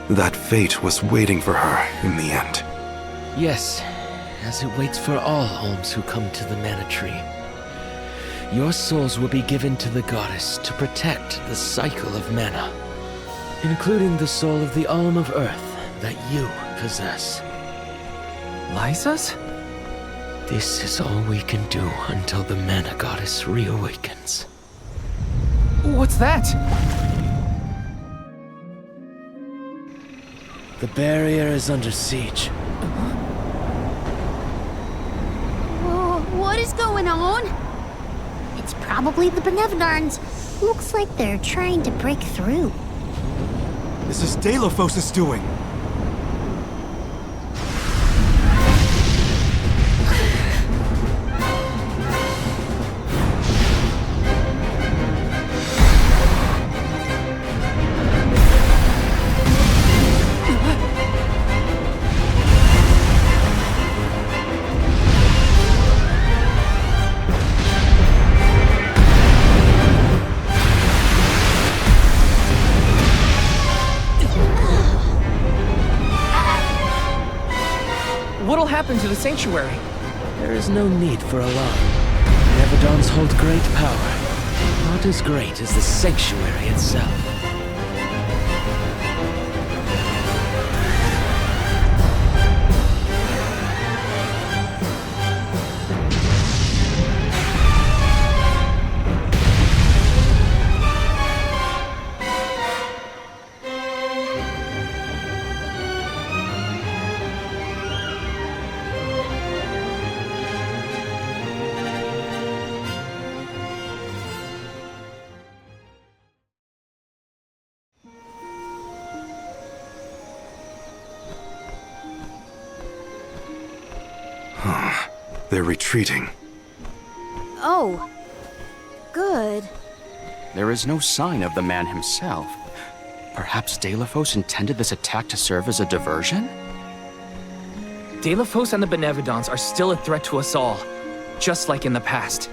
that fate was waiting for her in the end. Yes, as it waits for all alms who come to the mana tree. Your souls will be given to the goddess to protect the cycle of mana, including the soul of the alm of earth that you possess. Lysa's? This is all we can do until the mana goddess reawakens. What's that? The barrier is under siege. Whoa, what is going on? It's probably the Benevodons. Looks like they're trying to break through. This is Daelophos' doing. What'll happen to the sanctuary? There is no need for alarm. Benevodons hold great power, not as great as the Sanctuary itself. They're retreating. Oh. Good. There is no sign of the man himself. Perhaps Daelophos intended this attack to serve as a diversion? Daelophos and the Benevodons are still a threat to us all, just like in the past.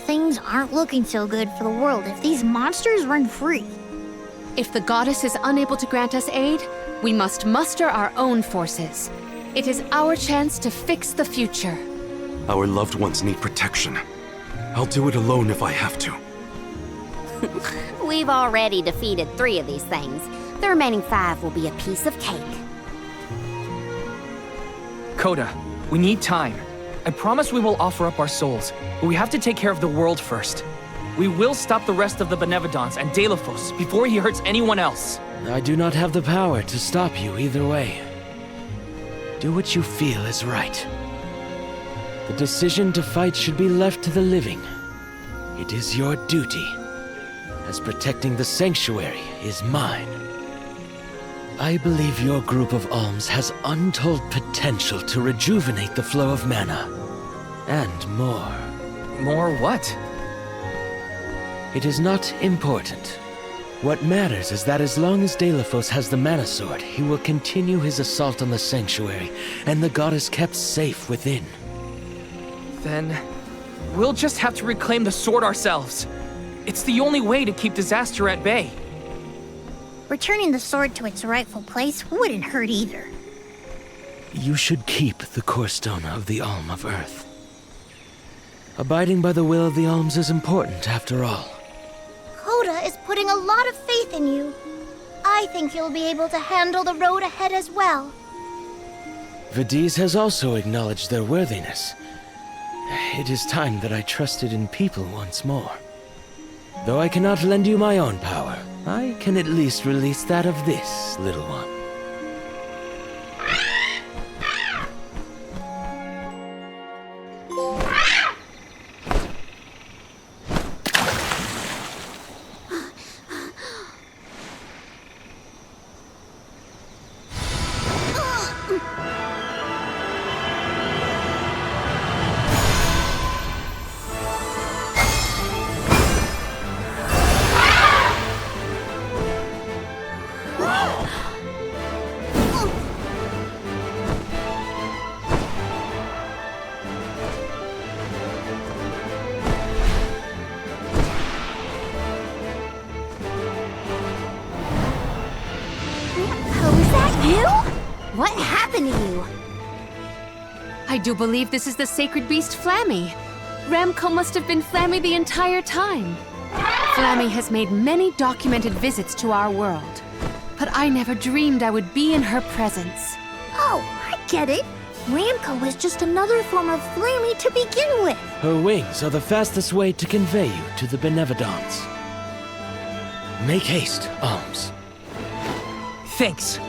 Things aren't looking so good for the world if these monsters run free. If the goddess is unable to grant us aid, we must muster our own forces. It is our chance to fix the future. Our loved ones need protection. I'll do it alone if I have to. We've already defeated 3 of these things. The remaining 5 will be a piece of cake. Coda, we need time. I promise we will offer up our souls, but we have to take care of the world first. We will stop the rest of the Benevodons and Daelophos before he hurts anyone else. I do not have the power to stop you either way. Do what you feel is right. The decision to fight should be left to the living. It is your duty, as protecting the Sanctuary is mine. I believe your group of alms has untold potential to rejuvenate the flow of mana. And more. More what? It is not important. What matters is that as long as Daelophos has the Mana Sword, he will continue his assault on the Sanctuary, and the goddess kept safe within. Then, we'll just have to reclaim the sword ourselves. It's the only way to keep disaster at bay. Returning the sword to its rightful place wouldn't hurt either. You should keep the core stone of the Alm of Earth. Abiding by the will of the alms is important, after all. Coda is putting a lot of faith in you. I think you'll be able to handle the road ahead as well. Vadise has also acknowledged their worthiness. It is time that I trusted in people once more. Though I cannot lend you my own power, I can at least release that of this little one. What happened to you? I do believe this is the sacred beast Flammy. Ramco must have been Flammy the entire time. Flammy has made many documented visits to our world, but I never dreamed I would be in her presence. Oh, I get it. Ramco was just another form of Flammy to begin with. Her wings are the fastest way to convey you to the Benevodons. Make haste, Alms. Thanks.